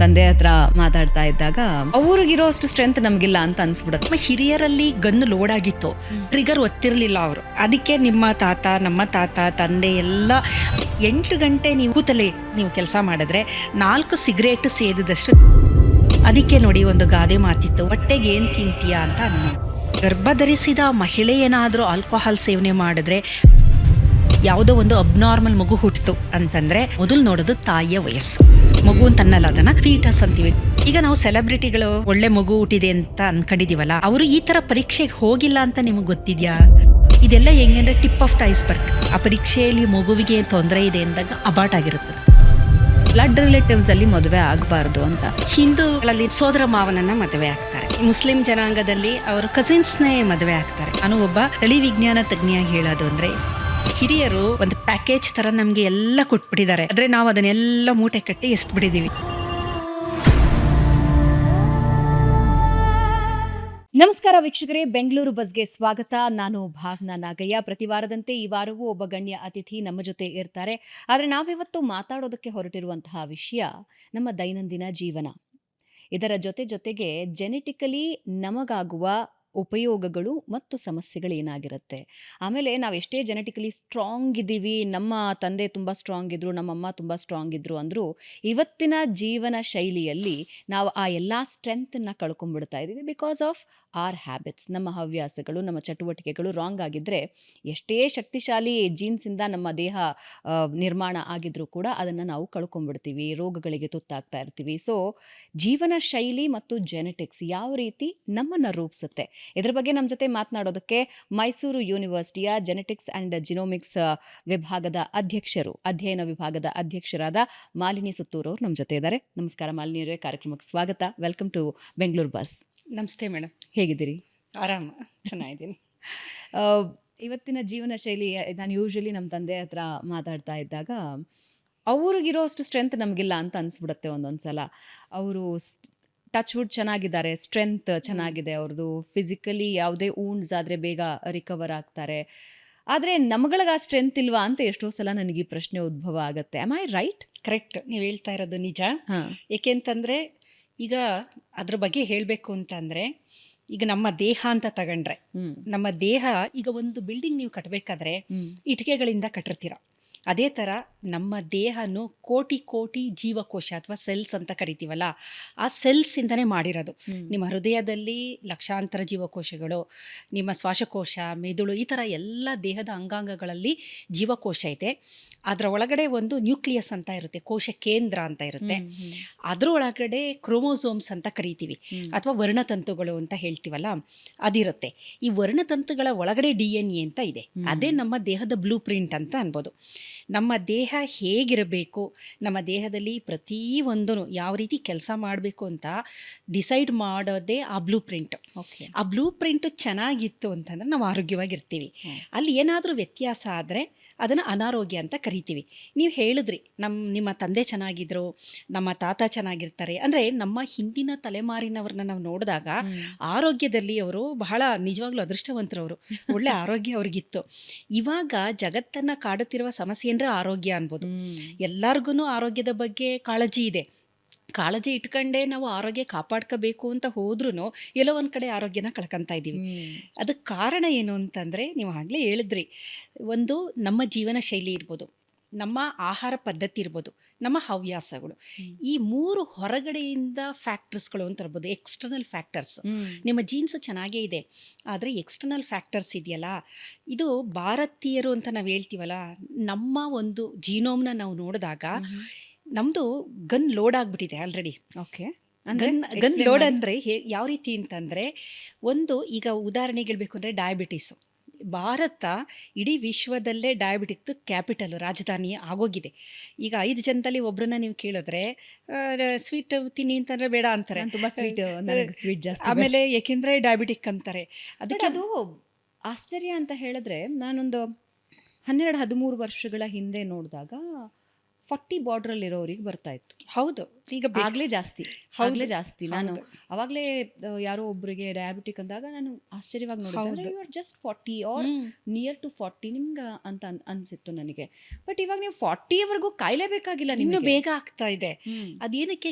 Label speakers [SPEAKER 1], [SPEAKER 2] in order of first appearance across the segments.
[SPEAKER 1] ತಂದೆ ಹತ್ರ ಮಾತಾಡ್ತಾ ಇದ್ದಾಗ ಅವ್ರಿಗಿರೋ ಅಷ್ಟು ಸ್ಟ್ರೆಂತ್ ನಮ್ಗಿಲ್ಲ ಅಂತ ಅನ್ಸ್ಬಿಡುತ್ತೆ.
[SPEAKER 2] ನಮ್ಮ ಹಿರಿಯರಲ್ಲಿ ಗನ್ ಲೋಡ್ ಆಗಿತ್ತು, ಟ್ರಿಗರ್ ಒತ್ತಿರ್ಲಿಲ್ಲ ಅವರು. ಅದಕ್ಕೆ ನಮ್ಮ ತಾತ, ನಮ್ಮ ತಾತ, ತಂದೆ ಎಲ್ಲ 8 ಗಂಟೆ ನೀವು ಕೂತಲೇ ನೀವು ಕೆಲಸ ಮಾಡಿದ್ರೆ 4 ಸಿಗರೇಟ್ ಸೇದಿದಷ್ಟು. ಅದಕ್ಕೆ ನೋಡಿ ಒಂದು ಗಾದೆ ಮಾತಿತ್ತು, ಹೊಟ್ಟೆಗೆ ಏನ್ ತಿಂತೀಯಾ ಅಂತ ಅನ್ನೋ. ಗರ್ಭಧರಿಸಿದ ಮಹಿಳೆ ಏನಾದರೂ ಆಲ್ಕೋಹಾಲ್ ಸೇವನೆ ಮಾಡಿದ್ರೆ, ಯಾವುದೋ ಒಂದು ಅಬ್ನಾರ್ಮಲ್ ಮಗು ಹುಟ್ಟಿತು ಅಂತಂದ್ರೆ ಮೊದಲು ನೋಡೋದು ತಾಯಿಯ ವಯಸ್ಸು. ಮಗು ಅಂತನ್ನಲ್ಲ, ಅದನ್ನ ಫೀಟಸ್ ಅಂತೀವಿ. ಈಗ ನಾವು ಸೆಲೆಬ್ರಿಟಿಗಳು ಒಳ್ಳೆ ಮಗು ಹುಟ್ಟಿದೆ ಅಂತ ಅನ್ಕೊಂಡಿದೀವಲ್ಲ, ಅವರು ಈ ತರ ಪರೀಕ್ಷೆಗೆ ಹೋಗಿಲ್ಲ ಅಂತ ನಿಮಗೆ ಗೊತ್ತಿದ್ಯಾ? ಇದೆಲ್ಲ ಹೆಂಗಂದ್ರೆ ಟಿಪ್ ಆಫ್ ದ ಐಸ್ಬರ್ಗ್. ಆ ಪರೀಕ್ಷೆಯಲ್ಲಿ ಮಗುವಿಗೆ ತೊಂದರೆ ಇದೆ ಅಂದಾಗ ಅಬಾಟ್ ಆಗಿರುತ್ತೆ.
[SPEAKER 1] ಬ್ಲಡ್ ರಿಲೇಟಿವ್ಸ್ ಅಲ್ಲಿ ಮದುವೆ ಆಗಬಾರ್ದು ಅಂತ.
[SPEAKER 2] ಹಿಂದೂಗಳಲ್ಲಿ ಸೋದರ ಮಾವನನ್ನ ಮದುವೆ ಆಗ್ತಾರೆ, ಮುಸ್ಲಿಂ ಜನಾಂಗದಲ್ಲಿ ಅವರು ಕಸಿನ್ಸ್ನೇ ಮದುವೆ ಆಗ್ತಾರೆ. ನಾನು ಒಬ್ಬ ತಳಿ ವಿಜ್ಞಾನ ತಜ್ಞಿಯಾಗಿ ಹೇಳೋದು ಅಂದ್ರೆ, ಹಿರಿಯರು ಒಂದು ಪ್ಯಾಕೇಜ್ ತರ ನಮ್ಗೆ ಎಲ್ಲ ಕೊಟ್ಬಿಟ್ಟಿದ್ದಾರೆ, ಆದ್ರೆ ನಾವು ಅದನ್ನೆಲ್ಲ ಮೂಟೆ ಕಟ್ಟಿ ಎಸ್ಬಿಟ್ಟಿದೀವಿ.
[SPEAKER 1] ನಮಸ್ಕಾರ ವೀಕ್ಷಕರೇ, ಬೆಂಗಳೂರು ಬಸ್ಗೆ ಸ್ವಾಗತ. ನಾನು ಭಾವನಾ ನಾಗಯ್ಯ. ಪ್ರತಿ ವಾರದಂತೆ ಈ ವಾರವೂ ಒಬ್ಬ ಗಣ್ಯ ಅತಿಥಿ ನಮ್ಮ ಜೊತೆ ಇರ್ತಾರೆ. ಆದರೆ ನಾವಿವತ್ತು ಮಾತಾಡೋದಕ್ಕೆ ಹೊರಟಿರುವಂತಹ ವಿಷಯ ನಮ್ಮ ದೈನಂದಿನ ಜೀವನ. ಇದರ ಜೊತೆಗೆ ಜೆನೆಟಿಕಲಿ ನಮಗಾಗುವ ಉಪಯೋಗಗಳು ಮತ್ತು ಸಮಸ್ಯೆಗಳೇನಾಗಿರುತ್ತೆ. ಆಮೇಲೆ ನಾವು ಎಷ್ಟೇ ಜೆನೆಟಿಕಲಿ ಸ್ಟ್ರಾಂಗ್ ಇದ್ದೀವಿ, ನಮ್ಮ ತಂದೆ ತುಂಬ ಸ್ಟ್ರಾಂಗ್ ಇದ್ರು, ನಮ್ಮಮ್ಮ ತುಂಬ ಸ್ಟ್ರಾಂಗ್ ಇದ್ರು ಅಂದರೂ ಇವತ್ತಿನ ಜೀವನ ಶೈಲಿಯಲ್ಲಿ ನಾವು ಆ ಎಲ್ಲ ಸ್ಟ್ರೆಂತನ್ನು ಕಳ್ಕೊಂಡ್ಬಿಡ್ತಾ ಇದ್ದೀವಿ. Because of our habits. ನಮ್ಮ ಹವ್ಯಾಸಗಳು, ನಮ್ಮ ಚಟುವಟಿಕೆಗಳು ರಾಂಗ್ ಆಗಿದ್ದರೆ ಎಷ್ಟೇ ಶಕ್ತಿಶಾಲಿ ಜೀನ್ಸಿಂದ ನಮ್ಮ ದೇಹ ನಿರ್ಮಾಣ ಆಗಿದ್ರೂ ಕೂಡ ಅದನ್ನು ನಾವು ಕಳ್ಕೊಂಡ್ಬಿಡ್ತೀವಿ, ರೋಗಗಳಿಗೆ ತುತ್ತಾಗ್ತಾ ಇರ್ತೀವಿ. ಸೊ ಜೀವನ ಶೈಲಿ ಮತ್ತು ಜೆನೆಟಿಕ್ಸ್ ಯಾವ ರೀತಿ ನಮ್ಮನ್ನು ರೂಪಿಸುತ್ತೆ, ಇದ್ರ ಬಗ್ಗೆ ನಮ್ಮ ಜೊತೆ ಮಾತನಾಡೋದಕ್ಕೆ ಮೈಸೂರು ಯೂನಿವರ್ಸಿಟಿಯ ಜೆನೆಟಿಕ್ಸ್ ಆ್ಯಂಡ್ ಜಿನೋಮಿಕ್ಸ್ ವಿಭಾಗದ ಅಧ್ಯಯನ ವಿಭಾಗದ ಅಧ್ಯಕ್ಷರಾದ ಮಾಲಿನಿ ಸುತ್ತೂರು ಅವರು ನಮ್ಮ ಜೊತೆ ಇದ್ದಾರೆ. ನಮಸ್ಕಾರ ಮಾಲಿನಿ ಅವರೇ, ಕಾರ್ಯಕ್ರಮಕ್ಕೆ ಸ್ವಾಗತ. Welcome to Bengaluru bus.
[SPEAKER 2] ನಮಸ್ತೆ ಮೇಡಮ್,
[SPEAKER 1] ಹೇಗಿದ್ದೀರಿ?
[SPEAKER 2] ಆರಾಮ, ಚೆನ್ನಾಗಿದ್ದೀನಿ.
[SPEAKER 1] ಇವತ್ತಿನ ಜೀವನ ಶೈಲಿ, ನಾನು ಯೂಶ್ವಲಿ ನಮ್ಮ ತಂದೆ ಹತ್ರ ಮಾತಾಡ್ತಾ ಇದ್ದಾಗ ಅವ್ರಿಗಿರೋ ಅಷ್ಟು ಸ್ಟ್ರೆಂತ್ ನಮಗಿಲ್ಲ ಅಂತ ಅನಿಸ್ಬಿಡುತ್ತೆ ಒಂದೊಂದು ಸಲ. ಅವರು ಟಚ್ ವುಡ್ ಚೆನ್ನಾಗಿದ್ದಾರೆ, ಸ್ಟ್ರೆಂತ್ ಚೆನ್ನಾಗಿದೆ ಅವ್ರದ್ದು, ಫಿಸಿಕಲಿ ಯಾವುದೇ ಊಂಡ್ಸ್ ಆದರೆ ಬೇಗ ರಿಕವರ್ ಆಗ್ತಾರೆ. ಆದರೆ ನಮ್ಗಳಿಗೆ ಆ ಸ್ಟ್ರೆಂತ್ ಇಲ್ವಾ ಅಂತ ಎಷ್ಟೋ ಸಲ ನನಗೆ ಈ ಪ್ರಶ್ನೆ ಉದ್ಭವ ಆಗುತ್ತೆ. Am I right?
[SPEAKER 2] ಕರೆಕ್ಟ್, ನೀವು ಹೇಳ್ತಾ ಇರೋದು ನಿಜ. ಏಕೆಂತಂದರೆ ಈಗ ಅದ್ರ ಬಗ್ಗೆ ಹೇಳಬೇಕು ಅಂತಂದರೆ, ಈಗ ನಮ್ಮ ದೇಹ ಅಂತ ತಗೊಂಡ್ರೆ, ನಮ್ಮ ದೇಹ ಈಗ ಒಂದು ಬಿಲ್ಡಿಂಗ್ ನೀವು ಕಟ್ಟಬೇಕಾದ್ರೆ ಇಟ್ಟಿಗೆಗಳಿಂದ ಕಟ್ಟಿರ್ತೀರ. ಅದೇ ಥರ ನಮ್ಮ ದೇಹನು ಕೋಟಿ ಕೋಟಿ ಜೀವಕೋಶ ಅಥವಾ ಸೆಲ್ಸ್ ಅಂತ ಕರಿತೀವಲ್ಲ, ಆ ಸೆಲ್ಸಿಂದನೇ ಮಾಡಿರೋದು. ನಿಮ್ಮ ಹೃದಯದಲ್ಲಿ ಲಕ್ಷಾಂತರ ಜೀವಕೋಶಗಳು, ನಿಮ್ಮ ಶ್ವಾಸಕೋಶ, ಮೆದುಳು, ಈ ಥರ ಎಲ್ಲ ದೇಹದ ಅಂಗಾಂಗಗಳಲ್ಲಿ ಜೀವಕೋಶ ಇದೆ. ಅದರ ಒಳಗಡೆ ಒಂದು ನ್ಯೂಕ್ಲಿಯಸ್ ಅಂತ ಇರುತ್ತೆ, ಕೋಶ ಕೇಂದ್ರ ಅಂತ ಇರುತ್ತೆ. ಅದರ ಒಳಗಡೆ ಕ್ರೋಮೋಸೋಮ್ಸ್ ಅಂತ ಕರಿತೀವಿ, ಅಥವಾ ವರ್ಣತಂತುಗಳು ಅಂತ ಹೇಳ್ತೀವಲ್ಲ, ಅದಿರುತ್ತೆ. ಈ ವರ್ಣತಂತುಗಳ ಒಳಗಡೆ DNA ಅಂತ ಇದೆ, ಅದೇ ನಮ್ಮ ದೇಹದ ಬ್ಲೂ ಪ್ರಿಂಟ್ ಅಂತ ಅನ್ಬೋದು. ನಮ್ಮ ದೇಹ ಹೇಗಿರಬೇಕು, ನಮ್ಮ ದೇಹದಲ್ಲಿ ಪ್ರತಿಯೊಂದೂ ಯಾವ ರೀತಿ ಕೆಲಸ ಮಾಡಬೇಕು ಅಂತ ಡಿಸೈಡ್ ಮಾಡೋದೇ ಆ ಬ್ಲೂ ಪ್ರಿಂಟ್. ಆ ಬ್ಲೂ ಪ್ರಿಂಟ್ ಚೆನ್ನಾಗಿತ್ತು ಅಂತಂದರೆ ನಾವು ಆರೋಗ್ಯವಾಗಿರ್ತೀವಿ. ಅಲ್ಲಿ ಏನಾದರೂ ವ್ಯತ್ಯಾಸ ಆದರೆ ಅದನ್ನು ಅನಾರೋಗ್ಯ ಅಂತ ಕರಿತೀವಿ. ನೀವು ಹೇಳಿದ್ರಿ, ನಿಮ್ಮ ತಂದೆ ಚೆನ್ನಾಗಿದ್ರು, ನಮ್ಮ ತಾತ ಚೆನ್ನಾಗಿರ್ತಾರೆ ಅಂದರೆ, ನಮ್ಮ ಹಿಂದಿನ ತಲೆಮಾರಿನವ್ರನ್ನ ನಾವು ನೋಡಿದಾಗ ಆರೋಗ್ಯದಲ್ಲಿ ಅವರು ಬಹಳ ನಿಜವಾಗ್ಲೂ ಅದೃಷ್ಟವಂತರವರು, ಒಳ್ಳೆ ಆರೋಗ್ಯ ಅವ್ರಿಗಿತ್ತು. ಇವಾಗ ಜಗತ್ತನ್ನು ಕಾಡುತ್ತಿರುವ ಸಮಸ್ಯೆ ಅಂದರೆ ಆರೋಗ್ಯ ಅನ್ಬೋದು. ಎಲ್ಲರಿಗೂ ಆರೋಗ್ಯದ ಬಗ್ಗೆ ಕಾಳಜಿ ಇದೆ. ಕಾಳಜಿ ಇಟ್ಕೊಂಡೇ ನಾವು ಆರೋಗ್ಯ ಕಾಪಾಡ್ಕೋಬೇಕು ಅಂತ ಹೋದ್ರೂ ಎಲ್ಲೋ ಒಂದು ಕಡೆ ಆರೋಗ್ಯನ ಕಳ್ಕೊತಾ ಇದ್ದೀವಿ. ಅದಕ್ಕೆ ಕಾರಣ ಏನು ಅಂತಂದರೆ, ನೀವು ಆಗಲೇ ಹೇಳಿದ್ರಿ, ಒಂದು ನಮ್ಮ ಜೀವನ ಶೈಲಿ ಇರ್ಬೋದು, ನಮ್ಮ ಆಹಾರ ಪದ್ಧತಿ ಇರ್ಬೋದು, ನಮ್ಮ ಹವ್ಯಾಸಗಳು. ಈ 3 ಹೊರಗಡೆಯಿಂದ ಫ್ಯಾಕ್ಟರ್ಸ್ಗಳು ಅಂತ ಇರ್ಬೋದು, ಎಕ್ಸ್ಟರ್ನಲ್ ಫ್ಯಾಕ್ಟರ್ಸ್. ನಿಮ್ಮ ಜೀನ್ಸ್ ಚೆನ್ನಾಗೇ ಇದೆ, ಆದರೆ ಎಕ್ಸ್ಟರ್ನಲ್ ಫ್ಯಾಕ್ಟರ್ಸ್ ಇದೆಯಲ್ಲ, ಇದು ಭಾರತೀಯರು ಅಂತ ನಾವು ಹೇಳ್ತೀವಲ್ಲ, ನಮ್ಮ ಒಂದು ಜೀನೋಮ್ನ ನಾವು ನೋಡಿದಾಗ ನಮ್ಮದು ಗನ್ ಲೋಡ್ ಆಗಿಬಿಟ್ಟಿದೆ ಆಲ್ರೆಡಿ.
[SPEAKER 1] ಓಕೆ,
[SPEAKER 2] ಗನ್ ಲೋಡ್ ಅಂದರೆ ಯಾವ ರೀತಿ ಅಂತಂದರೆ, ಒಂದು ಈಗ ಉದಾಹರಣೆಗೆ ಹೇಳಬೇಕು ಅಂದರೆ ಡಯಾಬಿಟೀಸು. ಭಾರತ ಇಡೀ ವಿಶ್ವದಲ್ಲೇ ಡಯಾಬಿಟಿಕ್ ಕ್ಯಾಪಿಟಲ್, ರಾಜಧಾನಿ ಆಗೋಗಿದೆ. ಈಗ 5 ಜನದಲ್ಲಿ ಒಬ್ಬರನ್ನ ನೀವು ಕೇಳಿದ್ರೆ ಸ್ವೀಟ್ ತಿನ್ನಿ ಅಂತಂದರೆ ಬೇಡ ಅಂತಾರೆ,
[SPEAKER 1] ತುಂಬ ಸ್ವೀಟ್ ಜಾಸ್ತಿ.
[SPEAKER 2] ಆಮೇಲೆ ಏಕೆಂದರೆ ಡಯಾಬಿಟಿಕ್ ಅಂತಾರೆ. ಅದಕ್ಕೆ
[SPEAKER 1] ಅದು ಆಶ್ಚರ್ಯ ಅಂತ ಹೇಳಿದ್ರೆ, ನಾನೊಂದು 12-13 ವರ್ಷಗಳ ಹಿಂದೆ ನೋಡಿದಾಗ 40 ಬಾರ್ಡರ್ ಇರೋರಿಗೆ ಬರ್ತಾ ಇತ್ತು.
[SPEAKER 2] ಹೌದು, ಈಗ
[SPEAKER 1] ಆಗ್ಲೇ ಜಾಸ್ತಿ
[SPEAKER 2] ಹೌದು,
[SPEAKER 1] ಆಗ್ಲೇ ಜಾಸ್ತಿ. ನಾನು
[SPEAKER 2] ಹೌದು.
[SPEAKER 1] ಅವಾಗ್ಲೇ ಯಾರೋ ಒಬ್ರಿಗೆ ಡಯಾಬಿಟಿಕ್ ಅಂದಾಗ ನಾನು ಆಶ್ಚರ್ಯವಾಗಿ ನೋಡಿದ್ರೆ you are just 40 or near to 40 ನಿಮ್ಗೆ ಅಂತ ಅನ್ಸಿತ್ತು ನನಗೆ. ಬಟ್ ಇವಾಗ ನೀವು 40ವರೆಗೂ ಕಾಯಿಲೇಬೇಕಾಗಿಲ್ಲ,
[SPEAKER 2] ಇನ್ನು
[SPEAKER 1] ನಿಮಗೆ
[SPEAKER 2] ಬೇಗ ಆಗ್ತಾ ಇದೆ. ಅದೇನಕ್ಕೆ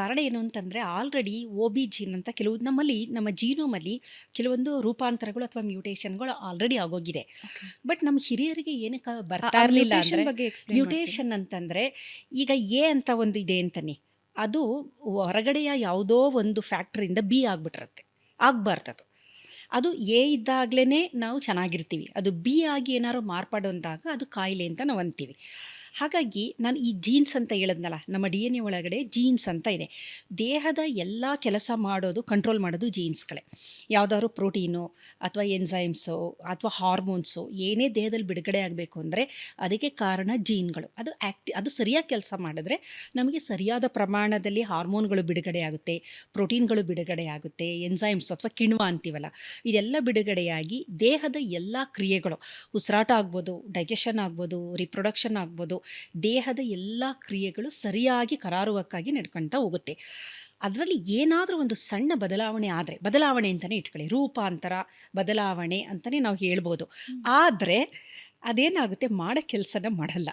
[SPEAKER 2] ಕಾರಣ ಏನು ಅಂತಂದ್ರೆ ಆಲ್ರೆಡಿ OB ಜೀನ್ ಅಂತ ಕೆಲವು ನಮ್ಮಲ್ಲಿ ನಮ್ಮ ಜೀನೋಮಲ್ಲಿ ಕೆಲವೊಂದು ರೂಪಾಂತರಗಳು ಅಥವಾ ಮ್ಯೂಟೇಷನ್ಗಳು ಆಲ್ರೆಡಿ ಆಗೋಗಿದೆ. ಬಟ್ ನಮ್ಮ ಹಿರಿಯರಿಗೆ ಏನಕ್ಕೆ ಬರ್ತಾ ಇರಲಿಲ್ಲ ಅಂದ್ರೆ
[SPEAKER 1] ಬಗ್ಗೆ explain ಮಾಡ್ತೀರಾ?
[SPEAKER 2] ಮ್ಯೂಟೇಷನ್ ಅಂತಂದ್ರೆ ಈಗ ಎ ಅಂತ ಒಂದು ಇದೆ ಅಂತಾನೆ, ಅದು ಹೊರಗಡೆಯ ಯಾವುದೋ ಒಂದು ಫ್ಯಾಕ್ಟ್ರಿಯಿಂದ ಬಿ ಆಗ್ಬಿಟ್ಟಿರುತ್ತೆ, ಆಗ್ಬಾರ್ದದು. ಅದು ಎ ಇದ್ದಾಗಲೇ ನಾವು ಚೆನ್ನಾಗಿರ್ತೀವಿ, ಅದು ಬಿ ಆಗಿ ಏನಾದ್ರು ಮಾರ್ಪಾಡೊಂದಾಗ ಅದು ಕಾಯಿಲೆ ಅಂತ ನಾವು ಅಂತೀವಿ. ಹಾಗಾಗಿ ನಾನು ಈ ಜೀನ್ಸ್ ಅಂತ ಹೇಳಿದ್ನಲ್ಲ, ನಮ್ಮ DNA ಒಳಗಡೆ ಜೀನ್ಸ್ ಅಂತ ಇದೆ. ದೇಹದ ಎಲ್ಲ ಕೆಲಸ ಮಾಡೋದು, ಕಂಟ್ರೋಲ್ ಮಾಡೋದು ಜೀನ್ಸ್ಗಳೇ. ಯಾವುದಾದ್ರು ಪ್ರೋಟೀನು ಅಥವಾ ಎನ್ಸೈಮ್ಸು ಅಥವಾ ಹಾರ್ಮೋನ್ಸು ಏನೇ ದೇಹದಲ್ಲಿ ಬಿಡುಗಡೆ ಆಗಬೇಕು ಅಂದರೆ ಅದಕ್ಕೆ ಕಾರಣ ಜೀನ್ಗಳು. ಅದು ಸರಿಯಾಗಿ ಕೆಲಸ ಮಾಡಿದ್ರೆ ನಮಗೆ ಸರಿಯಾದ ಪ್ರಮಾಣದಲ್ಲಿ ಹಾರ್ಮೋನ್ಗಳು ಬಿಡುಗಡೆ ಆಗುತ್ತೆ, ಪ್ರೋಟೀನ್ಗಳು ಬಿಡುಗಡೆ ಆಗುತ್ತೆ, ಎನ್ಸೈಮ್ಸ್ ಅಥವಾ ಕಿಣ್ವ ಅಂತೀವಲ್ಲ ಇದೆಲ್ಲ ಬಿಡುಗಡೆಯಾಗಿ ದೇಹದ ಎಲ್ಲ ಕ್ರಿಯೆಗಳು, ಉಸಿರಾಟ ಆಗ್ಬೋದು, ಡೈಜೆಷನ್ ಆಗ್ಬೋದು, ರಿಪ್ರೊಡಕ್ಷನ್ ಆಗ್ಬೋದು, ದೇಹದ ಎಲ್ಲ ಕ್ರಿಯೆಗಳು ಸರಿಯಾಗಿ ಕರಾರುವಕ್ಕಾಗಿ ನಡ್ಕೊಳ್ತಾ ಹೋಗುತ್ತೆ. ಅದರಲ್ಲಿ ಏನಾದರೂ ಒಂದು ಸಣ್ಣ ಬದಲಾವಣೆ ಅಂತಲೇ ಇಟ್ಕೊಳ್ಳಿ, ರೂಪಾಂತರ ಬದಲಾವಣೆ ಅಂತಲೇ ನಾವು ಹೇಳ್ಬೋದು. ಆದರೆ ಅದೇನಾಗುತ್ತೆ, ಮಾಡೋ ಕೆಲಸನ ಮಾಡಲ್ಲ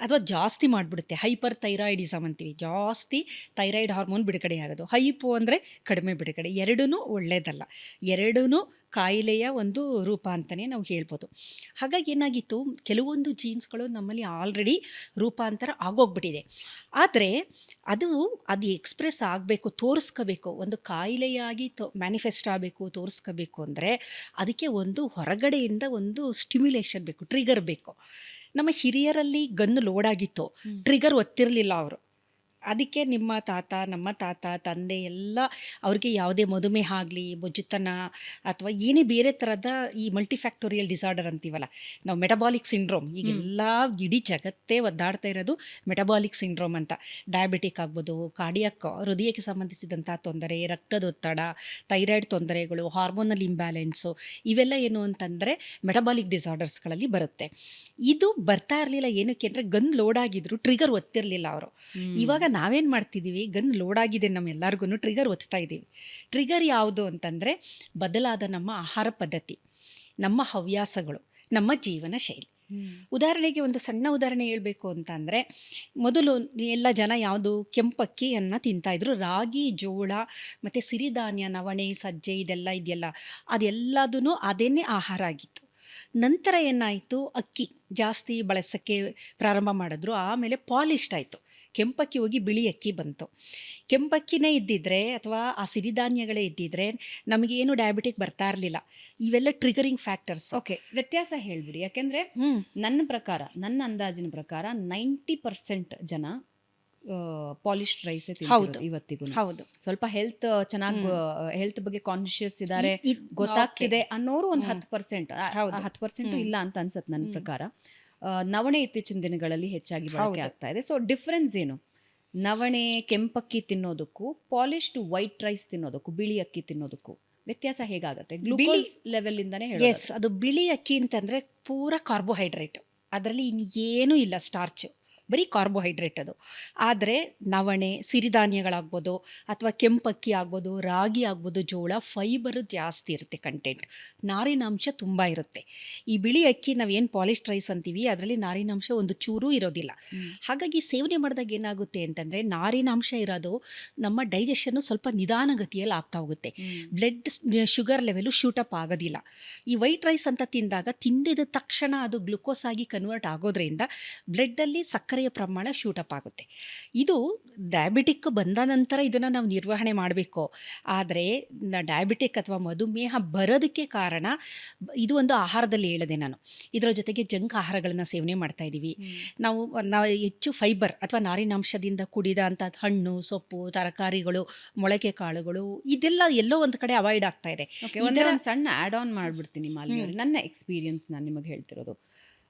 [SPEAKER 2] ಅಥವಾ ಜಾಸ್ತಿ ಮಾಡಿಬಿಡುತ್ತೆ. ಹೈಪರ್ ಥೈರಾಯ್ಡಿಸಮ್ ಅಂತೀವಿ, ಜಾಸ್ತಿ ಥೈರಾಯ್ಡ್ ಹಾರ್ಮೋನ್ ಬಿಡುಗಡೆ ಆಗೋದು. ಹೈಪೋ ಅಂದರೆ ಕಡಿಮೆ ಬಿಡುಗಡೆ, ಎರಡೂ ಒಳ್ಳೆಯದಲ್ಲ, ಎರಡೂ ಕಾಯಿಲೆಯ ಒಂದು ರೂಪ ಅಂತಲೇ ನಾವು ಹೇಳ್ಬೋದು. ಹಾಗಾಗಿ ಏನಾಗಿತ್ತು, ಕೆಲವೊಂದು ಜೀನ್ಸ್ಗಳು ನಮ್ಮಲ್ಲಿ ಆಲ್ರೆಡಿ ರೂಪಾಂತರ ಆಗೋಗ್ಬಿಟ್ಟಿದೆ. ಆದರೆ ಅದು ಎಕ್ಸ್ಪ್ರೆಸ್ ಆಗಬೇಕು, ತೋರಿಸ್ಕೋಬೇಕು, ಒಂದು ಕಾಯಿಲೆಯಾಗಿ ಮ್ಯಾನಿಫೆಸ್ಟ್ ಆಗಬೇಕು, ತೋರಿಸ್ಕೋಬೇಕು ಅಂದರೆ ಅದಕ್ಕೆ ಒಂದು ಹೊರಗಡೆಯಿಂದ ಒಂದು ಸ್ಟಿಮ್ಯುಲೇಷನ್ ಬೇಕು, ಟ್ರಿಗರ್ ಬೇಕು. ನಮ್ಮ ಹಿರಿಯರಲ್ಲಿ ಗನ್ ಲೋಡ್ ಆಗಿತ್ತು, ಟ್ರಿಗರ್ ಒತ್ತಿರಲಿಲ್ಲ ಅವರು. ಅದಕ್ಕೆ ನಮ್ಮ ತಾತ ತಂದೆ ಎಲ್ಲ ಅವ್ರಿಗೆ ಯಾವುದೇ ಮಧುಮೇಹ ಆಗಲಿ, ಬೊಜ್ಜುತನ ಅಥವಾ ಏನೇ ಬೇರೆ ಥರದ ಈ ಮಲ್ಟಿಫ್ಯಾಕ್ಟೋರಿಯಲ್ ಡಿಸಾರ್ಡರ್ ಅಂತೀವಲ್ಲ ನಾವು, ಮೆಟಬಾಲಿಕ್ ಸಿಂಡ್ರೋಮ್, ಈಗೆಲ್ಲ ಇಡೀ ಜಗತ್ತೇ ಒದ್ದಾಡ್ತಾ ಇರೋದು ಮೆಟಬಾಲಿಕ್ ಸಿಂಡ್ರೋಮ್ ಅಂತ. ಡಯಾಬಿಟಿಕ್ ಆಗ್ಬೋದು, ಕಾರ್ಡಿಯಾಕ್ ಹೃದಯಕ್ಕೆ ಸಂಬಂಧಿಸಿದಂಥ ತೊಂದರೆ, ರಕ್ತದೊತ್ತಡ, ಥೈರಾಯ್ಡ್ ತೊಂದರೆಗಳು, ಹಾರ್ಮೋನಲ್ ಇಂಬ್ಯಾಲೆನ್ಸು, ಇವೆಲ್ಲ ಏನು ಅಂತಂದರೆ ಮೆಟಬಾಲಿಕ್ ಡಿಸಾರ್ಡರ್ಸ್ಗಳಲ್ಲಿ ಬರುತ್ತೆ. ಇದು ಬರ್ತಾ ಇರಲಿಲ್ಲ, ಏನಕ್ಕೆ ಅಂದರೆ ಗನ್ ಲೋಡ್ ಆಗಿದ್ರು ಟ್ರಿಗರ್ ಒತ್ತಿರಲಿಲ್ಲ ಅವರು. ಇವಾಗ ನಾವೇನು ಮಾಡ್ತಿದ್ದೀವಿ, ಗನ್ ಲೋಡ್ ಆಗಿದೆ ನಮ್ಮೆಲ್ಲರಿಗೂ, ಟ್ರಿಗರ್ ಒತ್ತಾ ಇದ್ದೀವಿ. ಟ್ರಿಗರ್ ಯಾವುದು ಅಂತಂದರೆ ಬದಲಾದ ನಮ್ಮ ಆಹಾರ ಪದ್ಧತಿ, ನಮ್ಮ ಹವ್ಯಾಸಗಳು, ನಮ್ಮ ಜೀವನ ಶೈಲಿ. ಉದಾಹರಣೆಗೆ ಒಂದು ಸಣ್ಣ ಉದಾಹರಣೆ ಹೇಳಬೇಕು ಅಂತ ಅಂದರೆ, ಮೊದಲು ಎಲ್ಲ ಜನ ಯಾವುದು ಕೆಂಪಕ್ಕಿಯನ್ನು ತಿಂತಾಯಿದ್ರು, ರಾಗಿ, ಜೋಳ ಮತ್ತು ಸಿರಿಧಾನ್ಯ, ನವಣೆ, ಸಜ್ಜೆ ಇದೆಲ್ಲ ಇದೆಯಲ್ಲ, ಅದೆಲ್ಲದೂ ಅದೇನೇ ಆಹಾರ ಆಗಿತ್ತು. ನಂತರ ಏನಾಯಿತು, ಅಕ್ಕಿ ಜಾಸ್ತಿ ಬಳಸೋಕ್ಕೆ ಪ್ರಾರಂಭ ಮಾಡಿದ್ರು, ಆಮೇಲೆ ಪಾಲಿಷ್ಡ್ ಆಯಿತು, ಕೆಂಪಕ್ಕಿ ಹೋಗಿ ಬಿಳಿ ಅಕ್ಕಿ ಬಂತು. ಕೆಂಪಕ್ಕಿನೇ ಇದ್ದಿದ್ರೆ ಅಥವಾ ಆ ಸಿರಿಧಾನ್ಯಗಳೇ ಇದ್ದಿದ್ರೆ ನಮಗೇನು ಡಯಾಬಿಟಿಕ್ ಬರ್ತಾ ಇರಲಿಲ್ಲ. ಇವೆಲ್ಲ ಟ್ರಿಗರಿಂಗ್ ಫ್ಯಾಕ್ಟರ್ಸ್.
[SPEAKER 1] ಓಕೆ, ವ್ಯತ್ಯಾಸ ಹೇಳ್ಬಿಡಿ. ಯಾಕೆಂದರೆ ನನ್ನ ಅಂದಾಜಿನ ಪ್ರಕಾರ 90% ಜನ ಪಾಲಿಶ್ಡ್ ರೈಸ್ ತಿಂತಿರೋದು ಇವತ್ತಿಗೂ.
[SPEAKER 2] ಹೌದು,
[SPEAKER 1] ಸ್ವಲ್ಪ ಹೆಲ್ತ್ ಬಗ್ಗೆ ಕಾನ್ಶಿಯಸ್ ಇದ್ದಾರೆ, ಗೊತ್ತಾಗ್ತಿದೆ ಅನ್ನೋರು ಒಂದು 10% ಇಲ್ಲ ಅಂತ ಅನ್ಸತ್ತೆ ನನ್ನ ಪ್ರಕಾರ. ನವಣೆ ಇತ್ತೀಚಿನ ದಿನಗಳಲ್ಲಿ ಹೆಚ್ಚಾಗಿ ಬಳಕೆ ಆಗ್ತಾ ಇದೆ. ಸೊ ಡಿಫ್ರೆನ್ಸ್ ಏನು ನವಣೆ ಕೆಂಪಕ್ಕಿ ತಿನ್ನೋದಕ್ಕೂ ಪಾಲಿಶ್ಡ್ ವೈಟ್ ರೈಸ್ ತಿನ್ನೋದಕ್ಕೂ, ಬಿಳಿ ಅಕ್ಕಿ ತಿನ್ನೋದಕ್ಕೂ ವ್ಯತ್ಯಾಸ ಹೇಗಾಗುತ್ತೆ? ಗ್ಲೂಕೋಸ್ ಲೆವೆಲ್ ಇಂದಾನೆ ಹೇಳಿ.
[SPEAKER 2] ಎಸ್, ಅದು ಬಿಳಿ ಅಕ್ಕಿ ಅಂತಂದರೆ ಪೂರಾ ಕಾರ್ಬೋಹೈಡ್ರೇಟ್, ಅದರಲ್ಲಿ ಇನ್ನೇನೂ ಇಲ್ಲ, ಸ್ಟಾರ್ಚು, ಬರೀ ಕಾರ್ಬೋಹೈಡ್ರೇಟ್ ಅದು. ಆದರೆ ನವಣೆ, ಸಿರಿಧಾನ್ಯಗಳಾಗ್ಬೋದು ಅಥವಾ ಕೆಂಪಕ್ಕಿ ಆಗ್ಬೋದು, ರಾಗಿ ಆಗ್ಬೋದು, ಜೋಳ, ಫೈಬರು ಜಾಸ್ತಿ ಇರುತ್ತೆ, ಕಂಟೆಂಟ್, ನಾರಿನಾಂಶ ತುಂಬ ಇರುತ್ತೆ. ಈ ಬಿಳಿ ಅಕ್ಕಿ ನಾವೇನು ಪಾಲಿಶ್ಡ್ ರೈಸ್ ಅಂತೀವಿ ಅದರಲ್ಲಿ ನಾರಿನಾಂಶ ಒಂದು ಚೂರೂ ಇರೋದಿಲ್ಲ. ಹಾಗಾಗಿ ಸೇವನೆ ಮಾಡಿದಾಗ ಏನಾಗುತ್ತೆ ಅಂತಂದರೆ ನಾರಿನಾಂಶ ಇರೋದು ನಮ್ಮ ಡೈಜೆಷನ್ನು ಸ್ವಲ್ಪ ನಿಧಾನಗತಿಯಲ್ಲಿ ಆಗ್ತಾ ಹೋಗುತ್ತೆ, ಬ್ಲಡ್ ಶುಗರ್ ಲೆವೆಲು ಶೂಟಪ್ ಆಗೋದಿಲ್ಲ. ಈ ವೈಟ್ ರೈಸ್ ಅಂತ ತಿಂದಾಗ ತಿಂದಿದ ತಕ್ಷಣ ಅದು ಗ್ಲುಕೋಸ್ ಆಗಿ ಕನ್ವರ್ಟ್ ಆಗೋದ್ರಿಂದ ಬ್ಲಡ್ಡಲ್ಲಿ ಸಕ್ಕರೆಯ ಪ್ರಮಾಣ ಶೂಟಪ್ ಆಗುತ್ತೆ. ಇದು ಡಯಾಬಿಟಿಕ್ ಬಂದ ನಂತರ ಇದನ್ನು ನಾವು ನಿರ್ವಹಣೆ ಮಾಡಬೇಕು. ಆದರೆ ಡಯಾಬಿಟಿಕ್ ಅಥವಾ ಮಧುಮೇಹ ಬರೋದಕ್ಕೆ ಕಾರಣ ಇದು ಒಂದು ಆಹಾರದಲ್ಲಿ ಹೇಳಿದೆ ನಾನು. ಇದರ ಜೊತೆಗೆ ಜಂಕ್ ಆಹಾರಗಳನ್ನು ಸೇವನೆ ಮಾಡ್ತಾ ಇದ್ದೀವಿ ನಾವು. ಹೆಚ್ಚು ಫೈಬರ್ ಅಥವಾ ನಾರಿನಾಂಶದಿಂದ ಕೂಡಿದ ಅಂಥ ಹಣ್ಣು, ಸೊಪ್ಪು, ತರಕಾರಿಗಳು, ಮೊಳಕೆ ಕಾಳುಗಳು ಇದೆಲ್ಲ ಎಲ್ಲೋ ಒಂದು ಕಡೆ ಅವಾಯ್ಡ್ ಆಗ್ತಾ ಇದೆ.
[SPEAKER 1] ಒಂದು ಸಣ್ಣ ಆ್ಯಡ್ ಆನ್ ಮಾಡಿಬಿಡ್ತೀನಿ ಮಾಲಿನಿ, ನನ್ನ ಎಕ್ಸ್ಪೀರಿಯನ್ಸ್ ನಾನು ನಿಮಗೆ ಹೇಳ್ತಿರೋದು.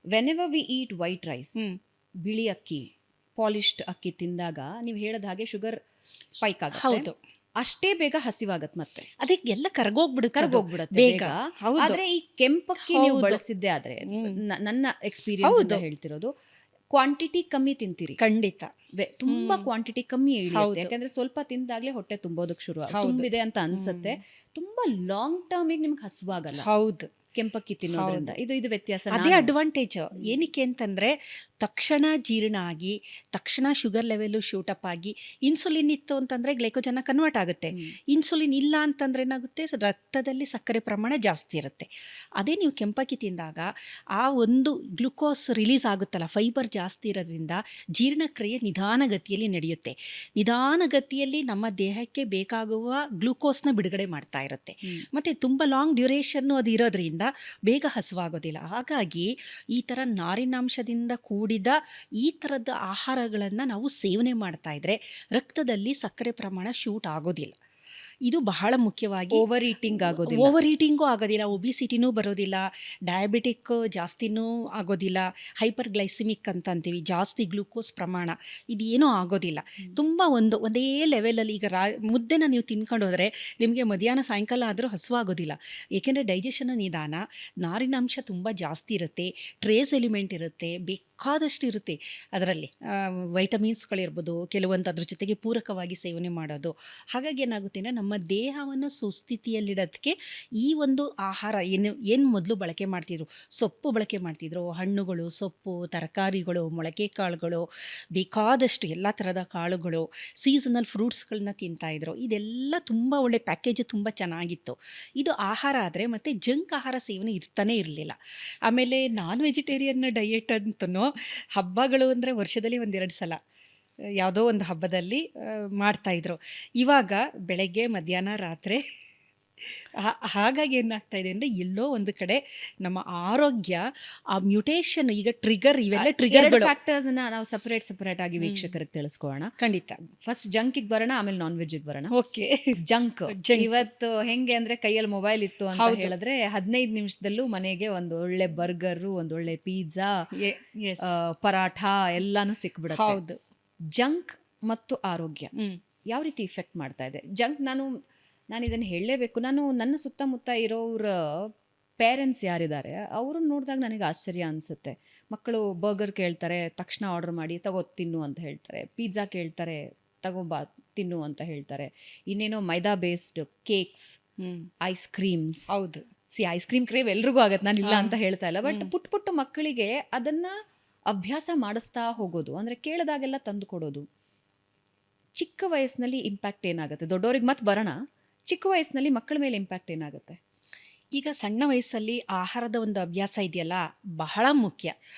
[SPEAKER 1] Whenever we eat white rice, ಬಿಳಿ ಅಕ್ಕಿ, ಪಾಲಿಶ್ಡ್ ಅಕ್ಕಿ ತಿಂದಾಗ ನೀವು ಹೇಳಿದ ಹಾಗೆ ಶುಗರ್ ಸ್ಪೈಕ್ ಆಗುತ್ತೆ.
[SPEAKER 2] ಹೌದು,
[SPEAKER 1] ಅಷ್ಟೇ ಬೇಗ ಹಸಿವಾಗತ್ತೆ, ಮತ್ತೆ
[SPEAKER 2] ಅದಕ್ಕೆ ಎಲ್ಲ ಕರಗೋಗ್ಬಿಡುತ್ತೆ
[SPEAKER 1] ಬೇಗ. ಆದ್ರೆ ಈ ಕೆಂಪಕ್ಕಿ ನೀವು ಬಳಸಿದ್ದೆ ಆದ್ರೆ, ನನ್ನ ಎಕ್ಸ್ಪೀರಿಯನ್ಸ್ ಅಂತ ಹೇಳ್ತಿರೋದು, ಕ್ವಾಂಟಿಟಿ ಕಮ್ಮಿ ತಿಂತೀರಿ.
[SPEAKER 2] ಖಂಡಿತ.
[SPEAKER 1] ತುಂಬಾ ಕ್ವಾಂಟಿಟಿ ಕಮ್ಮಿ ಇಳಿಯುತ್ತೆ,
[SPEAKER 2] ಹೌದು.
[SPEAKER 1] ಯಾಕಂದ್ರೆ ಸ್ವಲ್ಪ ತಿಂದಾಗ್ಲೇ ಹೊಟ್ಟೆ ತುಂಬೋದಕ್ಕೆ ಶುರು
[SPEAKER 2] ಹೌದು.
[SPEAKER 1] ತುಂಬಿದೆ ಅಂತ ಅನ್ಸುತ್ತೆ. ತುಂಬಾ ಲಾಂಗ್ ಟರ್ಮಿಗೆ ನಿಮ್ಗೆ ಹಸುವಾಗಲ್ಲ
[SPEAKER 2] ಹೌದು.
[SPEAKER 1] ಕೆಂಪಕ್ಕಿ ತಿನ್ನೋದ್ರಿಂದ. ಇದು ವ್ಯತ್ಯಾಸ.
[SPEAKER 2] ಅದೇ ಅಡ್ವಾಂಟೇಜ್. ಏನಕ್ಕೆ ಅಂತಂದರೆ ತಕ್ಷಣ ಜೀರ್ಣ ಆಗಿ ತಕ್ಷಣ ಶುಗರ್ ಲೆವೆಲು ಶೂಟಪ್ ಆಗಿ, ಇನ್ಸುಲಿನ್ ಇತ್ತು ಅಂತಂದರೆ ಗ್ಲೈಕೋಜನ್ನ ಕನ್ವರ್ಟ್ ಆಗುತ್ತೆ. ಇನ್ಸುಲಿನ್ ಇಲ್ಲ ಅಂತಂದ್ರೆ ಏನಾಗುತ್ತೆ, ರಕ್ತದಲ್ಲಿ ಸಕ್ಕರೆ ಪ್ರಮಾಣ ಜಾಸ್ತಿ ಇರುತ್ತೆ. ಅದೇ ನೀವು ಕೆಂಪಕ್ಕಿ ತಿಂದಾಗ ಆ ಒಂದು ಗ್ಲುಕೋಸ್ ರಿಲೀಸ್ ಆಗುತ್ತಲ್ಲ, ಫೈಬರ್ ಜಾಸ್ತಿ ಇರೋದ್ರಿಂದ ಜೀರ್ಣಕ್ರಿಯೆ ನಿಧಾನಗತಿಯಲ್ಲಿ ನಡೆಯುತ್ತೆ. ನಿಧಾನಗತಿಯಲ್ಲಿ ನಮ್ಮ ದೇಹಕ್ಕೆ ಬೇಕಾಗುವ ಗ್ಲೂಕೋಸ್ನ ಬಿಡುಗಡೆ ಮಾಡ್ತಾ ಇರುತ್ತೆ. ಮತ್ತು ತುಂಬ ಲಾಂಗ್ ಡ್ಯೂರೇಷನ್ನು ಅದು ಇರೋದ್ರಿಂದ ಬೇಗ ಹಸುವಾಗೋದಿಲ್ಲ. ಹಾಗಾಗಿ ಈ ಥರ ನಾರಿನಾಂಶದಿಂದ ಕೂಡಿದ ಈ ಥರದ ಆಹಾರಗಳನ್ನು ನಾವು ಸೇವನೆ ಮಾಡ್ತಾ ಇದ್ರೆ ರಕ್ತದಲ್ಲಿ ಸಕ್ಕರೆ ಪ್ರಮಾಣ ಶೂಟ್ ಆಗೋದಿಲ್ಲ. ಇದು ಬಹಳ ಮುಖ್ಯವಾಗಿ.
[SPEAKER 1] ಓವರ್ ಈಟಿಂಗ್ ಆಗೋದಿಲ್ಲ.
[SPEAKER 2] ಓವರ್ ಈಟಿಂಗು ಆಗೋದಿಲ್ಲ, ಒಬಿಸಿಟಿನೂ ಬರೋದಿಲ್ಲ, ಡಯಾಬಿಟಿಕ್ ಜಾಸ್ತಿನೂ ಆಗೋದಿಲ್ಲ, ಹೈಪರ್ ಗ್ಲೈಸಿಮಿಕ್ ಅಂತ ಅಂತೀವಿ, ಜಾಸ್ತಿ ಗ್ಲೂಕೋಸ್ ಪ್ರಮಾಣ, ಇದೇನೂ ಆಗೋದಿಲ್ಲ. ತುಂಬ ಒಂದೇ ಲೆವೆಲಲ್ಲಿ. ಈಗ ಮುದ್ದೆನ ನೀವು ತಿನ್ಕೊಂಡು ಹೋದರೆ ನಿಮಗೆ ಮಧ್ಯಾಹ್ನ ಸಾಯಂಕಾಲ ಆದರೂ ಹಸುವಾಗೋದಿಲ್ಲ, ಏಕೆಂದರೆ ಡೈಜೆಷನ್ ನಿಧಾನ, ನಾರಿನಾಂಶ ತುಂಬ ಜಾಸ್ತಿ ಇರುತ್ತೆ, ಟ್ರೇಸ್ ಎಲಿಮೆಂಟ್ ಇರುತ್ತೆ, ಬೇಕಾದಷ್ಟು ಇರುತ್ತೆ ಅದರಲ್ಲಿ. ವೈಟಮಿನ್ಸ್ಗಳಿರ್ಬೋದು, ಕೆಲವೊಂದು ಅದ್ರ ಜೊತೆಗೆ ಪೂರಕವಾಗಿ ಸೇವನೆ ಮಾಡೋದು. ಹಾಗಾಗಿ ಏನಾಗುತ್ತೆ ಅಂದರೆ ನಮ್ಮ ದೇಹವನ್ನು ಸುಸ್ಥಿತಿಯಲ್ಲಿಡೋದಕ್ಕೆ ಈ ಒಂದು ಆಹಾರ ಏನು ಮೊದಲು ಬಳಕೆ ಮಾಡ್ತಿದ್ರು, ಸೊಪ್ಪು ಬಳಕೆ ಮಾಡ್ತಿದ್ರು, ಹಣ್ಣುಗಳು, ಸೊಪ್ಪು, ತರಕಾರಿಗಳು, ಮೊಳಕೆ ಕಾಳುಗಳು, ಬೇಕಾದಷ್ಟು ಎಲ್ಲ ಥರದ ಕಾಳುಗಳು, ಸೀಸನಲ್ ಫ್ರೂಟ್ಸ್ಗಳನ್ನ ತಿಂತಾಯಿದ್ರು. ಇದೆಲ್ಲ ತುಂಬ ಒಳ್ಳೆ ಪ್ಯಾಕೇಜ್, ತುಂಬ ಚೆನ್ನಾಗಿತ್ತು. ಇದು ಆಹಾರ ಆದರೆ. ಮತ್ತು ಜಂಕ್ ಆಹಾರ ಸೇವನೆ ಇರ್ತಾನೆ ಇರಲಿಲ್ಲ. ಆಮೇಲೆ ನಾನ್ ವೆಜಿಟೇರಿಯನ್ ಡಯೆಟ್ ಅಂತನೂ ಹಬ್ಬಗಳು ಅಂದರೆ ವರ್ಷದಲ್ಲಿ 1-2 ಸಲ ಯಾವುದೋ ಒಂದು ಹಬ್ಬದಲ್ಲಿ ಮಾಡ್ತಾಯಿದ್ರು. ಇವಾಗ ಬೆಳಗ್ಗೆ, ಮಧ್ಯಾಹ್ನ, ರಾತ್ರಿ. ಹಾಗಾಗಿ ಏನಾಗ್ತಾ ಇದೆ ಅಂದರೆ ಎಲ್ಲೋ ಒಂದು ಕಡೆ ನಮ್ಮ ಆರೋಗ್ಯ ಆ ಮ್ಯೂಟೇಷನ್, ಈಗ ಟ್ರಿಗರ್, ಇವೆಲ್ಲ ಟ್ರಿಗರ್ಗಳು.
[SPEAKER 1] ಫ್ಯಾಕ್ಟರ್ಸ್ ನಾವು ಸಪರೇಟ್ ಆಗಿ ವೀಕ್ಷಕರಿಗೆ ತಿಳಿಸ್ಕೋಣ.
[SPEAKER 2] ಖಂಡಿತ.
[SPEAKER 1] ಫಸ್ಟ್ ಜಂಕಿಗೆ ಬರೋಣ, ಆಮೇಲೆ ನಾನ್ ವೆಜ್ಗೆ ಬರೋಣ.
[SPEAKER 2] ಓಕೆ.
[SPEAKER 1] ಜಂಕ್ ಇವತ್ತು ಹೆಂಗೆ ಅಂದ್ರೆ ಕೈಯಲ್ಲಿ ಮೊಬೈಲ್ ಇತ್ತು ಅಂತ ಹೇಳಿದ್ರೆ 15 ನಿಮಿಷದಲ್ಲೂ ಮನೆಗೆ ಒಂದು ಒಳ್ಳೆ ಬರ್ಗರ್, ಒಂದು ಒಳ್ಳೆ ಪಿಜ್ಜಾ, ಪರಾಠ ಎಲ್ಲಾನು ಸಿಕ್ಬಿಡುತ್ತೆ.
[SPEAKER 2] ಹೌದು.
[SPEAKER 1] ಜಂಕ್ ಮತ್ತು ಆರೋಗ್ಯ ಯಾವ ರೀತಿ ಇಫೆಕ್ಟ್ ಮಾಡ್ತಾ ಇದೆ? ಜಂಕ್, ನಾನು ಇದನ್ನು ಹೇಳಲೇಬೇಕು. ನನ್ನ ಸುತ್ತಮುತ್ತ ಇರೋರ ಪೇರೆಂಟ್ಸ್ ಯಾರಿದ್ದಾರೆ ಅವ್ರನ್ನ ನೋಡಿದಾಗ ನನಗೆ ಆಶ್ಚರ್ಯ ಅನಿಸುತ್ತೆ. ಮಕ್ಕಳು ಬರ್ಗರ್ ಕೇಳ್ತಾರೆ, ತಕ್ಷಣ ಆರ್ಡರ್ ಮಾಡಿ ತಗೋ ತಿನ್ನು ಅಂತ ಹೇಳ್ತಾರೆ. ಪಿಜ್ಜಾ ಕೇಳ್ತಾರೆ, ತಗೋಬಾ ತಿನ್ನು ಅಂತ ಹೇಳ್ತಾರೆ. ಇನ್ನೇನೋ ಮೈದಾ ಬೇಸ್ಡ್ ಕೇಕ್ಸ್, ಐಸ್ ಕ್ರೀಮ್ಸ್.
[SPEAKER 2] ಹೌದು.
[SPEAKER 1] ಐಸ್ ಕ್ರೀಮ್ ಕ್ರೇವ್ ಎಲ್ರಿಗೂ ಆಗತ್ತೆ, ನಾನು ಇಲ್ಲ ಅಂತ ಹೇಳ್ತಾ ಇಲ್ಲ. ಬಟ್ ಪುಟ್ಟ ಮಕ್ಕಳಿಗೆ ಅದನ್ನ ಅಭ್ಯಾಸ ಮಾಡಿಸ್ತಾ ಹೋಗೋದು, ಅಂದರೆ ಕೇಳಿದಾಗೆಲ್ಲ ತಂದು ಕೊಡೋದು. ಚಿಕ್ಕ ವಯಸ್ಸಿನಲ್ಲಿ ಇಂಪ್ಯಾಕ್ಟ್ ಏನಾಗುತ್ತೆ? ದೊಡ್ಡವ್ರಿಗೆ ಮತ್ತೆ ಬರೋಣ. ಚಿಕ್ಕ ವಯಸ್ಸಿನಲ್ಲಿ ಮಕ್ಕಳ ಮೇಲೆ ಇಂಪ್ಯಾಕ್ಟ್ ಏನಾಗುತ್ತೆ?
[SPEAKER 2] ಈಗ ಸಣ್ಣ ವಯಸ್ಸಲ್ಲಿ ಆಹಾರದ ಒಂದು ಅಭ್ಯಾಸ ಇದೆಯಲ್ಲ, ಬಹಳ ಮುಖ್ಯ.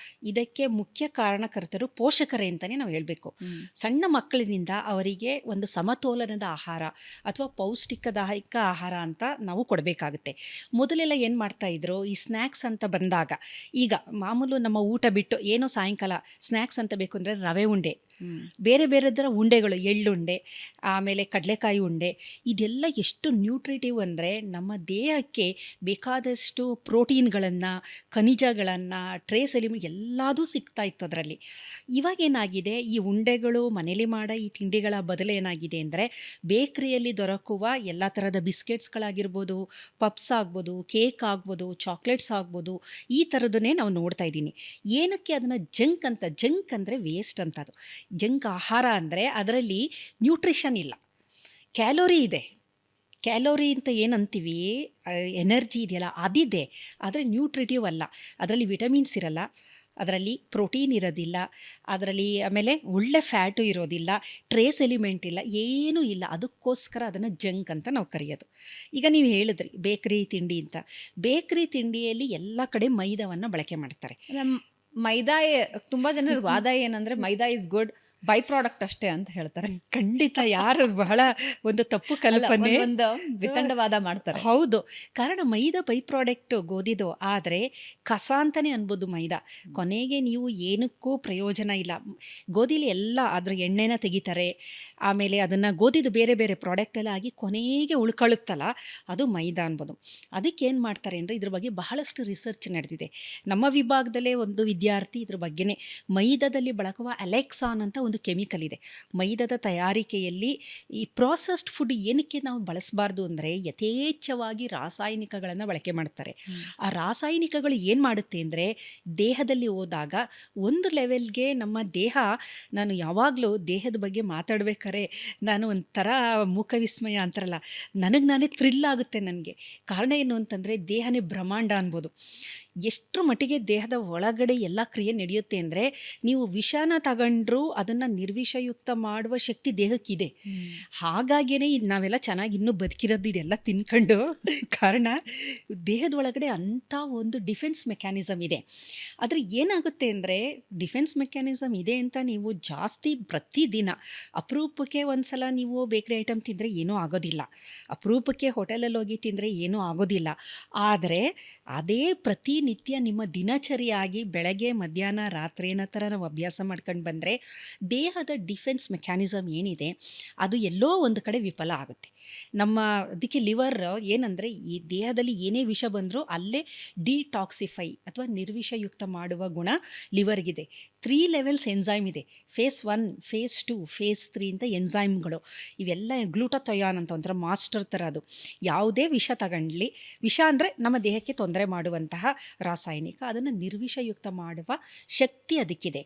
[SPEAKER 2] ಇದಕ್ಕೆ ಮುಖ್ಯ ಕಾರಣಕರ್ತರು ಪೋಷಕರೇ ಅಂತಲೇ ನಾವು ಹೇಳಬೇಕು. ಸಣ್ಣ ಮಕ್ಕಳಿನಿಂದ ಅವರಿಗೆ ಒಂದು ಸಮತೋಲನದ ಆಹಾರ ಅಥವಾ ಪೌಷ್ಟಿಕದಾಯಕ ಆಹಾರ ಅಂತ ನಾವು ಕೊಡಬೇಕಾಗುತ್ತೆ. ಮೊದಲೆಲ್ಲ ಏನು ಮಾಡ್ತಾಯಿದ್ರು, ಈ ಸ್ನ್ಯಾಕ್ಸ್ ಅಂತ ಬಂದಾಗ, ಈಗ ಮಾಮೂಲು ನಮ್ಮ ಊಟ ಬಿಟ್ಟು ಏನೋ ಸಾಯಂಕಾಲ ಸ್ನ್ಯಾಕ್ಸ್ ಅಂತ ಬೇಕು ಅಂದರೆ ರವೆ ಉಂಡೆ, ಬೇರೆ ಬೇರೆದರ ಉಂಡೆಗಳು, ಎಳ್ಳುಂಡೆ, ಆಮೇಲೆ ಕಡಲೆಕಾಯಿ ಉಂಡೆ, ಇದೆಲ್ಲ ಎಷ್ಟು ನ್ಯೂಟ್ರಿಟಿವ್ ಅಂದರೆ ನಮ್ಮ ದೇಹಕ್ಕೆ ಬೇಕಾದಷ್ಟು ಪ್ರೋಟೀನ್ಗಳನ್ನು, ಖನಿಜಗಳನ್ನು, ಟ್ರೇಸ್ ಎಲಿಮೆಂಟ್ ಎಲ್ಲದೂ ಸಿಗ್ತಾ ಇತ್ತು ಅದರಲ್ಲಿ. ಇವಾಗೇನಾಗಿದೆ, ಈ ಉಂಡೆಗಳು, ಮನೇಲಿ ಮಾಡೋ ಈ ತಿಂಡಿಗಳ ಬದಲು ಏನಾಗಿದೆ ಅಂದರೆ ಬೇಕ್ರಿಯಲ್ಲಿ ದೊರಕುವ ಎಲ್ಲ ಥರದ ಬಿಸ್ಕೆಟ್ಸ್ಗಳಾಗಿರ್ಬೋದು, ಪಪ್ಸ್ ಆಗ್ಬೋದು, ಕೇಕ್ ಆಗ್ಬೋದು, ಚಾಕ್ಲೇಟ್ಸ್ ಆಗ್ಬೋದು, ಈ ಥರದನ್ನೇ ನಾವು ನೋಡ್ತಾ ಇದ್ದೀನಿ. ಏನಕ್ಕೆ ಅದನ್ನು ಜಂಕ್ ಅಂದರೆ ವೇಸ್ಟ್ ಅಂತ. ಅದು ಜಂಕ್ ಆಹಾರ ಅಂದರೆ ಅದರಲ್ಲಿ ನ್ಯೂಟ್ರಿಷನ್ ಇಲ್ಲ, ಕ್ಯಾಲೋರಿ ಇದೆ. ಕ್ಯಾಲೋರಿ ಅಂತ ಏನಂತೀವಿ, ಎನರ್ಜಿ ಇದೆಯಲ್ಲ ಅದಿದೆ, ಆದರೆ ನ್ಯೂಟ್ರಿಟಿವ್ ಅಲ್ಲ. ಅದರಲ್ಲಿ ವಿಟಮಿನ್ಸ್ ಇರಲ್ಲ, ಅದರಲ್ಲಿ ಪ್ರೋಟೀನ್ ಇರೋದಿಲ್ಲ, ಅದರಲ್ಲಿ ಆಮೇಲೆ ಒಳ್ಳೆ ಫ್ಯಾಟು ಇರೋದಿಲ್ಲ, ಟ್ರೇಸ್ ಎಲಿಮೆಂಟ್ ಇಲ್ಲ, ಏನೂ ಇಲ್ಲ. ಅದಕ್ಕೋಸ್ಕರ ಅದನ್ನು ಜಂಕ್ ಅಂತ ನಾವು ಕರೆಯೋದು. ಈಗ ನೀವು ಹೇಳಿದ್ರಿ ಬೇಕ್ರಿ ತಿಂಡಿ ಅಂತ. ಬೇಕ್ರಿ ತಿಂಡಿಯಲ್ಲಿ ಎಲ್ಲ ಕಡೆ ಮೈದಾವನ್ನು ಬಳಕೆ ಮಾಡ್ತಾರೆ.
[SPEAKER 1] ಮೈದಾ ತುಂಬಾ ಜನರ ವಾದ ಏನಂದ್ರೆ ಮೈದಾ ಇಸ್ ಗುಡ್, ಬೈ ಪ್ರಾಡಕ್ಟ್ ಅಷ್ಟೇ ಅಂತ ಹೇಳ್ತಾರೆ.
[SPEAKER 2] ಖಂಡಿತ, ಯಾರು ಬಹಳ ಒಂದು ತಪ್ಪು ಕಲ್ಪನೆ,
[SPEAKER 1] ಒಂದು ವಿತಂಡವಾದ ಮಾಡ್ತಾರೆ.
[SPEAKER 2] ಹೌದು. ಕಾರಣ ಮೈದಾ ಬೈ ಪ್ರಾಡಕ್ಟ್ ಗೋಧಿದು, ಆದರೆ ಕಸ ಅಂತಾನೆ ಅನ್ಬೋದು ಮೈದಾ. ಕೊನೆಗೆ ನೀವು ಏನಕ್ಕೂ ಪ್ರಯೋಜನ ಇಲ್ಲ. ಗೋಧಿಲಿ ಎಲ್ಲ ಅದ್ರ ಎಣ್ಣೆನ ತೆಗಿತಾರೆ, ಆಮೇಲೆ ಅದನ್ನು ಗೋಧಿದು ಬೇರೆ ಬೇರೆ ಪ್ರಾಡಕ್ಟ್ ಎಲ್ಲ ಆಗಿ ಕೊನೆಗೆ ಉಳ್ಕೊಳ್ಳುತ್ತಲ್ಲ, ಅದು ಮೈದಾ ಅನ್ಬೋದು. ಅದಕ್ಕೆ ಏನು ಮಾಡ್ತಾರೆ ಅಂದರೆ ಇದ್ರ ಬಗ್ಗೆ ಬಹಳಷ್ಟು ರಿಸರ್ಚ್ ನಡೆದಿದೆ. ನಮ್ಮ ವಿಭಾಗದಲ್ಲೇ ಒಂದು ವಿದ್ಯಾರ್ಥಿ ಇದ್ರ ಬಗ್ಗೆನೇ ಮೈದಾದಲ್ಲಿ ಬಳಸುವ ಅಲೆಕ್ಸಾನ್ ಅಂತ ಒಂದು ಕೆಮಿಕಲ್ ಇದೆ. ಮೈದಾದ ತಯಾರಿಕೆಯಲ್ಲಿ ಈ ಪ್ರಾಸೆಸ್ಡ್ ಫುಡ್ ಏನಕ್ಕೆ ನಾವು ಬಳಸಬಾರ್ದು ಅಂದರೆ ಯಥೇಚ್ಛವಾಗಿ ರಾಸಾಯನಿಕಗಳನ್ನು ಬಳಕೆ ಮಾಡ್ತಾರೆ. ಆ ರಾಸಾಯನಿಕಗಳು ಏನು ಮಾಡುತ್ತೆ ಅಂದರೆ ದೇಹದಲ್ಲಿ ಹೋದಾಗ ಒಂದು ಲೆವೆಲ್ಗೆ ನಮ್ಮ ದೇಹ, ನಾನು ಯಾವಾಗಲೂ ದೇಹದ ಬಗ್ಗೆ ಮಾತಾಡ್ಬೇಕಾದ್ರೆ ನಾನು ಒಂಥರ ಮೂಕವಿಸ್ಮಯ ಅಂತಾರಲ್ಲ, ನನಗೆ ನಾನೇ ಥ್ರಿಲ್ ಆಗುತ್ತೆ ನನಗೆ. ಕಾರಣ ಏನು ಅಂತಂದರೆ ದೇಹನೇ ಬ್ರಹ್ಮಾಂಡ ಅನ್ಬೋದು. ಎಷ್ಟರ ಮಟ್ಟಿಗೆ ದೇಹದ ಒಳಗಡೆ ಎಲ್ಲ ಕ್ರಿಯೆ ನಡೆಯುತ್ತೆ ಅಂದರೆ ನೀವು ವಿಷನ ತಗೊಂಡ್ರೂ ಅದನ್ನು ನಿರ್ವಿಷಯುಕ್ತ ಮಾಡುವ ಶಕ್ತಿ ದೇಹಕ್ಕಿದೆ. ಹಾಗಾಗಿಯೇ ನಾವೆಲ್ಲ ಚೆನ್ನಾಗಿ ಇನ್ನೂ ಬದುಕಿರೋದು ಇದೆಲ್ಲ ತಿನ್ಕೊಂಡು. ಕಾರಣ ದೇಹದ ಒಳಗಡೆ ಅಂಥ ಒಂದು ಡಿಫೆನ್ಸ್ ಮೆಕ್ಯಾನಿಸಮ್ ಇದೆ. ಆದರೆ ಏನಾಗುತ್ತೆ ಅಂದರೆ ಡಿಫೆನ್ಸ್ ಮೆಕ್ಯಾನಿಸಮ್ ಇದೆ ಅಂತ ನೀವು ಜಾಸ್ತಿ ಪ್ರತಿದಿನ ಅಪರೂಪಕ್ಕೆ ಒಂದು ಸಲ ನೀವು ಬೇಕ್ರಿ ಐಟಮ್ ತಿಂದರೆ ಏನೂ ಆಗೋದಿಲ್ಲ, ಅಪರೂಪಕ್ಕೆ ಹೋಟೆಲಲ್ಲಿ ಹೋಗಿ ತಿಂದರೆ ಏನೂ ಆಗೋದಿಲ್ಲ. ಆದರೆ ಅದೇ ಪ್ರತಿನಿತ್ಯ ನಿಮ್ಮ ದಿನಚರಿಯಾಗಿ ಬೆಳಗ್ಗೆ ಮಧ್ಯಾಹ್ನ ರಾತ್ರಿ ಅನ್ನೋ ಥರ ನಾವು ಅಭ್ಯಾಸ ಮಾಡ್ಕೊಂಡು ಬಂದರೆ ದೇಹದ ಡಿಫೆನ್ಸ್ ಮೆಕ್ಯಾನಿಸಮ್ ಏನಿದೆ ಅದು ಎಲ್ಲೋ ಒಂದು ಕಡೆ ವಿಫಲ ಆಗುತ್ತೆ. ಅದಕ್ಕೆ ಲಿವರ್ ಏನಂದರೆ ಈ ದೇಹದಲ್ಲಿ ಏನೇ ವಿಷ ಬಂದರೂ ಅಲ್ಲೇ ಡಿಟಾಕ್ಸಿಫೈ ಅಥವಾ ನಿರ್ವಿಷಯುಕ್ತ ಮಾಡುವ ಗುಣ ಲಿವರ್ಗಿದೆ. 3 ಲೆವೆಲ್ಸ್ ಎನ್ಸೈಮ್ ಇದೆ. ಫೇಸ್ 1, ಫೇಸ್ 2, ಫೇಸ್ 3 ಅಂತ ಎನ್ಸೈಮ್ಗಳು. ಇವೆಲ್ಲ ಗ್ಲೂಟಥಯಾನ್ ಅಂತ ಒಂಥರ ಮಾಸ್ಟರ್ ಥರ. ಅದು ಯಾವುದೇ ವಿಷ ತಗೊಂಡ್ಲಿ, ವಿಷ ಅಂದರೆ ನಮ್ಮ ದೇಹಕ್ಕೆ ತೊಂದರೆ ಮಾಡುವಂತಹ ರಾಸಾಯನಿಕ, ಅದನ್ನು ನಿರ್ವಿಷಯುಕ್ತ ಮಾಡುವ ಶಕ್ತಿ ಅದಕ್ಕಿದೆ.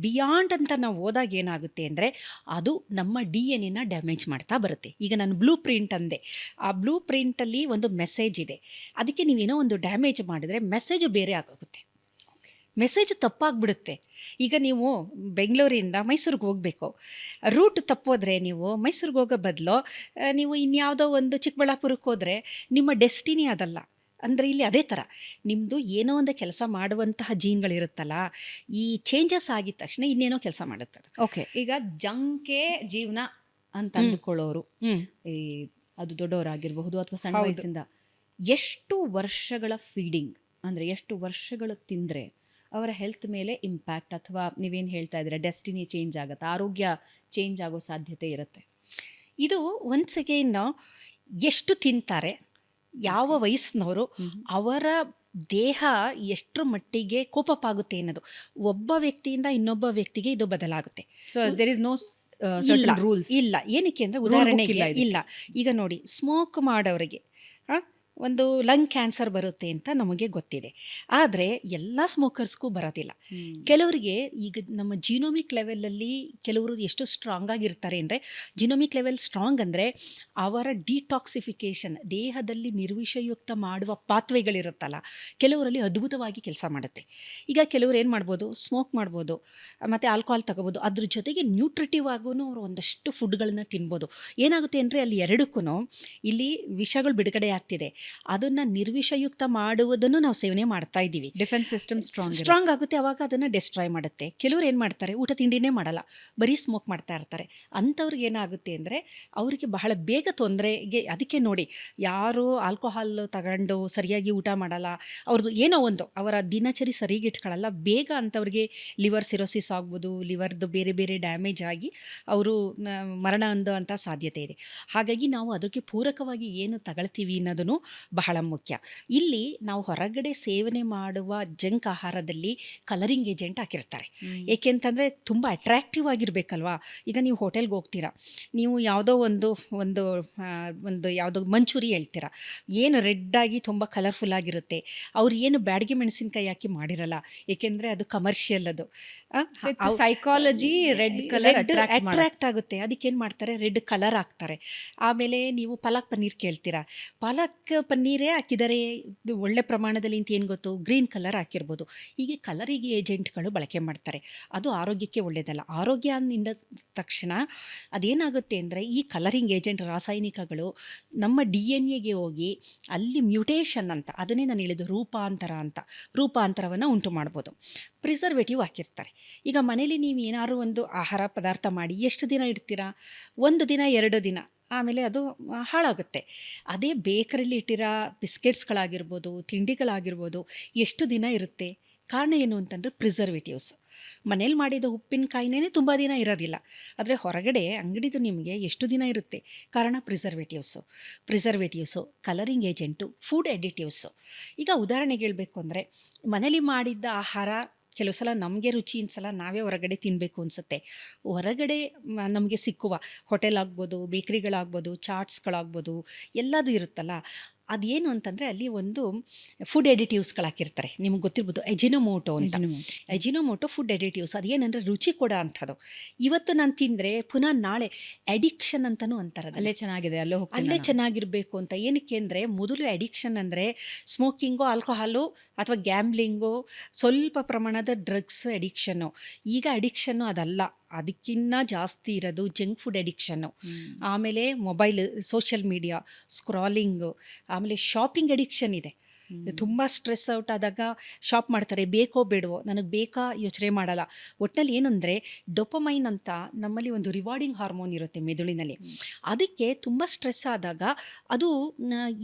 [SPEAKER 2] ಬಿಯಾಂಡ್ ಅಂತ ನಾವು ಹೋದಾಗ ಏನಾಗುತ್ತೆ ಅಂದರೆ ಅದು ನಮ್ಮ DNA ಡ್ಯಾಮೇಜ್ ಮಾಡ್ತಾ ಬರುತ್ತೆ. ಈಗ ನಾನು ಬ್ಲೂ ಪ್ರಿಂಟ್ ಅಂದೆ, ಆ ಬ್ಲೂ ಪ್ರಿಂಟಲ್ಲಿ ಒಂದು ಮೆಸೇಜ್ ಇದೆ. ಅದಕ್ಕೆ ನೀವೇನೋ ಒಂದು ಡ್ಯಾಮೇಜ್ ಮಾಡಿದರೆ ಮೆಸೇಜು ಬೇರೆ ಆಗೋಗುತ್ತೆ, ಮೆಸೇಜ್ ತಪ್ಪಾಗ್ಬಿಡುತ್ತೆ. ಈಗ ನೀವು ಬೆಂಗಳೂರಿಂದ ಮೈಸೂರಿಗೆ ಹೋಗಬೇಕು, ರೂಟ್ ತಪ್ಪೋದ್ರೆ ನೀವು ಮೈಸೂರಿಗೆ ಹೋಗೋ ಬದಲು ನೀವು ಇನ್ಯಾವುದೋ ಒಂದು ಚಿಕ್ಕಬಳ್ಳಾಪುರಕ್ಕೆ ಹೋದರೆ ನಿಮ್ಮ ಡೆಸ್ಟಿನಿ ಅದಲ್ಲ. ಅಂದರೆ ಇಲ್ಲಿ ಅದೇ ಥರ ನಿಮ್ಮದು ಏನೋ ಒಂದು ಕೆಲಸ ಮಾಡುವಂತಹ ಜೀನ್ಗಳಿರುತ್ತಲ್ಲ, ಈ ಚೇಂಜಸ್ ಆಗಿದ ತಕ್ಷಣ ಇನ್ನೇನೋ ಕೆಲಸ ಮಾಡುತ್ತದೆ.
[SPEAKER 1] ಓಕೆ, ಈಗ ಜಂಕೆ ಜೀವನ ಅಂತ ಅಂದುಕೊಳ್ಳೋರು, ಈ ಅದು ದೊಡ್ಡವರಾಗಿರಬಹುದು ಅಥವಾ ಸಣ್ಣ ವಯಸ್ಸಿಂದ, ಎಷ್ಟು ವರ್ಷಗಳ ಫೀಡಿಂಗ್ ಅಂದರೆ ಎಷ್ಟು ವರ್ಷಗಳು ತಿಂದರೆ ಅವರ ಹೆಲ್ತ್ ಮೇಲೆ ಇಂಪ್ಯಾಕ್ಟ್ ಅಥವಾ ನೀವೇನು ಹೇಳ್ತಾ ಇದ್ದೀರಾ ಡೆಸ್ಟಿನಿ ಚೇಂಜ್ ಆಗುತ್ತೆ, ಆರೋಗ್ಯ ಚೇಂಜ್ ಆಗೋ ಸಾಧ್ಯತೆ ಇರುತ್ತೆ?
[SPEAKER 2] ಇದು ಒನ್ಸ್ ಅಗೇನ್ ಎಷ್ಟು ತಿಂತಾರೆ, ಯಾವ ವಯಸ್ಸಿನವರು, ಅವರ ದೇಹ ಎಷ್ಟರ ಮಟ್ಟಿಗೆ ಕೋಪಪ್ ಆಗುತ್ತೆ ಅನ್ನೋದು. ಒಬ್ಬ ವ್ಯಕ್ತಿಯಿಂದ ಇನ್ನೊಬ್ಬ ವ್ಯಕ್ತಿಗೆ ಇದು ಬದಲಾಗುತ್ತೆ.
[SPEAKER 1] So there is no rules
[SPEAKER 2] ಇಲ್ಲ. ಏನಕ್ಕೆ ಅಂದರೆ ಉದಾಹರಣೆಗೆ ಇಲ್ಲ, ಈಗ ನೋಡಿ ಸ್ಮೋಕ್ ಮಾಡೋರಿಗೆ ಒಂದು ಲಂಗ್ ಕ್ಯಾನ್ಸರ್ ಬರುತ್ತೆ ಅಂತ ನಮಗೆ ಗೊತ್ತಿದೆ. ಆದರೆ ಎಲ್ಲ ಸ್ಮೋಕರ್ಸ್ಗೂ ಬರೋದಿಲ್ಲ. ಕೆಲವರಿಗೆ ಈಗ ನಮ್ಮ ಜಿನೋಮಿಕ್ ಲೆವೆಲಲ್ಲಿ ಕೆಲವರು ಎಷ್ಟು ಸ್ಟ್ರಾಂಗ್ ಆಗಿರ್ತಾರೆ ಅಂದರೆ, ಜಿನೋಮಿಕ್ ಲೆವೆಲ್ ಸ್ಟ್ರಾಂಗ್ ಅಂದರೆ ಅವರ ಡಿಟಾಕ್ಸಿಫಿಕೇಷನ್, ದೇಹದಲ್ಲಿ ನಿರ್ವಿಷಯುಕ್ತ ಮಾಡುವ ಪಾತ್ವೆಗಳಿರುತ್ತಲ್ಲ, ಕೆಲವರಲ್ಲಿ ಅದ್ಭುತವಾಗಿ ಕೆಲಸ ಮಾಡುತ್ತೆ. ಈಗ ಕೆಲವರು ಏನು ಮಾಡ್ಬೋದು, ಸ್ಮೋಕ್ ಮಾಡ್ಬೋದು ಮತ್ತು ಆಲ್ಕೋಹಾಲ್ ತಗೋಬೋದು, ಅದ್ರ ಜೊತೆಗೆ ನ್ಯೂಟ್ರಿಟಿವ್ ಆಗೂ ಅವರು ಒಂದಷ್ಟು ಫುಡ್ಗಳನ್ನ ತಿನ್ಬೋದು. ಏನಾಗುತ್ತೆ ಅಂದರೆ ಅಲ್ಲಿ ಎರಡಕ್ಕೂ ಇಲ್ಲಿ ವಿಷಗಳು ಬಿಡುಗಡೆ ಆಗ್ತಿದೆ, ಅದನ್ನು ನಿರ್ವಿಷಯುಕ್ತ ಮಾಡುವುದನ್ನು ನಾವು ಸೇವನೆ ಮಾಡ್ತಾ ಇದ್ದೀವಿ.
[SPEAKER 1] ಡಿಫೆನ್ಸ್ ಸಿಸ್ಟಮ್
[SPEAKER 2] ಸ್ಟ್ರಾಂಗ್ ಆಗುತ್ತೆ, ಅವಾಗ ಅದನ್ನು ಡೆಸ್ಟ್ರಾಯ್ ಮಾಡುತ್ತೆ. ಕೆಲವರು ಏನು ಮಾಡ್ತಾರೆ, ಊಟ ತಿಂಡಿನೇ ಮಾಡಲ್ಲ, ಬರೀ ಸ್ಮೋಕ್ ಮಾಡ್ತಾ ಇರ್ತಾರೆ. ಅಂಥವ್ರಿಗೆ ಏನಾಗುತ್ತೆ ಅಂದರೆ ಅವರಿಗೆ ಬಹಳ ಬೇಗ ತೊಂದರೆಗೆ. ಅದಕ್ಕೆ ನೋಡಿ, ಯಾರು ಆಲ್ಕೋಹಾಲ್ ತಗೊಂಡು ಸರಿಯಾಗಿ ಊಟ ಮಾಡಲ್ಲ, ಅವ್ರದ್ದು ಏನೋ ಒಂದು ಅವರ ದಿನಚರಿ ಸರಿಗೆ ಇಟ್ಕೊಳ್ಳಲ್ಲ, ಬೇಗ ಅಂಥವ್ರಿಗೆ ಲಿವರ್ ಸಿರೋಸಿಸ್ ಆಗ್ಬೋದು, ಲಿವರ್ದು ಬೇರೆ ಬೇರೆ ಡ್ಯಾಮೇಜ್ ಆಗಿ ಅವರು ಮರಣ ಹೊಂದುವಂಥ ಸಾಧ್ಯತೆ ಇದೆ. ಹಾಗಾಗಿ ನಾವು ಅದಕ್ಕೆ ಪೂರಕವಾಗಿ ಏನು ತಗೊಳ್ತೀವಿ ಅನ್ನೋದನ್ನು ಬಹಳ ಮುಖ್ಯ. ಇಲ್ಲಿ ನಾವು ಹೊರಗಡೆ ಸೇವನೆ ಮಾಡುವ ಜಂಕ್ ಆಹಾರದಲ್ಲಿ ಕಲರಿಂಗ್ ಏಜೆಂಟ್ ಹಾಕಿರ್ತಾರೆ. ಏಕೆಂತಂದರೆ ತುಂಬ ಅಟ್ರಾಕ್ಟಿವ್ ಆಗಿರಬೇಕಲ್ವಾ. ಈಗ ನೀವು ಹೋಟೆಲ್ಗೆ ಹೋಗ್ತೀರಾ, ನೀವು ಯಾವುದೋ ಒಂದು ಯಾವುದೋ ಮಂಚೂರಿ ಹೇಳ್ತೀರಾ, ಏನು ರೆಡ್ಡಾಗಿ ತುಂಬ ಕಲರ್ಫುಲ್ ಆಗಿರುತ್ತೆ. ಅವ್ರು ಏನು ಬ್ಯಾಡಗಿ ಮೆಣಸಿನ್ಕಾಯಿ ಹಾಕಿ ಮಾಡಿರಲ್ಲ, ಏಕೆಂದರೆ ಅದು ಕಮರ್ಷಿಯಲ್. ಅದು
[SPEAKER 1] ಸೈಕಾಲಜಿ ರೆಡ್ ಕಲರ್
[SPEAKER 2] ಅಟ್ರಾಕ್ಟ್ ಆಗುತ್ತೆ. ಅದಕ್ಕೇನು ಮಾಡ್ತಾರೆ, ರೆಡ್ ಕಲರ್ ಹಾಕ್ತಾರೆ. ಆಮೇಲೆ ನೀವು ಪಾಲಕ್ ಪನ್ನೀರ್ ಕೇಳ್ತೀರಾ, ಪಾಲಕ್ ಪನ್ನೀರೇ ಹಾಕಿದರೆ ಇದು ಒಳ್ಳೆ ಪ್ರಮಾಣದಲ್ಲಿ ಅಂತ ಏನು ಗೊತ್ತು, ಗ್ರೀನ್ ಕಲರ್ ಹಾಕಿರ್ಬೋದು. ಹೀಗೆ ಕಲರಿಗೆ ಏಜೆಂಟ್ಗಳು ಬಳಕೆ ಮಾಡ್ತಾರೆ. ಅದು ಆರೋಗ್ಯಕ್ಕೆ ಒಳ್ಳೆಯದಲ್ಲ. ಆರೋಗ್ಯ ಅಂದ ತಕ್ಷಣ ಅದೇನಾಗುತ್ತೆ ಅಂದರೆ ಈ ಕಲರಿಂಗ್ ಏಜೆಂಟ್ ರಾಸಾಯನಿಕಗಳು ನಮ್ಮ DNA ಹೋಗಿ ಅಲ್ಲಿ ಮ್ಯೂಟೇಷನ್ ಅಂತ, ಅದನ್ನೇ ನಾನು ಹೇಳಿದ್ದು ರೂಪಾಂತರ ಅಂತ, ರೂಪಾಂತರವನ್ನು ಉಂಟು ಮಾಡ್ಬೋದು. ಪ್ರಿಸರ್ವೇಟಿವ್ ಹಾಕಿರ್ತಾರೆ. ಈಗ ಮನೇಲಿ ನೀವು ಏನಾದ್ರು ಒಂದು ಆಹಾರ ಪದಾರ್ಥ ಮಾಡಿ ಎಷ್ಟು ದಿನ ಇಡ್ತೀರಾ, 1 ದಿನ 2 ದಿನ, ಆಮೇಲೆ ಅದು ಹಾಳಾಗುತ್ತೆ. ಅದೇ ಬೇಕರಿಲಿ ಇಟ್ಟಿರೋ ಬಿಸ್ಕೆಟ್ಸ್ಗಳಾಗಿರ್ಬೋದು, ತಿಂಡಿಗಳಾಗಿರ್ಬೋದು, ಎಷ್ಟು ದಿನ ಇರುತ್ತೆ? ಕಾರಣ ಏನು ಅಂತಂದರೆ ಪ್ರಿಸರ್ವೇಟಿವ್ಸ್. ಮನೇಲಿ ಮಾಡಿದ ಉಪ್ಪಿನಕಾಯಿನೇ ತುಂಬ ದಿನ ಇರೋದಿಲ್ಲ, ಆದರೆ ಹೊರಗಡೆ ಅಂಗಡಿದು ನಿಮಗೆ ಎಷ್ಟು ದಿನ ಇರುತ್ತೆ? ಕಾರಣ ಪ್ರಿಸರ್ವೇಟಿವ್ಸು, ಕಲರಿಂಗ್ ಏಜೆಂಟು, ಫುಡ್ ಎಡಿಟಿವ್ಸು. ಈಗ ಉದಾಹರಣೆಗೆ ಹೇಳಬೇಕು ಅಂದರೆ, ಮನೇಲಿ ಮಾಡಿದ್ದ ಆಹಾರ ಕೆಲವು ಸಲ ನಮಗೆ ರುಚಿ ಅನ್ಸಲ್ಲ, ನಾವೇ ಹೊರಗಡೆ ತಿನ್ನಬೇಕು ಅನಿಸುತ್ತೆ. ಹೊರಗಡೆ ನಮಗೆ ಸಿಕ್ಕುವ ಹೋಟೆಲ್ ಆಗ್ಬೋದು, ಬೇಕ್ರಿಗಳಾಗ್ಬೋದು, ಚಾಟ್ಸ್ಗಳಾಗ್ಬೋದು, ಎಲ್ಲದೂ ಇರುತ್ತಲ್ಲ, ಅದೇನು ಅಂತಂದರೆ ಅಲ್ಲಿ ಒಂದು ಫುಡ್ ಎಡಿಟಿವ್ಸ್ಗಳು ಹಾಕಿರ್ತಾರೆ. ನಿಮ್ಗೆ ಗೊತ್ತಿರ್ಬೋದು ಎಜಿನೋಮೋಟೋ ಅಂತ. ಎಜಿನೋಮೋಟೋ ಫುಡ್ ಎಡಿಟಿವ್ಸ್ ಅದೇನಂದರೆ ರುಚಿ ಕೊಡೋ ಅಂಥದ್ದು. ಇವತ್ತು ನಾನು ತಿಂದರೆ ಪುನಃ ನಾಳೆ ಅಡಿಕ್ಷನ್ ಅಂತಲೂ ಅಂತಾರೆ.
[SPEAKER 1] ಅಲ್ಲೇ ಚೆನ್ನಾಗಿದೆ,
[SPEAKER 2] ಅಲ್ಲೇ ಚೆನ್ನಾಗಿರಬೇಕು ಅಂತ. ಏನಕ್ಕೆ ಅಂದರೆ ಮೊದಲು ಅಡಿಕ್ಷನ್ ಅಂದರೆ ಸ್ಮೋಕಿಂಗು, ಆಲ್ಕೋಹಾಲು ಅಥವಾ ಗ್ಯಾಮ್ಲಿಂಗು, ಸ್ವಲ್ಪ ಪ್ರಮಾಣದ ಡ್ರಗ್ಸ್ ಅಡಿಕ್ಷನ್ನು. ಈಗ ಅಡಿಕ್ಷನ್ನು ಅದಲ್ಲ, ಅದಕ್ಕಿಂತ ಜಾಸ್ತಿ ಇರೋದು ಜಂಕ್ ಫುಡ್ ಅಡಿಕ್ಷನ್ನು. ಆಮೇಲೆ ಮೊಬೈಲ್, ಸೋಷಿಯಲ್ ಮೀಡಿಯಾ, ಸ್ಕ್ರಾಲಿಂಗು, ಆಮೇಲೆ ಶಾಪಿಂಗ್ ಅಡಿಕ್ಷನ್ ಇದೆ. ತುಂಬ ಸ್ಟ್ರೆಸ್ ಔಟ್ ಆದಾಗ ಶಾಪ್ ಮಾಡ್ತಾರೆ, ಬೇಕೋ ಬೇಡವೋ, ನನಗೆ ಬೇಕಾ ಯೋಚನೆ ಮಾಡಲ್ಲ. ಒಟ್ಟಿನಲ್ಲಿ ಏನಂದರೆ ಡೊಪಮೈನ್ ಅಂತ ನಮ್ಮಲ್ಲಿ ಒಂದು ರಿವಾರ್ಡಿಂಗ್ ಹಾರ್ಮೋನ್ ಇರುತ್ತೆ ಮೆದುಳಿನಲ್ಲಿ. ಅದಕ್ಕೆ ತುಂಬ ಸ್ಟ್ರೆಸ್ ಆದಾಗ ಅದು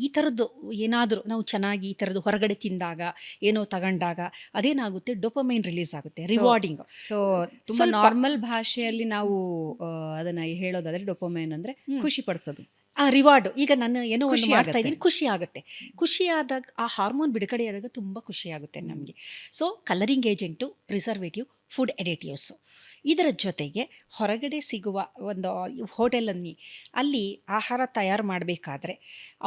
[SPEAKER 2] ಈ ಥರದ್ದು ಏನಾದರೂ ನಾವು ಚೆನ್ನಾಗಿ ಈ ಥರದ್ದು ಹೊರಗಡೆ ತಿಂದಾಗ, ಏನೋ ತಗೊಂಡಾಗ ಅದೇನಾಗುತ್ತೆ, ಡೊಪಮೈನ್ ರಿಲೀಸ್ ಆಗುತ್ತೆ, ರಿವಾರ್ಡಿಂಗ್.
[SPEAKER 1] ಸೊ ತುಂಬ ನಾರ್ಮಲ್ ಭಾಷೆಯಲ್ಲಿ ನಾವು ಅದನ್ನ ಹೇಳೋದಾದ್ರೆ ಡೊಪಮೈನ್ ಅಂದ್ರೆ ಖುಷಿ ಪಡಿಸೋದು,
[SPEAKER 2] ರಿವಾರ್ಡು. ಈಗ ನಾನು ಏನೋ ಒಂದು ಮಾಡ್ತಾ ಇದ್ದೀನಿ, ಖುಷಿ ಆಗುತ್ತೆ. ಖುಷಿ ಆದಾಗ ಆ ಹಾರ್ಮೋನ್ ಬಿಡುಗಡೆ ಆದಾಗ ತುಂಬ ಖುಷಿ ಆಗುತ್ತೆ ನಮಗೆ. So colouring agent, preservative, food additives, ಇದರ ಜೊತೆಗೆ ಹೊರಗಡೆ ಸಿಗುವ ಒಂದು ಹೋಟೆಲಲ್ಲಿ ಅಲ್ಲಿ ಆಹಾರ ತಯಾರು ಮಾಡಬೇಕಾದ್ರೆ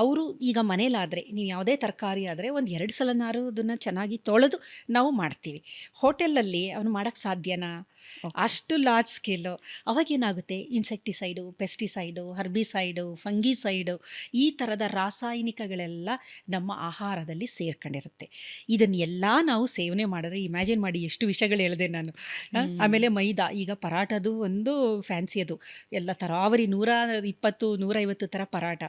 [SPEAKER 2] ಅವರು, ಈಗ ಮನೇಲಾದರೆ ನೀವು ಯಾವುದೇ ತರಕಾರಿ ಆದರೆ ಒಂದು 2 ಸಲನಾರು ಅದನ್ನು ಚೆನ್ನಾಗಿ ತೊಳೆದು ನಾವು ಮಾಡ್ತೀವಿ. ಹೋಟೆಲಲ್ಲಿ ಅವನು ಮಾಡೋಕ್ಕೆ ಸಾಧ್ಯನಾ? ಅಷ್ಟು ಲಾರ್ಜ್ ಸ್ಕೇಲು. ಅವಾಗೇನಾಗುತ್ತೆ, ಇನ್ಸೆಕ್ಟಿಸೈಡು, ಪೆಸ್ಟಿಸೈಡು, ಹರ್ಬಿಸೈಡು, ಫಂಗಿಸೈಡು, ಈ ಥರದ ರಾಸಾಯನಿಕಗಳೆಲ್ಲ ನಮ್ಮ ಆಹಾರದಲ್ಲಿ ಸೇರ್ಕೊಂಡಿರುತ್ತೆ. ಇದನ್ನೆಲ್ಲ ನಾವು ಸೇವನೆ ಮಾಡಿದ್ರೆ ಇಮ್ಯಾಜಿನ್ ಮಾಡಿ ಎಷ್ಟು ವಿಷಯಗಳು ಹೇಳಿದೆ ನಾನು. ಆಮೇಲೆ ಮೈದಾ, ಈಗ ಪರಾಟದು ಒಂದು ಫ್ಯಾನ್ಸಿ, ಅದು ಎಲ್ಲ ತರಾವರಿ 120-150 ಥರ ಪರಾಟ.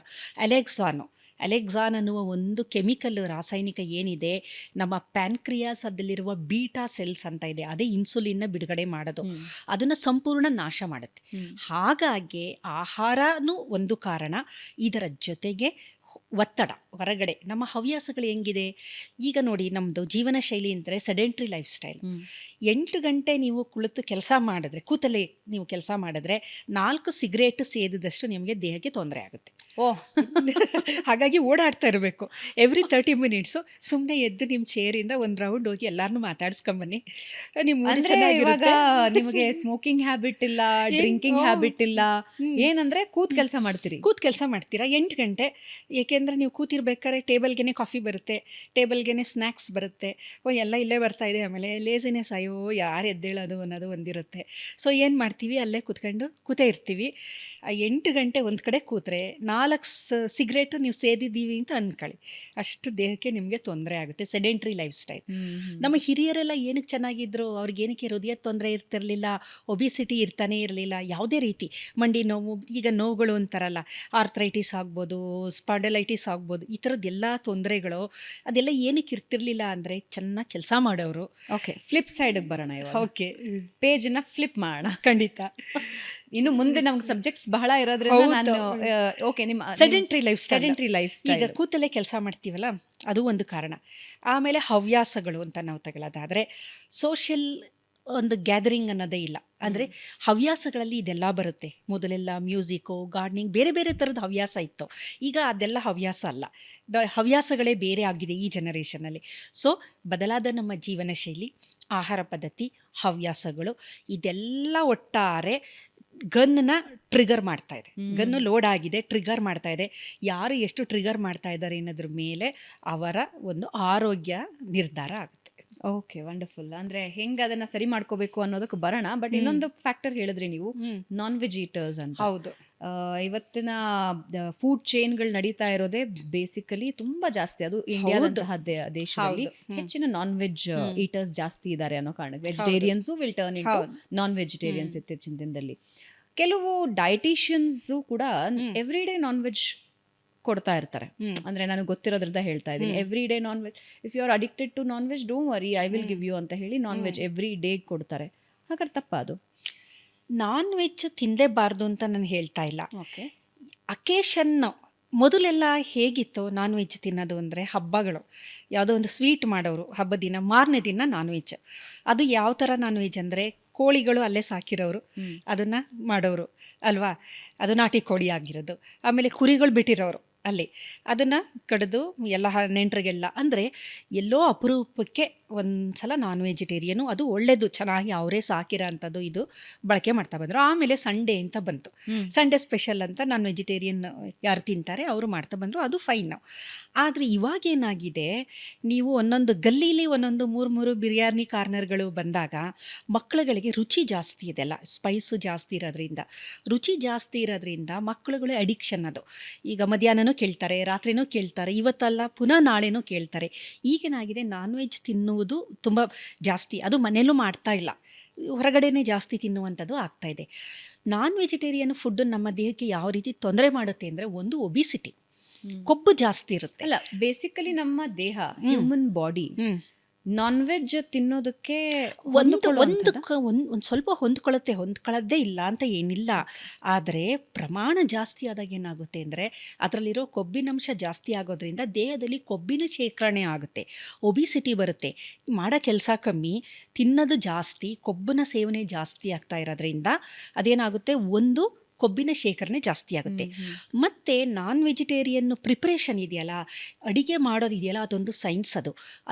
[SPEAKER 2] ಅಲೆಕ್ಸಾನ್ ಅನ್ನುವ ಒಂದು ಕೆಮಿಕಲ್, ರಾಸಾಯನಿಕ ಏನಿದೆ, ನಮ್ಮ ಪ್ಯಾನ್ಕ್ರಿಯಾಸ್ ಅದಲ್ಲಿರುವ ಬೀಟಾ ಸೆಲ್ಸ್ ಅಂತ ಇದೆ, ಅದೇ ಇನ್ಸುಲಿನ್ನ ಬಿಡುಗಡೆ ಮಾಡೋದು, ಅದನ್ನು ಸಂಪೂರ್ಣ ನಾಶ ಮಾಡುತ್ತೆ. ಹಾಗಾಗಿ ಆಹಾರನೂ ಒಂದು ಕಾರಣ. ಇದರ ಜೊತೆಗೆ ಒತ್ತಡ, ಹೊರಗಡೆ ನಮ್ಮ ಹವ್ಯಾಸಗಳು ಹೆಂಗಿದೆ ಈಗ ನೋಡಿ. ನಮ್ಮದು ಜೀವನ ಶೈಲಿ ಅಂದರೆ ಸೆಡೆಂಟ್ರಿ ಲೈಫ್ ಸ್ಟೈಲ್. 8 ಗಂಟೆ ನೀವು ಕುಳಿತು ಕೆಲಸ ಮಾಡಿದ್ರೆ, ಕೂತಲ್ಲೇ ನೀವು ಕೆಲಸ ಮಾಡಿದ್ರೆ 4 ಸಿಗರೇಟ್ ಸೇದಿದಷ್ಟು ನಿಮಗೆ ದೇಹಕ್ಕೆ ತೊಂದರೆ ಆಗುತ್ತೆ. ಹಾಗಾಗಿ ಓಡಾಡ್ತಾ ಇರಬೇಕು. ಎವ್ರಿ 30 ಮಿನಿಟ್ಸು ಸುಮ್ಮನೆ ಎದ್ದು ನಿಮ್ಮ ಚೇರಿಂದ ಒಂದು ರೌಂಡ್ ಹೋಗಿ ಎಲ್ಲಾರನ್ನೂ ಮಾತಾಡ್ಸ್ಕೊಂಬನ್ನಿ.
[SPEAKER 1] ನಿಮಗೆ ಸ್ಮೋಕಿಂಗ್ ಹ್ಯಾಬಿಟ್ ಇಲ್ಲ, ಡ್ರಿಂಕಿಂಗ್ ಹ್ಯಾಬಿಟ್ ಇಲ್ಲ, ಏನಂದ್ರೆ ಕೂತ್ ಕೆಲಸ ಮಾಡ್ತೀರಾ 8 ಗಂಟೆ. ಏಕೆಂದರೆ ನೀವು ಕೂತಿರ್ಬೇಕಾದ್ರೆ ಟೇಬಲ್ಗೆ ಕಾಫಿ ಬರುತ್ತೆ, ಟೇಬಲ್ಗೆ ಸ್ನ್ಯಾಕ್ಸ್ ಬರುತ್ತೆ, ಎಲ್ಲ ಇಲ್ಲೇ ಬರ್ತಾ ಇದೆ. ಆಮೇಲೆ ಲೇಸಿನೆಸ್, ಅಯ್ಯೋ ಯಾರು ಎದ್ದೇಳೋದು ಅನ್ನೋದು ಒಂದಿರುತ್ತೆ. ಸೊ ಏನು ಮಾಡ್ತೀವಿ, ಅಲ್ಲೇ ಕೂತೇ ಇರ್ತೀವಿ. 8 ಗಂಟೆ ಒಂದು ಕಡೆ ಕೂತ್ರೆ 4 ಸಿಗರೇಟು ನೀವು ಸೇದಿದ್ದೀವಿ ಅಂತ ಅಂದ್ಕೊಳ್ಳಿ, ಅಷ್ಟು ದೇಹಕ್ಕೆ ನಿಮಗೆ ತೊಂದರೆ ಆಗುತ್ತೆ. Sedentary life style. ನಮ್ಮ ಹಿರಿಯರೆಲ್ಲ ಏನಕ್ಕೆ ಚೆನ್ನಾಗಿದ್ರು, ಅವ್ರಿಗೇನಕ್ಕೆ ಹೃದಯ ತೊಂದರೆ ಇರ್ತಿರಲಿಲ್ಲ, ಒಬಿಸಿಟಿ ಇರ್ತಾನೆ ಇರಲಿಲ್ಲ, ಯಾವುದೇ ರೀತಿ ಮಂಡಿ ನೋವು, ಈಗ ನೋವುಗಳು ಅಂತಾರಲ್ಲ, ಆರ್ಥ್ರೈಟಿಸ್ ಆಗ್ಬೋದು, ಸ್ಪಾಂಡಲೈಟಿಸ್ ಆಗ್ಬೋದು, ಈ ಥರದ್ದೆಲ್ಲ ತೊಂದರೆಗಳು ಅದೆಲ್ಲ ಏನಕ್ಕೆ ಇರ್ತಿರ್ಲಿಲ್ಲ ಅಂದರೆ ಚೆನ್ನಾಗಿ ಕೆಲಸ ಮಾಡೋರು. ಓಕೆ, ಫ್ಲಿಪ್ ಸೈಡ್ಗೆ ಬರೋಣ ಇವಾಗ.
[SPEAKER 2] ಓಕೆ,
[SPEAKER 1] ಪೇಜನ್ನ ಫ್ಲಿಪ್ ಮಾಡೋಣ.
[SPEAKER 2] ಖಂಡಿತ.
[SPEAKER 1] ಇನ್ನು ಮುಂದೆ ನಮ್ಗೆ ಸಬ್ಜೆಕ್ಟ್ಸ್ ಬಹಳ ಇರೋದ್ರಿಂದ ನಾನು ಓಕೆ, ನಿಮ್ಮ
[SPEAKER 2] ಸೆಡೆಂಟ್ರಿ ಲೈಫ್
[SPEAKER 1] ಸ್ಟೈಲ್,
[SPEAKER 2] ಈಗ ಕೂತಲ್ಲೇ ಕೆಲಸ ಮಾಡ್ತೀವಲ್ಲ, ಅದು ಒಂದು ಕಾರಣ. ಆಮೇಲೆ ಹವ್ಯಾಸಗಳು ಅಂತ ನಾವು ತಗೊಳ್ಳೋದಾದರೆ ಸೋಷಿಯಲ್ ಒಂದು ಗ್ಯಾದರಿಂಗ್ ಅನ್ನೋದೇ ಇಲ್ಲ. ಅಂದರೆ ಹವ್ಯಾಸಗಳಲ್ಲಿ ಇದೆಲ್ಲ ಬರುತ್ತೆ. ಮೊದಲೆಲ್ಲ ಮ್ಯೂಸಿಕ್ಕು, ಗಾರ್ಡನಿಂಗ್, ಬೇರೆ ಬೇರೆ ಥರದ ಹವ್ಯಾಸ ಇತ್ತು. ಈಗ ಅದೆಲ್ಲ ಹವ್ಯಾಸ ಅಲ್ಲ, ಹವ್ಯಾಸಗಳೇ ಬೇರೆ ಆಗಿದೆ ಈ ಜನರೇಷನಲ್ಲಿ. ಸೊ ಬದಲಾದ ನಮ್ಮ ಜೀವನ ಶೈಲಿ, ಆಹಾರ ಪದ್ಧತಿ, ಹವ್ಯಾಸಗಳು, ಇದೆಲ್ಲ ಒಟ್ಟಾರೆ ಗನ್ನ ಟ್ರಿಗರ್ ಮಾಡ್ತಾ ಇದೆ. ಗನ್ನು ಲೋಡ್ ಆಗಿದೆ, ಟ್ರಿಗರ್ ಮಾಡ್ತಾ ಇದೆ. ಯಾರು ಎಷ್ಟು ಟ್ರಿಗರ್ ಮಾಡ್ತಾ ಇದ್ದಾರೆ ಅನ್ನೋದ್ರ ಮೇಲೆ ಅವರ ಒಂದು ಆರೋಗ್ಯ ನಿರ್ಧಾರ ಆಗುತ್ತೆ.
[SPEAKER 1] Okay, wonderful. ಅಂದ್ರೆ ಹೆಂಗೆ ಅದನ್ನ ಸರಿ ಮಾಡ್ಕೋಬೇಕು ಅನ್ನೋದಕ್ಕೆ ಬರೋಣ. ಬಟ್ ಇನ್ನೊಂದು ಫ್ಯಾಕ್ಟರ್ ಹೇಳಿದ್ರಿ ನೀವು, ನಾನ್ ವೆಜ್ ಈಟರ್ಸ್ ಅಂತ.
[SPEAKER 2] ಹೌದು,
[SPEAKER 1] ಇವತ್ತಿನ ಫುಡ್ ಚೈನ್ಗಳು ನಡೀತಾ ಇರೋದೇ ಬೇಸಿಕಲಿ ತುಂಬಾ ಜಾಸ್ತಿ. ಅದು ಇಂಡಿಯಾದಂತಹ ದೇಶದಲ್ಲಿ ಹೆಚ್ಚಿನ ನಾನ್ ವೆಜ್ ಈಟರ್ಸ್ ಜಾಸ್ತಿ ಇದ್ದಾರೆ ಅನ್ನೋ ಕಾರಣಕ್ಕೆ vegetarians will turn into non vegetarians ಇತ್ತೀಚಿನ ದಿನದಲ್ಲಿ. ಕೆಲವು ಡಯಟಿಷಿಯನ್ಸು ಕೂಡ ಎವ್ರಿ ಡೇ ನಾನ್ ವೆಜ್ ಕೊಡ್ತಾ ಇರ್ತಾರೆ. ಅಂದ್ರೆ ನನಗೆ ಗೊತ್ತಿರೋದ್ರಿಂದ ಹೇಳ್ತಾ ಇದ್ದೀನಿ. Every day non veg, if you are addicted to non veg, don't worry, I will give you ಅಂತ ಹೇಳಿ ನಾನ್ ವೆಜ್ ಎವ್ರಿ ಡೇ ಕೊಡ್ತಾರೆ. ಹಾಗಾದ್ರೆ ತಪ್ಪ ಅದು?
[SPEAKER 2] ನಾನ್ ವೆಜ್ ತಿನ್ನಲೇಬಾರ್ದು ಅಂತ ನಾನು ಹೇಳ್ತಾ ಇಲ್ಲ.
[SPEAKER 1] ಓಕೆ,
[SPEAKER 2] ಅಕೇಶನ್ ಮೊದಲೆಲ್ಲ ಹೇಗಿತ್ತು ನಾನ್ ವೆಜ್ ತಿನ್ನೋದು ಅಂದರೆ, ಹಬ್ಬಗಳು ಯಾವುದೋ ಒಂದು ಸ್ವೀಟ್ ಮಾಡೋರು, ಹಬ್ಬದ ದಿನ ಮಾರನೇ ದಿನ ನಾನ್ ವೆಜ್. ಅದು ಯಾವ ಥರ ನಾನ್ ವೆಜ್ ಅಂದರೆ, ಕೋಳಿಗಳು ಅಲ್ಲೇ ಸಾಕಿರೋರು ಅದನ್ನು ಮಾಡೋರು ಅಲ್ವಾ, ಅದು ನಾಟಿ ಕೋಳಿ ಆಗಿರೋದು. ಆಮೇಲೆ ಕುರಿಗಳು ಬಿಟ್ಟಿರೋರು ಅಲ್ಲಿ, ಅದನ್ನು ಕಡಿದು ಎಲ್ಲ ನೆಂಟರಿಗೆಲ್ಲ, ಅಂದರೆ ಎಲ್ಲೋ ಅಪರೂಪಕ್ಕೆ ಒಂದ್ಸಲ ನಾನ್ ವೆಜಿಟೇರಿಯನು, ಅದು ಒಳ್ಳೇದು, ಚೆನ್ನಾಗಿ ಅವರೇ ಸಾಕಿರೋ ಅಂಥದ್ದು ಇದು ಬಳಕೆ ಮಾಡ್ತಾ ಬಂದರು. ಆಮೇಲೆ ಸಂಡೇ ಅಂತ ಬಂತು, ಸಂಡೇ ಸ್ಪೆಷಲ್ ಅಂತ ನಾನ್ ವೆಜಿಟೇರಿಯನ್ ಯಾರು ತಿಂತಾರೆ ಅವರು ಮಾಡ್ತಾ ಬಂದರು, ಅದು ಫೈನ್. ಆದರೆ ಇವಾಗೇನಾಗಿದೆ, ನೀವು ಒಂದೊಂದು ಗಲ್ಲೀಲಿ ಒಂದೊಂದು 3 ಬಿರಿಯಾನಿ ಕಾರ್ನರ್ಗಳು ಬಂದಾಗ ಮಕ್ಕಳುಗಳಿಗೆ ರುಚಿ ಜಾಸ್ತಿ ಇದೆಲ್ಲ, ಸ್ಪೈಸು ಜಾಸ್ತಿ ಇರೋದ್ರಿಂದ, ರುಚಿ ಜಾಸ್ತಿ ಇರೋದ್ರಿಂದ ಮಕ್ಕಳುಗಳು ಅಡಿಕ್ಷನ್. ಅದು ಈಗ ಮಧ್ಯಾಹ್ನನೂ ಕೇಳ್ತಾರೆ, ರಾತ್ರಿನೂ ಕೇಳ್ತಾರೆ, ಇವತ್ತಲ್ಲ ಪುನಃ ನಾಳೆನೂ ಕೇಳ್ತಾರೆ. ಈಗೇನಾಗಿದೆ, ನಾನ್ ವೆಜ್ ತಿನ್ನುವುದು ತುಂಬ ಜಾಸ್ತಿ, ಅದು ಮನೇಲೂ ಮಾಡ್ತಾ ಇಲ್ಲ, ಹೊರಗಡೆನೇ ಜಾಸ್ತಿ ತಿನ್ನುವಂಥದ್ದು ಆಗ್ತಾಯಿದೆ. ನಾನ್ ವೆಜಿಟೇರಿಯನ್ ಫುಡ್ಡು ನಮ್ಮ ದೇಹಕ್ಕೆ ಯಾವ ರೀತಿ ತೊಂದರೆ ಮಾಡುತ್ತೆ ಅಂದರೆ, ಒಂದು ಒಬಿಸಿಟಿ, ಕೊಬ್ಬು ಜಾಸ್ತಿ ಇರುತ್ತೆ.
[SPEAKER 1] ಅಲ್ಲ, ಬೇಸಿಕಲಿ ನಮ್ಮ ದೇಹ, ಹ್ಯೂಮನ್ ಬಾಡಿ ನಾನ್ ವೆಜ್ ತಿನ್ನೋದಕ್ಕೆ
[SPEAKER 2] ಒಂದು ಸ್ವಲ್ಪ ಹೊಂದ್ಕೊಳ್ಳೋದೇ ಇಲ್ಲ ಅಂತ ಏನಿಲ್ಲ. ಆದರೆ ಪ್ರಮಾಣ ಜಾಸ್ತಿ ಆದಾಗ ಏನಾಗುತ್ತೆ ಅಂದರೆ, ಅದರಲ್ಲಿರೋ ಕೊಬ್ಬಿನಂಶ ಜಾಸ್ತಿ ಆಗೋದ್ರಿಂದ ದೇಹದಲ್ಲಿ ಕೊಬ್ಬಿನ ಶೇಖರಣೆ ಆಗುತ್ತೆ, ಒಬಿಸಿಟಿ ಬರುತ್ತೆ, ಮಾಡೋ ಕೆಲಸ ಕಮ್ಮಿ, ತಿನ್ನೋದು ಜಾಸ್ತಿ, ಕೊಬ್ಬಿನ ಸೇವನೆ ಜಾಸ್ತಿ ಆಗ್ತಾ ಇರೋದ್ರಿಂದ ಅದೇನಾಗುತ್ತೆ, ಒಂದು ಕೊಬ್ಬಿನ ಶೇಖರಣೆ ಜಾಸ್ತಿ ಆಗುತ್ತೆ. ಮತ್ತು ನಾನ್ ವೆಜಿಟೇರಿಯನ್ನು ಪ್ರಿಪ್ರೇಷನ್ ಇದೆಯಲ್ಲ, ಅಡಿಗೆ ಮಾಡೋದಿದೆಯಲ್ಲ, ಅದೊಂದು ಸೈನ್ಸ್,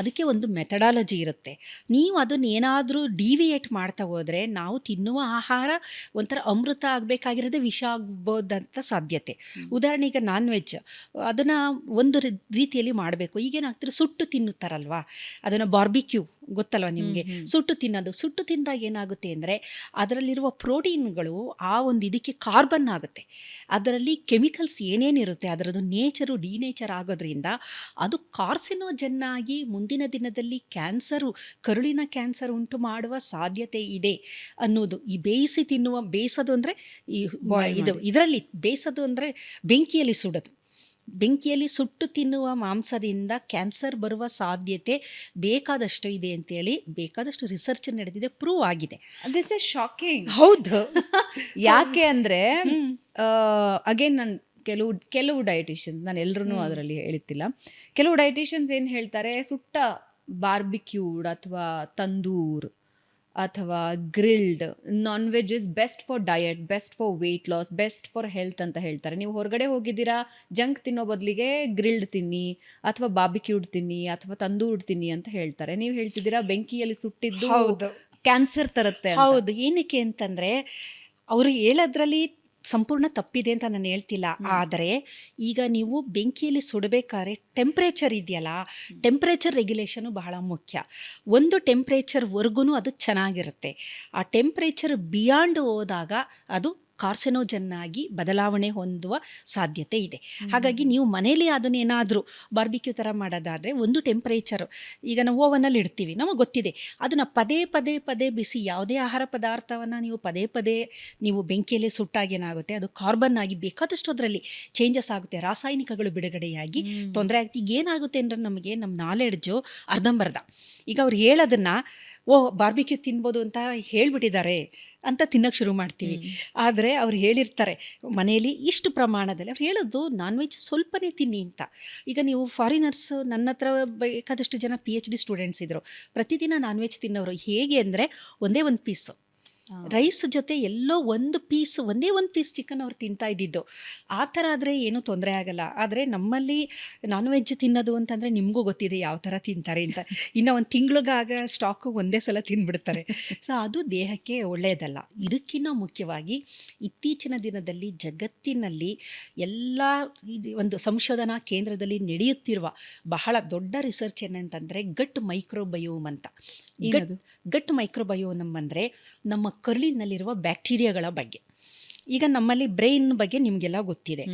[SPEAKER 2] ಅದಕ್ಕೆ ಒಂದು ಮೆಥಡಾಲಜಿ ಇರುತ್ತೆ. ನೀವು ಅದನ್ನೇನಾದರೂ ಡಿವಿಯೇಟ್ ಮಾಡ್ತಾ ಹೋದರೆ ನಾವು ತಿನ್ನುವ ಆಹಾರ ಒಂಥರ ಅಮೃತ ಆಗಬೇಕಾಗಿರೋದೇ ವಿಷ ಆಗ್ಬೋದಂತ ಸಾಧ್ಯತೆ. ಉದಾಹರಣೆಗೆ ನಾನ್ ವೆಜ್ ಅದನ್ನು ಒಂದು ರೀತಿಯಲ್ಲಿ ಮಾಡಬೇಕು. ಈಗೇನಾಗ್ತಾರೆ, ಸುಟ್ಟು ತಿನ್ನುತ್ತಾರಲ್ವ, ಅದನ್ನು ಬಾರ್ಬಿಕ್ಯೂ ಗೊತ್ತಲ್ವ ನಿಮಗೆ, ಸುಟ್ಟು ತಿಂದಾಗ ಏನಾಗುತ್ತೆ ಅಂದರೆ, ಅದರಲ್ಲಿರುವ ಪ್ರೋಟೀನ್ಗಳು ಆ ಒಂದು ಇದಕ್ಕೆ ಕಾರ್ಬನ್ ಆಗುತ್ತೆ, ಅದರಲ್ಲಿ ಕೆಮಿಕಲ್ಸ್ ಏನೇನಿರುತ್ತೆ ಅದರದ್ದು ನೇಚರು ಡಿನೇಚರ್ ಆಗೋದ್ರಿಂದ ಅದು ಕಾರ್ಸಿನೋಜನ್ ಆಗಿ ಮುಂದಿನ ದಿನದಲ್ಲಿ ಕ್ಯಾನ್ಸರು, ಕರುಳಿನ ಕ್ಯಾನ್ಸರ್ ಉಂಟು ಮಾಡುವ ಸಾಧ್ಯತೆ ಇದೆ ಅನ್ನೋದು. ಈ ಬೇಯಿಸೋದು ಅಂದರೆ ಇದರಲ್ಲಿ ಬೇಯಿಸೋದು ಅಂದರೆ ಬೆಂಕಿಯಲ್ಲಿ ಸುಟ್ಟು ತಿನ್ನುವ ಮಾಂಸದಿಂದ ಕ್ಯಾನ್ಸರ್ ಬರುವ ಸಾಧ್ಯತೆ ಬೇಕಾದಷ್ಟು ಇದೆ ಅಂತೇಳಿ ಬೇಕಾದಷ್ಟು ರಿಸರ್ಚ್ ನಡೆದಿದೆ, ಪ್ರೂವ್ ಆಗಿದೆ.
[SPEAKER 1] This is shocking.
[SPEAKER 2] ಹೌದು.
[SPEAKER 1] ಯಾಕೆ ಅಂದರೆ ಅಗೇನ್ ನಾನು ಕೆಲವು ಡಯಟಿಷಿಯನ್ಸ್, ನಾನು ಎಲ್ಲರೂ ಅದರಲ್ಲಿ ಹೇಳ್ತಿಲ್ಲ, ಕೆಲವು ಡಯಟಿಷಿಯನ್ಸ್ ಏನು ಹೇಳ್ತಾರೆ, ಸುಟ್ಟ ಬಾರ್ಬಿಕ್ಯೂಡ್ ಅಥವಾ ತಂದೂರ್ ಅಥವಾ grilled non veg is best for diet, best for weight loss, best for health ಅಂತ ಹೇಳ್ತಾರೆ. ನೀವು ಹೊರಗಡೆ ಹೋಗಿದ್ದೀರಾ, ಜಂಕ್ ತಿನ್ನೋ ಬದಲಿಗೆ ಗ್ರಿಲ್ಡ್ ತಿನ್ನಿ ಅಥವಾ ಬಾರ್ಬಿಕ್ಯೂಡ್ ತಿನ್ನಿ ಅಥವಾ ತಂದೂರ್ ತಿನ್ನಿ ಅಂತ ಹೇಳ್ತಾರೆ. ನೀವು ಹೇಳ್ತಿದ್ದೀರಾ ಬೆಂಕಿಯಲ್ಲಿ ಸುಟ್ಟಿದ್ದು ಕ್ಯಾನ್ಸರ್ ತರುತ್ತೆ.
[SPEAKER 2] ಹೌದು. ಏನಕ್ಕೆ ಅಂತಂದರೆ, ಅವರು ಹೇಳೋದ್ರಲ್ಲಿ ಸಂಪೂರ್ಣ ತಪ್ಪಿದೆ ಅಂತ ನಾನು ಹೇಳ್ತಿಲ್ಲ, ಆದರೆ ಈಗ ನೀವು ಬೆಂಕಿಯಲ್ಲಿ ಸುಡಬೇಕಾದ್ರೆ ಟೆಂಪ್ರೇಚರ್ ಇದೆಯಲ್ಲ, ಟೆಂಪ್ರೇಚರ್ ರೆಗ್ಯುಲೇಷನು ಬಹಳ ಮುಖ್ಯ. ಒಂದು ಟೆಂಪ್ರೇಚರ್ವರೆಗೂ ಅದು ಚೆನ್ನಾಗಿರುತ್ತೆ, ಆ ಟೆಂಪ್ರೇಚರ್ ಬಿಯಾಂಡ್ ಹೋದಾಗ ಅದು ಕಾರ್ಸಿನೋಜನ್ ಆಗಿ ಬದಲಾವಣೆ ಹೊಂದುವ ಸಾಧ್ಯತೆ ಇದೆ. ಹಾಗಾಗಿ ನೀವು ಮನೇಲಿ ಅದನ್ನೇನಾದರೂ ಬಾರ್ಬಿಕ್ಯೂ ಥರ ಮಾಡೋದಾದರೆ ಒಂದು ಟೆಂಪ್ರೇಚರು, ಈಗ ನಾವು ಓವನಲ್ಲಿ ಇಡ್ತೀವಿ, ನಮಗೆ ಗೊತ್ತಿದೆ, ಅದನ್ನು ಪದೇ ಬಿಸಿ ಯಾವುದೇ ಆಹಾರ ಪದಾರ್ಥವನ್ನು ನೀವು ಪದೇ ನೀವು ಬೆಂಕಿಯಲ್ಲಿ ಸುಟ್ಟಾಗೇನಾಗುತ್ತೆ, ಅದು ಕಾರ್ಬನ್ ಆಗಿ ಬೇಕಾದಷ್ಟು ಅದರಲ್ಲಿ ಚೇಂಜಸ್ ಆಗುತ್ತೆ, ರಾಸಾಯನಿಕಗಳು ಬಿಡುಗಡೆಯಾಗಿ ತೊಂದರೆ ಆಗುತ್ತೆ. ಈಗ ಏನಾಗುತ್ತೆ ಅಂದರೆ, ನಮಗೆ ನಮ್ಮ ನಾಲೆಡ್ಜು ಅರ್ಧಂಬರ್ಧ. ಈಗ ಅವ್ರು ಹೇಳೋದನ್ನು ಬಾರ್ಬಿಕ್ಯೂ ತಿನ್ಬೋದು ಅಂತ ಹೇಳ್ಬಿಟ್ಟಿದ್ದಾರೆ ಅಂತ ತಿನ್ನೋಕ್ಕೆ ಶುರು ಮಾಡ್ತೀವಿ. ಆದರೆ ಅವ್ರು ಹೇಳಿರ್ತಾರೆ ಮನೆಯಲ್ಲಿ ಇಷ್ಟು ಪ್ರಮಾಣದಲ್ಲಿ, ಅವ್ರು ಹೇಳೋದು ನಾನ್ ವೆಜ್ ಸ್ವಲ್ಪನೇ ತಿನ್ನಿ ಅಂತ. ಈಗ ನೀವು ಫಾರಿನರ್ಸ್, ನನ್ನ ಹತ್ರ ಬೇಕಾದಷ್ಟು ಜನ PhD ಸ್ಟೂಡೆಂಟ್ಸ್ ಇದ್ದರು, ಪ್ರತಿದಿನ ನಾನ್ ವೆಜ್ ತಿನ್ನೋರು. ಹೇಗೆ ಅಂದರೆ, ಒಂದೇ ಒಂದು ಪೀಸು ರೈಸ್ ಜೊತೆ ಎಲ್ಲೋ ಒಂದೇ ಒಂದು ಪೀಸ್ ಚಿಕನ್ ಅವ್ರು ತಿಂತಾ ಇದ್ದಿದ್ದು. ಆ ಥರ ಆದರೆ ಏನೂ ತೊಂದರೆ ಆಗಲ್ಲ. ಆದರೆ ನಮ್ಮಲ್ಲಿ ನಾನ್ ವೆಜ್ ತಿನ್ನೋದು ಅಂತಂದರೆ ನಿಮಗೂ ಗೊತ್ತಿದೆ ಯಾವ ಥರ ತಿಂತಾರೆ ಅಂತ. ಇನ್ನು ಒಂದು ತಿಂಗಳಿಗಾಗ ಸ್ಟಾಕು ಒಂದೇ ಸಲ ತಿಂದ್ಬಿಡ್ತಾರೆ. ಸೊ ಅದು ದೇಹಕ್ಕೆ ಒಳ್ಳೆಯದಲ್ಲ. ಇದಕ್ಕಿಂತ ಮುಖ್ಯವಾಗಿ ಇತ್ತೀಚಿನ ದಿನದಲ್ಲಿ ಜಗತ್ತಿನಲ್ಲಿ ಎಲ್ಲ ಒಂದು ಸಂಶೋಧನಾ ಕೇಂದ್ರದಲ್ಲಿ ನಡೆಯುತ್ತಿರುವ ಬಹಳ ದೊಡ್ಡ ರಿಸರ್ಚ್ ಏನಂತಂದರೆ ಗಟ್ ಮೈಕ್ರೋಬಯೋಮ್ ಅಂತ. ಗಟ್ ಮೈಕ್ರೋಬಯೋಮ್ ಅಂದರೆ ನಮ್ಮ ಕರುಳಿನಲ್ಲಿರುವ ಬ್ಯಾಕ್ಟೀರಿಯಾಗಳ ಬಗ್ಗೆ. ಈಗ ನಮ್ಮಲ್ಲಿ ಬ್ರೈನ್ ಬಗ್ಗೆ ನಿಮಗೆಲ್ಲ ಗೊತ್ತಿದೆ,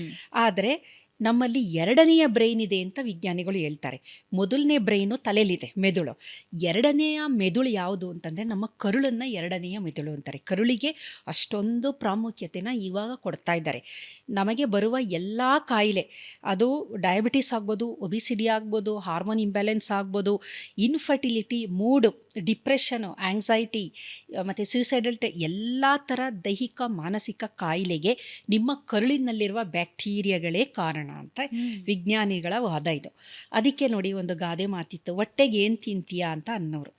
[SPEAKER 2] ಆದರೆ ನಮ್ಮಲ್ಲಿ ಎರಡನೆಯ ಬ್ರೈನ್ ಇದೆ ಅಂತ ವಿಜ್ಞಾನಿಗಳು ಹೇಳ್ತಾರೆ. ಮೊದಲನೇ ಬ್ರೈನು ತಲೆಯಲ್ಲಿದೆ, ಮೆದುಳು. ಎರಡನೆಯ ಮೆದುಳು ಯಾವುದು ಅಂತಂದರೆ ನಮ್ಮ ಕರುಳನ್ನು ಎರಡನೆಯ ಮೆದುಳು ಅಂತಾರೆ. ಕರುಳಿಗೆ ಅಷ್ಟೊಂದು ಪ್ರಾಮುಖ್ಯತೆನ ಇವಾಗ ಕೊಡ್ತಾ ಇದ್ದಾರೆ. ನಮಗೆ ಬರುವ ಎಲ್ಲ ಕಾಯಿಲೆ, ಅದು ಡಯಾಬಿಟಿಸ್ ಆಗ್ಬೋದು, ಒಬಿಸಿಡಿ ಆಗ್ಬೋದು, ಹಾರ್ಮೋನ್ ಇಂಬ್ಯಾಲೆನ್ಸ್ ಆಗ್ಬೋದು, ಇನ್ಫರ್ಟಿಲಿಟಿ, ಮೂಡು, ಡಿಪ್ರೆಷನು, ಆಂಗ್ಸೈಟಿ ಮತ್ತು ಸೂಸೈಡಲ್ ಎಲ್ಲ ಥರ ದೈಹಿಕ ಮಾನಸಿಕ ಕಾಯಿಲೆಗೆ ನಿಮ್ಮ ಕರುಳಿನಲ್ಲಿರುವ ಬ್ಯಾಕ್ಟೀರಿಯಾಗಳೇ ಕಾರಣ ಅಂತ ವಿಜ್ಞಾನಿಗಳ ವಾದ ಇದು. ಅದಕ್ಕೆ ನೋಡಿ, ಒಂದು ಗಾದೆ ಮಾತಿತ್ತು, ಹೊಟ್ಟೆಗೆ ಏನು ತಿಂತೀಯಾ ಅಂತ ಅನ್ನೋರು.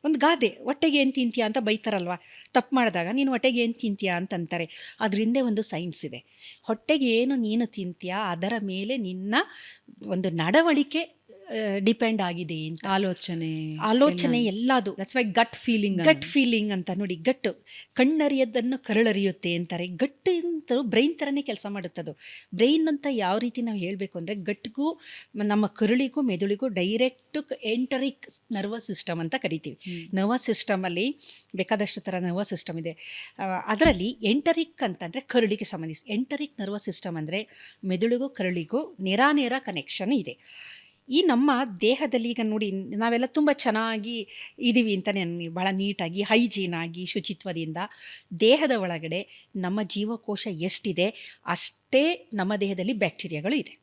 [SPEAKER 2] ಒಂದು ಗಾದೆ, ಹೊಟ್ಟೆಗೆ ಏನು ತಿಂತೀಯಾ ಅಂತ ಬೈತಾರಲ್ವ, ತಪ್ಪು ಮಾಡಿದಾಗ ನೀನು ಹೊಟ್ಟೆಗೆ ಏನು ತಿಂತೀಯಾ ಅಂತಂತಾರೆ. ಅದರಿಂದ ಒಂದು ಸೈನ್ಸ್ ಇದೆ. ಹೊಟ್ಟೆಗೆ ಏನು ನೀನು ತಿಂತೀಯಾ ಅದರ ಮೇಲೆ ನಿನ್ನ ಒಂದು ನಡವಳಿಕೆ ಡಿಪೆಂಡ್ ಆಗಿದೆ ಅಂತ.
[SPEAKER 1] ಆಲೋಚನೆ
[SPEAKER 2] ಎಲ್ಲದು
[SPEAKER 1] that's why gut feeling
[SPEAKER 2] gut feeling ಅಂತ ನೋಡಿ. ಗಟ್ಟು ಕಣ್ಣರಿಯದನ್ನು ಕರಳರಿಯುತ್ತೆ ಅಂತಾರೆ. ಗಟ್ಟು ಅಂತ ಬ್ರೈನ್ ಥರನೇ ಕೆಲಸ ಮಾಡುತ್ತದು. ಬ್ರೈನ್ ಅಂತ ಯಾವ ರೀತಿ ನಾವು ಹೇಳಬೇಕು ಅಂದರೆ, ಗಟ್ಗೂ ನಮ್ಮ ಕರುಳಿಗೂ ಮೆದುಳಿಗೂ ಡೈರೆಕ್ಟ್ ಎಂಟರಿಕ್ ನರ್ವಸ್ ಸಿಸ್ಟಮ್ ಅಂತ ಕರಿತೀವಿ. ನರ್ವಸ್ ಸಿಸ್ಟಮಲ್ಲಿ ಬೇಕಾದಷ್ಟು ಥರ ನರ್ವಸ್ ಸಿಸ್ಟಮ್ ಇದೆ. ಅದರಲ್ಲಿ ಎಂಟರಿಕ್ ಅಂತಂದರೆ ಕರುಳಿಗೆ ಸಂಬಂಧಿಸಿ. ಎಂಟರಿಕ್ ನರ್ವಸ್ ಸಿಸ್ಟಮ್ ಅಂದರೆ ಮೆದುಳಿಗೂ ಕರುಳಿಗೂ ನೇರ ಕನೆಕ್ಷನ್ ಇದೆ. ಈ ನಮ್ಮ ದೇಹದಲ್ಲಿ ಈಗ ನೋಡಿ, ನಾವೆಲ್ಲ ತುಂಬ ಚೆನ್ನಾಗಿ ಇದ್ದೀವಿ ಅಂತಲೇ, ಭಾಳ ನೀಟಾಗಿ ಹೈಜೀನಾಗಿ ಶುಚಿತ್ವದಿಂದ ದೇಹದ ಒಳಗಡೆ ನಮ್ಮ ಜೀವಕೋಶ ಎಷ್ಟಿದೆ ಅಷ್ಟೇ ನಮ್ಮ ದೇಹದಲ್ಲಿ ಬ್ಯಾಕ್ಟೀರಿಯಾಗಳು ಇದೆ.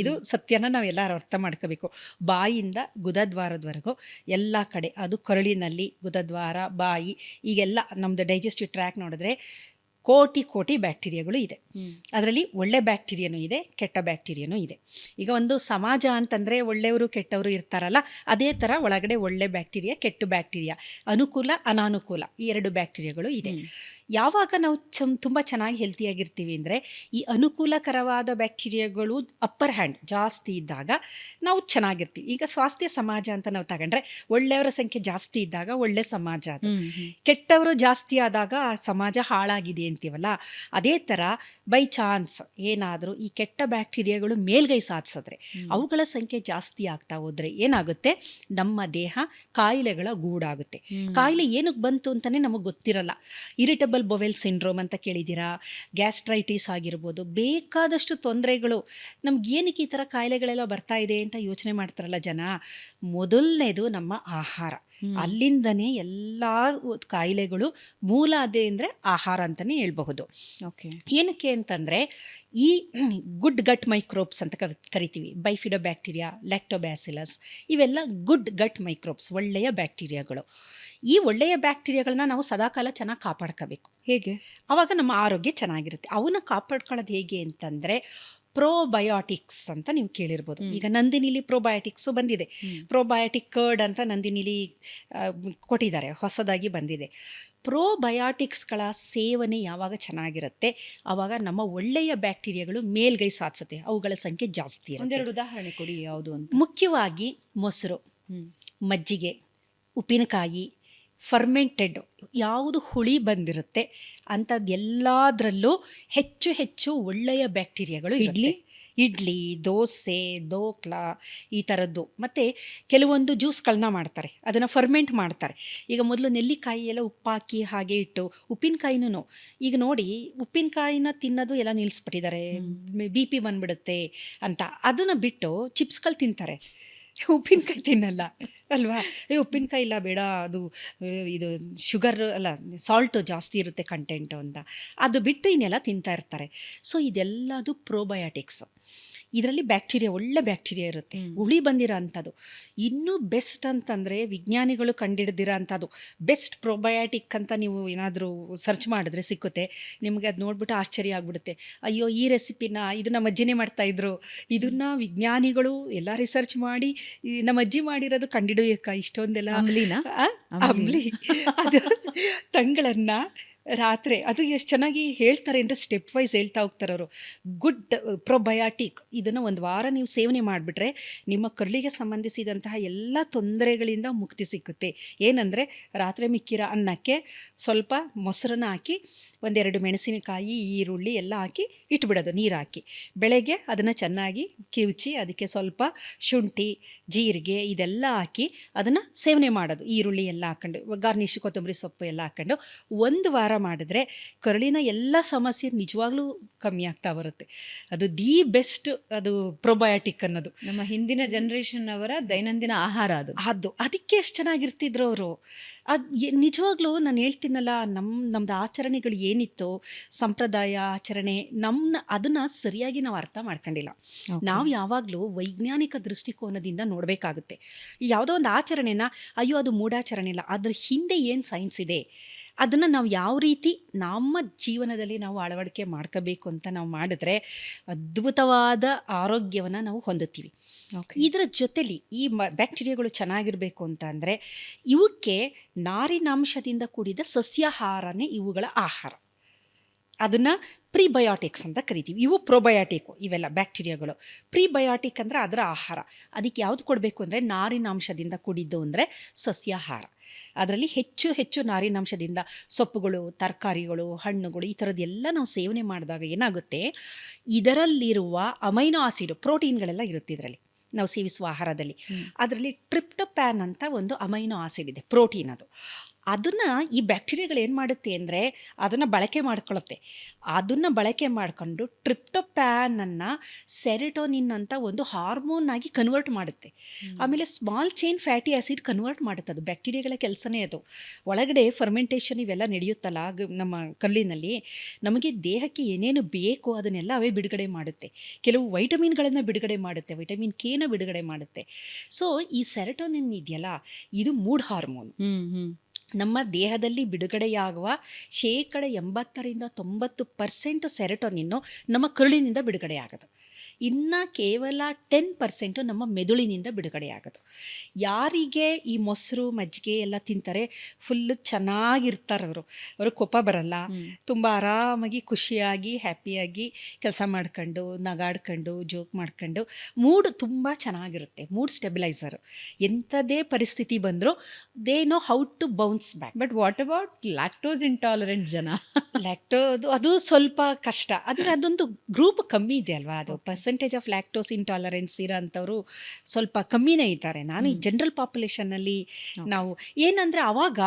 [SPEAKER 2] ಇದು ಸತ್ಯನ ನಾವೆಲ್ಲರೂ ಅರ್ಥ ಮಾಡ್ಕೋಬೇಕು. ಬಾಯಿಯಿಂದ ಗುದದ್ವಾರದವರೆಗೂ ಎಲ್ಲ ಕಡೆ, ಅದು ಕರುಳಿನಲ್ಲಿ ಗುದದ್ವಾರ, ಬಾಯಿ, ಈಗೆಲ್ಲ ನಮ್ಮದು ಡೈಜೆಸ್ಟಿವ್ ಟ್ರ್ಯಾಕ್ ನೋಡಿದ್ರೆ ಕೋಟಿ ಬ್ಯಾಕ್ಟೀರಿಯಾಗಳು ಇದೆ. ಅದರಲ್ಲಿ ಒಳ್ಳೆ ಬ್ಯಾಕ್ಟೀರಿಯಾನೂ ಇದೆ, ಕೆಟ್ಟ ಬ್ಯಾಕ್ಟೀರಿಯಾನೂ ಇದೆ. ಈಗ ಒಂದು ಸಮಾಜ ಅಂತಂದರೆ ಒಳ್ಳೆಯವರು ಕೆಟ್ಟವರು ಇರ್ತಾರಲ್ಲ, ಅದೇ ಥರ ಒಳಗಡೆ ಒಳ್ಳೆ ಬ್ಯಾಕ್ಟೀರಿಯಾ, ಕೆಟ್ಟ ಬ್ಯಾಕ್ಟೀರಿಯಾ, ಅನುಕೂಲ ಅನಾನುಕೂಲ, ಈ 2 ಬ್ಯಾಕ್ಟೀರಿಯಾಗಳು ಇದೆ. ಯಾವಾಗ ನಾವು ತುಂಬ ಚೆನ್ನಾಗಿ ಹೆಲ್ತಿಯಾಗಿರ್ತೀವಿ ಅಂದರೆ, ಈ ಅನುಕೂಲಕರವಾದ ಬ್ಯಾಕ್ಟೀರಿಯಾಗಳು ಅಪ್ಪರ್ ಹ್ಯಾಂಡ್ ಜಾಸ್ತಿ ಇದ್ದಾಗ ನಾವು ಚೆನ್ನಾಗಿರ್ತೀವಿ. ಈಗ ಸ್ವಾಸ್ಥ್ಯ ಸಮಾಜ ಅಂತ ನಾವು ತಗೊಂಡ್ರೆ, ಒಳ್ಳೆಯವರ ಸಂಖ್ಯೆ ಜಾಸ್ತಿ ಇದ್ದಾಗ ಒಳ್ಳೆ ಸಮಾಜ ಅದು. ಕೆಟ್ಟವರು ಜಾಸ್ತಿ ಆದಾಗ ಆ ಸಮಾಜ ಹಾಳಾಗಿದೆ ಅಂತೀವಲ್ಲ, ಅದೇ ಥರ ಬೈ ಚಾನ್ಸ್ ಏನಾದರೂ ಈ ಕೆಟ್ಟ ಬ್ಯಾಕ್ಟೀರಿಯಾಗಳು ಮೇಲ್ಗೈ ಸಾಧಿಸಿದ್ರೆ, ಅವುಗಳ ಸಂಖ್ಯೆ ಜಾಸ್ತಿ ಆಗ್ತಾ ಹೋದರೆ ಏನಾಗುತ್ತೆ, ನಮ್ಮ ದೇಹ ಕಾಯಿಲೆಗಳ ಗೂಡಾಗುತ್ತೆ. ಕಾಯಿಲೆ ಏನಕ್ಕೆ ಬಂತು ಅಂತಲೇ ನಮಗೆ ಗೊತ್ತಿರಲ್ಲ. ಇರಿಟಬಲ್ ಬೊವೆಲ್ ಸಿಂಡ್ರೋಮ್ ಅಂತ ಕೇಳಿದ್ದೀರಾ, ಗ್ಯಾಸ್ಟ್ರೈಟಿಸ್ ಆಗಿರ್ಬೋದು, ಬೇಕಾದಷ್ಟು ತೊಂದರೆಗಳು. ನಮ್ಗೆ ಏನಕ್ಕೆ ಈ ಥರ ಕಾಯಿಲೆಗಳೆಲ್ಲ ಬರ್ತಾ ಇದೆ ಅಂತ ಯೋಚನೆ ಮಾಡ್ತಾರಲ್ಲ ಜನ. ಮೊದಲನೇದು ನಮ್ಮ ಆಹಾರ. ಅಲ್ಲಿಂದನೇ ಎಲ್ಲ ಕಾಯಿಲೆಗಳು ಮೂಲ ಅದೇ ಅಂದರೆ ಆಹಾರ ಅಂತಲೇ ಹೇಳ್ಬಹುದು. ಏನಕ್ಕೆ ಅಂತಂದರೆ, ಈ ಗುಡ್ ಗಟ್ ಮೈಕ್ರೋಬ್ಸ್ ಅಂತ ಕರಿತೀವಿ. ಬೈಫಿಡೋಬ್ಯಾಕ್ಟೀರಿಯಾ, ಲ್ಯಾಕ್ಟೋಬ್ಯಾಸಿಲಸ್, ಇವೆಲ್ಲ ಗುಡ್ ಗಟ್ ಮೈಕ್ರೋಬ್ಸ್, ಒಳ್ಳೆಯ ಬ್ಯಾಕ್ಟೀರಿಯಾಗಳು. ಈ ಒಳ್ಳೆಯ ಬ್ಯಾಕ್ಟೀರಿಯಾಗಳನ್ನ ನಾವು ಸದಾಕಾಲ ಚೆನ್ನಾಗಿ ಕಾಪಾಡ್ಕೋಬೇಕು.
[SPEAKER 1] ಹೇಗೆ?
[SPEAKER 2] ಆವಾಗ ನಮ್ಮ ಆರೋಗ್ಯ ಚೆನ್ನಾಗಿರುತ್ತೆ. ಅವನ್ನ ಕಾಪಾಡ್ಕೊಳ್ಳೋದು ಹೇಗೆ ಅಂತಂದರೆ, ಪ್ರೋಬಯೋಟಿಕ್ಸ್ ಅಂತ ನೀವು ಕೇಳಿರ್ಬೋದು. ಈಗ ನಂದಿನಿಲಿ ಪ್ರೋಬಯೋಟಿಕ್ಸ್ ಬಂದಿದೆ. ಪ್ರೋಬಯೋಟಿಕ್ ಕರ್ಡ್ ಅಂತ ನಂದಿನಿಲಿ ಕೊಟ್ಟಿದ್ದಾರೆ, ಹೊಸದಾಗಿ ಬಂದಿದೆ. ಪ್ರೋಬಯೋಟಿಕ್ಸ್ಗಳ ಸೇವನೆ ಯಾವಾಗ ಚೆನ್ನಾಗಿರುತ್ತೆ, ಆವಾಗ ನಮ್ಮ ಒಳ್ಳೆಯ ಬ್ಯಾಕ್ಟೀರಿಯಾಗಳು ಮೇಲ್ಗೈ ಸಾಧಿಸುತ್ತೆ, ಅವುಗಳ ಸಂಖ್ಯೆ ಜಾಸ್ತಿ ಇರುತ್ತೆ.
[SPEAKER 1] ಒಂದೆರಡು ಉದಾಹರಣೆ ಕೊಡಿ, ಯಾವುದು ಅಂತ.
[SPEAKER 2] ಮುಖ್ಯವಾಗಿ ಮೊಸರು, ಮಜ್ಜಿಗೆ, ಉಪ್ಪಿನಕಾಯಿ, ಫರ್ಮೆಂಟೆಡ್ ಯಾವುದು ಹುಳಿ ಬಂದಿರುತ್ತೆ ಅಂಥದ್ದು ಎಲ್ಲದರಲ್ಲೂ ಹೆಚ್ಚು ಒಳ್ಳೆಯ ಬ್ಯಾಕ್ಟೀರಿಯಾಗಳು ಇರುತ್ತೆ. ಇಡ್ಲಿ, ದೋಸೆ, ದೋಕ್ಲಾ, ಈ ಥರದ್ದು. ಮತ್ತು ಕೆಲವೊಂದು ಜ್ಯೂಸ್ಗಳನ್ನ ಮಾಡ್ತಾರೆ, ಅದನ್ನು ಫರ್ಮೆಂಟ್ ಮಾಡ್ತಾರೆ. ಈಗ ಮೊದಲು ನೆಲ್ಲಿಕಾಯಿ ಎಲ್ಲ ಉಪ್ಪಾಕಿ ಹಾಗೆ ಇಟ್ಟು, ಉಪ್ಪಿನಕಾಯಿನೂ ಈಗ ನೋಡಿ, ಉಪ್ಪಿನಕಾಯಿನ ತಿನ್ನೋದು ಎಲ್ಲ ನಿಲ್ಲಿಸ್ಬಿಟ್ಟಿದ್ದಾರೆ, BP ಬಂದ್ಬಿಡುತ್ತೆ ಅಂತ. ಅದನ್ನು ಬಿಟ್ಟು ಚಿಪ್ಸ್ಗಳು ತಿಂತಾರೆ, ಉಪ್ಪಿನಕಾಯಿ ತಿನ್ನಲ್ಲ ಅಲ್ವಾ. ಉಪ್ಪಿನಕಾಯಿ ಇಲ್ಲ ಬೇಡ, ಅದು ಇದು ಶುಗರ್ ಅಲ್ಲ, ಸಾಲ್ಟು ಜಾಸ್ತಿ ಇರುತ್ತೆ ಕಂಟೆಂಟು ಅಂತ. ಅದು ಬಿಟ್ಟು ಇನ್ನೆಲ್ಲ ತಿಂತಾ ಇರ್ತಾರೆ. ಸೊ ಇದೆಲ್ಲದು ಪ್ರೋಬಯೋಟಿಕ್ಸ್. ಇದರಲ್ಲಿ ಬ್ಯಾಕ್ಟೀರಿಯಾ, ಒಳ್ಳೆ ಬ್ಯಾಕ್ಟೀರಿಯಾ ಇರುತ್ತೆ, ಹುಳಿ ಬಂದಿರೋ ಅಂಥದ್ದು. ಇನ್ನೂ ಬೆಸ್ಟ್ ಅಂತಂದರೆ, ವಿಜ್ಞಾನಿಗಳು ಕಂಡಿಡ್ದಿರೋ ಅಂಥದ್ದು ಬೆಸ್ಟ್ ಪ್ರೋಬಯೋಟಿಕ್ ಅಂತ ನೀವು ಏನಾದರೂ ಸರ್ಚ್ ಮಾಡಿದ್ರೆ ಸಿಕ್ಕುತ್ತೆ ನಿಮಗೆ. ಅದು ನೋಡ್ಬಿಟ್ಟು ಆಶ್ಚರ್ಯ ಆಗ್ಬಿಡುತ್ತೆ. ಅಯ್ಯೋ, ಈ ರೆಸಿಪಿನ ಇದು ನಮ್ಮ ಅಜ್ಜಿನೇ ಮಾಡ್ತಾಯಿದ್ರು, ಇದನ್ನು ವಿಜ್ಞಾನಿಗಳು ಎಲ್ಲ ರಿಸರ್ಚ್ ಮಾಡಿ ನಮ್ಮ ಅಜ್ಜಿ ಮಾಡಿರೋದು ಕಂಡಿಡಿಯೋಕ್ಕ ಇಷ್ಟೊಂದೆಲ್ಲ ಅಂಬ್ಲಿ ಅದು ತಂಗಳನ್ನು ರಾತ್ರಿ ಅದು ಎಷ್ಟು ಚೆನ್ನಾಗಿ ಹೇಳ್ತಾರೆ ಅಂದರೆ, ಸ್ಟೆಪ್ ವೈಸ್ ಹೇಳ್ತಾ ಹೋಗ್ತಾರೆ ಅವರು. ಗುಡ್ ಪ್ರೊಬಯಾಟಿಕ್ ಇದನ್ನು ಒಂದು ವಾರ ನೀವು ಸೇವನೆ ಮಾಡಿಬಿಟ್ರೆ ನಿಮ್ಮ ಕರುಳಿಗೆ ಸಂಬಂಧಿಸಿದಂತಹ ಎಲ್ಲ ತೊಂದರೆಗಳಿಂದ ಮುಕ್ತಿ ಸಿಕ್ಕುತ್ತೆ. ಏನಂದರೆ, ರಾತ್ರಿ ಮಿಕ್ಕಿರೋ ಅನ್ನಕ್ಕೆ ಸ್ವಲ್ಪ ಮೊಸರನ್ನ ಹಾಕಿ, ಒಂದೆರಡು ಮೆಣಸಿನಕಾಯಿ, ಈರುಳ್ಳಿ ಎಲ್ಲ ಹಾಕಿ ಇಟ್ಬಿಡೋದು, ನೀರು ಹಾಕಿ. ಬೆಳಗ್ಗೆ ಅದನ್ನು ಚೆನ್ನಾಗಿ ಕಿವುಚಿ, ಅದಕ್ಕೆ ಸ್ವಲ್ಪ ಶುಂಠಿ, ಜೀರಿಗೆ ಇದೆಲ್ಲ ಹಾಕಿ ಅದನ್ನು ಸೇವನೆ ಮಾಡೋದು. ಈರುಳ್ಳಿ ಎಲ್ಲ ಹಾಕ್ಕೊಂಡು, ಗಾರ್ನಿಶ್ ಕೊತ್ತಂಬರಿ ಸೊಪ್ಪು ಎಲ್ಲ ಹಾಕ್ಕೊಂಡು ಒಂದು ವಾರ ಮಾಡಿದ್ರೆ ಕರುಳಿನ ಎಲ್ಲ ಸಮಸ್ಯೆ ನಿಜವಾಗ್ಲೂ ಕಮ್ಮಿ ಆಗ್ತಾ ಬರುತ್ತೆ. ಅದು ದಿ ಬೆಸ್ಟ್, ಅದು ಪ್ರೊಬಯೋಟಿಕ್ ಅನ್ನೋದು.
[SPEAKER 1] ನಮ್ಮ ಹಿಂದಿನ ಜನರೇಷನ್ ಅವರ ದೈನಂದಿನ ಆಹಾರ ಅದು.
[SPEAKER 2] ಅದಕ್ಕೆ ಎಷ್ಟು ಚೆನ್ನಾಗಿರ್ತಿದ್ರು ಅವರು. ಅದು ನಿಜವಾಗ್ಲೂ ನಾನು ಹೇಳ್ತೀನಲ್ಲ, ನಮ್ಮದು ಆಚರಣೆಗಳು ಏನಿತ್ತು, ಸಂಪ್ರದಾಯ ಆಚರಣೆ, ಅದನ್ನು ಸರಿಯಾಗಿ ನಾವು ಅರ್ಥ ಮಾಡ್ಕೊಂಡಿಲ್ಲ. ನಾವು ಯಾವಾಗಲೂ ವೈಜ್ಞಾನಿಕ ದೃಷ್ಟಿಕೋನದಿಂದ ನೋಡಬೇಕಾಗುತ್ತೆ. ಯಾವುದೋ ಒಂದು ಆಚರಣೆನ ಅಯ್ಯೋ ಅದು ಮೂಢಾಚರಣೆ ಇಲ್ಲ, ಅದ್ರ ಹಿಂದೆ ಏನು ಸೈನ್ಸ್ ಇದೆ ಅದನ್ನು ನಾವು ಯಾವ ರೀತಿ ನಮ್ಮ ಜೀವನದಲ್ಲಿ ನಾವು ಅಳವಡಿಕೆ ಮಾಡ್ಕೋಬೇಕು ಅಂತ ನಾವು ಮಾಡಿದ್ರೆ ಅದ್ಭುತವಾದ ಆರೋಗ್ಯವನ್ನು ನಾವು ಹೊಂದುತ್ತೀವಿ. ಇದರ ಜೊತೆಲಿ ಈ ಬ್ಯಾಕ್ಟೀರಿಯಾಗಳು ಚೆನ್ನಾಗಿರಬೇಕು ಅಂತ ಅಂದರೆ, ಇವಕ್ಕೆ ನಾರಿನಾಂಶದಿಂದ ಕೂಡಿದ ಸಸ್ಯಾಹಾರನೇ ಇವುಗಳ ಆಹಾರ. ಅದನ್ನು ಪ್ರಿಬಯೋಟಿಕ್ಸ್ ಅಂತ ಕರಿತೀವಿ. ಇವು ಪ್ರೊಬಯೋಟಿಕ್ಕು, ಇವೆಲ್ಲ ಬ್ಯಾಕ್ಟೀರಿಯಾಗಳು. ಪ್ರಿಬಯೋಟಿಕ್ ಅಂದರೆ ಅದರ ಆಹಾರ. ಅದಕ್ಕೆ ಯಾವುದು ಕೊಡಬೇಕು ಅಂದರೆ ನಾರಿನಾಂಶದಿಂದ ಕೂಡಿದ್ದು ಅಂದರೆ ಸಸ್ಯಾಹಾರ. ಅದರಲ್ಲಿ ಹೆಚ್ಚು ಹೆಚ್ಚು ನಾರಿನಾಂಶದಿಂದ ಸೊಪ್ಪುಗಳು, ತರಕಾರಿಗಳು, ಹಣ್ಣುಗಳು ಈ ಥರದ್ದೆಲ್ಲ ನಾವು ಸೇವನೆ ಮಾಡಿದಾಗ ಏನಾಗುತ್ತೆ, ಇದರಲ್ಲಿರುವ ಅಮೈನೋ ಆಸಿಡ್, ಪ್ರೋಟೀನ್ಗಳೆಲ್ಲ ಇರುತ್ತೆ ಇದರಲ್ಲಿ, ನಾವು ಸೇವಿಸುವ ಆಹಾರದಲ್ಲಿ. ಅದರಲ್ಲಿ ಟ್ರಿಪ್ಟೋಪ್ಯಾನ್ ಅಂತ ಒಂದು ಅಮೈನೋ ಆಸಿಡ್ ಇದೆ, ಪ್ರೋಟೀನ್ ಅದು. ಅದನ್ನು ಈ ಬ್ಯಾಕ್ಟೀರಿಯಾಗಳು ಏನು ಮಾಡುತ್ತೆ ಅಂದರೆ ಅದನ್ನು ಬಳಕೆ ಮಾಡ್ಕೊಳ್ಳುತ್ತೆ. ಅದನ್ನು ಬಳಕೆ ಮಾಡಿಕೊಂಡು ಟ್ರಿಪ್ಟೋಪ್ಯಾನನ್ನು ಸೆರೆಟೋನಿನ್ ಅಂತ ಒಂದು ಹಾರ್ಮೋನ್ ಆಗಿ ಕನ್ವರ್ಟ್ ಮಾಡುತ್ತೆ. ಆಮೇಲೆ small chain fatty acid convert ಮಾಡುತ್ತೆ. ಅದು ಬ್ಯಾಕ್ಟೀರಿಯಾಗಳ ಕೆಲಸನೇ ಅದು. ಒಳಗಡೆ ಫರ್ಮೆಂಟೇಷನ್ ಇವೆಲ್ಲ ನಡೆಯುತ್ತಲ್ಲ ನಮ್ಮ ಕಲ್ಲಿನಲ್ಲಿ, ನಮಗೆ ದೇಹಕ್ಕೆ ಏನೇನು ಬೇಕೋ ಅದನ್ನೆಲ್ಲ ಅವೇ ಬಿಡುಗಡೆ ಮಾಡುತ್ತೆ. ಕೆಲವು ವೈಟಮಿನ್ಗಳನ್ನು ಬಿಡುಗಡೆ ಮಾಡುತ್ತೆ, ವಿಟಮಿನ್ ಕೆನ ಬಿಡುಗಡೆ ಮಾಡುತ್ತೆ. ಸೊ ಈ ಸೆರೆಟೋನಿನ್ ಇದೆಯಲ್ಲ, ಇದು ಮೂಡ್ ಹಾರ್ಮೋನ್. ನಮ್ಮ ದೇಹದಲ್ಲಿ ಬಿಡುಗಡೆಯಾಗುವ 80% 90% ಸೆರೆಟೋನಿನ್ನು ನಮ್ಮ ಕರುಳಿನಿಂದ ಬಿಡುಗಡೆಯಾಗೋದು. ಇನ್ನು ಕೇವಲ 10% ನಮ್ಮ ಮೆದುಳಿನಿಂದ ಬಿಡುಗಡೆಯಾಗೋದು. ಯಾರಿಗೆ ಈ ಮೊಸರು ಮಜ್ಜಿಗೆ ಎಲ್ಲ ತಿಂತಾರೆ ಫುಲ್ಲು ಚೆನ್ನಾಗಿರ್ತಾರೆ, ಅವ್ರಿಗೆ ಕೋಪ ಬರಲ್ಲ, ತುಂಬ ಆರಾಮಾಗಿ ಖುಷಿಯಾಗಿ ಹ್ಯಾಪಿಯಾಗಿ ಕೆಲಸ ಮಾಡ್ಕೊಂಡು ನಗಾಡ್ಕೊಂಡು ಜೋಕ್ ಮಾಡ್ಕೊಂಡು ಮೂಡ್ ತುಂಬ ಚೆನ್ನಾಗಿರುತ್ತೆ. ಮೂಡ್ ಸ್ಟೆಬಿಲೈಸರು. ಎಂಥದೇ ಪರಿಸ್ಥಿತಿ ಬಂದರೂ they know how to bounce back.
[SPEAKER 1] But what about lactose intolerant ಜನ?
[SPEAKER 2] ಅದು ಸ್ವಲ್ಪ ಕಷ್ಟ. ಅಂದರೆ ಅದೊಂದು ಗ್ರೂಪ್ ಕಮ್ಮಿ ಇದೆ ಅಲ್ವಾ, ಅದು ಪರ್ಸೆಂಟೇಜ್ ಆಫ್ ಲ್ಯಾಕ್ಟೋಸ್ ಇಂಟಾಲರೆನ್ಸ್ ಇರೋ ಅಂಥವ್ರು ಸ್ವಲ್ಪ ಕಮ್ಮಿನೇ ಇದ್ದಾರೆ. ನಾನು ಈ ಜನರಲ್ ಪಾಪ್ಯುಲೇಷನ್ನಲ್ಲಿ ನಾವು ಏನಂದರೆ ಅವಾಗ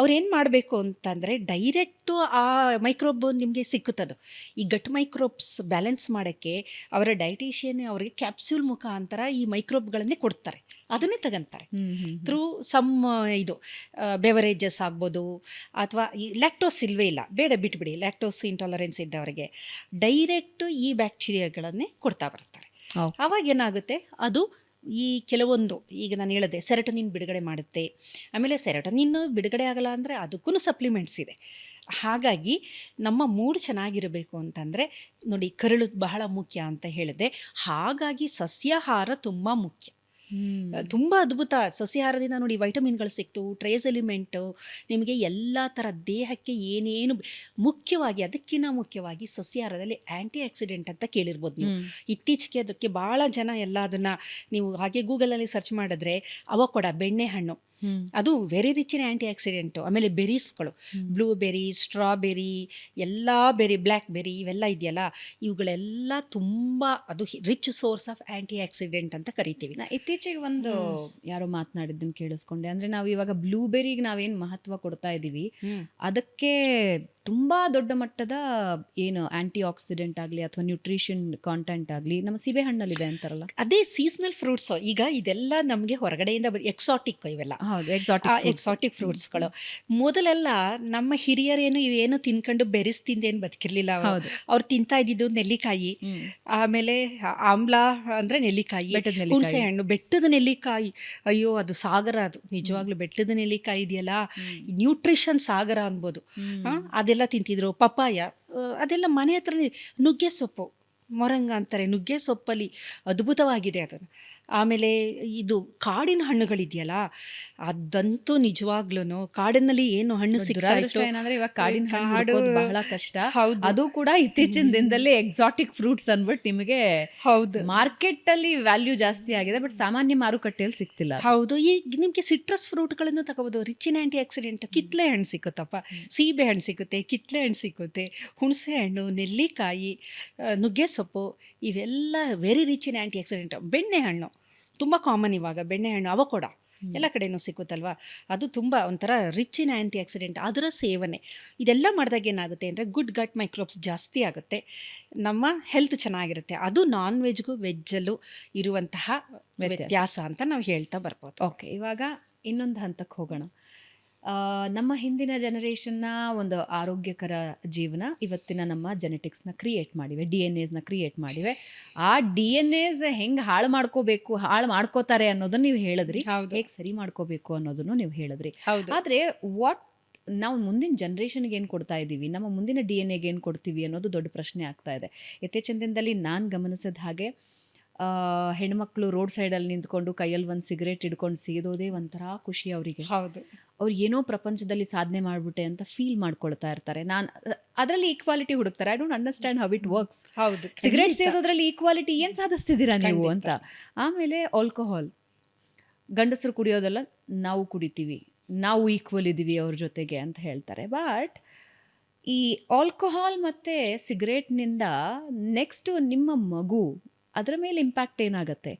[SPEAKER 2] ಅವ್ರೇನು ಮಾಡಬೇಕು ಅಂತಂದರೆ ಡೈರೆಕ್ಟು ಆ ಮೈಕ್ರೋಬ್ ನಿಮಗೆ ಸಿಕ್ಕುತ್ತದು. ಈ ಗಟ್ ಮೈಕ್ರೋಬ್ಸ್ ಬ್ಯಾಲೆನ್ಸ್ ಮಾಡೋಕ್ಕೆ ಅವರ ಡೈಟಿಷಿಯನ್ ಅವರಿಗೆ ಕ್ಯಾಪ್ಸ್ಯೂಲ್ ಮುಖಾಂತರ ಈ ಮೈಕ್ರೋಬ್ಗಳನ್ನೇ ಕೊಡ್ತಾರೆ, ಅದನ್ನೇ ತಗೊಂತಾರೆ ಥ್ರೂ ಸಮ್ ಇದು ಬೆವರೇಜಸ್ ಆಗ್ಬೋದು. ಅಥವಾ ಈ ಲ್ಯಾಕ್ಟೋಸ್ ಇಲ್ವೇ ಇಲ್ಲ, ಬೇಡ ಬಿಟ್ಬಿಡಿ, ಲ್ಯಾಕ್ಟೋಸ್ ಇಂಟಾಲರೆನ್ಸ್ ಇದ್ದವರಿಗೆ ಡೈರೆಕ್ಟು ಈ ಬ್ಯಾಕ್ಟೀರಿಯಾಗಳನ್ನೇ ಕೊಡ್ತಾ ಬರ್ತಾರೆ. ಆವಾಗ ಏನಾಗುತ್ತೆ, ಅದು ಈ ಕೆಲವೊಂದು ಈಗ ನಾನು ಹೇಳಿದೆ ಸೆರೆಟೋನಿನ್ ಬಿಡುಗಡೆ ಮಾಡುತ್ತೆ. ಆಮೇಲೆ ಸೆರೆಟೋನಿನ್ ಬಿಡುಗಡೆ ಆಗಲ್ಲ ಅಂದರೆ ಅದಕ್ಕೂ ಸಪ್ಲಿಮೆಂಟ್ಸ್ ಇದೆ. ಹಾಗಾಗಿ ನಮ್ಮ ಮೂಡ್ ಚೆನ್ನಾಗಿರಬೇಕು ಅಂತಂದರೆ ನೋಡಿ, ಕರುಳು ಬಹಳ ಮುಖ್ಯ ಅಂತ ಹೇಳಿದೆ. ಹಾಗಾಗಿ ಸಸ್ಯಾಹಾರ ತುಂಬ ಮುಖ್ಯ, ತುಂಬ ಅದ್ಭುತ. ಸಸ್ಯಾಹಾರದಿಂದ ನೋಡಿ ವೈಟಮಿನ್ಗಳು ಸಿಕ್ತು, ಟ್ರೇಸ್ ಎಲಿಮೆಂಟು, ನಿಮಗೆ ಎಲ್ಲ ಥರ ದೇಹಕ್ಕೆ ಏನೇನು ಮುಖ್ಯವಾಗಿ, ಅದಕ್ಕಿಂತ ಮುಖ್ಯವಾಗಿ ಸಸ್ಯಾಹಾರದಲ್ಲಿ ಆ್ಯಂಟಿ ಆಕ್ಸಿಡೆಂಟ್ ಅಂತ ಕೇಳಿರ್ಬೋದು ನೀವು. ಇತ್ತೀಚೆಗೆ ಅದಕ್ಕೆ ಭಾಳ ಜನ ಎಲ್ಲ ಅದನ್ನು ನೀವು ಹಾಗೆ ಗೂಗಲಲ್ಲಿ ಸರ್ಚ್ ಮಾಡಿದ್ರೆ ಅವಕೋಡ, ಬೆಣ್ಣೆಹಣ್ಣು, ಅದು very rich in anti accident. ಆಮೇಲೆ ಬೆರೀಸ್ಗಳು, ಬ್ಲೂಬೆರಿ, ಸ್ಟ್ರಾಬೆರಿ, ಎಲ್ಲ ಬೆರಿ, ಬ್ಲ್ಯಾಕ್ ಬೆರಿ ಇವೆಲ್ಲ ಇದೆಯಲ್ಲ, ಇವುಗಳೆಲ್ಲ ತುಂಬ ಅದು rich source of anti accident ಅಂತ ಕರಿತೀವಿ.
[SPEAKER 1] ಇತ್ತೀಚೆಗೆ ಒಂದು ಯಾರೋ ಮಾತನಾಡಿದ್ದನ್ನು ಕೇಳಿಸ್ಕೊಂಡೆ. ಅಂದರೆ ನಾವು ಇವಾಗ ಬ್ಲೂಬೆರಿಗೆ ನಾವೇನು ಮಹತ್ವ ಕೊಡ್ತಾ ಇದ್ದೀವಿ, ಅದಕ್ಕೆ ತುಂಬ ದೊಡ್ಡ ಮಟ್ಟದ ಏನು ಆ್ಯಂಟಿ ಆಕ್ಸಿಡೆಂಟ್ ಆಗಲಿ ಅಥವಾ ನ್ಯೂಟ್ರಿಷನ್ ಕಾಂಟೆಂಟ್ ಆಗಲಿ ನಮ್ಮ ಸೀಬೆ ಹಣ್ಣಲ್ಲಿದೆ ಅಂತಾರಲ್ಲ,
[SPEAKER 2] ಅದೇ ಸೀಸನಲ್ ಫ್ರೂಟ್ಸು. ಈಗ ಇದೆಲ್ಲ ನಮಗೆ ಹೊರಗಡೆಯಿಂದ ಎಕ್ಸಾಟಿಕ್, ಇವೆಲ್ಲ
[SPEAKER 1] ಹೌದು
[SPEAKER 2] ಎಕ್ಸಾಟಿಕ್ ಫ್ರೂಟ್ಸ್ಗಳು. ಮೊದಲೆಲ್ಲ ನಮ್ಮ ಹಿರಿಯರೇನು ಇವೇನು ತಿನ್ಕೊಂಡು ಬೆರೆಸ್ ತಿಂದೇನು ಬದುಕಿರ್ಲಿಲ್ಲ. ಅವ್ರು ತಿಂತಾ ಇದ್ದಿದ್ದು ನೆಲ್ಲಿಕಾಯಿ, ಆಮೇಲೆ ಆಮ್ಲ ಅಂದರೆ ನೆಲ್ಲಿಕಾಯಿ, ಹುಣಸೆ ಹಣ್ಣು, ಬೆಟ್ಟದ ನೆಲ್ಲಿಕಾಯಿ. ಅಯ್ಯೋ ಅದು ಸಾಗರ, ಅದು ನಿಜವಾಗ್ಲೂ ಬೆಟ್ಟದ ನೆಲ್ಲಿಕಾಯಿ ಇದೆಯಲ್ಲ, ನ್ಯೂಟ್ರಿಷನ್ ಸಾಗರ ಅನ್ಬೋದು. ಅದೆಲ್ಲ ತಿಂತಿದ್ರು. ಪಪ್ಪಾಯ, ಅದೆಲ್ಲ ಮನೆ ಹತ್ರನೇ. ನುಗ್ಗೆ ಸೊಪ್ಪು, ಮೊರಂಗ ಅಂತಾರೆ, ನುಗ್ಗೆ ಸೊಪ್ಪಲ್ಲಿ ಅದ್ಭುತವಾಗಿದೆ ಅದನ್ನು. ಆಮೇಲೆ ಇದು ಕಾಡಿನ ಹಣ್ಣುಗಳಿದೆಯಲ್ಲ, ಅದಂತೂ ನಿಜವಾಗ್ಲೂ ಕಾಡಿನಲ್ಲಿ ಏನು ಹಣ್ಣು ಸಿಗ್ತಾ ಇತ್ತು
[SPEAKER 1] ಏನಂದ್ರೆ ಇವಾಗ ಕಾಡು ಬಹಳ ಕಷ್ಟ. ಅದು ಕೂಡ ಇತ್ತೀಚಿನ ದಿನದಲ್ಲಿ ಎಕ್ಸಾಟಿಕ್ ಫ್ರೂಟ್ಸ್ ಅನ್ಬಿಟ್ಟು ನಿಮಗೆ
[SPEAKER 2] ಹೌದು
[SPEAKER 1] ಮಾರ್ಕೆಟ್ ಅಲ್ಲಿ ವ್ಯಾಲ್ಯೂ ಜಾಸ್ತಿ ಆಗಿದೆ, ಬಟ್ ಸಾಮಾನ್ಯ ಮಾರುಕಟ್ಟೆಯಲ್ಲಿ ಸಿಗ್ತಿಲ್ಲ.
[SPEAKER 2] ಹೌದು, ಈಗ ನಿಮಗೆ ಸಿಟ್ರಸ್ ಫ್ರೂಟ್ಗಳನ್ನು ತಗೋಬೋದು, ರಿಚ್ ಇನ್ ಆ್ಯಂಟಿ ಆಕ್ಸಿಡೆಂಟ್. ಕಿತ್ಲೆ ಹಣ್ಣು ಸಿಕ್ಕುತ್ತಪ್ಪ, ಸೀಬೆ ಹಣ್ಣು ಸಿಗುತ್ತೆ, ಕಿತ್ಲೆ ಹಣ್ಣು ಸಿಕ್ಕುತ್ತೆ, ಹುಣಸೆ ಹಣ್ಣು, ನೆಲ್ಲಿಕಾಯಿ, ನುಗ್ಗೆ ಸೊಪ್ಪು, ಇವೆಲ್ಲ very rich in anti accident. ಬೆಣ್ಣೆ ಹಣ್ಣು ತುಂಬ ಕಾಮನ್ ಇವಾಗ, ಬೆಣ್ಣೆಹಣ್ಣು, ಅವಕೋಡ ಎಲ್ಲ ಕಡೆಯೂ ಸಿಕ್ಕುತ್ತಲ್ವ, ಅದು ತುಂಬ ಒಂಥರ ರಿಚ್ ಇನ್ ಆ್ಯಂಟಿ ಆಕ್ಸಿಡೆಂಟ್. ಅದರ ಸೇವನೆ ಇದೆಲ್ಲ ಮಾಡಿದಾಗ ಏನಾಗುತ್ತೆ ಅಂದರೆ ಗುಡ್ ಗಟ್ ಮೈಕ್ರೋಬ್ಸ್ ಜಾಸ್ತಿ ಆಗುತ್ತೆ, ನಮ್ಮ ಹೆಲ್ತ್ ಚೆನ್ನಾಗಿರುತ್ತೆ. ಅದು ನಾನ್ ವೆಜ್ಗೂ ವೆಜ್ಜಲ್ಲೂ ಇರುವಂತಹ ವ್ಯತ್ಯಾಸ ಅಂತ ನಾವು ಹೇಳ್ತಾ ಬರ್ಬೋದು.
[SPEAKER 1] ಓಕೆ, ಇವಾಗ ಇನ್ನೊಂದು ಹಂತಕ್ಕೆ ಹೋಗೋಣ. ನಮ್ಮ ಹಿಂದಿನ ಜನರೇಷನ್ನ ಒಂದು ಆರೋಗ್ಯಕರ ಜೀವನ ಇವತ್ತಿನ ನಮ್ಮ ಜೆನೆಟಿಕ್ಸ್ನ ಕ್ರಿಯೇಟ್ ಮಾಡಿವೆ, DNA ಕ್ರಿಯೇಟ್ ಮಾಡಿವೆ. ಆ DNA ಹೆಂಗೆ ಹಾಳು ಮಾಡ್ಕೋತಾರೆ ಅನ್ನೋದನ್ನ ನೀವು ಹೇಳಿದ್ರಿ, ಹೇಗೆ ಸರಿ ಮಾಡ್ಕೋಬೇಕು ಅನ್ನೋದನ್ನು ನೀವು ಹೇಳಿದ್ರಿ. ಆದರೆ ನಾವು ಮುಂದಿನ ಜನ್ರೇಷನ್ಗೆ ಏನು ಕೊಡ್ತಾ ಇದ್ದೀವಿ, ನಮ್ಮ ಮುಂದಿನ DNA ಏನು ಕೊಡ್ತೀವಿ ಅನ್ನೋದು ದೊಡ್ಡ ಪ್ರಶ್ನೆ ಆಗ್ತಾ ಇದೆ. ಇತ್ತೀಚಿನ ದಿನದಲ್ಲಿ ನಾನು ಗಮನಿಸಿದ ಹಾಗೆ ಹೆಣ್ಮಕ್ಳು ರೋಡ್ ಸೈಡಲ್ಲಿ ನಿಂತ್ಕೊಂಡು ಕೈಯಲ್ಲಿ ಒಂದು ಸಿಗರೇಟ್ ಹಿಡ್ಕೊಂಡು ಸೇದೋದೇ ಒಂಥರ ಖುಷಿ ಅವರಿಗೆ.
[SPEAKER 2] ಹೌದು.
[SPEAKER 1] ಅವ್ರು ಏನೋ ಪ್ರಪಂಚದಲ್ಲಿ ಸಾಧನೆ ಮಾಡಿಬಿಟ್ಟೆ ಅಂತ ಫೀಲ್ ಮಾಡ್ಕೊಳ್ತಾ ಇರ್ತಾರೆ. ನಾನು ಅದರಲ್ಲಿ ಈಕ್ವಾಲಿಟಿ ಹುಡುಕ್ತಾರೆ. I don't understand how it works.
[SPEAKER 2] ಹೌದು.
[SPEAKER 1] ಸಿಗರೇಟ್ ಸೇದೋದ್ರಲ್ಲಿ ಈಕ್ವಾಲಿಟಿ ಏನು ಸಾಧಿಸ್ತಿದ್ದೀರಾ ನೀವು
[SPEAKER 2] ಖಂಡಿತ.
[SPEAKER 1] ಅಂತ. ಆಮೇಲೆ ಆಲ್ಕೋಹಾಲ್, ಗಂಡಸರು ಕುಡಿಯೋದಲ್ಲ, ನಾವು ಕುಡಿತೀವಿ, ನಾವು ಈಕ್ವಲ್ ಇದ್ದೀವಿ ಅವ್ರ ಜೊತೆಗೆ ಅಂತ ಹೇಳ್ತಾರೆ. ಬಟ್ ಈ ಆಲ್ಕೋಹಾಲ್ ಮತ್ತು ಸಿಗರೇಟ್ನಿಂದ ನೆಕ್ಸ್ಟು ನಿಮ್ಮ ಮಗು, ಅದರ ಮೇಲೆ ಇಂಪ್ಯಾಕ್ಟ್ ಏನಾಗುತ್ತೆ?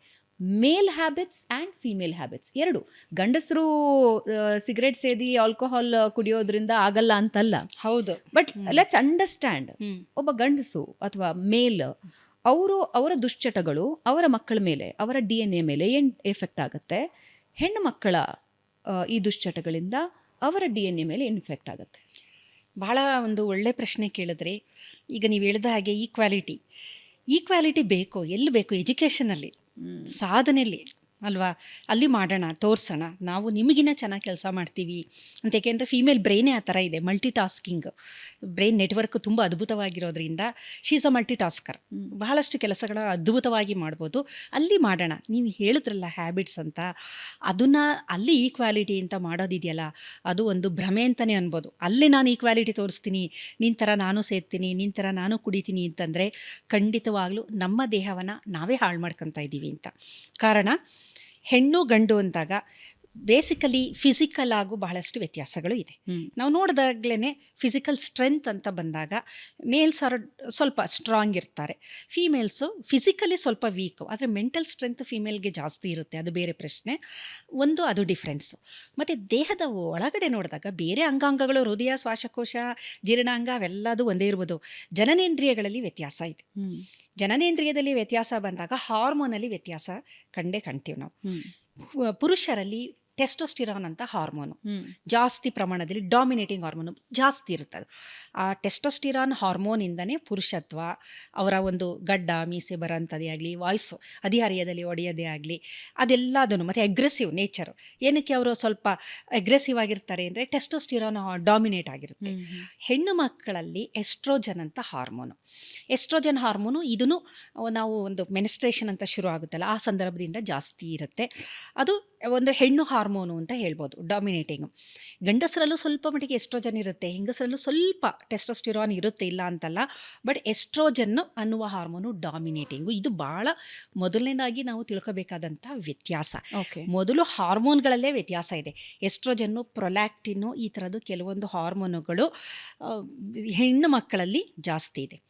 [SPEAKER 1] ಮೇಲ್ ಹ್ಯಾಬಿಟ್ಸ್ ಆ್ಯಂಡ್ ಫೀಮೇಲ್ ಹ್ಯಾಬಿಟ್ಸ್ ಎರಡು. ಗಂಡಸರು ಸಿಗರೇಟ್ ಸೇದಿ ಆಲ್ಕೋಹಾಲ್ ಕುಡಿಯೋದ್ರಿಂದ ಆಗಲ್ಲ ಅಂತಲ್ಲ.
[SPEAKER 2] ಹೌದು.
[SPEAKER 1] ಬಟ್ ಲೆಟ್ಸ್ ಅಂಡರ್ಸ್ಟ್ಯಾಂಡ್,
[SPEAKER 2] ಹ್ಮ್.
[SPEAKER 1] ಒಬ್ಬ ಗಂಡಸು ಅಥವಾ ಮೇಲ್ ಅವರ ದುಶ್ಚಟಗಳು ಅವರ ಮಕ್ಕಳ ಮೇಲೆ, ಅವರ DNA ಮೇಲೆ ಏನು ಎಫೆಕ್ಟ್ ಆಗುತ್ತೆ? ಹೆಣ್ಣು ಮಕ್ಕಳ ಈ ದುಶ್ಚಟಗಳಿಂದ ಅವರ DNA ಮೇಲೆ ಏನು ಎಫೆಕ್ಟ್ ಆಗುತ್ತೆ?
[SPEAKER 2] ಬಹಳ ಒಂದು ಒಳ್ಳೆ ಪ್ರಶ್ನೆ ಕೇಳಿದ್ರಿ. ಈಗ ನೀವು ಹೇಳಿದ ಹಾಗೆ ಈಕ್ವಾಲಿಟಿ ಬೇಕು. ಎಲ್ಲಿ ಬೇಕು? ಎಜುಕೇಷನಲ್ಲಿ, ಸಾಧನೆಯಲ್ಲಿ ಅಲ್ವಾ? ಅಲ್ಲಿ ಮಾಡೋಣ, ತೋರಿಸೋಣ, ನಾವು ನಿಮಗಿನ್ನ ಚೆನ್ನಾಗಿ ಕೆಲಸ ಮಾಡ್ತೀವಿ ಅಂತ. ಏಕೆಂದರೆ ಫೀಮೇಲ್ ಬ್ರೈನೇ ಆ ಥರ ಇದೆ, ಮಲ್ಟಿ ಟಾಸ್ಕಿಂಗ್ ಬ್ರೈನ್ ನೆಟ್ವರ್ಕ್ ತುಂಬ ಅದ್ಭುತವಾಗಿರೋದ್ರಿಂದ she is a multi tasker. ಬಹಳಷ್ಟು ಕೆಲಸಗಳ ಅದ್ಭುತವಾಗಿ ಮಾಡ್ಬೋದು. ಅಲ್ಲಿ ಮಾಡೋಣ. ನೀವು ಹೇಳಿದ್ರಲ್ಲ ಹ್ಯಾಬಿಟ್ಸ್ ಅಂತ, ಅದನ್ನು ಅಲ್ಲಿ ಈಕ್ವಾಲಿಟಿ ಅಂತ ಮಾಡೋದಿದೆಯಲ್ಲ, ಅದು ಒಂದು ಭ್ರಮೆ ಅಂತಲೇ ಅನ್ಬೋದು. ಅಲ್ಲಿ ನಾನು ಈಕ್ವಾಲಿಟಿ ತೋರಿಸ್ತೀನಿ, ನಿನ್ನ ಥರ ನಾನು ಸೇರ್ತೀನಿ, ನಿನ್ನ ಥರ ನಾನು ಕುಡಿತೀನಿ ಅಂತಂದರೆ ಖಂಡಿತವಾಗ್ಲೂ ನಮ್ಮ ದೇಹವನ್ನು ನಾವೇ ಹಾಳು ಮಾಡ್ಕೊತಾ ಇದ್ದೀವಿ ಅಂತ. ಕಾರಣ, ಹೆಣ್ಣು ಗಂಡು ಅಂದಾಗ ಬೇಸಿಕಲಿ ಫಿಸಿಕಲ್ ಆಗು ಬಹಳಷ್ಟು ವ್ಯತ್ಯಾಸಗಳು ಇದೆ. ನಾವು ನೋಡಿದಾಗ್ಲೇ ಫಿಸಿಕಲ್ ಸ್ಟ್ರೆಂತ್ ಅಂತ ಬಂದಾಗ ಮೇಲ್ಸ್ ಆರ್ ಸ್ವಲ್ಪ ಸ್ಟ್ರಾಂಗ್ ಇರ್ತಾರೆ, ಫೀಮೇಲ್ಸು ಫಿಸಿಕಲಿ ಸ್ವಲ್ಪ ವೀಕು. ಆದರೆ ಮೆಂಟಲ್ ಸ್ಟ್ರೆಂತ್ ಫೀಮೇಲ್ಗೆ ಜಾಸ್ತಿ ಇರುತ್ತೆ, ಅದು ಬೇರೆ ಪ್ರಶ್ನೆ. ಅದು ಡಿಫ್ರೆನ್ಸು. ಮತ್ತು ದೇಹದ ಒಳಗಡೆ ನೋಡಿದಾಗ ಬೇರೆ ಅಂಗಾಂಗಗಳು, ಹೃದಯ, ಶ್ವಾಸಕೋಶ, ಜೀರ್ಣಾಂಗ ಅವೆಲ್ಲದು ಒಂದೇ ಇರ್ಬೋದು. ಜನನೇಂದ್ರಿಯಗಳಲ್ಲಿ ವ್ಯತ್ಯಾಸ ಇದೆ. ಜನನೇಂದ್ರಿಯದಲ್ಲಿ ವ್ಯತ್ಯಾಸ ಬಂದಾಗ ಹಾರ್ಮೋನಲ್ಲಿ ವ್ಯತ್ಯಾಸ ಕಂಡೇ ಕಾಣ್ತೀವಿ ನಾವು. ಪುರುಷರಲ್ಲಿ ಟೆಸ್ಟೋಸ್ಟಿರಾನ್ ಅಂತ ಹಾರ್ಮೋನು ಜಾಸ್ತಿ ಪ್ರಮಾಣದಲ್ಲಿ, ಡಾಮಿನೇಟಿಂಗ್ ಹಾರ್ಮೋನು ಜಾಸ್ತಿ ಇರ್ತದೆ. ಆ ಟೆಸ್ಟೋಸ್ಟಿರಾನ್ ಹಾರ್ಮೋನಿಂದನೇ ಪುರುಷತ್ವ, ಅವರ ಒಂದು ಗಡ್ಡ ಮೀಸೆ ಬರೋಂಥದ್ದೇ ಆಗಲಿ, ವಾಯ್ಸು ಹದಿಹರಿಯದಲ್ಲಿ ಒಡೆಯೋದೇ ಆಗಲಿ, ಅದೆಲ್ಲದನ್ನು. ಮತ್ತು ಅಗ್ರೆಸಿವ್ ನೇಚರು, ಏನಕ್ಕೆ ಅವರು ಸ್ವಲ್ಪ ಅಗ್ರೆಸಿವ್ ಆಗಿರ್ತಾರೆ ಅಂದರೆ ಟೆಸ್ಟೋಸ್ಟಿರಾನ್ ಡಾಮಿನೇಟ್ ಆಗಿರುತ್ತೆ. ಹೆಣ್ಣು ಮಕ್ಕಳಲ್ಲಿ ಎಸ್ಟ್ರೋಜನ್ ಅಂತ ಹಾರ್ಮೋನು. ಎಸ್ಟ್ರೋಜನ್ ಹಾರ್ಮೋನು ಇದನ್ನು ನಾವು ಒಂದು ಮೆನಿಸ್ಟ್ರೇಷನ್ ಅಂತ ಶುರು ಆಗುತ್ತಲ್ಲ, ಆ ಸಂದರ್ಭದಿಂದ ಜಾಸ್ತಿ ಇರುತ್ತೆ. ಅದು ಒಂದು ಹೆಣ್ಣು ಹಾರ್ಮೋನು ಅಂತ ಹೇಳ್ಬೋದು, ಡಾಮಿನೇಟಿಂಗು. ಗಂಡಸರಲ್ಲೂ ಸ್ವಲ್ಪ ಮಟ್ಟಿಗೆ ಎಸ್ಟ್ರೋಜನ್ ಇರುತ್ತೆ, ಹೆಂಗಸರಲ್ಲೂ ಸ್ವಲ್ಪ ಟೆಸ್ಟೋಸ್ಟಿರಾನ್ ಇರುತ್ತೆ, ಇಲ್ಲ ಅಂತಲ್ಲ. ಬಟ್ ಎಸ್ಟ್ರೋಜನ್ನು ಅನ್ನುವ ಹಾರ್ಮೋನು ಡಾಮಿನೇಟಿಂಗು. ಇದು ಭಾಳ ಮೊದಲನೇದಾಗಿ ನಾವು ತಿಳ್ಕೊಬೇಕಾದಂಥ ವ್ಯತ್ಯಾಸ. ಮೊದಲು ಹಾರ್ಮೋನ್ಗಳಲ್ಲೇ ವ್ಯತ್ಯಾಸ ಇದೆ. ಎಸ್ಟ್ರೋಜನ್ನು, ಪ್ರೊಲ್ಯಾಕ್ಟಿನ್ನು, ಈ ಥರದ್ದು ಕೆಲವೊಂದು ಹಾರ್ಮೋನುಗಳು ಹೆಣ್ಣು ಮಕ್ಕಳಲ್ಲಿ ಜಾಸ್ತಿ ಇದೆ.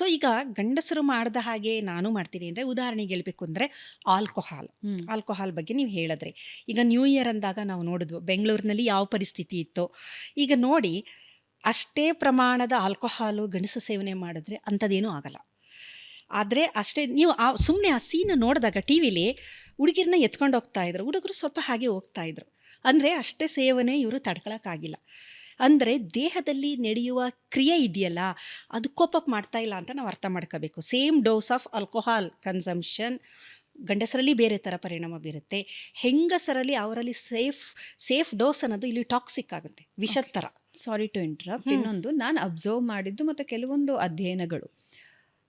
[SPEAKER 2] ಸೊ ಈಗ ಗಂಡಸರು ಮಾಡಿದ ಹಾಗೆ ನಾನು ಮಾಡ್ತೀನಿ ಅಂದರೆ, ಉದಾಹರಣೆಗೆ ಹೇಳಬೇಕು ಅಂದರೆ ಆಲ್ಕೋಹಾಲ್ ಬಗ್ಗೆ ನೀವು ಹೇಳಿದ್ರಿ. ಈಗ ನ್ಯೂ ಇಯರ್ ಅಂದಾಗ ನಾವು ನೋಡಿದ್ವು ಬೆಂಗಳೂರಿನಲ್ಲಿ ಯಾವ ಪರಿಸ್ಥಿತಿ ಇತ್ತು. ಈಗ ನೋಡಿ, ಅಷ್ಟೇ ಪ್ರಮಾಣದ ಆಲ್ಕೋಹಾಲು ಗಂಡಸು ಸೇವನೆ ಮಾಡಿದ್ರೆ ಅಂಥದ್ದೇನೂ ಆಗಲ್ಲ. ಆದರೆ ಅಷ್ಟೇ ನೀವು ಸುಮ್ಮನೆ ಆ ಸೀನ್ ನೋಡಿದಾಗ ಟಿ ವಿಲಿ ಹುಡುಗಿರನ್ನ ಎತ್ಕೊಂಡು ಹೋಗ್ತಾಯಿದ್ರು, ಹುಡುಗರು ಸ್ವಲ್ಪ ಹಾಗೆ ಹೋಗ್ತಾಯಿದ್ರು. ಅಂದರೆ ಅಷ್ಟೇ ಸೇವನೆ ಇವರು ತಡ್ಕೊಳಕ್ಕಾಗಿಲ್ಲ. ಅಂದರೆ ದೇಹದಲ್ಲಿ ನಡೆಯುವ ಕ್ರಿಯೆ ಇದೆಯಲ್ಲ, ಅದು ಕೋಪಪ್ ಮಾಡ್ತಾ ಇಲ್ಲ ಅಂತ ನಾವು ಅರ್ಥ ಮಾಡ್ಕೋಬೇಕು. Same dose of alcohol consumption ಗಂಡಸರಲ್ಲಿ ಬೇರೆ ಥರ ಪರಿಣಾಮ ಬೀರುತ್ತೆ, ಹೆಂಗಸರಲ್ಲಿ ಅವರಲ್ಲಿ ಸೇಫ್ ಡೋಸ್ ಅನ್ನೋದು ಇಲ್ಲಿ ಟಾಕ್ಸಿಕ್ ಆಗುತ್ತೆ, ವಿಷದ ಥರ.
[SPEAKER 1] Sorry to interrupt. ಇನ್ನೊಂದು ನಾನು ಅಬ್ಸರ್ವ್ ಮಾಡಿದ್ದು ಮತ್ತು ಕೆಲವೊಂದು ಅಧ್ಯಯನಗಳು,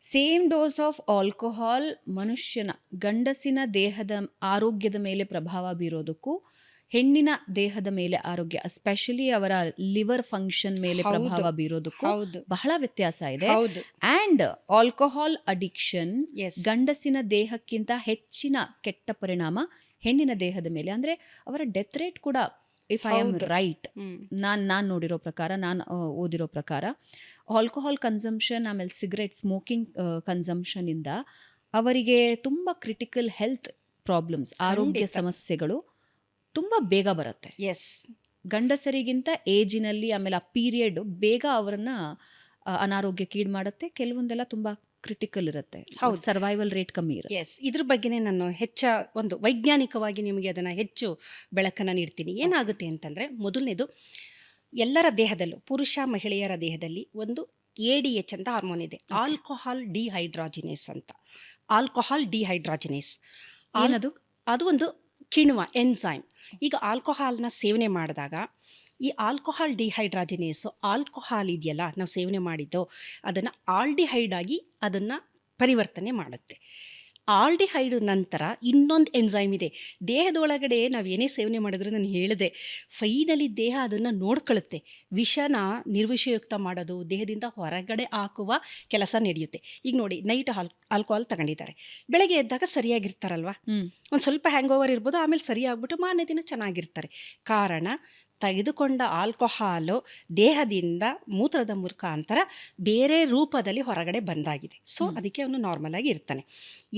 [SPEAKER 1] ಸೇಮ್ ಡೋಸ್ ಆಫ್ ಆಲ್ಕೋಹಾಲ್ ಮನುಷ್ಯನ ಗಂಡಸಿನ ದೇಹದ ಆರೋಗ್ಯದ ಮೇಲೆ ಪ್ರಭಾವ ಬೀರೋದಕ್ಕೂ ಹೆಣ್ಣಿನ ದೇಹದ ಮೇಲೆ ಆರೋಗ್ಯ, ಎಸ್ಪೆಷಲಿ ಅವರ ಲಿವರ್ ಫಂಕ್ಷನ್ ಮೇಲೆ ಪ್ರಭಾವ ಬೀರೋದಕ್ಕೂ ಬಹಳ ವ್ಯತ್ಯಾಸ ಇದೆ. ಅಂಡ್ ಆಲ್ಕೋಹಾಲ್ ಅಡಿಕ್ಷನ್ ಗಂಡಸಿನ ದೇಹಕ್ಕಿಂತ ಹೆಚ್ಚಿನ ಕೆಟ್ಟ ಪರಿಣಾಮ ಹೆಣ್ಣಿನ ದೇಹದ ಮೇಲೆ. ಅಂದ್ರೆ ಅವರ ಡೆತ್ ರೇಟ್ ಕೂಡ, ಇಫ್ ಐ ಆಮ್ ರೈಟ್, ನಾನು ನೋಡಿರೋ ಪ್ರಕಾರ, ನಾನು ಓದಿರೋ ಪ್ರಕಾರ, ಆಲ್ಕೋಹಾಲ್ ಕನ್ಸಂಪ್ಷನ್ ಆಮೇಲೆ ಸಿಗರೇಟ್ ಸ್ಮೋಕಿಂಗ್ ಕನ್ಸಂಪ್ಷನ್ ಇಂದ ಅವರಿಗೆ ತುಂಬ ಕ್ರಿಟಿಕಲ್ ಹೆಲ್ತ್ ಪ್ರಾಬ್ಲಮ್ಸ್, ಆರೋಗ್ಯ ಸಮಸ್ಯೆಗಳು ತುಂಬ ಬೇಗ ಬರುತ್ತೆ. ಗಂಡಸರಿಗಿಂತ ಏಜಿನಲ್ಲಿ, ಆಮೇಲೆ ಆ ಪೀರಿಯಡ್ ಬೇಗ ಅವರನ್ನ ಅನಾರೋಗ್ಯಕ್ಕೀಡು ಮಾಡುತ್ತೆ. ಕೆಲವೊಂದೆಲ್ಲ ತುಂಬ ಕ್ರಿಟಿಕಲ್ ಇರುತ್ತೆ, ಸರ್ವೈವಲ್ ರೇಟ್ ಕಮ್ಮಿ ಇರುತ್ತೆ.
[SPEAKER 2] ಇದ್ರ ಬಗ್ಗೆನೇ ನಾನು ಒಂದು ವೈಜ್ಞಾನಿಕವಾಗಿ ನಿಮಗೆ ಅದನ್ನು ಹೆಚ್ಚು ಬೆಳಕನ್ನು ನೀಡ್ತೀನಿ. ಏನಾಗುತ್ತೆ ಅಂತಂದರೆ, ಮೊದಲನೇದು, ಎಲ್ಲರ ದೇಹದಲ್ಲೂ ಪುರುಷ ಮಹಿಳೆಯರ ದೇಹದಲ್ಲಿ ಒಂದು ADH ಅಂತ ಹಾರ್ಮೋನ್ ಇದೆ, ಆಲ್ಕೋಹಾಲ್ ಡಿಹೈಡ್ರಾಜಿನೇಸ್ ಅಂತ. ಆಲ್ಕೋಹಾಲ್ ಡಿಹೈಡ್ರಾಜಿನೇಸ್
[SPEAKER 1] ಏನದು?
[SPEAKER 2] ಅದು ಒಂದು ಕಿಣ್ವ ಎನ್ಸೈಮ್. ಈಗ ಆಲ್ಕೋಹಾಲ್ನ ಸೇವನೆ ಮಾಡಿದಾಗ ಈ ಆಲ್ಕೋಹಾಲ್ ಡಿಹೈಡ್ರಾಜಿನೇಸು, ಆಲ್ಕೋಹಾಲ್ ಇದೆಯಲ್ಲ ನಾವು ಸೇವನೆ ಮಾಡಿದ್ದು, ಅದನ್ನು ಆಲ್ಡಿಹೈಡ್ ಆಗಿ ಅದನ್ನು ಪರಿವರ್ತನೆ ಮಾಡುತ್ತೆ. ಆಲ್ಡಿಹೈಡ್ ನಂತರ ಇನ್ನೊಂದು ಎನ್ಸೈಮ್ ಇದೆ. ದೇಹದೊಳಗಡೆ ನಾವು ಏನೇ ಸೇವನೆ ಮಾಡಿದ್ರು ನಾನು ಹೇಳಿದೆ, ಫೈನಲಿ ದೇಹ ಅದನ್ನು ನೋಡ್ಕೊಳ್ಳುತ್ತೆ. ವಿಷನ ನಿರ್ವಿಷಯುಕ್ತ ಮಾಡೋದು, ದೇಹದಿಂದ ಹೊರಗಡೆ ಹಾಕುವ ಕೆಲಸ ನಡೆಯುತ್ತೆ. ಈಗ ನೋಡಿ, ನೈಟ್ ಆಲ್ಕೋಹಾಲ್ ತಗೊಂಡಿದ್ದಾರೆ, ಬೆಳಗ್ಗೆ ಎದ್ದಾಗ ಸರಿಯಾಗಿರ್ತಾರಲ್ವ, ಒಂದು ಸ್ವಲ್ಪ ಹ್ಯಾಂಗ್ ಓವರ್ ಇರ್ಬೋದು, ಆಮೇಲೆ ಸರಿ ಆಗ್ಬಿಟ್ಟು ಮಾರನೇ ದಿನ ಚೆನ್ನಾಗಿರ್ತಾರೆ. ಕಾರಣ, ತೆಗೆದುಕೊಂಡ ಆಲ್ಕೋಹಾಲು ದೇಹದಿಂದ ಮೂತ್ರದ ಮುಖಾಂತರ ಬೇರೆ ರೂಪದಲ್ಲಿ ಹೊರಗಡೆ ಬಂದಾಗಿದೆ. ಸೊ ಅದಕ್ಕೆ ಅವನು ನಾರ್ಮಲ್ ಆಗಿ ಇರ್ತಾನೆ.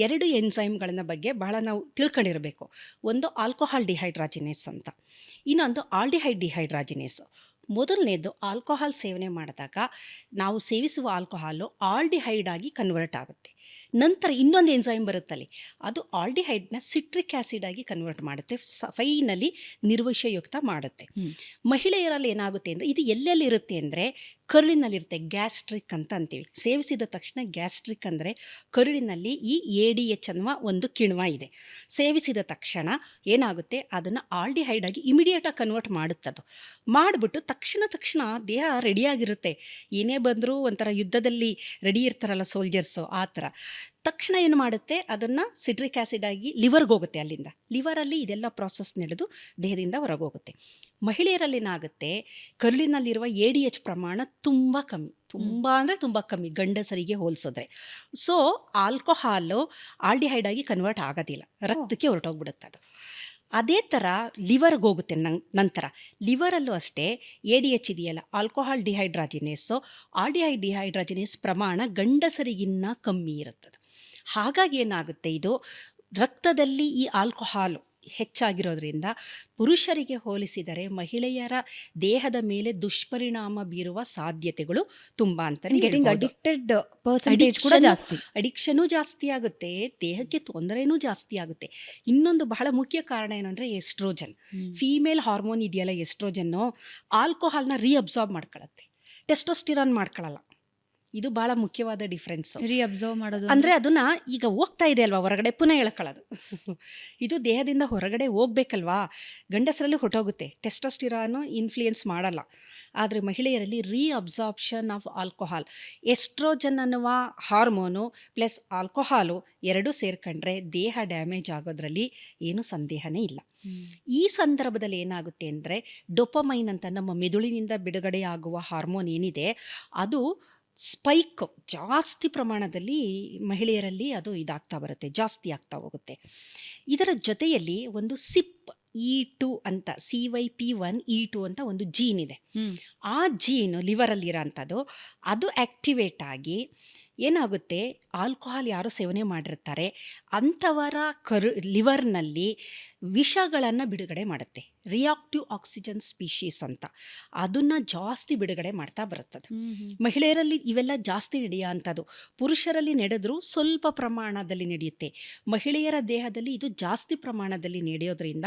[SPEAKER 2] 2 ಎನ್ಸೈಮ್ಗಳನ್ನ ಬಗ್ಗೆ ಬಹಳ ನಾವು ತಿಳ್ಕೊಂಡಿರಬೇಕು. ಒಂದು ಆಲ್ಕೋಹಾಲ್ ಡಿಹೈಡ್ರಾಜಿನೇಸ್ ಅಂತ, ಇನ್ನೊಂದು ಆಲ್ಡಿಹೈಡ್ ಡಿಹೈಡ್ರಾಜಿನೇಸ್. ಮೊದಲನೇದು, ಆಲ್ಕೋಹಾಲ್ ಸೇವನೆ ಮಾಡಿದಾಗ ನಾವು ಸೇವಿಸುವ ಆಲ್ಕೋಹಾಲು ಆಲ್ಡಿಹೈಡ್ ಆಗಿ ಕನ್ವರ್ಟ್ ಆಗುತ್ತೆ. ನಂತರ ಇನ್ನೊಂದು ಎನ್ಸೈಮ್ ಬರುತ್ತಲ್ಲಿ, ಅದು ಆಲ್ಡಿಹೈಡ್ನ ಸಿಟ್ರಿಕ್ ಆ್ಯಸಿಡ್ ಆಗಿ ಕನ್ವರ್ಟ್ ಮಾಡುತ್ತೆ, ಫೈನಲಿ ನಿರ್ವಿಷಯುಕ್ತ ಮಾಡುತ್ತೆ. ಮಹಿಳೆಯರಲ್ಲಿ ಏನಾಗುತ್ತೆ ಅಂದರೆ, ಇದು ಎಲ್ಲೆಲ್ಲಿರುತ್ತೆ ಅಂದರೆ ಕರುಳಿನಲ್ಲಿರುತ್ತೆ. ಗ್ಯಾಸ್ಟ್ರಿಕ್ ಅಂತ ಅಂತೀವಿ. ಸೇವಿಸಿದ ತಕ್ಷಣ ಗ್ಯಾಸ್ಟ್ರಿಕ್ ಅಂದರೆ ಕರುಳಿನಲ್ಲಿ ಈ ADH ಅನ್ನುವ ಒಂದು ಕಿಣ್ವ ಇದೆ. ಸೇವಿಸಿದ ತಕ್ಷಣ ಏನಾಗುತ್ತೆ, ಅದನ್ನು ಆಲ್ಡಿಹೈಡ್ ಆಗಿ ಇಮಿಡಿಯೇಟಾಗಿ ಕನ್ವರ್ಟ್ ಮಾಡುತ್ತದು. ಮಾಡಿಬಿಟ್ಟು ತಕ್ಷಣ ದೇಹ ರೆಡಿಯಾಗಿರುತ್ತೆ. ಏನೇ ಬಂದರೂ ಒಂಥರ ಯುದ್ಧದಲ್ಲಿ ರೆಡಿ ಇರ್ತಾರಲ್ಲ ಸೋಲ್ಜರ್ಸು, ಆ ಥರ. ತಕ್ಷಣ ಏನು ಮಾಡುತ್ತೆ, ಅದನ್ನು ಸಿಟ್ರಿಕ್ ಆ್ಯಸಿಡ್ ಆಗಿ ಲಿವರ್ಗೆ ಹೋಗುತ್ತೆ. ಅಲ್ಲಿಂದ ಲಿವರಲ್ಲಿ ಇದೆಲ್ಲ ಪ್ರಾಸೆಸ್ ನಡೆದು ದೇಹದಿಂದ ಹೊರಗೋಗುತ್ತೆ. ಮಹಿಳೆಯರಲ್ಲಿ ಏನಾಗುತ್ತೆ, ಕರುಳಿನಲ್ಲಿರುವ ADH ಪ್ರಮಾಣ ತುಂಬ ಕಮ್ಮಿ, ತುಂಬ ಅಂದರೆ ತುಂಬ ಕಮ್ಮಿ ಗಂಡಸರಿಗೆ ಹೋಲಿಸಿದ್ರೆ. ಸೊ ಆಲ್ಕೋಹಾಲು ಆಲ್ಡಿಹೈಡ್ ಆಗಿ ಕನ್ವರ್ಟ್ ಆಗೋದಿಲ್ಲ, ರಕ್ತಕ್ಕೆ ಹೊರಟೋಗ್ಬಿಡುತ್ತೆ ಅದು. ಅದೇ ಥರ ಲಿವರ್ಗೆ ಹೋಗುತ್ತೆ. ನಂತರ ಲಿವರಲ್ಲೂ ಅಷ್ಟೇ ADH ಇದೆಯಲ್ಲ, ಆಲ್ಕೋಹಾಲ್ ಡಿಹೈಡ್ರಾಜಿನೇಸು, ಆಲ್ಡಿಹೈಡ್ ಡಿಹೈಡ್ರಾಜಿನೇಸ್ ಪ್ರಮಾಣ ಗಂಡಸರಿಗಿನ್ನ ಕಮ್ಮಿ ಇರುತ್ತದೆ. ಹಾಗಾಗಿ ಏನಾಗುತ್ತೆ, ಇದು ರಕ್ತದಲ್ಲಿ ಈ ಆಲ್ಕೋಹಾಲು ಹೆಚ್ಚಾಗಿರೋದ್ರಿಂದ ಪುರುಷರಿಗೆ ಹೋಲಿಸಿದರೆ ಮಹಿಳೆಯರ ದೇಹದ ಮೇಲೆ ದುಷ್ಪರಿಣಾಮ ಬೀರುವ ಸಾಧ್ಯತೆಗಳು ತುಂಬ ಅಂತಲೇ ಹೇಳ್ಬೋದು.
[SPEAKER 1] ಅಡಿಕ್ಟೆಡ್ ಪರ್ಸೆಂಟೇಜ್ ಕೂಡ ಜಾಸ್ತಿ,
[SPEAKER 2] ಅಡಿಕ್ಷನು ಜಾಸ್ತಿ ಆಗುತ್ತೆ, ದೇಹಕ್ಕೆ ತೊಂದರೆನೂ ಜಾಸ್ತಿ ಆಗುತ್ತೆ. ಇನ್ನೊಂದು ಬಹಳ ಮುಖ್ಯ ಕಾರಣ ಏನು ಅಂದರೆ ಎಸ್ಟ್ರೋಜನ್, ಫೀಮೇಲ್ ಹಾರ್ಮೋನ್ ಇದೆಯಲ್ಲ ಎಸ್ಟ್ರೋಜನ್ನು, ಆಲ್ಕೋಹಾಲ್ನ ರೀಅಬ್ಸಾರ್ಬ್ ಮಾಡ್ಕೊಳ್ಳುತ್ತೆ, ಟೆಸ್ಟೋಸ್ಟಿರಾನ್ ಮಾಡ್ಕೊಳ್ಳಲ್ಲ. ಇದು ಭಾಳ ಮುಖ್ಯವಾದ ಡಿಫ್ರೆನ್ಸ್.
[SPEAKER 1] ರೀಅಬ್ಸರ್ವ್ ಮಾಡೋದು
[SPEAKER 2] ಅಂದರೆ ಅದನ್ನು ಈಗ ಹೋಗ್ತಾ ಇದೆ ಅಲ್ವಾ ಹೊರಗಡೆ, ಪುನಃ ಎಳ್ಕೊಳ್ಳೋದು. ಇದು ದೇಹದಿಂದ ಹೊರಗಡೆ ಹೋಗ್ಬೇಕಲ್ವಾ, ಗಂಡಸರಲ್ಲಿ ಹೊರಟೋಗುತ್ತೆ, ಟೆಸ್ಟೋಸ್ಟಿರಾನು ಇನ್ಫ್ಲೂಯೆನ್ಸ್ ಮಾಡಲ್ಲ. ಆದರೆ ಮಹಿಳೆಯರಲ್ಲಿ ರೀಅಬ್ಸಾರ್ಪ್ಷನ್ ಆಫ್ ಆಲ್ಕೋಹಾಲ್, ಎಸ್ಟ್ರೋಜನ್ ಅನ್ನುವ ಹಾರ್ಮೋನು ಪ್ಲಸ್ ಆಲ್ಕೋಹಾಲು ಎರಡೂ ಸೇರ್ಕೊಂಡ್ರೆ ದೇಹ ಡ್ಯಾಮೇಜ್ ಆಗೋದ್ರಲ್ಲಿ ಏನೂ ಸಂದೇಹನೇ ಇಲ್ಲ. ಈ ಸಂದರ್ಭದಲ್ಲಿ ಏನಾಗುತ್ತೆ ಅಂದರೆ, ಡೊಪಮೈನ್ ಅಂತ ನಮ್ಮ ಮೆದುಳಿನಿಂದ ಬಿಡುಗಡೆ ಆಗುವ ಹಾರ್ಮೋನ್ ಏನಿದೆ, ಅದು ಸ್ಪೈಕ್ ಜಾಸ್ತಿ ಪ್ರಮಾಣದಲ್ಲಿ ಮಹಿಳೆಯರಲ್ಲಿ ಅದು ಇದಾಗ್ತಾ ಬರುತ್ತೆ, ಜಾಸ್ತಿ ಆಗ್ತಾ ಹೋಗುತ್ತೆ. ಇದರ ಜೊತೆಯಲ್ಲಿ ಒಂದು CYP2 ಅಂತ, CYP1E2 ಅಂತ ಒಂದು ಜೀನ್ ಇದೆ. ಆ ಜೀನು ಲಿವರಲ್ಲಿರೋ ಅಂಥದ್ದು, ಅದು ಆ್ಯಕ್ಟಿವೇಟ್ ಆಗಿ ಏನಾಗುತ್ತೆ, ಆಲ್ಕೋಹಾಲ್ ಯಾರು ಸೇವನೆ ಮಾಡಿರ್ತಾರೆ ಅಂಥವರ ಲಿವರ್ನಲ್ಲಿ ವಿಷಗಳನ್ನು ಬಿಡುಗಡೆ ಮಾಡುತ್ತೆ. ರಿಯಾಕ್ಟಿವ್ ಆಕ್ಸಿಜನ್ ಸ್ಪೀಶೀಸ್ ಅಂತ, ಅದನ್ನು ಜಾಸ್ತಿ ಬಿಡುಗಡೆ ಮಾಡ್ತಾ ಬರುತ್ತದೆ. ಮಹಿಳೆಯರಲ್ಲಿ ಇವೆಲ್ಲ ಜಾಸ್ತಿ ನಡೆಯೋ ಅಂಥದ್ದು, ಪುರುಷರಲ್ಲಿ ನಡೆದರೂ ಸ್ವಲ್ಪ ಪ್ರಮಾಣದಲ್ಲಿ ನಡೆಯುತ್ತೆ. ಮಹಿಳೆಯರ ದೇಹದಲ್ಲಿ ಇದು ಜಾಸ್ತಿ ಪ್ರಮಾಣದಲ್ಲಿ ನಡೆಯೋದ್ರಿಂದ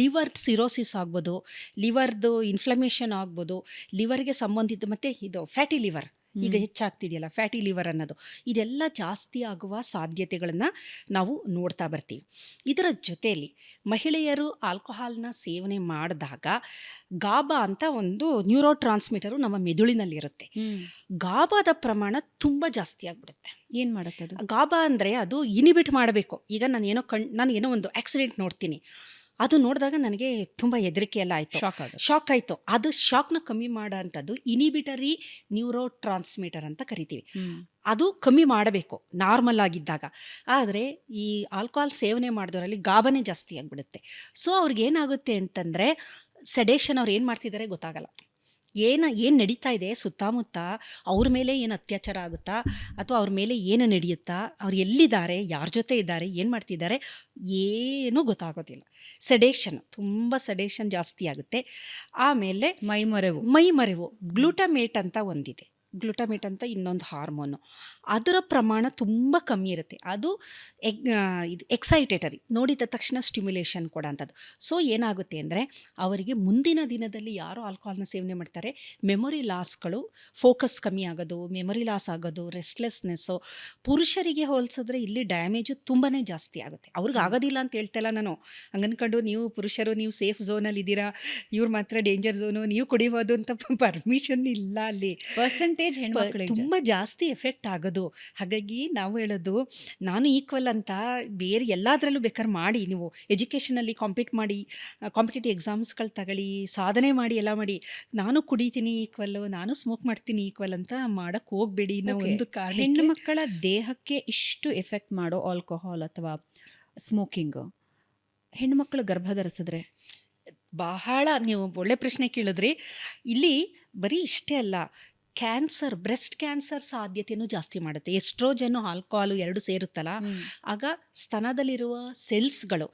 [SPEAKER 2] ಲಿವರ್ ಸಿರೋಸಿಸ್ ಆಗ್ಬೋದು, ಲಿವರ್ದು ಇನ್ಫ್ಲಮೇಷನ್ ಆಗ್ಬೋದು, ಲಿವರ್ಗೆ ಸಂಬಂಧಿತ, ಮತ್ತು ಇದು ಫ್ಯಾಟಿ ಲಿವರ್ ಈಗ ಹೆಚ್ಚಾಗ್ತಿದೆಯಲ್ಲ, ಫ್ಯಾಟಿ ಲಿವರ್ ಅನ್ನೋದು, ಇದೆಲ್ಲ ಜಾಸ್ತಿ ಆಗುವ ಸಾಧ್ಯತೆಗಳನ್ನು ನಾವು ನೋಡ್ತಾ ಬರ್ತೀವಿ. ಇದರ ಜೊತೆಯಲ್ಲಿ ಮಹಿಳೆಯರು ಆಲ್ಕೋಹಾಲ್ನ ಸೇವನೆ ಮಾಡಿದಾಗ ಗಾಬಾ ಅಂತ ಒಂದು ನ್ಯೂರೋ ಟ್ರಾನ್ಸ್ಮಿಟರು ನಮ್ಮ ಮೆದುಳಿನಲ್ಲಿರುತ್ತೆ. ಗಾಬಾದ ಪ್ರಮಾಣ ತುಂಬ ಜಾಸ್ತಿ ಆಗಿಬಿಡುತ್ತೆ.
[SPEAKER 1] ಏನು ಮಾಡುತ್ತೆ ಅದು?
[SPEAKER 2] ಗಾಬಾ ಅಂದರೆ ಅದು ಇನಿಬಿಟ್ ಮಾಡಬೇಕು. ಈಗ ನಾನು ಏನೋ ಒಂದು ಆಕ್ಸಿಡೆಂಟ್ ನೋಡ್ತೀನಿ, ಅದು ನೋಡಿದಾಗ ನನಗೆ ತುಂಬ ಹೆದರಿಕೆ ಎಲ್ಲ ಆಯಿತು, ಶಾಕ್ ಆಯಿತು. ಅದು ಶಾಕ್ನ ಕಮ್ಮಿ ಮಾಡೋ ಅಂಥದ್ದು ಇನಿಬಿಟರಿ ನ್ಯೂರೋ ಟ್ರಾನ್ಸ್ಮಿಟರ್ ಅಂತ ಕರಿತೀವಿ. ಅದು ಕಮ್ಮಿ ಮಾಡಬೇಕು ನಾರ್ಮಲ್ ಆಗಿದ್ದಾಗ. ಆದರೆ ಈ ಆಲ್ಕೋಹಾಲ್ ಸೇವನೆ ಮಾಡಿದವರಲ್ಲಿ ಗಾಬನೇ ಜಾಸ್ತಿ ಆಗಿಬಿಡುತ್ತೆ. ಸೊ ಅವ್ರಿಗೇನಾಗುತ್ತೆ ಅಂತಂದರೆ, ಸೆಡೇಷನ್ ಅವ್ರು ಏನು ಮಾಡ್ತಿದ್ದಾರೆ ಗೊತ್ತಾಗಲ್ಲ, ಏನು ನಡೀತಾ ಇದೆ ಸುತ್ತಮುತ್ತ, ಅವ್ರ ಮೇಲೆ ಏನು ಅತ್ಯಾಚಾರ ಆಗುತ್ತಾ ಅಥವಾ ಅವ್ರ ಮೇಲೆ ಏನು ನಡೆಯುತ್ತಾ, ಅವ್ರು ಎಲ್ಲಿದ್ದಾರೆ, ಯಾರ ಜೊತೆ ಇದ್ದಾರೆ, ಏನು ಮಾಡ್ತಿದ್ದಾರೆ, ಏನೂ ಗೊತ್ತಾಗೋದಿಲ್ಲ. ತುಂಬ ಸೆಡೇಷನ್ ಜಾಸ್ತಿ ಆಗುತ್ತೆ. ಆಮೇಲೆ ಮೈಮರೆವು ಗ್ಲೂಟಮೇಟ್ ಅಂತ ಒಂದಿದೆ, ಗ್ಲೂಟಮೇಟ್ ಅಂತ ಇನ್ನೊಂದು ಹಾರ್ಮೋನು, ಅದರ ಪ್ರಮಾಣ ತುಂಬ ಕಮ್ಮಿ ಇರುತ್ತೆ. ಅದು ಇದು ಎಕ್ಸೈಟೇಟರಿ, ನೋಡಿದ ತಕ್ಷಣ ಸ್ಟಿಮ್ಯುಲೇಷನ್ ಕೊಡೋಂಥದ್ದು. ಸೊ ಏನಾಗುತ್ತೆ ಅಂದರೆ, ಅವರಿಗೆ ಮುಂದಿನ ದಿನದಲ್ಲಿ ಯಾರು ಆಲ್ಕೋಹಾಲ್ನ ಸೇವನೆ ಮಾಡ್ತಾರೆ, ಮೆಮೊರಿ ಲಾಸ್ಗಳು, ಫೋಕಸ್ ಕಮ್ಮಿ ಆಗೋದು, ಮೆಮೊರಿ ಲಾಸ್ ಆಗೋದು, ರೆಸ್ಟ್ಲೆಸ್ನೆಸ್ಸು. ಪುರುಷರಿಗೆ ಹೋಲಿಸಿದ್ರೆ ಇಲ್ಲಿ ಡ್ಯಾಮೇಜು ತುಂಬಾ ಜಾಸ್ತಿ ಆಗುತ್ತೆ. ಅವ್ರಿಗೆ ಆಗೋದಿಲ್ಲ ಅಂತ ಹೇಳ್ತಲ್ಲ ನಾನು, ಹಂಗನ್ಕೊಂಡು ನೀವು ಪುರುಷರು ನೀವು ಸೇಫ್ ಝೋನಲ್ಲಿ ಇದ್ದೀರಾ, ಇವ್ರು ಮಾತ್ರ ಡೇಂಜರ್ ಝೋನು, ನೀವು ಕುಡಿಬೋದು ಅಂತ ಪರ್ಮಿಷನ್ ಇಲ್ಲ ಅಲ್ಲಿ.
[SPEAKER 1] ಪರ್ಸೆಂಟೇಜ್ ಪರ್ಸೆಂಟೇಜ್ ಹೆಣ್ಮಕ್ಳಿಗೆ
[SPEAKER 2] ತುಂಬ ಜಾಸ್ತಿ ಎಫೆಕ್ಟ್ ಆಗೋದು. ಹಾಗಾಗಿ ನಾವು ಹೇಳೋದು, ನಾನು ಈಕ್ವಲ್ ಅಂತ ಬೇರೆ ಎಲ್ಲದರಲ್ಲೂ ಬೇಕಾದ್ರೆ ಮಾಡಿ, ನೀವು ಎಜುಕೇಷನಲ್ಲಿ ಕಾಂಪೀಟ್ ಮಾಡಿ, ಕಾಂಪಿಟೇಟಿವ್ ಎಕ್ಸಾಮ್ಸ್ಗಳು ತಗೊಳ್ಳಿ, ಸಾಧನೆ ಮಾಡಿ, ಎಲ್ಲ ಮಾಡಿ. ನಾನು ಕುಡಿತೀನಿ ಈಕ್ವಲ್ಲು, ನಾನು ಸ್ಮೋಕ್ ಮಾಡ್ತೀನಿ ಈಕ್ವಲ್ ಅಂತ ಮಾಡೋಕ್ಕೆ ಹೋಗಬೇಡಿ. ನಾವು
[SPEAKER 1] Okay.
[SPEAKER 2] ಒಂದು ಕಾರಣಕ್ಕೆ
[SPEAKER 1] ಹೆಣ್ಣು ಮಕ್ಕಳ ದೇಹಕ್ಕೆ ಇಷ್ಟು ಎಫೆಕ್ಟ್ ಮಾಡೋ ಆಲ್ಕೋಹಾಲ್ ಅಥವಾ ಸ್ಮೋಕಿಂಗ್ ಹೆಣ್ಮಕ್ಳು ಗರ್ಭ ಧರಿಸಿದ್ರೆ
[SPEAKER 2] ಬಹಳ ನೀವು ಒಳ್ಳೆ ಪ್ರಶ್ನೆ ಕೇಳಿದ್ರಿ. ಇಲ್ಲಿ ಬರೀ ಇಷ್ಟೇ ಅಲ್ಲ, ಕ್ಯಾನ್ಸರ್, ಬ್ರೆಸ್ಟ್ ಕ್ಯಾನ್ಸರ್ ಸಾಧ್ಯತೆಯೂ ಜಾಸ್ತಿ ಮಾಡುತ್ತೆ. ಎಸ್ಟ್ರೋಜನ್ನು ಆಲ್ಕೋಹಾಲು ಎರಡು ಸೇರುತ್ತಲ್ಲ, ಆಗ ಸ್ತನದಲ್ಲಿರುವ ಸೆಲ್ಸ್ಗಳು,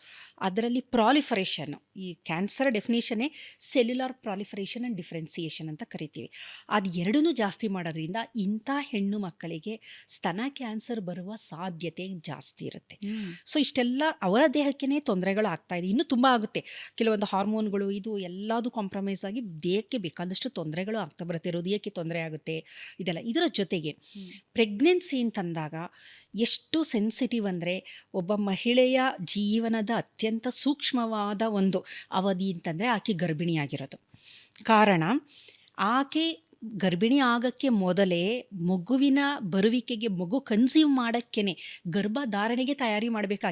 [SPEAKER 2] ಅದರಲ್ಲಿ ಪ್ರಾಲಿಫರೇಷನ್ನು, ಈ ಕ್ಯಾನ್ಸರ್ ಡೆಫಿನೇಷನ್ನೇ ಸೆಲ್ಯುಲಾರ್ ಪ್ರಾಲಿಫರೇಷನ್ ಆ್ಯಂಡ್ ಡಿಫ್ರೆನ್ಸಿಯೇಷನ್ ಅಂತ ಕರಿತೀವಿ. ಅದು ಎರಡೂ ಜಾಸ್ತಿ ಮಾಡೋದ್ರಿಂದ ಇಂಥ ಹೆಣ್ಣು ಮಕ್ಕಳಿಗೆ ಸ್ತನ ಕ್ಯಾನ್ಸರ್ ಬರುವ ಸಾಧ್ಯತೆ ಜಾಸ್ತಿ ಇರುತ್ತೆ. ಸೊ ಇಷ್ಟೆಲ್ಲ ಅವರ ದೇಹಕ್ಕೇ ತೊಂದರೆಗಳು ಆಗ್ತಾ ಇದೆ. ಇನ್ನೂ ತುಂಬ ಆಗುತ್ತೆ. ಕೆಲವೊಂದು ಹಾರ್ಮೋನ್ಗಳು ಇದು ಎಲ್ಲದೂ ಕಾಂಪ್ರಮೈಸ್ ಆಗಿ ದೇಹಕ್ಕೆ ಬೇಕಾದಷ್ಟು ತೊಂದರೆಗಳು ಆಗ್ತಾ ಬರುತ್ತೆ. ಹೃದಯಕ್ಕೆ ತೊಂದರೆ ಆಗುತ್ತೆ, ಇದೆಲ್ಲ. ಇದರ ಜೊತೆಗೆ ಪ್ರೆಗ್ನೆನ್ಸಿ ಅಂತಂದಾಗ ಎಷ್ಟು ಸೆನ್ಸಿಟಿವ್ ಅಂದರೆ, ಒಬ್ಬ ಮಹಿಳೆಯ ಜೀವನದ ಅತ್ಯಂತ ಸೂಕ್ಷ್ಮವಾದ ಒಂದು ಅವಧಿ ಅಂತಂದರೆ ಆಕೆ ಗರ್ಭಿಣಿಯಾಗಿರೋದು. ಕಾರಣ, ಆಕೆ ಗರ್ಭಿಣಿ ಆಗೋಕ್ಕೆ ಮೊದಲೇ ಮಗುವಿನ ಬರುವಿಕೆಗೆ, ಮಗು ಕನ್ಸೀವ್ ಮಾಡೋಕ್ಕೇ, ಗರ್ಭಧಾರಣೆಗೆ ತಯಾರಿ ಮಾಡಬೇಕು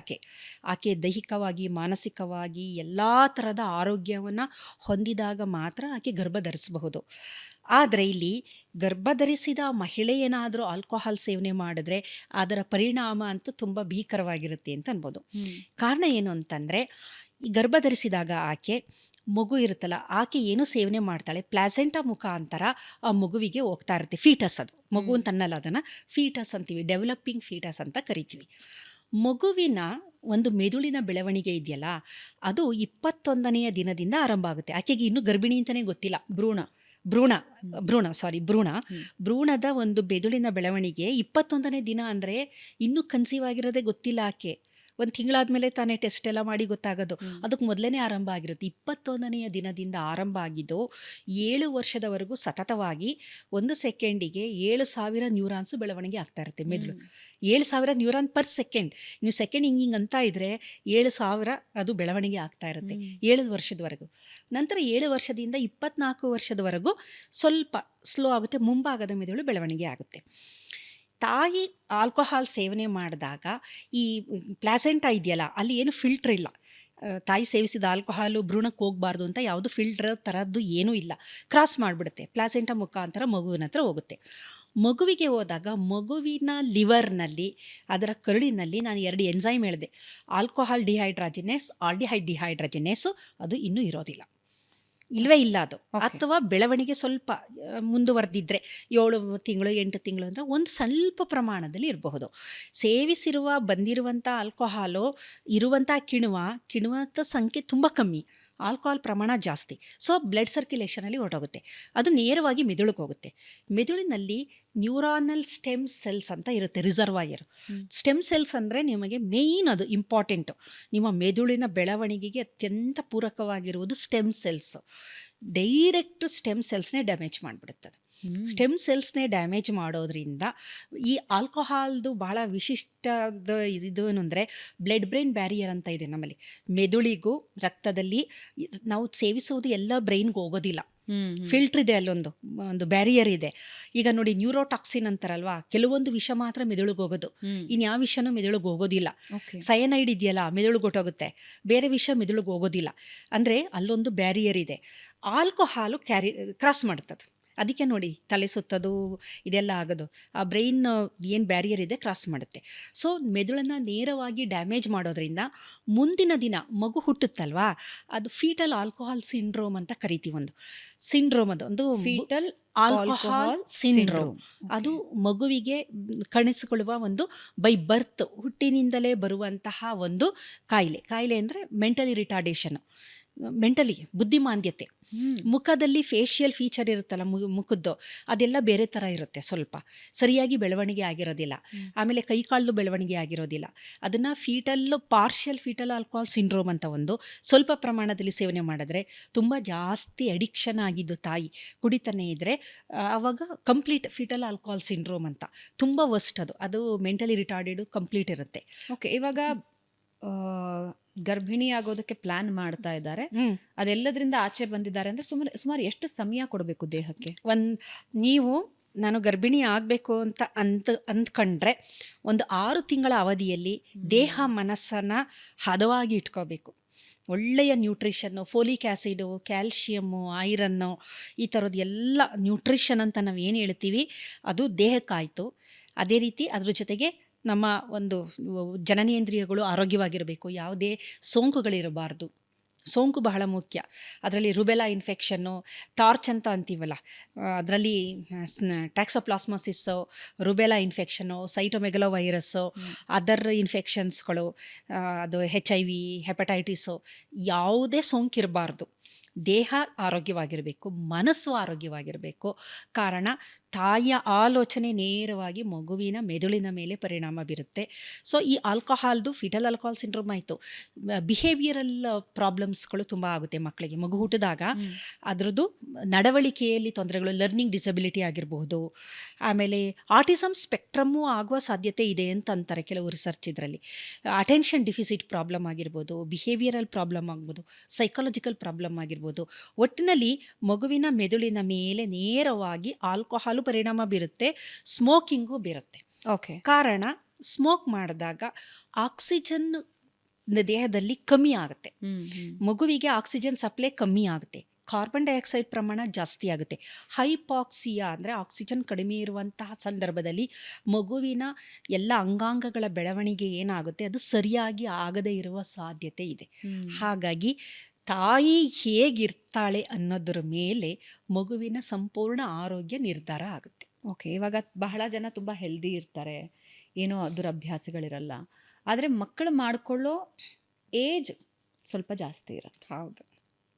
[SPEAKER 2] ಆಕೆ ದೈಹಿಕವಾಗಿ, ಮಾನಸಿಕವಾಗಿ ಎಲ್ಲ ಥರದ ಆರೋಗ್ಯವನ್ನು ಹೊಂದಿದಾಗ ಮಾತ್ರ ಆಕೆ ಗರ್ಭ ಧರಿಸಬಹುದು. ಆದರೆ ಇಲ್ಲಿ ಗರ್ಭಧರಿಸಿದ ಮಹಿಳೆ ಏನಾದರೂ ಆಲ್ಕೋಹಾಲ್ ಸೇವನೆ ಮಾಡಿದ್ರೆ ಅದರ ಪರಿಣಾಮ ಅಂತೂ ತುಂಬ ಭೀಕರವಾಗಿರುತ್ತೆ ಅಂತ ಅನ್ಬೋದು. ಕಾರಣ ಏನು ಅಂತಂದರೆ, ಈ ಗರ್ಭಧರಿಸಿದಾಗ ಆಕೆ ಮಗು ಇರುತ್ತಲ್ಲ, ಆಕೆ ಏನು ಸೇವನೆ ಮಾಡ್ತಾಳೆ, ಪ್ಲಾಸೆಂಟಾ ಮುಖಾಂತರ ಆ ಮಗುವಿಗೆ ಹೋಗ್ತಾ ಇರುತ್ತೆ. ಫೀಟಸ್, ಅದು ಮಗು ಅಂತ ಅನ್ನಲ್ಲ, ಅದನ್ನು ಫೀಟಸ್ ಅಂತೀವಿ, ಡೆವಲಪಿಂಗ್ ಫೀಟಸ್ ಅಂತ ಕರಿತೀವಿ. ಮಗುವಿನ ಒಂದು ಮೆದುಳಿನ ಬೆಳವಣಿಗೆ ಇದೆಯಲ್ಲ, ಅದು 21ನೇ ದಿನದಿಂದ ಆರಂಭ ಆಗುತ್ತೆ. ಆಕೆಗೆ ಇನ್ನೂ ಗರ್ಭಿಣಿ ಅಂತಲೇ ಗೊತ್ತಿಲ್ಲ. ಭ್ರೂಣದ ಒಂದು ಮೆದುಳಿನ ಬೆಳವಣಿಗೆ 21ನೇ ದಿನ ಅಂದರೆ ಇನ್ನೂ ಕನ್ಸೀವ್ ಆಗಿರೋದೇ ಗೊತ್ತಿಲ್ಲ ಆಕೆ. ಒಂದು ತಿಂಗಳಾದಮೇಲೆ ತಾನೇ ಟೆಸ್ಟ್ ಎಲ್ಲ ಮಾಡಿ ಗೊತ್ತಾಗೋದು. ಅದಕ್ಕೆ ಮೊದಲೇ ಆರಂಭ ಆಗಿರುತ್ತೆ. 21ನೆಯ ದಿನದಿಂದ ಆರಂಭ ಆಗಿದ್ದು 7 ವರ್ಷದವರೆಗೂ ಸತತವಾಗಿ 1 ಸೆಕೆಂಡಿಗೆ 7,000 ನ್ಯೂರಾನ್ಸು ಬೆಳವಣಿಗೆ ಆಗ್ತಾ ಇರುತ್ತೆ ಮೆದುಳು. 7,000 ನ್ಯೂರಾನ್ ಪರ್ ಸೆಕೆಂಡ್. ನೀವು ಸೆಕೆಂಡ್ ಹಿಂಗೆ ಅಂತ ಇದ್ದರೆ 7,000 ಅದು ಬೆಳವಣಿಗೆ ಆಗ್ತಾ ಇರುತ್ತೆ 7 ವರ್ಷದವರೆಗೂ. ನಂತರ 7 ವರ್ಷದಿಂದ 24 ವರ್ಷದವರೆಗೂ ಸ್ವಲ್ಪ ಸ್ಲೋ ಆಗುತ್ತೆ, ಮುಂಭಾಗದ ಮೆದುಳು ಬೆಳವಣಿಗೆ ಆಗುತ್ತೆ. ತಾಯಿ ಆಲ್ಕೋಹಾಲ್ ಸೇವನೆ ಮಾಡಿದಾಗ ಈ ಪ್ಲಾಸೆಂಟಾ ಇದೆಯಲ್ಲ, ಅಲ್ಲಿ ಏನು ಫಿಲ್ಟ್ರ್ ಇಲ್ಲ. ತಾಯಿ ಸೇವಿಸಿದ ಆಲ್ಕೋಹಾಲು ಭ್ರೂಣಕ್ಕೆ ಹೋಗಬಾರ್ದು ಅಂತ ಯಾವುದು ಫಿಲ್ಟ್ರ್ ಥರದ್ದು ಏನೂ ಇಲ್ಲ. ಕ್ರಾಸ್ ಮಾಡಿಬಿಡುತ್ತೆ, ಪ್ಲಾಸೆಂಟಾ ಮುಖಾಂತರ ಮಗುವಿನ ಹತ್ರ ಹೋಗುತ್ತೆ. ಮಗುವಿಗೆ ಹೋದಾಗ ಮಗುವಿನ ಲಿವರ್ನಲ್ಲಿ, ಅದರ ಕರುಳಿನಲ್ಲಿ ನಾನು 2 ಎನ್ಸೈಮ್ ಹೇಳಿದೆ, ಆಲ್ಕೋಹಾಲ್ ಡಿಹೈಡ್ರಾಜಿನೇಸ್, ಆಲ್ಡಿಹೈಡ್ ಡಿಹೈಡ್ರಾಜಿನೇಸು, ಅದು ಇನ್ನೂ ಇರೋದಿಲ್ಲ, ಇಲ್ಲವೇ ಇಲ್ಲ ಅದು. ಅಥವಾ ಬೆಳವಣಿಗೆ ಸ್ವಲ್ಪ ಮುಂದುವರೆದಿದ್ದರೆ 7 ತಿಂಗಳು 8 ತಿಂಗಳು ಅಂದರೆ ಒಂದು ಸ್ವಲ್ಪ ಪ್ರಮಾಣದಲ್ಲಿ ಇರಬಹುದು. ಬಂದಿರುವಂಥ ಆಲ್ಕೋಹಾಲು ಇರುವಂಥ ಕಿಣ್ವದ ಸಂಖ್ಯೆ ತುಂಬ ಕಮ್ಮಿ, ಆಲ್ಕೋಹಾಲ್ ಪ್ರಮಾಣ ಜಾಸ್ತಿ. ಸೊ ಬ್ಲಡ್ ಸರ್ಕ್ಯುಲೇಷನಲ್ಲಿ ಹೊರಟೋಗುತ್ತೆ, ಅದು ನೇರವಾಗಿ ಮೆದುಳಿಗೆ ಹೋಗುತ್ತೆ. ಮೆದುಳಿನಲ್ಲಿ ನ್ಯೂರಾನಲ್ ಸ್ಟೆಮ್ ಸೆಲ್ಸ್ ಅಂತ ಇರುತ್ತೆ, ರಿಸರ್ವಾಯರ್. ಸ್ಟೆಮ್ ಸೆಲ್ಸ್ ಅಂದರೆ ನಿಮಗೆ ಮೇಯ್ನ್ ಅದು ಇಂಪಾರ್ಟೆಂಟು. ನಿಮ್ಮ ಮೆದುಳಿನ ಬೆಳವಣಿಗೆಗೆ ಅತ್ಯಂತ ಪೂರಕವಾಗಿರುವುದು ಸ್ಟೆಮ್ ಸೆಲ್ಸು. ಡೈರೆಕ್ಟು ಸ್ಟೆಮ್ ಸೆಲ್ಸ್ನೇ ಡ್ಯಾಮೇಜ್ ಮಾಡಿಬಿಡುತ್ತದೆ. ಸ್ಟೆಮ್ ಸೆಲ್ಸ್ನೇ ಡ್ಯಾಮೇಜ್ ಮಾಡೋದ್ರಿಂದ ಈ ಆಲ್ಕೋಹಾಲ್ದು ಭಾಳ ವಿಶಿಷ್ಟದ ಇದು ಅಂದರೆ ಬ್ಲಡ್ ಬ್ರೈನ್ ಬ್ಯಾರಿಯರ್ ಅಂತ ಇದೆ ನಮ್ಮಲ್ಲಿ. ಮೆದುಳಿಗೂ ರಕ್ತದಲ್ಲಿ ನಾವು ಸೇವಿಸುವುದು ಎಲ್ಲ ಬ್ರೈನ್ಗೆ ಹೋಗೋದಿಲ್ಲ, ಫಿಲ್ಟ್ರ್ ಇದೆ, ಅಲ್ಲೊಂದು ಬ್ಯಾರಿಯರ್ ಇದೆ. ಈಗ ನೋಡಿ, ನ್ಯೂರೋಟಾಕ್ಸಿನ್ ಅಂತಾರಲ್ವಾ, ಕೆಲವೊಂದು ವಿಷ ಮಾತ್ರ ಮೆದುಳಿಗೆ ಹೋಗೋದು, ಇನ್ಯಾವ ವಿಷನೂ ಮೆದುಳಿಗೆ ಹೋಗೋದಿಲ್ಲ. ಸಯನೈಡ್ ಇದೆಯಲ್ಲ, ಮೆದುಳಿಗೆ ಹೊಟ್ಟೋಗುತ್ತೆ, ಬೇರೆ ವಿಷ ಮೆದುಳಿಗೆ ಹೋಗೋದಿಲ್ಲ. ಅಂದರೆ ಅಲ್ಲೊಂದು ಬ್ಯಾರಿಯರ್ ಇದೆ. ಆಲ್ಕೋಹಾಲು ಕ್ರಾಸ್ ಮಾಡುತ್ತದೆ. ಅದಕ್ಕೆ ನೋಡಿ ತಲೆ ಸುತ್ತೋದು ಇದೆಲ್ಲ ಆಗೋದು, ಆ ಬ್ರೈನ್ ಏನು ಬ್ಯಾರಿಯರ್ ಇದೆ ಕ್ರಾಸ್ ಮಾಡುತ್ತೆ. ಸೊ ಮೆದುಳನ್ನು ನೇರವಾಗಿ ಡ್ಯಾಮೇಜ್ ಮಾಡೋದ್ರಿಂದ ಮುಂದಿನ ದಿನ ಮಗು ಹುಟ್ಟುತ್ತಲ್ವಾ, ಅದು ಫೀಟಲ್ ಆಲ್ಕೋಹಾಲ್ ಸಿಂಡ್ರೋಮ್ ಅಂತ ಕರಿತೀವಿ. ಒಂದು ಸಿಂಡ್ರೋಮ್, ಅದು ಫೀಟಲ್ ಆಲ್ಕೋಹಾಲ್ ಸಿಂಡ್ರೋಮ್. ಅದು ಮಗುವಿಗೆ ಕಾಣಿಸಿಕೊಳ್ಳುವ ಒಂದು ಬೈ ಬರ್ತ್, ಹುಟ್ಟಿನಿಂದಲೇ ಬರುವಂತಹ ಒಂದು ಕಾಯಿಲೆ ಅಂದರೆ ಮೆಂಟಲಿ ರಿಟಾರ್ಡೇಷನ್, ಮೆಂಟಲಿ ಬುದ್ಧಿಮಾಂದ್ಯತೆ. ಮುಖದಲ್ಲಿ ಫೇಶಿಯಲ್ ಫೀಚರ್ ಇರುತ್ತಲ್ಲ ಮುಖದ್ದು, ಅದೆಲ್ಲ ಬೇರೆ ಥರ ಇರುತ್ತೆ, ಸ್ವಲ್ಪ ಸರಿಯಾಗಿ ಬೆಳವಣಿಗೆ ಆಗಿರೋದಿಲ್ಲ. ಆಮೇಲೆ ಕೈಕಾಲು ಬೆಳವಣಿಗೆ ಆಗಿರೋದಿಲ್ಲ. ಅದನ್ನು ಪಾರ್ಷಿಯಲ್ ಫೀಟಲ್ ಆಲ್ಕೋಹಾಲ್ ಸಿಂಡ್ರೋಮ್ ಅಂತ ಒಂದು ಸ್ವಲ್ಪ ಪ್ರಮಾಣದಲ್ಲಿ ಸೇವನೆ ಮಾಡಿದ್ರೆ, ತುಂಬ ಜಾಸ್ತಿ ಅಡಿಕ್ಷನ್ ಆಗಿದ್ದು ತಾಯಿ ಕುಡಿತಾನೆ ಇದ್ದರೆ ಆವಾಗ ಕಂಪ್ಲೀಟ್ ಫೀಟಲ್ ಆಲ್ಕೋಹಾಲ್ ಸಿಂಡ್ರೋಮ್ ಅಂತ, ತುಂಬ ವರ್ಸ್ಟ್. ಅದು ಮೆಂಟಲಿ ರಿಟಾರ್ಡೆಡು ಕಂಪ್ಲೀಟ್ ಇರುತ್ತೆ.
[SPEAKER 1] ಓಕೆ, ಇವಾಗ ಗರ್ಭಿಣಿ ಆಗೋದಕ್ಕೆ ಪ್ಲಾನ್ ಮಾಡ್ತಾ ಇದ್ದಾರೆ, ಅದೆಲ್ಲದರಿಂದ ಆಚೆ ಬಂದಿದ್ದಾರೆ ಅಂದರೆ ಸುಮಾರು ಎಷ್ಟು ಸಮಯ ಕೊಡಬೇಕು ದೇಹಕ್ಕೆ?
[SPEAKER 2] ನೀವು ನಾನು ಗರ್ಭಿಣಿ ಆಗಬೇಕು ಅಂತ ಅಂದ್ಕೊಂಡ್ರೆ ಒಂದು 6 ತಿಂಗಳ ಅವಧಿಯಲ್ಲಿ ದೇಹ ಮನಸ್ಸನ್ನು ಹದವಾಗಿ ಇಟ್ಕೋಬೇಕು. ಒಳ್ಳೆಯ ನ್ಯೂಟ್ರಿಷನ್ನು, ಫೋಲಿಕ್ ಆ್ಯಸಿಡು, ಕ್ಯಾಲ್ಶಿಯಮ್ಮು, ಐರನ್ನು, ಈ ಥರದ್ದು ಎಲ್ಲ ನ್ಯೂಟ್ರಿಷನ್ ಅಂತ ನಾವು ಏನು ಹೇಳ್ತೀವಿ ಅದು ದೇಹಕ್ಕಾಯಿತು. ಅದೇ ರೀತಿ ಅದ್ರ ಜೊತೆಗೆ ನಮ್ಮ ಒಂದು ಜನನೇಂದ್ರಿಯಗಳು ಆರೋಗ್ಯವಾಗಿರಬೇಕು, ಯಾವುದೇ ಸೋಂಕುಗಳಿರಬಾರ್ದು. ಸೋಂಕು ಬಹಳ ಮುಖ್ಯ. ಅದರಲ್ಲಿ ರುಬೆಲಾ ಇನ್ಫೆಕ್ಷನ್ನು, ಟಾರ್ಚ್ ಅಂತ ಅಂತೀವಲ್ಲ, ಅದರಲ್ಲಿ ಟ್ಯಾಕ್ಸೋಪ್ಲಾಸ್ಮೋಸಿಸ್ಸು, ರುಬೆಲಾ ಇನ್ಫೆಕ್ಷನ್ನು, ಸೈಟೋಮೆಗಲೋ ವೈರಸ್ಸು, ಅದರ್ ಇನ್ಫೆಕ್ಷನ್ಸ್ಗಳು, ಅದು HIV, ಹೆಪಟೈಟಿಸು, ಯಾವುದೇ ಸೋಂಕಿರಬಾರ್ದು. ದೇಹ ಆರೋಗ್ಯವಾಗಿರಬೇಕು, ಮನಸ್ಸು ಆರೋಗ್ಯವಾಗಿರಬೇಕು. ಕಾರಣ ತಾಯಿಯ ಆಲೋಚನೆ ನೇರವಾಗಿ ಮಗುವಿನ ಮೆದುಳಿನ ಮೇಲೆ ಪರಿಣಾಮ ಬೀರುತ್ತೆ. ಸೊ ಈ ಆಲ್ಕೋಹಾಲ್ದು ಫಿಟಲ್ ಆಲ್ಕೋಹಾಲ್ ಸಿಂಡ್ರೋಮ್ ಆಯಿತು, ಬಿಹೇವಿಯರಲ್ ಪ್ರಾಬ್ಲಮ್ಸ್ಗಳು ತುಂಬ ಆಗುತ್ತೆ ಮಕ್ಕಳಿಗೆ. ಮಗು ಹುಟ್ಟಿದಾಗ ಅದರದ್ದು ನಡವಳಿಕೆಯಲ್ಲಿ ತೊಂದರೆಗಳು, ಲರ್ನಿಂಗ್ ಡಿಸಬಿಲಿಟಿ ಆಗಿರಬಹುದು, ಆಮೇಲೆ ಆಟಿಸಮ್ ಸ್ಪೆಕ್ಟ್ರಮ್ಮು ಆಗುವ ಸಾಧ್ಯತೆ ಇದೆ ಅಂತ ಅಂತಾರೆ ಕೆಲವು ರಿಸರ್ಚ್. ಇದರಲ್ಲಿ ಅಟೆನ್ಷನ್ ಡಿಫಿಸಿಟ್ ಪ್ರಾಬ್ಲಮ್ ಆಗಿರ್ಬೋದು, ಬಿಹೇವಿಯರಲ್ ಪ್ರಾಬ್ಲಮ್ ಆಗ್ಬೋದು, ಸೈಕಾಲಜಿಕಲ್ ಪ್ರಾಬ್ಲಮ್ ಆಗಿರ್ಬೋದು. ಒಟ್ಟಿನಲ್ಲಿ ಮಗುವಿನ ಮೆದುಳಿನ ಮೇಲೆ ನೇರವಾಗಿ ಆಲ್ಕೋಹಾಲು ಪರಿಣಾಮ ಬೀರುತ್ತೆ, ಸ್ಮೋಕಿಂಗು ಬೀರುತ್ತೆ.
[SPEAKER 1] ಓಕೆ.
[SPEAKER 2] ಕಾರಣ ಸ್ಮೋಕ್ ಮಾಡಿದಾಗ ಆಕ್ಸಿಜನ್ ದೇಹದಲ್ಲಿ ಕಮ್ಮಿ ಆಗುತ್ತೆ, ಮಗುವಿಗೆ ಆಕ್ಸಿಜನ್ ಸಪ್ಲೈ ಕಮ್ಮಿ ಆಗುತ್ತೆ, ಕಾರ್ಬನ್ ಡೈಆಕ್ಸೈಡ್ ಪ್ರಮಾಣ ಜಾಸ್ತಿ ಆಗುತ್ತೆ. ಹೈಪಾಕ್ಸಿಯಾ ಅಂದರೆ ಆಕ್ಸಿಜನ್ ಕಡಿಮೆ ಇರುವಂತಹ ಸಂದರ್ಭದಲ್ಲಿ ಮಗುವಿನ ಎಲ್ಲ ಅಂಗಾಂಗಗಳ ಬೆಳವಣಿಗೆ ಏನಾಗುತ್ತೆ ಅದು ಸರಿಯಾಗಿ ಆಗದೇ ಇರುವ ಸಾಧ್ಯತೆ ಇದೆ. ಹಾಗಾಗಿ ತಾಯಿ ಹೇಗಿರ್ತಾಳೆ ಅನ್ನೋದ್ರ ಮೇಲೆ ಮಗುವಿನ ಸಂಪೂರ್ಣ ಆರೋಗ್ಯ ನಿರ್ಧಾರ ಆಗುತ್ತೆ.
[SPEAKER 1] ಓಕೆ. ಇವಾಗ ಬಹಳ ಜನ ತುಂಬ ಹೆಲ್ದಿ ಇರ್ತಾರೆ, ಏನೋ ದುರಭ್ಯಾಸಗಳಿರಲ್ಲ, ಆದರೆ ಮಕ್ಕಳು ಮಾಡಿಕೊಳ್ಳೋ ಏಜ್ ಸ್ವಲ್ಪ ಜಾಸ್ತಿ ಇರುತ್ತೆ.
[SPEAKER 2] ಹೌದು.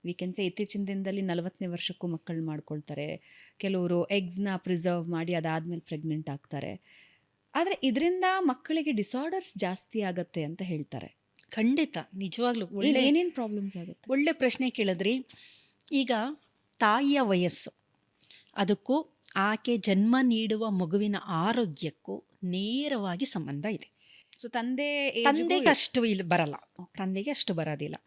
[SPEAKER 1] ವೀಕೆನ್ಸೆ ಇತ್ತೀಚಿನ ದಿನದಲ್ಲಿ 40ನೇ ವರ್ಷಕ್ಕೂ ಮಕ್ಕಳು ಮಾಡ್ಕೊಳ್ತಾರೆ. ಕೆಲವರು ಎಗ್ಸ್ನ ಪ್ರಿಸರ್ವ್ ಮಾಡಿ ಅದಾದಮೇಲೆ ಪ್ರೆಗ್ನೆಂಟ್ ಆಗ್ತಾರೆ. ಆದರೆ ಇದರಿಂದ ಮಕ್ಕಳಿಗೆ ಡಿಸಾರ್ಡರ್ಸ್ ಜಾಸ್ತಿ ಆಗುತ್ತೆ ಅಂತ ಹೇಳ್ತಾರೆ.
[SPEAKER 2] ಖಂಡಿತ, ನಿಜವಾಗ್ಲೂ
[SPEAKER 1] ಏನೇನು ಪ್ರಾಬ್ಲಮ್ಸ್ ಆಗುತ್ತೆ?
[SPEAKER 2] ಒಳ್ಳೆ ಪ್ರಶ್ನೆ ಕೇಳಿದ್ರಿ. ಈಗ ತಾಯಿಯ ವಯಸ್ಸು, ಅದಕ್ಕೂ ಆಕೆ ಜನ್ಮ ನೀಡುವ ಮಗುವಿನ ಆರೋಗ್ಯಕ್ಕೂ ನೇರವಾಗಿ ಸಂಬಂಧ ಇದೆ.
[SPEAKER 1] ಸೊ ತಂದೆಗೆ
[SPEAKER 2] ಬರಲ್ಲ, ತಂದೆಗೆ ಅಷ್ಟು ಬರೋದಿಲ್ಲ.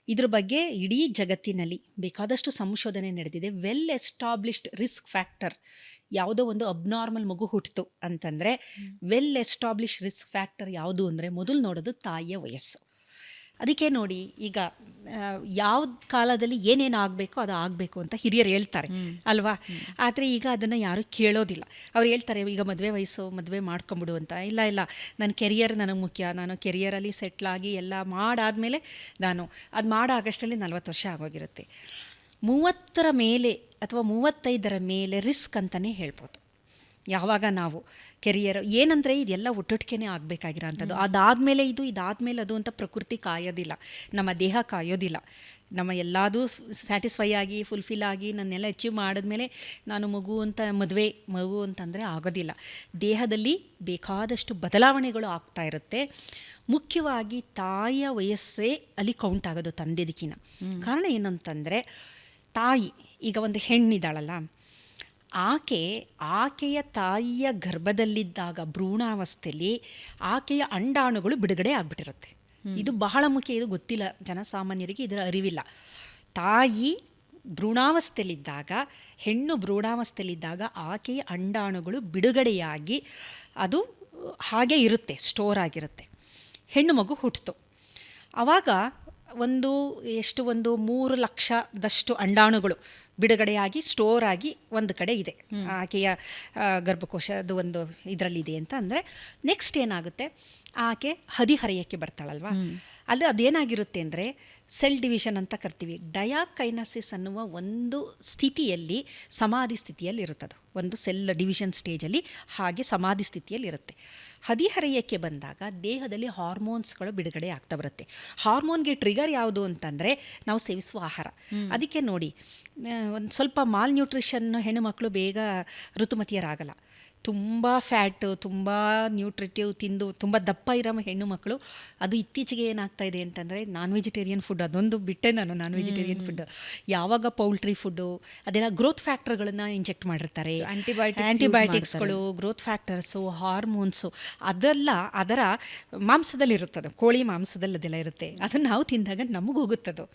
[SPEAKER 2] ಇದ್ರ ಬಗ್ಗೆ ಇಡೀ ಜಗತ್ತಿನಲ್ಲಿ ಬೇಕಾದಷ್ಟು ಸಂಶೋಧನೆ ನಡೆದಿದೆ. ವೆಲ್ ಎಸ್ಟಾಬ್ಲಿಷ್ಡ್ ರಿಸ್ಕ್ ಫ್ಯಾಕ್ಟರ್, ಯಾವುದೋ ಒಂದು ಅಬ್ನಾರ್ಮಲ್ ಮಗು ಹುಟ್ಟಿತು ಅಂತಂದರೆ ವೆಲ್ ಎಸ್ಟಾಬ್ಲಿಷ್ ರಿಸ್ಕ್ ಫ್ಯಾಕ್ಟರ್ ಯಾವುದು ಅಂದರೆ ಮೊದಲು ನೋಡೋದು ತಾಯಿಯ ವಯಸ್ಸು. ಅದಕ್ಕೆ ನೋಡಿ, ಈಗ ಯಾವ ಕಾಲದಲ್ಲಿ ಏನೇನು ಆಗಬೇಕೋ ಅದು ಆಗಬೇಕು ಅಂತ ಹಿರಿಯರು ಹೇಳ್ತಾರೆ ಅಲ್ವಾ. ಆದರೆ ಈಗ ಅದನ್ನು ಯಾರೂ ಕೇಳೋದಿಲ್ಲ. ಅವ್ರು ಹೇಳ್ತಾರೆ ಈಗ ಮದುವೆ ವಯಸ್ಸು, ಮದುವೆ ಮಾಡ್ಕೊಂಬಿಡು ಅಂತ. ಇಲ್ಲ, ನನ್ನ ಕೆರಿಯರ್ ನನಗೆ ಮುಖ್ಯ, ನಾನು ಕೆರಿಯರಲ್ಲಿ ಸೆಟ್ಲಾಗಿ ಎಲ್ಲ ಮಾಡಾದಮೇಲೆ ನಾನು ಅದು ಮಾಡಾಗಷ್ಟರಲ್ಲಿ 40 ವರ್ಷ ಆಗೋಗಿರುತ್ತೆ. 30ರ ಮೇಲೆ ಅಥವಾ 35ರ ಮೇಲೆ ರಿಸ್ಕ್ ಅಂತಲೇ ಹೇಳ್ಬೋದು. ಯಾವಾಗ ನಾವು ಕೆರಿಯರ್ ಏನಂದರೆ ಇದೆಲ್ಲ ಒಟ್ಟೊಟ್ಟಿಗೆ ಆಗಬೇಕಾಗಿರೋ ಅಂಥದ್ದು, ಅದಾದಮೇಲೆ ಇದಾದಮೇಲೆ ಅದು ಅಂತ ಪ್ರಕೃತಿ ಕಾಯೋದಿಲ್ಲ, ನಮ್ಮ ದೇಹ ಕಾಯೋದಿಲ್ಲ. ನಮ್ಮ ಎಲ್ಲದೂ ಸ್ಯಾಟಿಸ್ಫೈ ಆಗಿ ಫುಲ್ಫಿಲ್ ಆಗಿ ನನ್ನೆಲ್ಲ ಅಚೀವ್ ಮಾಡಿದ್ಮೇಲೆ ನಾನು ಮಗು ಅಂತಂದರೆ ಆಗೋದಿಲ್ಲ. ದೇಹದಲ್ಲಿ ಬೇಕಾದಷ್ಟು ಬದಲಾವಣೆಗಳು ಆಗ್ತಾ ಇರುತ್ತೆ. ಮುಖ್ಯವಾಗಿ ತಾಯಿಯ ವಯಸ್ಸೇ ಅಲ್ಲಿ ಕೌಂಟ್ ಆಗೋದು ತಂದೆದಕ್ಕಿಂತ. ಕಾರಣ ಏನಂತಂದರೆ ತಾಯಿ, ಈಗ ಒಂದು ಹೆಣ್ಣಿದ್ದಾಳಲ್ಲ, ಆಕೆಯ ತಾಯಿಯ ಗರ್ಭದಲ್ಲಿದ್ದಾಗ ಭ್ರೂಣಾವಸ್ಥೆಯಲ್ಲಿ ಆಕೆಯ ಅಂಡಾಣುಗಳು ಬಿಡುಗಡೆ ಆಗಿಬಿಟ್ಟಿರುತ್ತೆ. ಇದು ಬಹಳ ಮುಖ್ಯ, ಇದು ಗೊತ್ತಿಲ್ಲ ಜನಸಾಮಾನ್ಯರಿಗೆ, ಇದರ ಅರಿವಿಲ್ಲ. ತಾಯಿ ಹೆಣ್ಣು ಭ್ರೂಣಾವಸ್ಥೆಯಲ್ಲಿದ್ದಾಗ ಆಕೆಯ ಅಂಡಾಣುಗಳು ಬಿಡುಗಡೆಯಾಗಿ ಅದು ಹಾಗೆ ಇರುತ್ತೆ, ಸ್ಟೋರ್ ಆಗಿರುತ್ತೆ. ಹೆಣ್ಣು ಮಗು ಹುಟ್ಟಿತು, ಆವಾಗ ಒಂದು 3 ಲಕ್ಷದಷ್ಟು ಅಂಡಾಣುಗಳು ಬಿಡುಗಡೆಯಾಗಿ ಸ್ಟೋರ್ ಆಗಿ ಒಂದು ಕಡೆ ಇದೆ, ಆಕೆಯ ಗರ್ಭಕೋಶದ ಒಂದು ಇದರಲ್ಲಿದೆ ಅಂತ ಅಂದರೆ ನೆಕ್ಸ್ಟ್ ಏನಾಗುತ್ತೆ, ಆಕೆ ಹದಿಹರೆಯಕ್ಕೆ ಬರ್ತಾಳಲ್ವ, ಅಲ್ಲಿ ಅದೇನಾಗಿರುತ್ತೆ ಅಂದರೆ ಸೆಲ್ ಡಿವಿಷನ್ ಅಂತ ಕರಿತೀವಿ. ಡಯಾಕೈನಸಿಸ್ ಅನ್ನುವ ಒಂದು ಸ್ಥಿತಿಯಲ್ಲಿ, ಸಮಾಧಿ ಸ್ಥಿತಿಯಲ್ಲಿ ಇರುತ್ತದು, ಒಂದು ಸೆಲ್ ಡಿವಿಷನ್ ಸ್ಟೇಜಲ್ಲಿ ಹಾಗೆ ಸಮಾಧಿ ಸ್ಥಿತಿಯಲ್ಲಿ ಇರುತ್ತೆ. ಹದಿಹರೆಯಕ್ಕೆ ಬಂದಾಗ ದೇಹದಲ್ಲಿ ಹಾರ್ಮೋನ್ಸ್ಗಳು ಬಿಡುಗಡೆ ಆಗ್ತಾ ಬರುತ್ತೆ. ಹಾರ್ಮೋನ್ಗೆ ಟ್ರಿಗರ್ ಯಾವುದು ಅಂತಂದರೆ ನಾವು ಸೇವಿಸುವ ಆಹಾರ. ಅದಕ್ಕೆ ನೋಡಿ, ಒಂದು ಸ್ವಲ್ಪ ಮಾಲ್ ನ್ಯೂಟ್ರಿಷನ್ ಹೆಣ್ಣು ಮಕ್ಕಳು ಬೇಗ ಋತುಮತಿಯರಾಗಲ್ಲ. ತುಂಬ ಫ್ಯಾಟು, ತುಂಬ ನ್ಯೂಟ್ರಿಟಿವ್ ತಿಂದು ತುಂಬ ದಪ್ಪ ಇರೋ ಹೆಣ್ಣು ಮಕ್ಕಳು, ಅದು ಇತ್ತೀಚೆಗೆ ಏನಾಗ್ತಾ ಇದೆ ಅಂತಂದರೆ ನಾನ್ ವೆಜಿಟೇರಿಯನ್ ಫುಡ್, ಅದೊಂದು ಬಿಟ್ಟೆ ನಾನು ನಾನ್ ವೆಜಿಟೇರಿಯನ್ ಫುಡ್. ಯಾವಾಗ ಪೌಲ್ಟ್ರಿ ಫುಡ್ಡು ಅದೆಲ್ಲ ಗ್ರೋತ್ ಫ್ಯಾಕ್ಟರ್ಗಳನ್ನು ಇಂಜೆಕ್ಟ್ ಮಾಡಿರ್ತಾರೆ, ಆ್ಯಂಟಿಬಯೋಟಿಕ್ಸ್ಗಳು, ಗ್ರೋತ್ ಫ್ಯಾಕ್ಟರ್ಸು, ಹಾರ್ಮೋನ್ಸು, ಅದರ ಮಾಂಸದಲ್ಲಿರುತ್ತದೆ, ಕೋಳಿ ಮಾಂಸದಲ್ಲಿ ಅದೆಲ್ಲ ಇರುತ್ತೆ. ಅದನ್ನು ನಾವು ತಿಂದಾಗ ನಮಗೆ ಹೋಗುತ್ತದು,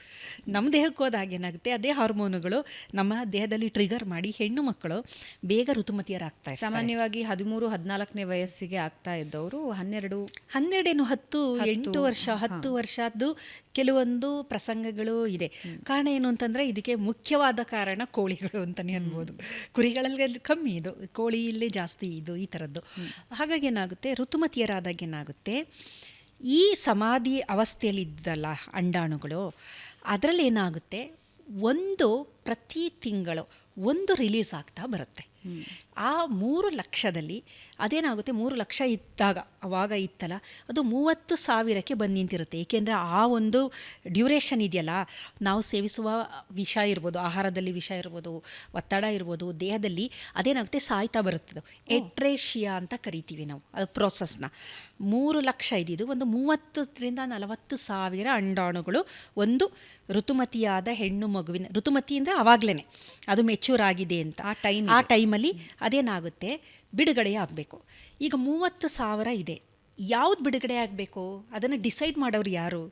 [SPEAKER 2] ನಮ್ಮ ದೇಹಕ್ಕೆ ಹೋದಾಗ ಏನಾಗುತ್ತೆ, ಅದೇ ಹಾರ್ಮೋನುಗಳು ನಮ್ಮ ದೇಹದಲ್ಲಿ ಟ್ರಿಗರ್ ಮಾಡಿ ಹೆಣ್ಣು ಮಕ್ಕಳು ಬೇಗ ಋತುಮತಿಯರಾಗ್ತಾ ಇರ್ತಾರೆ.
[SPEAKER 1] ಸಾಮಾನ್ಯವಾಗಿ 13-14ನೇ ವಯಸ್ಸಿಗೆ ಆಗ್ತಾ ಇದ್ದವರು 12
[SPEAKER 2] 8 ವರ್ಷ 10 ವರ್ಷದ್ದು ಕೆಲವೊಂದು ಪ್ರಸಂಗಗಳು ಇದೆ. ಕಾರಣ ಏನು ಅಂತಂದರೆ ಇದಕ್ಕೆ ಮುಖ್ಯವಾದ ಕಾರಣ ಕೋಳಿಗಳು ಅಂತಲೇ ಅನ್ಬೋದು. ಕುರಿಗಳಲ್ಲಿ ಕಮ್ಮಿ ಇದು, ಕೋಳಿಯಲ್ಲೇ ಜಾಸ್ತಿ ಇದು ಈ ಥರದ್ದು. ಹಾಗಾಗಿ ಏನಾಗುತ್ತೆ, ಋತುಮತಿಯರಾದಾಗ ಏನಾಗುತ್ತೆ, ಈ ಸಮಾಧಿ ಅವಸ್ಥೆಯಲ್ಲಿದ್ದಲ್ಲ ಅಂಡಾಣುಗಳು, ಅದರಲ್ಲಿ ಏನಾಗುತ್ತೆ, ಪ್ರತಿ ತಿಂಗಳು ಒಂದು ರಿಲೀಸ್ ಆಗ್ತಾ ಬರುತ್ತೆ. ಆ 3 ಲಕ್ಷದಲ್ಲಿ ಅದೇನಾಗುತ್ತೆ, 3 ಲಕ್ಷ ಅವಾಗ ಇತ್ತಲ್ಲ, ಅದು 30,000ಕ್ಕೆ ಬಂದು ನಿಂತಿರುತ್ತೆ. ಏಕೆಂದರೆ ಆ ಒಂದು ಡ್ಯೂರೇಷನ್ ಇದೆಯಲ್ಲ, ನಾವು ಸೇವಿಸುವ ವಿಷ ಇರ್ಬೋದು, ಆಹಾರದಲ್ಲಿ ವಿಷ ಇರ್ಬೋದು, ಒತ್ತಡ ಇರ್ಬೋದು, ದೇಹದಲ್ಲಿ ಅದೇನಾಗುತ್ತೆ ಸಾಯ್ತಾ ಬರುತ್ತದು. ಎಟ್ರೇಷಿಯಾ ಅಂತ ಕರಿತೀವಿ ನಾವು ಅದು ಪ್ರೋಸೆಸ್ನ. 3 ಲಕ್ಷ ಇದ್ದಿದ್ದು ಒಂದು 30,000-40,000 ಅಂಡಾಣುಗಳು ಒಂದು ಋತುಮತಿಯಾದ ಹೆಣ್ಣು ಮಗುವಿನ, ಋತುಮತಿ ಅಂದರೆ ಆವಾಗಲೇ ಅದು ಮೆಚ್ಯೂರ್ ಆಗಿದೆ ಅಂತ ಆ ಟೈಮಲ್ಲಿ ಅದೇನಾಗುತ್ತೆ, ಬಿಡುಗಡೆ ಆಗಬೇಕು. ಈಗ 30,000 ಇದೆ, ಯಾವ್ದು ಬಿಡುಗಡೆ ಆಗಬೇಕು ಅದನ್ನು ಡಿಸೈಡ್ ಮಾಡೋರು ಯಾರು?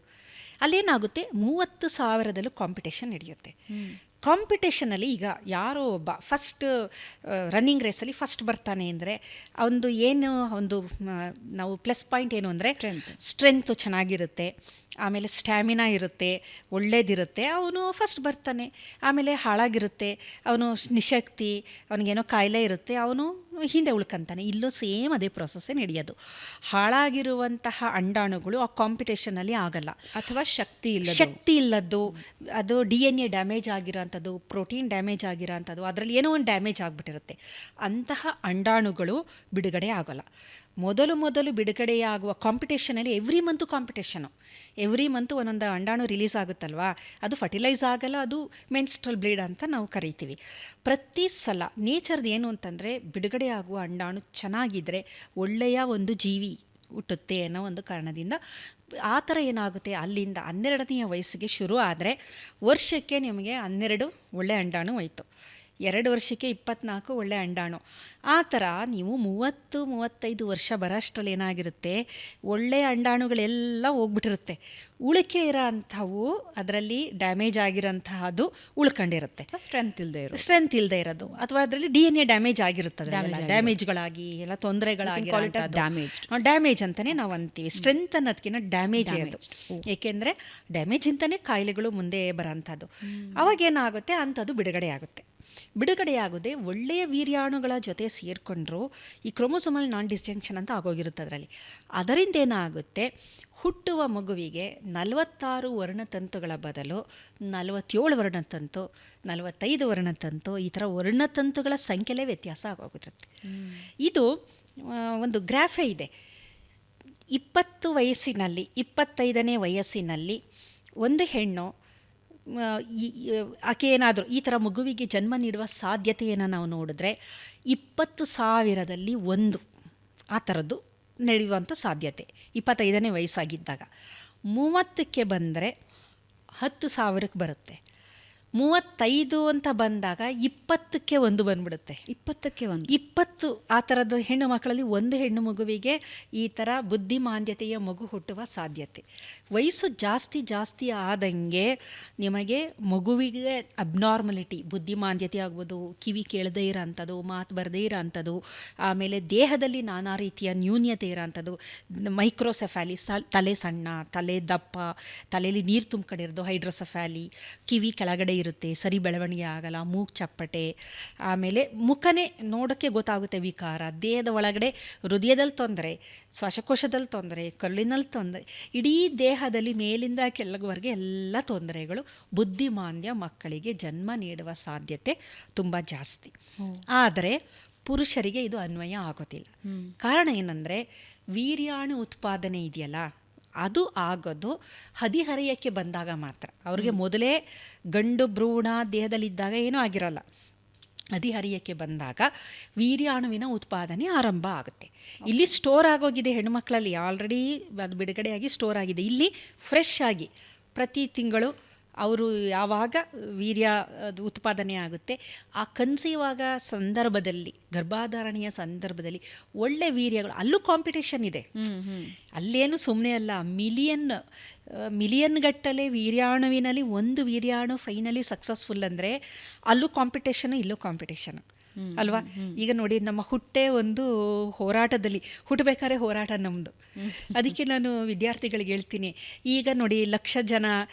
[SPEAKER 2] ಅಲ್ಲೇನಾಗುತ್ತೆ, 30,000ದಲ್ಲೂ ಕಾಂಪಿಟೇಷನ್ ನಡೆಯುತ್ತೆ. ಕಾಂಪಿಟೇಷನಲ್ಲಿ ಈಗ ಯಾರೋ ಒಬ್ಬ ಫಸ್ಟ್ ರನ್ನಿಂಗ್ ರೇಸಲ್ಲಿ ಫಸ್ಟ್ ಬರ್ತಾನೆ ಅಂದರೆ ನಾವು ಪ್ಲಸ್ ಪಾಯಿಂಟ್ ಏನು ಅಂದರೆ ಸ್ಟ್ರೆಂತು ಚೆನ್ನಾಗಿರುತ್ತೆ, ಆಮೇಲೆ ಸ್ಟ್ಯಾಮಿನಾ ಇರುತ್ತೆ, ಒಳ್ಳೇದಿರುತ್ತೆ, ಅವನು ಫಸ್ಟ್ ಬರ್ತಾನೆ. ಆಮೇಲೆ ಹಾಳಾಗಿರುತ್ತೆ, ಅವನು ನಿಶಕ್ತಿ, ಅವನಿಗೇನೋ ಕಾಯಿಲೆ ಇರುತ್ತೆ, ಅವನು ಹಿಂದೆ ಉಳ್ಕೊಂತಾನೆ. ಇಲ್ಲೂ ಸೇಮ್ ಅದೇ ಪ್ರೊಸೆಸ್ಸೇ ನಡೆಯೋದು. ಹಾಳಾಗಿರುವಂತಹ ಅಂಡಾಣುಗಳು ಆ ಕಾಂಪಿಟೇಷನಲ್ಲಿ ಆಗಲ್ಲ,
[SPEAKER 1] ಅಥವಾ ಶಕ್ತಿ
[SPEAKER 2] ಇಲ್ಲದ್ದು, ಅದು DNA ಡ್ಯಾಮೇಜ್ ಆಗಿರೋಂಥದ್ದು, ಪ್ರೋಟೀನ್ ಡ್ಯಾಮೇಜ್ ಆಗಿರೋಂಥದ್ದು, ಅದರಲ್ಲಿ ಏನೋ ಒಂದು ಡ್ಯಾಮೇಜ್ ಆಗಿಬಿಟ್ಟಿರುತ್ತೆ. ಅಂತಹ ಅಂಡಾಣುಗಳು ಬಿಡುಗಡೆ ಆಗೋಲ್ಲ. ಮೊದಲು ಬಿಡುಗಡೆಯಾಗುವ ಕಾಂಪಿಟೇಷನಲ್ಲಿ ಎವ್ರಿ ಮಂತು ಒಂದೊಂದು ಅಂಡಾಣು ರಿಲೀಸ್ ಆಗುತ್ತಲ್ವಾ, ಅದು ಫರ್ಟಿಲೈಸ್ ಆಗಲ್ಲ, ಅದು ಮೆನ್ಸ್ಟ್ರಲ್ ಬ್ಲೀಡ್ ಅಂತ ನಾವು ಕರಿತೀವಿ. ಪ್ರತಿ ಸಲ ನೇಚರ್ದು ಏನು ಅಂತಂದರೆ, ಬಿಡುಗಡೆ ಆಗುವ ಅಂಡಾಣು ಚೆನ್ನಾಗಿದ್ದರೆ ಒಳ್ಳೆಯ ಒಂದು ಜೀವಿ ಹುಟ್ಟುತ್ತೆ ಅನ್ನೋ ಒಂದು ಕಾರಣದಿಂದ ಆ ಥರ ಏನಾಗುತ್ತೆ, ಅಲ್ಲಿಂದ 12ನೇ ವಯಸ್ಸಿಗೆ ಶುರು ಆದರೆ ವರ್ಷಕ್ಕೆ ನಿಮಗೆ 12 ಒಳ್ಳೆ ಅಂಡಾಣು ಹೋಯ್ತು, 2 ವರ್ಷಕ್ಕೆ 24 ಒಳ್ಳೆ ಅಂಡಾಣು. ಆ ಥರ ನೀವು 30-35 ವರ್ಷ ಬರೋಷ್ಟರಲ್ಲಿ ಏನಾಗಿರುತ್ತೆ, ಒಳ್ಳೆಯ ಅಂಡಾಣುಗಳೆಲ್ಲ ಹೋಗ್ಬಿಟ್ಟಿರುತ್ತೆ. ಉಳಿಕೆ ಇರೋ ಅಂಥವು ಅದರಲ್ಲಿ ಡ್ಯಾಮೇಜ್ ಆಗಿರೋಂತಹದ್ದು ಉಳ್ಕೊಂಡಿರುತ್ತೆ, ಸ್ಟ್ರೆಂತ್ ಇಲ್ಲದೆ ಇರೋದು, ಅಥವಾ ಅದರಲ್ಲಿ DNA ಡ್ಯಾಮೇಜ್ ಆಗಿರುತ್ತೆ, ಡ್ಯಾಮೇಜ್ಗಳಾಗಿ ಎಲ್ಲ ತೊಂದರೆಗಳಾಗಿರೋಂಥದ್ದು ಡ್ಯಾಮೇಜ್ ಅಂತಲೇ ನಾವು ಅಂತೀವಿ. ಸ್ಟ್ರೆಂತ್ ಅನ್ನೋದಕ್ಕಿಂತ ಡ್ಯಾಮೇಜ್ ಅದು, ಏಕೆಂದರೆ ಡ್ಯಾಮೇಜ್ ಇಂತಲೇ ಕಾಯಿಲೆಗಳು ಮುಂದೆ ಬರೋಂಥದ್ದು. ಅವಾಗೇನಾಗುತ್ತೆ, ಅಂಥದ್ದು ಬಿಡುಗಡೆಯಾಗದೆ ಒಳ್ಳೆಯ ವೀರ್ಯಾಣುಗಳ ಜೊತೆ ಸೇರಿಕೊಂಡ್ರು ಈ ಕ್ರೋಮೋಸೋಮಲ್ ನಾನ್ ಡಿಸ್ಜಂಕ್ಷನ್ ಅಂತ ಆಗೋಗಿರುತ್ತೆ. ಅದರಿಂದ ಏನಾಗುತ್ತೆ, ಹುಟ್ಟುವ ಮಗುವಿಗೆ 46 ವರ್ಣತಂತುಗಳ ಬದಲು 47 ವರ್ಣತಂತು, 45 ವರ್ಣತಂತು, ಈ ಥರ ವರ್ಣತಂತುಗಳ ಸಂಖ್ಯೆಲೇ ವ್ಯತ್ಯಾಸ ಆಗೋಗಿರುತ್ತೆ. ಇದು ಒಂದು ಗ್ರಾಫೇ ಇದೆ. 25ನೇ ವಯಸ್ಸಿನಲ್ಲಿ ಒಂದು ಹೆಣ್ಣು ಆಕೆ ಏನಾದರೂ ಈ ಥರ ಮಗುವಿಗೆ ಜನ್ಮ ನೀಡುವ ಸಾಧ್ಯತೆಯನ್ನು ನಾವು ನೋಡಿದ್ರೆ 20,000ರಲ್ಲಿ 1 ಆ ಥರದ್ದು ನಡೆಯುವಂಥ ಸಾಧ್ಯತೆ 25ನೇ ವಯಸ್ಸಾಗಿದ್ದಾಗ. 30ಕ್ಕೆ ಬಂದರೆ 10,000ಕ್ಕೆ ಬರುತ್ತೆ. 35 ಅಂತ ಬಂದಾಗ 20ಕ್ಕೆ 1 ಬಂದ್ಬಿಡುತ್ತೆ. 20 ಆ ಥರದ್ದು ಹೆಣ್ಣು ಮಕ್ಕಳಲ್ಲಿ ಒಂದು ಹೆಣ್ಣು ಮಗುವಿಗೆ ಈ ಥರ ಬುದ್ಧಿಮಾಂದ್ಯತೆಯ ಮಗು ಹುಟ್ಟುವ ಸಾಧ್ಯತೆ. ವಯಸ್ಸು ಜಾಸ್ತಿ ಆದಂಗೆ ನಿಮಗೆ ಮಗುವಿಗೆ ಅಬ್ನಾರ್ಮಲಿಟಿ, ಬುದ್ಧಿಮಾಂದ್ಯತೆ ಆಗ್ಬೋದು, ಕಿವಿ ಕೇಳದೇ ಇರೋ ಅಂಥದ್ದು, ಮಾತು ಬರದೇ ಇರೋ ಅಂಥದ್ದು, ಆಮೇಲೆ ದೇಹದಲ್ಲಿ ನಾನಾ ರೀತಿಯ ನ್ಯೂನ್ಯತೆ ಇರೋ ಅಂಥದ್ದು, ಮೈಕ್ರೋಸೆಫಾಲಿ, ತಲೆ ಸಣ್ಣ, ತಲೆ ದಪ್ಪ, ತಲೆಯಲ್ಲಿ ನೀರು ತುಂಬಿಕೊಂಡಿರೋದು ಹೈಡ್ರೋಸೆಫಾಲಿ, ಕಿವಿ ಕೆಳಗಡೆ ಇರುತ್ತೆ, ಸರಿ ಬೆಳವಣಿಗೆ ಆಗಲ್ಲ, ಮೂಗು ಚಪ್ಪಟೆ, ಆಮೇಲೆ ಮುಖನೇ ನೋಡೋಕ್ಕೆ ಗೊತ್ತಾಗುತ್ತೆ ವಿಕಾರ, ದೇಹದ ಒಳಗಡೆ ಹೃದಯದಲ್ಲಿ ತೊಂದರೆ, ಶ್ವಾಸಕೋಶದಲ್ಲಿ ತೊಂದರೆ, ಕರುಳಿನಲ್ಲಿ ತೊಂದರೆ, ಇಡೀ ದೇಹದಲ್ಲಿ ಮೇಲಿಂದ ಕೆಳಗವರೆಗೆ ಎಲ್ಲ ತೊಂದರೆಗಳು ಬುದ್ಧಿಮಾಂದ್ಯ ಮಕ್ಕಳಿಗೆ ಜನ್ಮ ನೀಡುವ ಸಾಧ್ಯತೆ ತುಂಬ ಜಾಸ್ತಿ. ಆದರೆ ಪುರುಷರಿಗೆ ಇದು ಅನ್ವಯ ಆಗೋದಿಲ್ಲ. ಕಾರಣ ಏನಂದರೆ, ವೀರ್ಯಾಣು ಉತ್ಪಾದನೆ ಇದೆಯಲ್ಲ, ಅದು ಆಗೋದು ಹದಿಹರೆಯಕ್ಕೆ ಬಂದಾಗ ಮಾತ್ರ. ಅವ್ರಿಗೆ ಮೊದಲೇ ಗಂಡು ಭ್ರೂಣ ದೇಹದಲ್ಲಿದ್ದಾಗ ಏನೂ ಆಗಿರಲ್ಲ. ಹದಿಹರಿಯಕ್ಕೆ ಬಂದಾಗ ವೀರ್ಯಾಣುವಿನ ಉತ್ಪಾದನೆ ಆರಂಭ ಆಗುತ್ತೆ. ಇಲ್ಲಿ ಸ್ಟೋರ್ ಆಗೋಗಿದೆ ಹೆಣ್ಣುಮಕ್ಕಳಲ್ಲಿ, ಆಲ್ರೆಡಿ ಅದು ಬಿಡುಗಡೆಯಾಗಿ ಸ್ಟೋರ್ ಆಗಿದೆ. ಇಲ್ಲಿ ಫ್ರೆಶ್ ಆಗಿ ಪ್ರತಿ ತಿಂಗಳು ಅವರು ಯಾವಾಗ ವೀರ್ಯ ಅದು ಉತ್ಪಾದನೆ ಆಗುತ್ತೆ, ಆ ಕನ್ಸೀವ್ ಆಗೋ ಸಂದರ್ಭದಲ್ಲಿ, ಗರ್ಭಧಾರಣೆಯ ಸಂದರ್ಭದಲ್ಲಿ ಒಳ್ಳೆ ವೀರ್ಯಗಳು, ಅಲ್ಲೂ ಕಾಂಪಿಟೇಷನ್ ಇದೆ. ಅಲ್ಲೇನು ಸುಮ್ಮನೆ ಅಲ್ಲ, ಮಿಲಿಯನ್ ಗಟ್ಟಲೆ ವೀರ್ಯಾಣುವಿನಲ್ಲಿ ಒಂದು ವೀರ್ಯಾಣು ಫೈನಲಿ ಸಕ್ಸಸ್ಫುಲ್ ಅಂದರೆ ಅಲ್ಲೂ ಕಾಂಪಿಟೇಷನು, ಇಲ್ಲೂ ಕಾಂಪಿಟೇಷನು ಅಲ್ವಾ. ಈಗ ನೋಡಿ, ನಮ್ಮ ಹುಟ್ಟೆ ಒಂದು ಹೋರಾಟದಲ್ಲಿ, ಹುಟ್ಟಬೇಕಾದ್ರೆ ಹೋರಾಟ ನಮ್ಮದು. ಅದಕ್ಕೆ ನಾನು ವಿದ್ಯಾರ್ಥಿಗಳಿಗೆ ಹೇಳ್ತೀನಿ, ಈಗ ನೋಡಿ 1,00,000 ಜನ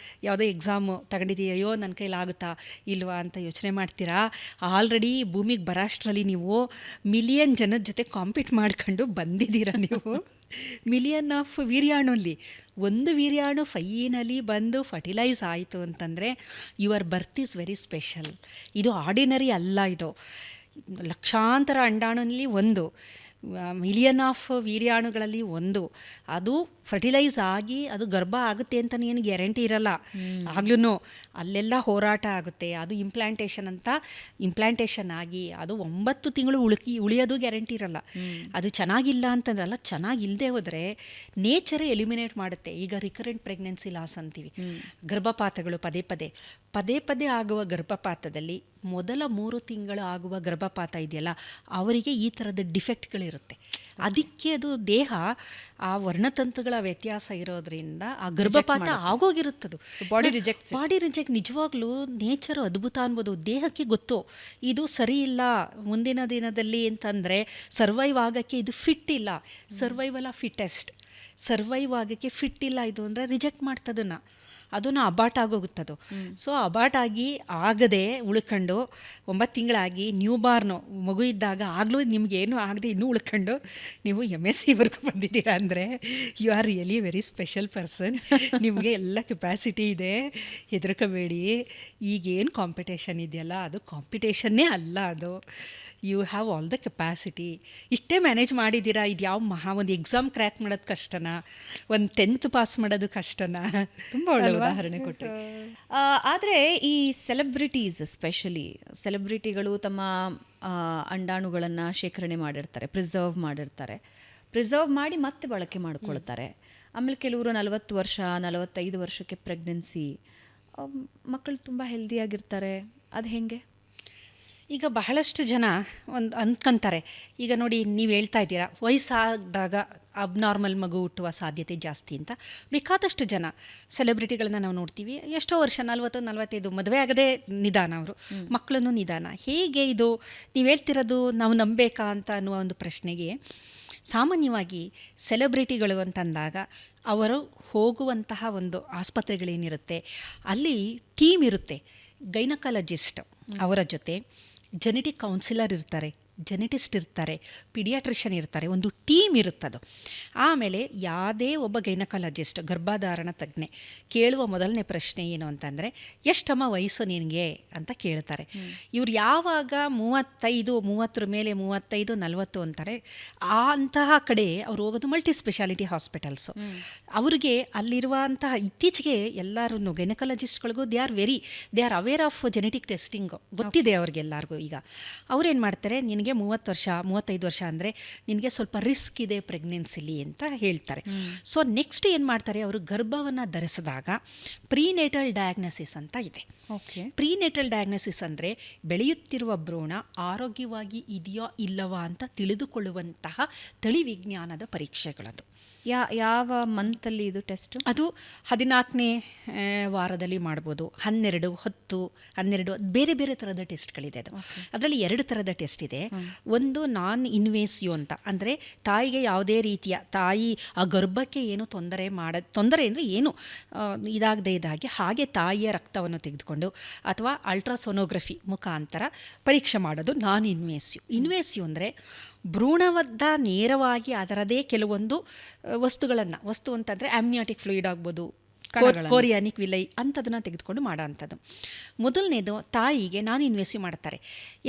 [SPEAKER 2] ಯಾವುದೋ ಎಕ್ಸಾಮು ತಗೊಂಡಿದ್ದೀವಿ, ಅಯ್ಯೋ ನನ್ನ ಕೈಲಾಗುತ್ತಾ ಇಲ್ವಾ ಅಂತ ಯೋಚನೆ ಮಾಡ್ತೀರಾ. ಆಲ್ರೆಡಿ ಭೂಮಿಗೆ ಬರೋಷ್ಟರಲ್ಲಿ ನೀವು ಮಿಲಿಯನ್ ಜನದ ಜೊತೆ ಕಾಂಪೀಟ್ ಮಾಡ್ಕೊಂಡು ಬಂದಿದ್ದೀರಾ. ನೀವು ಮಿಲಿಯನ್ ಆಫ್ ವೀರ್ಯಾಣುಲ್ಲಿ ಒಂದು ವೀರ್ಯಾಣು ಫೈನಲಿ ಬಂದು ಫರ್ಟಿಲೈಸ್ ಆಯಿತು ಅಂತಂದರೆ your birth is very special. ಇದು ಆರ್ಡಿನರಿ ಅಲ್ಲ. ಇದು ಲಕ್ಷಾಂತರ ಅಂಡಾಣುನಲ್ಲಿ ಒಂದು, ಮಿಲಿಯನ್ ಆಫ್ ವೀರ್ಯಾಣುಗಳಲ್ಲಿ ಒಂದು, ಅದು ಫರ್ಟಿಲೈಸ್ ಆಗಿ ಅದು ಗರ್ಭ ಆಗುತ್ತೆ ಅಂತ ಏನು ಗ್ಯಾರಂಟಿ ಇರಲ್ಲ. ಆಗ್ಲೂ ಅಲ್ಲೆಲ್ಲ ಹೋರಾಟ ಆಗುತ್ತೆ. ಅದು ಇಂಪ್ಲಾಂಟೇಷನ್ ಆಗಿ ಅದು 9 ತಿಂಗಳು ಉಳಿಯೋದು ಗ್ಯಾರಂಟಿ ಇರಲ್ಲ. ಅದು ಚೆನ್ನಾಗಿಲ್ಲ ಅಂತಂದ್ರಲ್ಲ, ಚೆನ್ನಾಗಿಲ್ಲದೆ ಹೋದರೆ ನೇಚರೇ ಎಲಿಮಿನೇಟ್ ಮಾಡುತ್ತೆ. ಈಗ ರಿಕರೆಂಟ್ ಪ್ರೆಗ್ನೆನ್ಸಿ ಲಾಸ್ ಅಂತೀವಿ, ಗರ್ಭಪಾತಗಳು ಪದೇ ಪದೇ ಆಗುವ ಗರ್ಭಪಾತದಲ್ಲಿ ಮೊದಲ 3 ತಿಂಗಳು ಆಗುವ ಗರ್ಭಪಾತ ಇದೆಯಲ್ಲ, ಅವರಿಗೆ ಈ ಥರದ ಡಿಫೆಕ್ಟ್ಗಳಿರುತ್ತೆ. ಅದಕ್ಕೆ ಅದು ದೇಹ ಆ ವರ್ಣತಂತುಗಳ ವ್ಯತ್ಯಾಸ ಇರೋದ್ರಿಂದ ಆ ಗರ್ಭಪಾತ ಆಗೋಗಿರುತ್ತದು. Body reject. ನಿಜವಾಗ್ಲೂ ನೇಚರ್ ಅದ್ಭುತ ಅನ್ಬೋದು. ದೇಹಕ್ಕೆ ಗೊತ್ತು ಇದು ಸರಿ ಇಲ್ಲ ಮುಂದಿನ ದಿನದಲ್ಲಿ ಅಂತಂದರೆ ಸರ್ವೈವ್ ಆಗೋಕ್ಕೆ ಇದು ಫಿಟ್ ಇಲ್ಲ. ಸರ್ವೈವಲ್ ಆಫ್ ಫಿಟ್ಟೆಸ್ಟ್, ಸರ್ವೈವ್ ಆಗೋಕ್ಕೆ ಫಿಟ್ ಇಲ್ಲ ಇದು ಅಂದರೆ ರಿಜೆಕ್ಟ್ ಮಾಡ್ತದನ್ನು, ಅದನ್ನು ಅಬಾಟ್ ಆಗೋಗುತ್ತದು. ಸೊ ಅಬಾಟ್ ಆಗಿ ಆಗದೆ ಉಳ್ಕೊಂಡು 9 ತಿಂಗಳಾಗಿ ನ್ಯೂ ಬಾರ್ನು ಮಗು ಇದ್ದಾಗ ಆಗಲೂ ನಿಮಗೇನು ಆಗದೆ ಇನ್ನೂ ಉಳ್ಕೊಂಡು ನೀವು MSc ಬಂದಿದ್ದೀರಾ ಅಂದರೆ you are really very special person. ನಿಮಗೆ ಎಲ್ಲ ಕೆಪಾಸಿಟಿ ಇದೆ, ಹೆದರ್ಕೋಬೇಡಿ. ಈಗೇನು ಕಾಂಪಿಟೇಷನ್ ಇದೆಯಲ್ಲ, ಅದು ಕಾಂಪಿಟೇಷನ್ನೇ ಅಲ್ಲ, ಅದು you have all the capacity. ಇಷ್ಟೇ ಮ್ಯಾನೇಜ್ ಮಾಡಿದ್ದೀರಾ. ಇದು ಯಾವ ಒಂದು ಎಕ್ಸಾಮ್ ಕ್ರ್ಯಾಕ್ ಮಾಡೋದು ಕಷ್ಟನಾ, ಒಂದು 10th ಪಾಸ್ ಮಾಡೋದು ಕಷ್ಟನಾ?
[SPEAKER 1] ತುಂಬ ಒಳ್ಳೆ ಉದಾಹರಣೆ ಕೊಟ್ಟರು. ಆದರೆ ಈ ಸೆಲೆಬ್ರಿಟೀಸ್, ಸ್ಪೆಷಲಿ ಸೆಲೆಬ್ರಿಟಿಗಳು ತಮ್ಮ ಅಂಡಾಣುಗಳನ್ನು ಶೇಖರಣೆ ಮಾಡಿರ್ತಾರೆ, ಪ್ರಿಸರ್ವ್ ಮಾಡಿ ಮತ್ತೆ ಬಳಕೆ ಮಾಡ್ಕೊಳ್ತಾರೆ. ಆಮೇಲೆ ಕೆಲವರು 40 ವರ್ಷ 45 ವರ್ಷಕ್ಕೆ ಪ್ರೆಗ್ನೆನ್ಸಿ, ಮಕ್ಕಳು ತುಂಬ ಹೆಲ್ದಿಯಾಗಿರ್ತಾರೆ. ಅದು ಹೇಗೆ?
[SPEAKER 2] ಈಗ ಬಹಳಷ್ಟು ಜನ ಅಂದ್ಕೊಂತಾರೆ, ಈಗ ನೋಡಿ ನೀವು ಹೇಳ್ತಾ ಇದ್ದೀರಾ ವಯಸ್ಸಾದಾಗ ಅಬ್ನಾರ್ಮಲ್ ಮಗು ಹುಟ್ಟುವ ಸಾಧ್ಯತೆ ಜಾಸ್ತಿ ಅಂತ. ಬೇಕಾದಷ್ಟು ಜನ ಸೆಲೆಬ್ರಿಟಿಗಳನ್ನ ನಾವು ನೋಡ್ತೀವಿ, ಎಷ್ಟೋ ವರ್ಷ 40-45 ಮದುವೆ ಆಗದೆ ನಿಧಾನ, ಅವರು ಮಕ್ಕಳನ್ನು ನಿಧಾನ. ಹೇಗೆ ಇದು ನೀವು ಹೇಳ್ತಿರೋದು ನಾವು ನಂಬೇಕಾ ಅಂತ ಅನ್ನುವ ಒಂದು ಪ್ರಶ್ನೆಗೆ, ಸಾಮಾನ್ಯವಾಗಿ ಸೆಲೆಬ್ರಿಟಿಗಳು ಅಂತಂದಾಗ ಅವರು ಹೋಗುವಂತಹ ಒಂದು ಆಸ್ಪತ್ರೆಗಳೇನಿರುತ್ತೆ ಅಲ್ಲಿ ಟೀಮ್ ಇರುತ್ತೆ. ಗೈನಕಾಲಜಿಸ್ಟ್ ಅವರ ಜೊತೆ ಜೆನೆಟಿಕ್ ಕೌನ್ಸಿಲರ್ ಇರ್ತಾರೆ, ಜೆನೆಟಿಸ್ಟ್ ಇರ್ತಾರೆ, ಪಿಡಿಯಾಟ್ರಿಷಿಯನ್ ಇರ್ತಾರೆ, ಒಂದು ಟೀಮ್ ಇರುತ್ತದು. ಆಮೇಲೆ ಯಾವುದೇ ಒಬ್ಬ ಗೈನಕಾಲಜಿಸ್ಟ್, ಗರ್ಭಧಾರಣ ತಜ್ಞೆ ಕೇಳುವ ಮೊದಲನೇ ಪ್ರಶ್ನೆ ಏನು ಅಂತಂದರೆ, ಎಷ್ಟಮ್ಮ ವಯಸ್ಸು ನಿನಗೆ ಅಂತ ಕೇಳ್ತಾರೆ. ಇವ್ರು ಯಾವಾಗ 35, 30 ಮೇಲೆ 35, 40 ಅಂತಾರೆ, ಅಂತಹ ಕಡೆ ಅವ್ರು ಹೋಗೋದು ಮಲ್ಟಿ ಸ್ಪೆಷಾಲಿಟಿ ಹಾಸ್ಪಿಟಲ್ಸು. ಅವ್ರಿಗೆ ಅಲ್ಲಿರುವಂತಹ ಇತ್ತೀಚೆಗೆ ಎಲ್ಲರೂ ಗೈನಕಾಲಜಿಸ್ಟ್ಗಳಿಗೂ they are aware of genetic testing ಗೊತ್ತಿದೆ ಅವ್ರಿಗೆಲ್ಲರಿಗೂ. ಈಗ ಅವ್ರೇನು ಮಾಡ್ತಾರೆ, ನಿನಗೆ 30 ವರ್ಷ 35 ವರ್ಷ ಅಂದರೆ ನಿನಗೆ ಸ್ವಲ್ಪ ರಿಸ್ಕ್ ಇದೆ ಪ್ರೆಗ್ನೆನ್ಸಿಲಿ ಅಂತ ಹೇಳ್ತಾರೆ. ಸೊ ನೆಕ್ಸ್ಟ್ ಏನು ಮಾಡ್ತಾರೆ, ಅವರು ಗರ್ಭವನ್ನು ಧರಿಸಿದಾಗ ಪ್ರೀನೇಟಲ್ ಡಯಾಗ್ನೋಸಿಸ್ ಅಂತ ಇದೆ. ಪ್ರೀನೇಟಲ್ ಡಯಾಗ್ನೋಸಿಸ್ ಅಂದರೆ ಬೆಳೆಯುತ್ತಿರುವ ಭ್ರೂಣ ಆರೋಗ್ಯವಾಗಿ ಇದೆಯೋ ಇಲ್ಲವಾ ಅಂತ ತಿಳಿದುಕೊಳ್ಳುವಂತಹ ತಳಿ ವಿಜ್ಞಾನದ ಪರೀಕ್ಷೆಗಳದು.
[SPEAKER 1] ಯಾವ ಮಂತಲ್ಲಿ ಇದು ಟೆಸ್ಟ್?
[SPEAKER 2] ಅದು 14ನೇ ವಾರದಲ್ಲಿ ಮಾಡ್ಬೋದು, 12, 10, 12 ಬೇರೆ ಬೇರೆ ಥರದ ಟೆಸ್ಟ್ಗಳಿದೆ. ಅದರಲ್ಲಿ 2 ಥರದ ಟೆಸ್ಟ್ ಇದೆ. ಒಂದು ನಾನ್ ಇನ್ವೇಸಿವ್ ಅಂತ, ಅಂದರೆ ತಾಯಿಗೆ ಯಾವುದೇ ರೀತಿಯ ತಾಯಿ ಆ ಗರ್ಭಕ್ಕೆ ಏನು ತೊಂದರೆ ಅಂದರೆ ಏನು ಇದಾಗದೇ ಇದ್ದಾಗೆ ಹಾಗೆ ತಾಯಿಯ ರಕ್ತವನ್ನು ತೆಗೆದುಕೊಂಡು ಅಥವಾ ಅಲ್ಟ್ರಾಸೋನೋಗ್ರಫಿ ಮುಖಾಂತರ ಪರೀಕ್ಷೆ ಮಾಡೋದು ನಾನ್ ಇನ್ವೇಸಿವ್ ಅಂದರೆ ಭ್ರೂಣವದ್ದ ನೇರವಾಗಿ ಅದರದೇ ಕೆಲವೊಂದು ವಸ್ತು ಅಂತಂದರೆ ಆಮ್ನಿಯಾಟಿಕ್ ಫ್ಲೂಯಿಡ್ ಆಗ್ಬೋದು, ಕೋರಿಯಾನಿಕ್ ವಿಲೈ ಅಂಥದನ್ನು ತೆಗೆದುಕೊಂಡು ಮಾಡೋ ಅಂಥದ್ದು. ಮೊದಲನೇದು ತಾಯಿಗೆ ನಾನ್ ಇನ್ವೆಸಿವ್ ಮಾಡ್ತಾರೆ.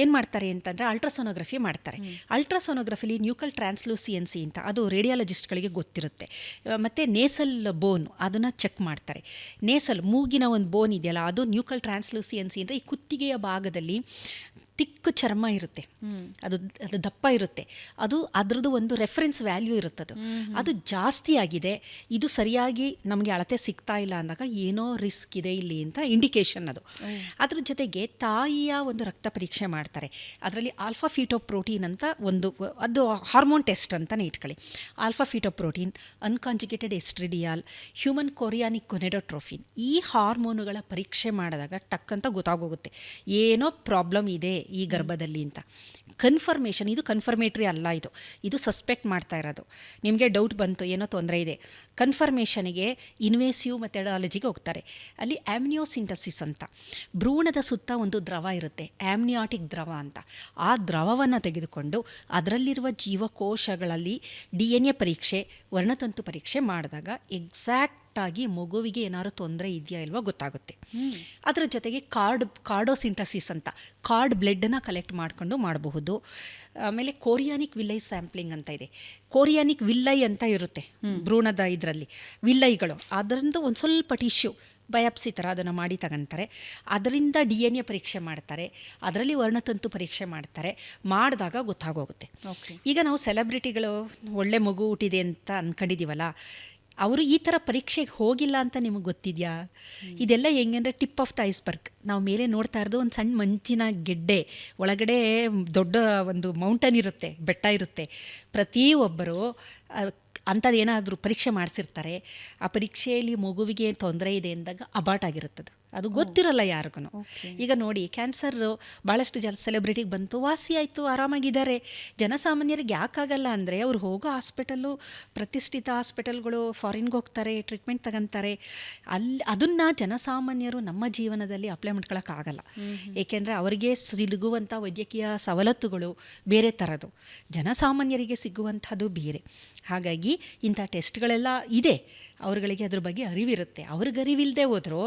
[SPEAKER 2] ಏನು ಮಾಡ್ತಾರೆ ಅಂತಂದರೆ ಅಲ್ಟ್ರಾಸೋನೋಗ್ರಫಿ ಮಾಡ್ತಾರೆ. ಅಲ್ಟ್ರಾಸೋನೋಗ್ರಫಿಲಿ ನ್ಯೂಕಲ್ ಟ್ರಾನ್ಸ್ಲೂಸಿಯನ್ಸಿ ಅಂತ, ಅದು ರೇಡಿಯಾಲಜಿಸ್ಟ್ಗಳಿಗೆ ಗೊತ್ತಿರುತ್ತೆ. ಮತ್ತು ನೇಸಲ್ ಬೋನ್ ಅದನ್ನು ಚೆಕ್ ಮಾಡ್ತಾರೆ. ಮೂಗಿನ ಒಂದು ಬೋನ್ ಇದೆಯಲ್ಲ, ಅದು ನ್ಯೂಕಲ್ ಟ್ರಾನ್ಸ್ಲೂಸಿಯನ್ಸಿ ಅಂದರೆ ಈ ಕುತ್ತಿಗೆಯ ಭಾಗದಲ್ಲಿ ತಿಕ್ಕು ಚರ್ಮ ಇರುತ್ತೆ, ಅದು ಅದು ದಪ್ಪ ಇರುತ್ತೆ, ಅದು ಅದರದ್ದು ಒಂದು ರೆಫರೆನ್ಸ್ ವ್ಯಾಲ್ಯೂ ಇರುತ್ತದು. ಅದು ಜಾಸ್ತಿ ಆಗಿದೆ, ಇದು ಸರಿಯಾಗಿ ನಮಗೆ ಅಳತೆ ಸಿಗ್ತಾ ಇಲ್ಲ ಅಂದಾಗ ಏನೋ ರಿಸ್ಕ್ ಇದೆ ಇಲ್ಲಿ ಅಂತ ಇಂಡಿಕೇಶನ್ ಅದು. ಅದ್ರ ಜೊತೆಗೆ ತಾಯಿಯ ಒಂದು ರಕ್ತ ಪರೀಕ್ಷೆ ಮಾಡ್ತಾರೆ. ಅದರಲ್ಲಿ ಆಲ್ಫಾ ಫೀಟೋಪ್ರೋಟೀನ್ ಅಂತ ಒಂದು, ಅದು ಹಾರ್ಮೋನ್ ಟೆಸ್ಟ್ ಅಂತಲೇ ಇಟ್ಕೊಳ್ಳಿ. ಆಲ್ಫಾ ಫೀಟೋಪ್ರೋಟೀನ್, ಅನ್ಕಾಂಜುಗೇಟೆಡ್ ಎಸ್ಟ್ರಿಡಿಯಾಲ್, ಹ್ಯೂಮನ್ ಕೊರಿಯಾನಿಕ್ ಕೊನೆಡೋಟ್ರೋಫಿನ್, ಈ ಹಾರ್ಮೋನುಗಳ ಪರೀಕ್ಷೆ ಮಾಡಿದಾಗ ಟಕ್ ಅಂತ ಗೊತ್ತಾಗೋಗುತ್ತೆ ಏನೋ ಪ್ರಾಬ್ಲಮ್ ಇದೆ ಈ ಗರ್ಭದಲ್ಲಿ ಅಂತ. ಕನ್ಫರ್ಮೇಷನ್, ಇದು ಕನ್ಫರ್ಮೇಟ್ರಿ ಅಲ್ಲ, ಇದು ಸಸ್ಪೆಕ್ಟ್ ಮಾಡ್ತಾ ಇರೋದು. ನಿಮಗೆ ಡೌಟ್ ಬಂತು ಏನೋ ತೊಂದರೆ ಇದೆ, ಕನ್ಫರ್ಮೇಷನಿಗೆ ಇನ್ವೇಸಿವ್ ಮೆಥಡಾಲಜಿಗೆ ಹೋಗ್ತಾರೆ. ಅಲ್ಲಿ ಆಮ್ನಿಯೋಸಿಂಟಸಿಸ್ ಅಂತ, ಭ್ರೂಣದ ಸುತ್ತ ಒಂದು ದ್ರವ ಇರುತ್ತೆ, ಆಮ್ನಿಯಾಟಿಕ್ ದ್ರವ ಅಂತ. ಆ ದ್ರವವನ್ನು ತೆಗೆದುಕೊಂಡು ಅದರಲ್ಲಿರುವ ಜೀವಕೋಶಗಳಲ್ಲಿ DNA ಪರೀಕ್ಷೆ, ವರ್ಣತಂತು ಪರೀಕ್ಷೆ ಮಾಡಿದಾಗ ಎಕ್ಸಾಕ್ಟಾಗಿ ಮಗುವಿಗೆ ಏನಾದ್ರು ತೊಂದರೆ ಇದೆಯಾ ಇಲ್ವಾ ಗೊತ್ತಾಗುತ್ತೆ. ಅದರ ಜೊತೆಗೆ ಕಾರ್ಡೋಸಿಂಟಸಿಸ್ ಅಂತ, ಕಾರ್ಡ್ ಬ್ಲಡ್ನ ಕಲೆಕ್ಟ್ ಮಾಡಿಕೊಂಡು ಮಾಡಬಹುದು. ಆಮೇಲೆ ಕೋರಿಯಾನಿಕ್ ವಿಲ್ಲೈ ಸ್ಯಾಂಪ್ಲಿಂಗ್ ಅಂತ ಇದೆ. ಕೋರಿಯಾನಿಕ್ ವಿಲ್ಲೈ ಅಂತ ಇರುತ್ತೆ ಭ್ರೂಣದ ಇದರಲ್ಲಿ, ವಿಲ್ಲೈಗಳು, ಅದರಿಂದ ಒಂದು ಸ್ವಲ್ಪ ಟಿಶ್ಯೂ ಬಯಾಪ್ಸಿ ಥರ ಅದನ್ನು ಮಾಡಿ ತಗೊತಾರೆ. ಅದರಿಂದ DNA ಪರೀಕ್ಷೆ ಮಾಡ್ತಾರೆ, ಅದರಲ್ಲಿ ವರ್ಣತಂತು ಪರೀಕ್ಷೆ ಮಾಡ್ತಾರೆ. ಮಾಡಿದಾಗ ಗೊತ್ತಾಗೋಗುತ್ತೆ. ಈಗ ನಾವು ಸೆಲೆಬ್ರಿಟಿಗಳು ಒಳ್ಳೆ ಮಗು ಹುಟ್ಟಿದೆ ಅಂತ ಅಂದ್ಕೊಂಡಿದ್ದೀವಲ್ಲ, ಅವರು ಈ ಥರ ಪರೀಕ್ಷೆಗೆ ಹೋಗಿಲ್ಲ ಅಂತ ನಿಮಗೆ ಗೊತ್ತಿದೆಯಾ? ಇದೆಲ್ಲ ಹೆಂಗಂದರೆ ಟಿಪ್ ಆಫ್ ದ ಐಸ್ಬರ್ಗ್. ನಾವು ಮೇಲೆ ನೋಡ್ತಾ ಇರೋದು ಒಂದು ಸಣ್ಣ ಮಂಚಿನ ಗೆಡ್ಡೆ, ಒಳಗಡೆ ದೊಡ್ಡ ಒಂದು ಮೌಂಟನ್ ಇರುತ್ತೆ, ಬೆಟ್ಟ ಇರುತ್ತೆ. ಪ್ರತಿಯೊಬ್ಬರು ಅಂಥದ್ದು ಏನಾದರೂ ಪರೀಕ್ಷೆ ಮಾಡಿಸಿರ್ತಾರೆ. ಆ ಪರೀಕ್ಷೆಯಲ್ಲಿ ಮಗುವಿಗೆ ತೊಂದರೆ ಇದೆ ಅಂದಾಗ ಅಬಾಟ್ ಆಗಿರುತ್ತದೆ, ಅದು ಗೊತ್ತಿರಲ್ಲ ಯಾರಿಗೂ. ಈಗ ನೋಡಿ, ಕ್ಯಾನ್ಸರ್ ಭಾಳಷ್ಟು ಸೆಲೆಬ್ರಿಟಿಗೆ ಬಂತು, ವಾಸಿ ಆಯಿತು, ಆರಾಮಾಗಿದ್ದಾರೆ. ಜನಸಾಮಾನ್ಯರಿಗೆ ಯಾಕಾಗಲ್ಲ ಅಂದರೆ ಅವ್ರು ಹೋಗೋ ಹಾಸ್ಪಿಟಲ್ಲು ಪ್ರತಿಷ್ಠಿತ ಹಾಸ್ಪಿಟಲ್ಗಳು, ಫಾರಿನ್ಗೆ ಹೋಗ್ತಾರೆ, ಟ್ರೀಟ್ಮೆಂಟ್ ತಗೊಂತಾರೆ. ಅದನ್ನು ಜನಸಾಮಾನ್ಯರು ನಮ್ಮ ಜೀವನದಲ್ಲಿ ಅಪ್ಲೈ ಮಾಡ್ಕೊಳಕ್ಕಾಗಲ್ಲ. ಏಕೆಂದರೆ ಅವರಿಗೆ ಸಿಗುವಂಥ ವೈದ್ಯಕೀಯ ಸವಲತ್ತುಗಳು ಬೇರೆ ಥರದ್ದು, ಜನಸಾಮಾನ್ಯರಿಗೆ ಸಿಗುವಂಥದ್ದು ಬೇರೆ. ಹಾಗಾಗಿ ಇಂಥ ಟೆಸ್ಟ್ಗಳೆಲ್ಲ ಇದೆ, ಅವ್ರುಗಳಿಗೆ ಅದ್ರ ಬಗ್ಗೆ ಅರಿವಿರುತ್ತೆ. ಅವ್ರಿಗೆ ಅರಿವಿಲ್ಲದೆ ಹೋದರೂ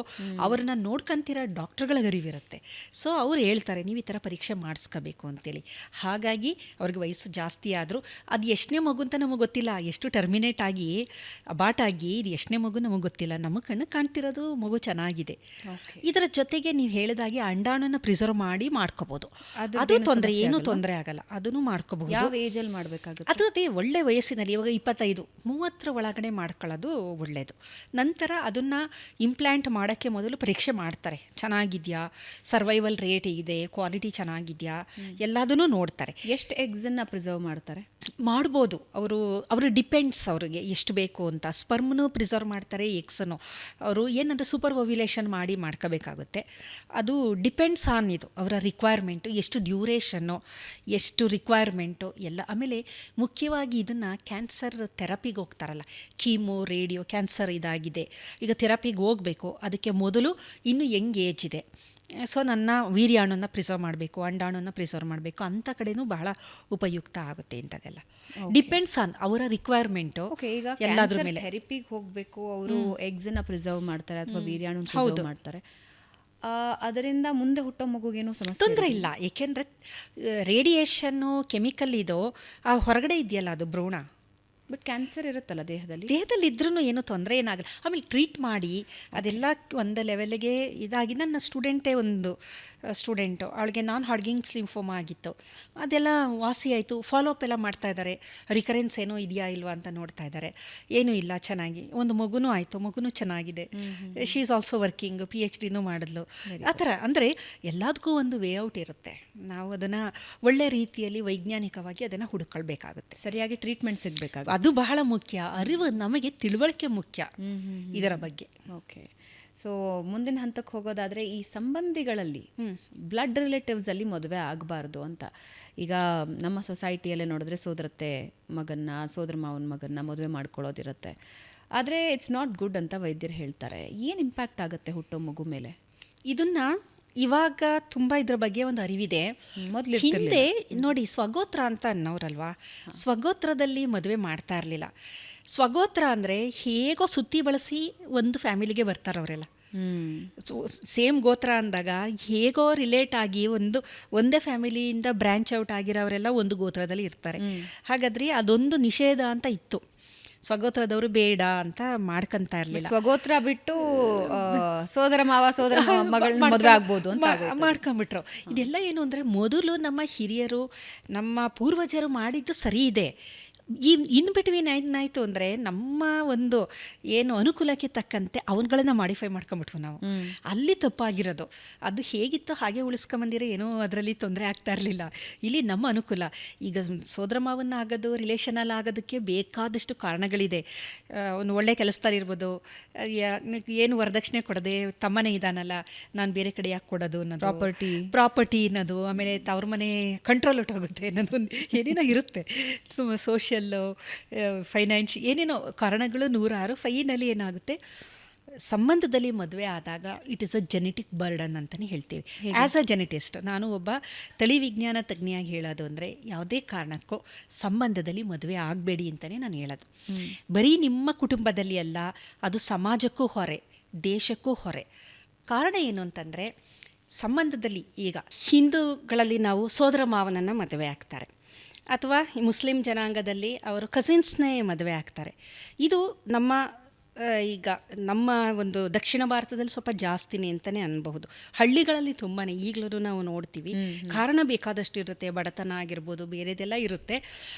[SPEAKER 2] ಅವ್ರನ್ನ ನೋಡ್ಕೊಂತಿರೋ ಡಾಕ್ಟ್ರುಗಳಿಗೆ ಅರಿವಿರುತ್ತೆ. ಸೊ ಅವ್ರು ಹೇಳ್ತಾರೆ ನೀವು ಈ ಥರ ಪರೀಕ್ಷೆ ಮಾಡಿಸ್ಕೋಬೇಕು ಅಂತೇಳಿ. ಹಾಗಾಗಿ ಅವ್ರಿಗೆ ವಯಸ್ಸು ಜಾಸ್ತಿ ಆದರೂ ಅದು ಎಷ್ಟನೇ ಮಗು ಅಂತ ನಮಗೆ ಗೊತ್ತಿಲ್ಲ, ಎಷ್ಟು ಟರ್ಮಿನೇಟ್ ಆಗಿ ಅಬಾಟಾಗಿ ಇದು ಎಷ್ಟನೇ ಮಗು ನಮಗೆ ಗೊತ್ತಿಲ್ಲ. ನಮಗೆ ಕಣ್ಣು ಕಾಣ್ತಿರೋದು ಮಗು ಚೆನ್ನಾಗಿದೆ. ಇದರ ಜೊತೆಗೆ ನೀವು ಹೇಳಿದಾಗೆ ಅಂಡಾಣನ ಪ್ರಿಸರ್ವ್ ಮಾಡಿ ಮಾಡ್ಕೋಬೋದು, ಅದು ತೊಂದರೆ, ಏನೂ ತೊಂದರೆ ಆಗಲ್ಲ, ಅದನ್ನು ಮಾಡ್ಕೋಬಹುದು.
[SPEAKER 1] ಯಾವ ಏಜಲ್ಲಿ ಮಾಡಬೇಕಾಗುತ್ತೆ?
[SPEAKER 2] ಅದು ಅದೇ ಒಳ್ಳೆ ವಯಸ್ಸಿನಲ್ಲಿ, ಇವಾಗ 25-30 ಒಳಗಡೆ ಮಾಡ್ಕೊಳ್ಳೋದು ಒಳ್ಳೆಯದು. ನಂತರ ಅದನ್ನು ಇಂಪ್ಲಾಂಟ್ ಮಾಡೋಕ್ಕೆ ಮೊದಲು ಪರೀಕ್ಷೆ ಮಾಡ್ತಾರೆ, ಚೆನ್ನಾಗಿದೆಯಾ, ಸರ್ವೈವಲ್ ರೇಟ್ ಇದೆ, ಕ್ವಾಲಿಟಿ ಚೆನ್ನಾಗಿದೆಯಾ, ಎಲ್ಲದನ್ನು ನೋಡ್ತಾರೆ.
[SPEAKER 1] ಎಷ್ಟು ಎಗ್ಸನ್ನು ಪ್ರಿಸರ್ವ್ ಮಾಡ್ತಾರೆ?
[SPEAKER 2] ಮಾಡ್ಬೋದು, ಅವರು ಡಿಪೆಂಡ್ಸ್ ಅವ್ರಿಗೆ ಎಷ್ಟು ಬೇಕು ಅಂತ. ಸ್ಪರ್ಮ್ನು ಪ್ರಿಸರ್ವ್ ಮಾಡ್ತಾರೆ, ಎಗ್ಸನ್ನು ಅವರು ಏನಂದರೆ ಸೂಪರ್ ಓವ್ಯುಲೇಷನ್ ಮಾಡಿ ಮಾಡ್ಕೋಬೇಕಾಗುತ್ತೆ. ಅದು ಡಿಪೆಂಡ್ಸ್ ಆನ್ ಇದು ಅವರ ರಿಕ್ವೈರ್ಮೆಂಟು, ಎಷ್ಟು ಡ್ಯೂರೇಷನ್ನು, ಎಷ್ಟು ರಿಕ್ವೈರ್ಮೆಂಟು ಎಲ್ಲ. ಆಮೇಲೆ ಮುಖ್ಯವಾಗಿ ಇದನ್ನು ಕ್ಯಾನ್ಸರ್ ಥೆರಪಿಗೆ ಹೋಗ್ತಾರಲ್ಲ, ಕೀಮೋ, ರೇಡಿಯೋ, ಕ್ಯಾನ್ಸರ್ ಇದಾಗಿದೆ, ಈಗ ಥೆರಪಿಗೆ ಹೋಗಬೇಕು, ಅದಕ್ಕೆ ಮೊದಲು ಇನ್ನೂ ಯಂಗ್ ಏಜ್ ಇದೆ, ಸೊ ನನ್ನ ವೀರ್ಯಾಣುನ ಪ್ರಿಸರ್ವ್ ಮಾಡಬೇಕು, ಅಂಡಾಣುನ ಪ್ರಿಸರ್ವ್ ಮಾಡಬೇಕು, ಅಂಥ ಕಡೆನೂ ಬಹಳ ಉಪಯುಕ್ತ ಆಗುತ್ತೆ ಇಂಥದ್ದೆಲ್ಲ. ಡಿಪೆಂಡ್ಸ್ ಆನ್ ಅವರ ರಿಕ್ವೈರ್ಮೆಂಟು.
[SPEAKER 1] ಈಗ ಎಲ್ಲದ್ರ ಮೇಲೆ ಥೆರಪಿಗೆ ಹೋಗಬೇಕು, ಅವರು ಎಗ್ಸನ್ನ ಪ್ರಿಸರ್ವ್ ಮಾಡ್ತಾರೆ ಅಥವಾ ವೀರ್ಯಾಣು ಪ್ರಿಸರ್ವ್ ಮಾಡ್ತಾರೆ, ಅದರಿಂದ ಮುಂದೆ ಹುಟ್ಟೋ ಮಗುಗೇನು ಸಮಸ್ಯೆ
[SPEAKER 2] ತೊಂದರೆ ಇಲ್ಲ. ಏಕೆಂದರೆ ರೇಡಿಯೇಷನ್ನು, ಕೆಮಿಕಲ್ ಇದು ಆ ಹೊರಗಡೆ ಇದೆಯಲ್ಲ ಅದು ಭ್ರೂಣ.
[SPEAKER 1] ಬಟ್ ಕ್ಯಾನ್ಸರ್ ಇರುತ್ತಲ್ಲ ದೇಹದಲ್ಲಿ
[SPEAKER 2] ಇದ್ರೂ ಏನೂ ತೊಂದರೆ ಏನಾಗಲ್ಲ. ಆಮೇಲೆ ಟ್ರೀಟ್ ಮಾಡಿ ಅದೆಲ್ಲ ಒಂದು ಲೆವೆಲ್ಗೆ ಇದಾಗಿ, ನನ್ನ ಒಂದು ಸ್ಟೂಡೆಂಟು, ಅವಳಿಗೆ ಹಾಡ್ಕಿನ್ಸ್ ಲಿಂಫೋಮಾ ಆಗಿತ್ತು, ಅದೆಲ್ಲ ವಾಸಿ ಆಯಿತು. ಫಾಲೋಅಪ್ ಎಲ್ಲ ಮಾಡ್ತಾ ಇದ್ದಾರೆ, ರಿಕರೆನ್ಸ್ ಏನೋ ಇದೆಯಾ ಇಲ್ವಾ ಅಂತ ನೋಡ್ತಾ ಇದ್ದಾರೆ. ಏನೂ ಇಲ್ಲ, ಚೆನ್ನಾಗಿ ಒಂದು ಮಗುನೂ ಆಯಿತು, ಮಗುನೂ ಚೆನ್ನಾಗಿದೆ. ಶಿ ಈಸ್ ಆಲ್ಸೋ ವರ್ಕಿಂಗ್, PhDನೂ ಮಾಡಿದ್ಲು. ಆ ಥರ ಅಂದರೆ ಎಲ್ಲದಕ್ಕೂ ಒಂದು ವೇಔಟ್ ಇರುತ್ತೆ. ನಾವು ಅದನ್ನು ಒಳ್ಳೆ ರೀತಿಯಲ್ಲಿ ವೈಜ್ಞಾನಿಕವಾಗಿ ಅದನ್ನು ಹುಡುಕೊಳ್ಬೇಕಾಗುತ್ತೆ,
[SPEAKER 1] ಸರಿಯಾಗಿ ಟ್ರೀಟ್ಮೆಂಟ್ ಸಿಗಬೇಕಾಗುತ್ತೆ.
[SPEAKER 2] ಅದು ಬಹಳ ಮುಖ್ಯ. ಅರಿವು, ನಮಗೆ ತಿಳುವಳಿಕೆ ಮುಖ್ಯ ಇದರ ಬಗ್ಗೆ.
[SPEAKER 1] ಓಕೆ, ಸೊ ಮುಂದಿನ ಹಂತಕ್ಕೆ ಹೋಗೋದಾದರೆ ಈ ಸಂಬಂಧಿಗಳಲ್ಲಿ ಬ್ಲಡ್ ರಿಲೇಟಿವ್ಸ್ ಅಲ್ಲಿ ಮದುವೆ ಆಗಬಾರ್ದು ಅಂತ. ಈಗ ನಮ್ಮ ಸೊಸೈಟಿಯಲ್ಲೇ ನೋಡಿದ್ರೆ ಸೋದರತ್ತೆ ಮಗನ್ನ, ಸೋದರ ಮಾವನ ಮಗನ್ನ ಮದುವೆ ಮಾಡ್ಕೊಳ್ಳೋದಿರುತ್ತೆ. ಆದರೆ ಇಟ್ಸ್ ನಾಟ್ ಗುಡ್ ಅಂತ ವೈದ್ಯರು ಹೇಳ್ತಾರೆ. ಏನು ಇಂಪ್ಯಾಕ್ಟ್ ಆಗುತ್ತೆ ಹುಟ್ಟೋ ಮಗು ಮೇಲೆ?
[SPEAKER 2] ಇದನ್ನ ಇವಾಗ ತುಂಬ ಇದ್ರ ಬಗ್ಗೆ ಒಂದು ಅರಿವಿದೆ. ಹಿಂದೆ ನೋಡಿ, ಸ್ವಗೋತ್ರ ಅಂತ ಅನ್ನೋರಲ್ವಾ, ಸ್ವಗೋತ್ರದಲ್ಲಿ ಮದುವೆ ಮಾಡ್ತಾ ಇರಲಿಲ್ಲ. ಸ್ವಗೋತ್ರ ಅಂದರೆ ಹೇಗೋ ಸುತ್ತಿ ಬಳಸಿ ಒಂದು ಫ್ಯಾಮಿಲಿಗೆ ಬರ್ತಾರೆ ಅವರೆಲ್ಲ. ಸೇಮ್ ಗೋತ್ರ ಅಂದಾಗ ಹೇಗೋ ರಿಲೇಟ್ ಆಗಿ ಒಂದೇ ಫ್ಯಾಮಿಲಿಯಿಂದ ಬ್ರ್ಯಾಂಚ್ ಔಟ್ ಆಗಿರೋರೆಲ್ಲ ಒಂದು ಗೋತ್ರದಲ್ಲಿ ಇರ್ತಾರೆ. ಹಾಗಾದ್ರೆ ಅದೊಂದು ನಿಷೇಧ ಅಂತ ಇತ್ತು. ಸ್ವಗೋತ್ರದವರು ಬೇಡ ಅಂತ ಮಾಡ್ಕೊಂತ ಇರಲಿಲ್ಲ.
[SPEAKER 1] ಸ್ವಗೋತ್ರ ಬಿಟ್ಟು ಸೋದರ ಮಾವ ಸೋದರ ಮಗಳನ್ನ ಮದುವೆ ಆಗ್ಬೋದು ಅಂತ
[SPEAKER 2] ಮಾಡ್ಕೊಂಬಿಟ್ರು. ಇದೆಲ್ಲ ಏನು ಅಂದರೆ, ಮೊದಲು ನಮ್ಮ ಹಿರಿಯರು ನಮ್ಮ ಪೂರ್ವಜರು ಮಾಡಿದ್ದು ಸರಿ ಇದೆ. ಈ ಇನ್ ಬಿಟ್ವೀನ್ ಏನಾಯಿತು ಅಂದರೆ, ನಮ್ಮ ಒಂದು ಏನು ಅನುಕೂಲಕ್ಕೆ ತಕ್ಕಂತೆ ಅವನ್ಗಳನ್ನು ಮಾಡಿಫೈ ಮಾಡ್ಕೊಂಬಿಟ್ವು ನಾವು. ಅಲ್ಲಿ ತಪ್ಪಾಗಿರೋದು. ಅದು ಹೇಗಿತ್ತು ಹಾಗೆ ಉಳಿಸ್ಕೊಂಬಂದಿರೋ, ಏನೋ ಅದರಲ್ಲಿ ತೊಂದರೆ ಆಗ್ತಾ ಇರಲಿಲ್ಲ. ಇಲ್ಲಿ ನಮ್ಮ ಅನುಕೂಲ. ಈಗ ಸೋದರ ಮಾವನ್ನ ಆಗೋದು, ರಿಲೇಷನಲ್ಲಿ ಆಗೋದಕ್ಕೆ ಬೇಕಾದಷ್ಟು ಕಾರಣಗಳಿದೆ. ಒಂದು ಒಳ್ಳೆ ಕೆಲಸದಲ್ಲಿ ಇರ್ಬೋದು, ಏನು ವರದಕ್ಷಿಣೆ ಕೊಡದೆ ತಮ್ಮನೇ ಇದಾನಲ್ಲ, ನಾನು ಬೇರೆ ಕಡೆ ಯಾಕೆ ಕೊಡೋದು ಅನ್ನೋದು, ಪ್ರಾಪರ್ಟಿ ಅನ್ನೋದು, ಆಮೇಲೆ ತವ್ರ ಮನೆ ಕಂಟ್ರೋಲ್ ಹೊಟ್ಟೋಗುತ್ತೆ ಅನ್ನೋದೊಂದು ಏನೇನೋ ಇರುತ್ತೆ. ಸೋಷಿಯಲ್, ಏನೇನೋ ಕಾರಣಗಳು ನೂರಾರು. ಫೈನಲಿ ಏನಾಗುತ್ತೆ, ಸಂಬಂಧದಲ್ಲಿ ಮದುವೆ ಆದಾಗ it is a genetic burden ಅಂತಲೇ ಹೇಳ್ತೀವಿ. ಆ್ಯಸ್ ಅ ಜೆನೆಟಿಸ್ಟ್, ನಾನು ಒಬ್ಬ ತಳಿ ವಿಜ್ಞಾನ ತಜ್ಞೆಯಾಗಿ ಹೇಳೋದು ಅಂದರೆ, ಯಾವುದೇ ಕಾರಣಕ್ಕೂ ಸಂಬಂಧದಲ್ಲಿ ಮದುವೆ ಆಗಬೇಡಿ ಅಂತಲೇ ನಾನು ಹೇಳೋದು. ಬರೀ ನಿಮ್ಮ ಕುಟುಂಬದಲ್ಲಿ ಅಲ್ಲ, ಅದು ಸಮಾಜಕ್ಕೂ ಹೊರೆ, ದೇಶಕ್ಕೂ ಹೊರೆ. ಕಾರಣ ಏನು ಅಂತಂದರೆ, ಸಂಬಂಧದಲ್ಲಿ ಈಗ ಹಿಂದೂಗಳಲ್ಲಿ ನಾವು ಸೋದರ ಮಾವನನ್ನು ಮದುವೆ ಆಗ್ತಾರೆ, ಅಥವಾ ಮುಸ್ಲಿಂ ಜನಾಂಗದಲ್ಲಿ ಅವರು ಕಸಿನ್ಸ್ನೇ ಮದುವೆ ಆಗ್ತಾರೆ. ಇದು ನಮ್ಮ ಈಗ ನಮ್ಮ ಒಂದು ದಕ್ಷಿಣ ಭಾರತದಲ್ಲಿ ಸ್ವಲ್ಪ ಜಾಸ್ತಿನೇ ಅಂತಲೇ ಅನ್ಬಹುದು. ಹಳ್ಳಿಗಳಲ್ಲಿ ತುಂಬಾ ಈಗಲೂ ನಾವು ನೋಡ್ತೀವಿ. ಕಾರಣ ಬೇಕಾದಷ್ಟು ಇರುತ್ತೆ, ಬಡತನ ಆಗಿರ್ಬೋದು, ಬೇರೆದೆಲ್ಲ ಇರುತ್ತೆ.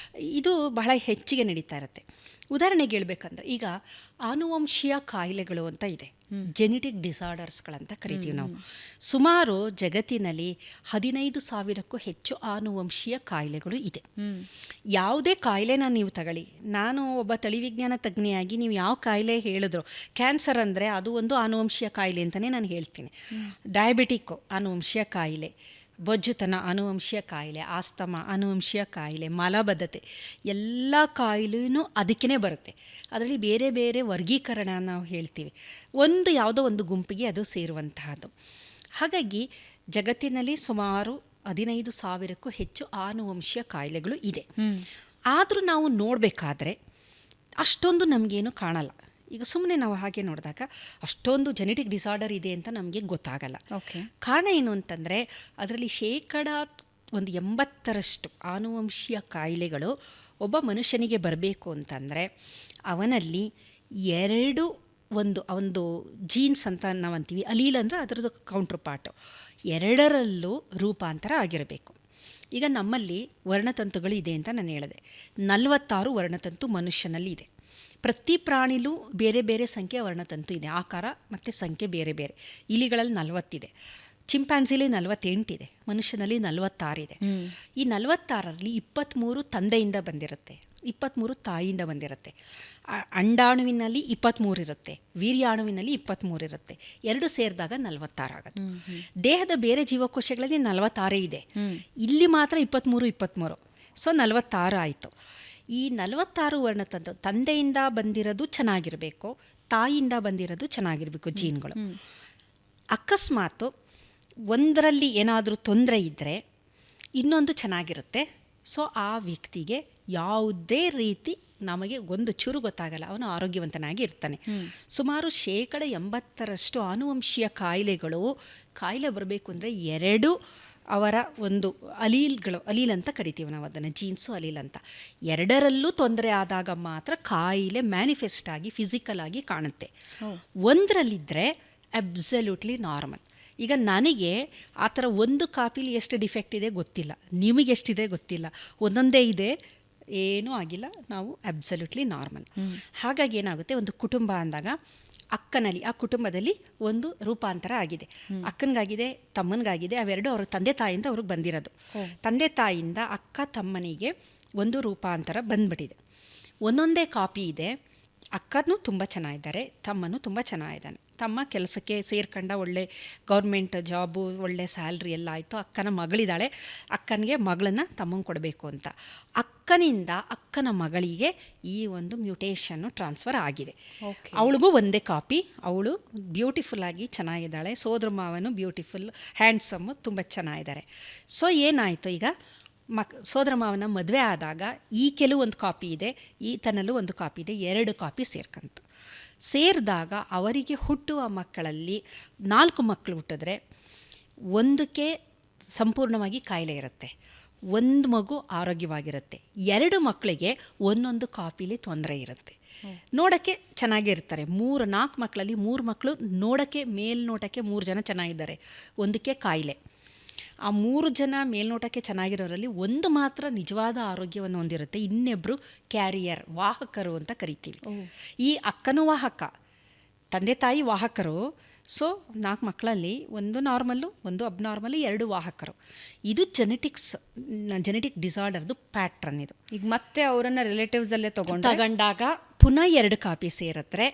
[SPEAKER 2] ಇದು ಬಹಳ ಹೆಚ್ಚಿಗೆ ನಡೀತಾ ಇರುತ್ತೆ. ಉದಾಹರಣೆಗೆ ಹೇಳ್ಬೇಕಂದ್ರೆ, ಈಗ ಆನುವಂಶೀಯ ಕಾಯಿಲೆಗಳು ಅಂತ ಇದೆ, ಜೆನೆಟಿಕ್ ಡಿಸಾರ್ಡರ್ಸ್ಗಳಂತ ಕರಿತೀವಿ ನಾವು. ಸುಮಾರು ಜಗತ್ತಿನಲ್ಲಿ 15,000ಕ್ಕೂ ಹೆಚ್ಚು ಆನುವಂಶೀಯ ಕಾಯಿಲೆಗಳು ಇದೆ. ಯಾವುದೇ ಕಾಯಿಲೆನ ನೀವು ತಗೊಳ್ಳಿ, ನಾನು ಒಬ್ಬ ತಳಿವಿಜ್ಞಾನ ತಜ್ಞೆಯಾಗಿ ನೀವು ಯಾವ ಕಾಯಿಲೆ ಹೇಳಿದ್ರು, ಕ್ಯಾನ್ಸರ್ ಅಂದರೆ ಅದು ಒಂದು ಆನುವಂಶೀಯ ಕಾಯಿಲೆ ಅಂತಲೇ ನಾನು ಹೇಳ್ತೀನಿ. ಡಯಾಬಿಟಿಕ್ಕು ಆನುವಂಶೀಯ ಕಾಯಿಲೆ, ಬೊಜ್ಜುತನ ಆನುವಂಶೀಯ ಕಾಯಿಲೆ, ಆಸ್ತಮಾ ಆನುವಂಶೀಯ ಕಾಯಿಲೆ, ಮಲಬದ್ಧತೆ, ಎಲ್ಲ ಕಾಯಿಲೆಯೂ ಅದಕ್ಕೇ ಬರುತ್ತೆ. ಅದರಲ್ಲಿ ಬೇರೆ ಬೇರೆ ವರ್ಗೀಕರಣ ನಾವು ಹೇಳ್ತೀವಿ, ಯಾವುದೋ ಒಂದು ಗುಂಪಿಗೆ ಅದು ಸೇರುವಂತಹದ್ದು. ಹಾಗಾಗಿ ಜಗತ್ತಿನಲ್ಲಿ ಸುಮಾರು 15,000ಕ್ಕೂ ಹೆಚ್ಚು ಆನುವಂಶೀಯ ಕಾಯಿಲೆಗಳು ಇದೆ. ಆದರೂ ನಾವು ನೋಡಬೇಕಾದ್ರೆ ಅಷ್ಟೊಂದು ನಮಗೇನು ಕಾಣಲ್ಲ. ಈಗ ಸುಮ್ಮನೆ ನಾವು ಹಾಗೆ ನೋಡಿದಾಗ ಅಷ್ಟೊಂದು ಜೆನೆಟಿಕ್ ಡಿಸಾರ್ಡರ್ ಇದೆ ಅಂತ ನಮಗೆ ಗೊತ್ತಾಗಲ್ಲ. ಕಾರಣ ಏನು ಅಂತಂದರೆ, ಅದರಲ್ಲಿ 80% ಆನುವಂಶೀಯ ಕಾಯಿಲೆಗಳು ಒಬ್ಬ ಮನುಷ್ಯನಿಗೆ ಬರಬೇಕು ಅಂತಂದರೆ ಅವನಲ್ಲಿ ಒಂದು ಜೀನ್ಸ್ ಅಂತ ನಾವು ಅಂತೀವಿ, ಅಲೀಲ್ ಅಂದರೆ ಅದರದ್ದು ಕೌಂಟ್ರ್ ಪಾರ್ಟು, 2ರಲ್ಲೂ ರೂಪಾಂತರ ಆಗಿರಬೇಕು. ಈಗ ನಮ್ಮಲ್ಲಿ ವರ್ಣತಂತುಗಳು ಇದೆ ಅಂತ ನಾನು ಹೇಳಿದೆ. 46 ವರ್ಣತಂತು ಮನುಷ್ಯನಲ್ಲಿ ಇದೆ. ಪ್ರತಿ ಪ್ರಾಣಿಲೂ ಬೇರೆ ಬೇರೆ ಸಂಖ್ಯೆಯ ವರ್ಣತಂತು ಇದೆ, ಆಕಾರ ಮತ್ತು ಸಂಖ್ಯೆ ಬೇರೆ ಬೇರೆ. ಇಲಿಗಳಲ್ಲಿ 40 ಇದೆ, ಚಿಂಪಾನ್ಸಿಲಿ 48 ಇದೆ, ಮನುಷ್ಯನಲ್ಲಿ 46 ಇದೆ. ಈ 46ರಲ್ಲಿ 23 ತಂದೆಯಿಂದ ಬಂದಿರುತ್ತೆ, 23 ತಾಯಿಯಿಂದ ಬಂದಿರುತ್ತೆ. ಅಂಡಾಣುವಿನಲ್ಲಿ 23 ಇರುತ್ತೆ, ವೀರ್ಯಾಣುವಿನಲ್ಲಿ 23 ಇರುತ್ತೆ. 2 ಸೇರಿದಾಗ 46 ಆಗುತ್ತೆ. ದೇಹದ ಬೇರೆ ಜೀವಕೋಶಗಳಲ್ಲಿ 46 ಇದೆ, ಇಲ್ಲಿ ಮಾತ್ರ 23. ಸೊ 46 ಆಯಿತು. ಈ 46 ವರ್ಣತಂತು ತಂದೆಯಿಂದ ಬಂದಿರೋದು ಚೆನ್ನಾಗಿರಬೇಕು, ತಾಯಿಯಿಂದ ಬಂದಿರೋದು ಚೆನ್ನಾಗಿರಬೇಕು ಜೀನ್ಗಳು. ಅಕಸ್ಮಾತ್ ಒಂದರಲ್ಲಿ ಏನಾದರೂ ತೊಂದರೆ ಇದ್ದರೆ ಇನ್ನೊಂದು ಚೆನ್ನಾಗಿರುತ್ತೆ. ಸೊ ಆ ವ್ಯಕ್ತಿಗೆ ಯಾವುದೇ ರೀತಿ ನಮಗೆ ಒಂದು ಚೂರು ಗೊತ್ತಾಗಲ್ಲ, ಅವನು ಆರೋಗ್ಯವಂತನಾಗಿ ಇರ್ತಾನೆ. ಸುಮಾರು 80% ಆನುವಂಶೀಯ ಕಾಯಿಲೆ ಬರಬೇಕು ಅಂದರೆ 2 ಅವರ ಒಂದು ಅಲೀಲ್ ಅಂತ ಕರಿತೀವಿ ನಾವು ಅದನ್ನು, ಜೀನ್ಸು ಅಲೀಲ್ ಅಂತ. 2ರಲ್ಲೂ ತೊಂದರೆ ಆದಾಗ ಮಾತ್ರ ಕಾಯಿಲೆ ಮ್ಯಾನಿಫೆಸ್ಟ್ ಆಗಿ ಫಿಸಿಕಲ್ ಆಗಿ ಕಾಣುತ್ತೆ. 1ರಲ್ಲಿದ್ದರೆ ಅಬ್ಸಲ್ಯೂಟ್ಲಿ ನಾರ್ಮಲ್. ಈಗ ನನಗೆ ಆ ಥರ ಒಂದು ಕಾಪಿಲಿ ಎಷ್ಟು ಡಿಫೆಕ್ಟ್ ಇದೆ ಗೊತ್ತಿಲ್ಲ, ನಿಮಗೆ ಎಷ್ಟಿದೆ ಗೊತ್ತಿಲ್ಲ, ಒಂದೊಂದೇ ಇದೆ, ಏನೂ ಆಗಿಲ್ಲ, ನಾವು ಅಬ್ಸಲ್ಯೂಟ್ಲಿ ನಾರ್ಮಲ್. ಹಾಗಾಗಿ ಏನಾಗುತ್ತೆ, ಒಂದು ಕುಟುಂಬ ಅಂದಾಗ ಅಕ್ಕನಲ್ಲಿ, ಆ ಕುಟುಂಬದಲ್ಲಿ ಒಂದು ರೂಪಾಂತರ ಆಗಿದೆ, ಅಕ್ಕನಿಗಾಗಿದೆ, ತಮ್ಮನಿಗಾಗಿದೆ. ಅವೆರಡು ಅವ್ರ ತಂದೆ ತಾಯಿಯಿಂದ ಅವ್ರಿಗೆ ಬಂದಿರೋದು. ತಂದೆ ತಾಯಿಯಿಂದ ಅಕ್ಕ ತಮ್ಮನಿಗೆ ಒಂದು ರೂಪಾಂತರ ಬಂದ್ಬಿಟ್ಟಿದೆ. ಒಂದೊಂದೇ ಕಾಪಿ ಇದೆ. ಅಕ್ಕನೂ ತುಂಬ ಚೆನ್ನಾಗಿದ್ದಾರೆ, ತಮ್ಮನೂ ತುಂಬ ಚೆನ್ನಾಗಿದ್ದಾನೆ. ತಮ್ಮ ಕೆಲಸಕ್ಕೆ ಸೇರ್ಕೊಂಡ, ಒಳ್ಳೆ ಗೌರ್ಮೆಂಟ್ ಜಾಬು, ಒಳ್ಳೆ ಸ್ಯಾಲ್ರಿ ಎಲ್ಲ ಆಯಿತು. ಅಕ್ಕನ ಮಗಳಿದ್ದಾಳೆ, ಅಕ್ಕನಿಗೆ ಮಗಳನ್ನ ತಮ್ಮಂಗೆ ಕೊಡಬೇಕು ಅಂತ. ಅಕ್ಕನಿಂದ ಅಕ್ಕನ ಮಗಳಿಗೆ ಈ ಒಂದು ಮ್ಯೂಟೇಷನ್ನು ಟ್ರಾನ್ಸ್ಫರ್ ಆಗಿದೆ. ಅವಳಿಗೂ ಒಂದೇ ಕಾಪಿ, ಅವಳು ಬ್ಯೂಟಿಫುಲ್ಲಾಗಿ ಚೆನ್ನಾಗಿದ್ದಾಳೆ, ಸೋದರ ಮಾವನು ಬ್ಯೂಟಿಫುಲ್, ಹ್ಯಾಂಡ್ಸಮ್ಮು, ತುಂಬ ಚೆನ್ನಾಗಿದ್ದಾರೆ. ಸೊ ಏನಾಯಿತು, ಈಗ ಸೋದರ ಮಾವನ ಮದುವೆ ಆದಾಗ ಈ ಕೆಲವೊಂದು ಕಾಪಿ ಇದೆ, ಈತನಲ್ಲೂ ಒಂದು ಕಾಪಿ ಇದೆ, 2 ಕಾಪಿ ಸೇರಿದಾಗ ಅವರಿಗೆ ಹುಟ್ಟುವ ಮಕ್ಕಳಲ್ಲಿ 4 ಮಕ್ಕಳು ಹುಟ್ಟಿದ್ರೆ ಒಂದಕ್ಕೆ ಸಂಪೂರ್ಣವಾಗಿ ಕಾಯಿಲೆ ಇರುತ್ತೆ, 1 ಮಗು ಆರೋಗ್ಯವಾಗಿರುತ್ತೆ, 2 ಮಕ್ಕಳಿಗೆ ಒಂದೊಂದು ಕಾಪಿಲಿ ತೊಂದರೆ ಇರುತ್ತೆ. ನೋಡೋಕ್ಕೆ ಚೆನ್ನಾಗಿರ್ತಾರೆ. 3-4 ಮಕ್ಕಳಲ್ಲಿ 3 ಮಕ್ಕಳು ನೋಡೋಕ್ಕೆ ಮೇಲ್ನೋಟಕ್ಕೆ 3 ಜನ ಚೆನ್ನಾಗಿದ್ದಾರೆ, ಒಂದಕ್ಕೆ ಕಾಯಿಲೆ. ಆ 3 ಜನ ಮೇಲ್ನೋಟಕ್ಕೆ ಚೆನ್ನಾಗಿರೋರಲ್ಲಿ ಒಂದು ಮಾತ್ರ ನಿಜವಾದ ಆರೋಗ್ಯವನ್ನು ಹೊಂದಿರುತ್ತೆ, ಇನ್ನಿಬ್ಬರು ಕ್ಯಾರಿಯರ್, ವಾಹಕರು ಅಂತ ಕರಿತೀವಿ. ಈ ಅಕ್ಕನೂ ವಾಹಕ, ತಂದೆ ತಾಯಿ ವಾಹಕರು. ಸೊ 4 ಮಕ್ಕಳಲ್ಲಿ ಒಂದು ನಾರ್ಮಲ್ಲು, ಒಂದು ಅಬ್ನಾರ್ಮಲ್, 2 ವಾಹಕರು. ಇದು ಜೆನೆಟಿಕ್ ಡಿಸಾರ್ಡರ್ದು ಪ್ಯಾಟ್ರನ್. ಇದು
[SPEAKER 1] ಈಗ ಮತ್ತೆ ಅವರನ್ನ ರಿಲೇಟಿವ್ಸ್ ಅಲ್ಲೇ
[SPEAKER 2] ತಗೊಂಡಾಗ ಪುನಃ 2 ಕಾಪಿ ಸೇರತ್ರೆ.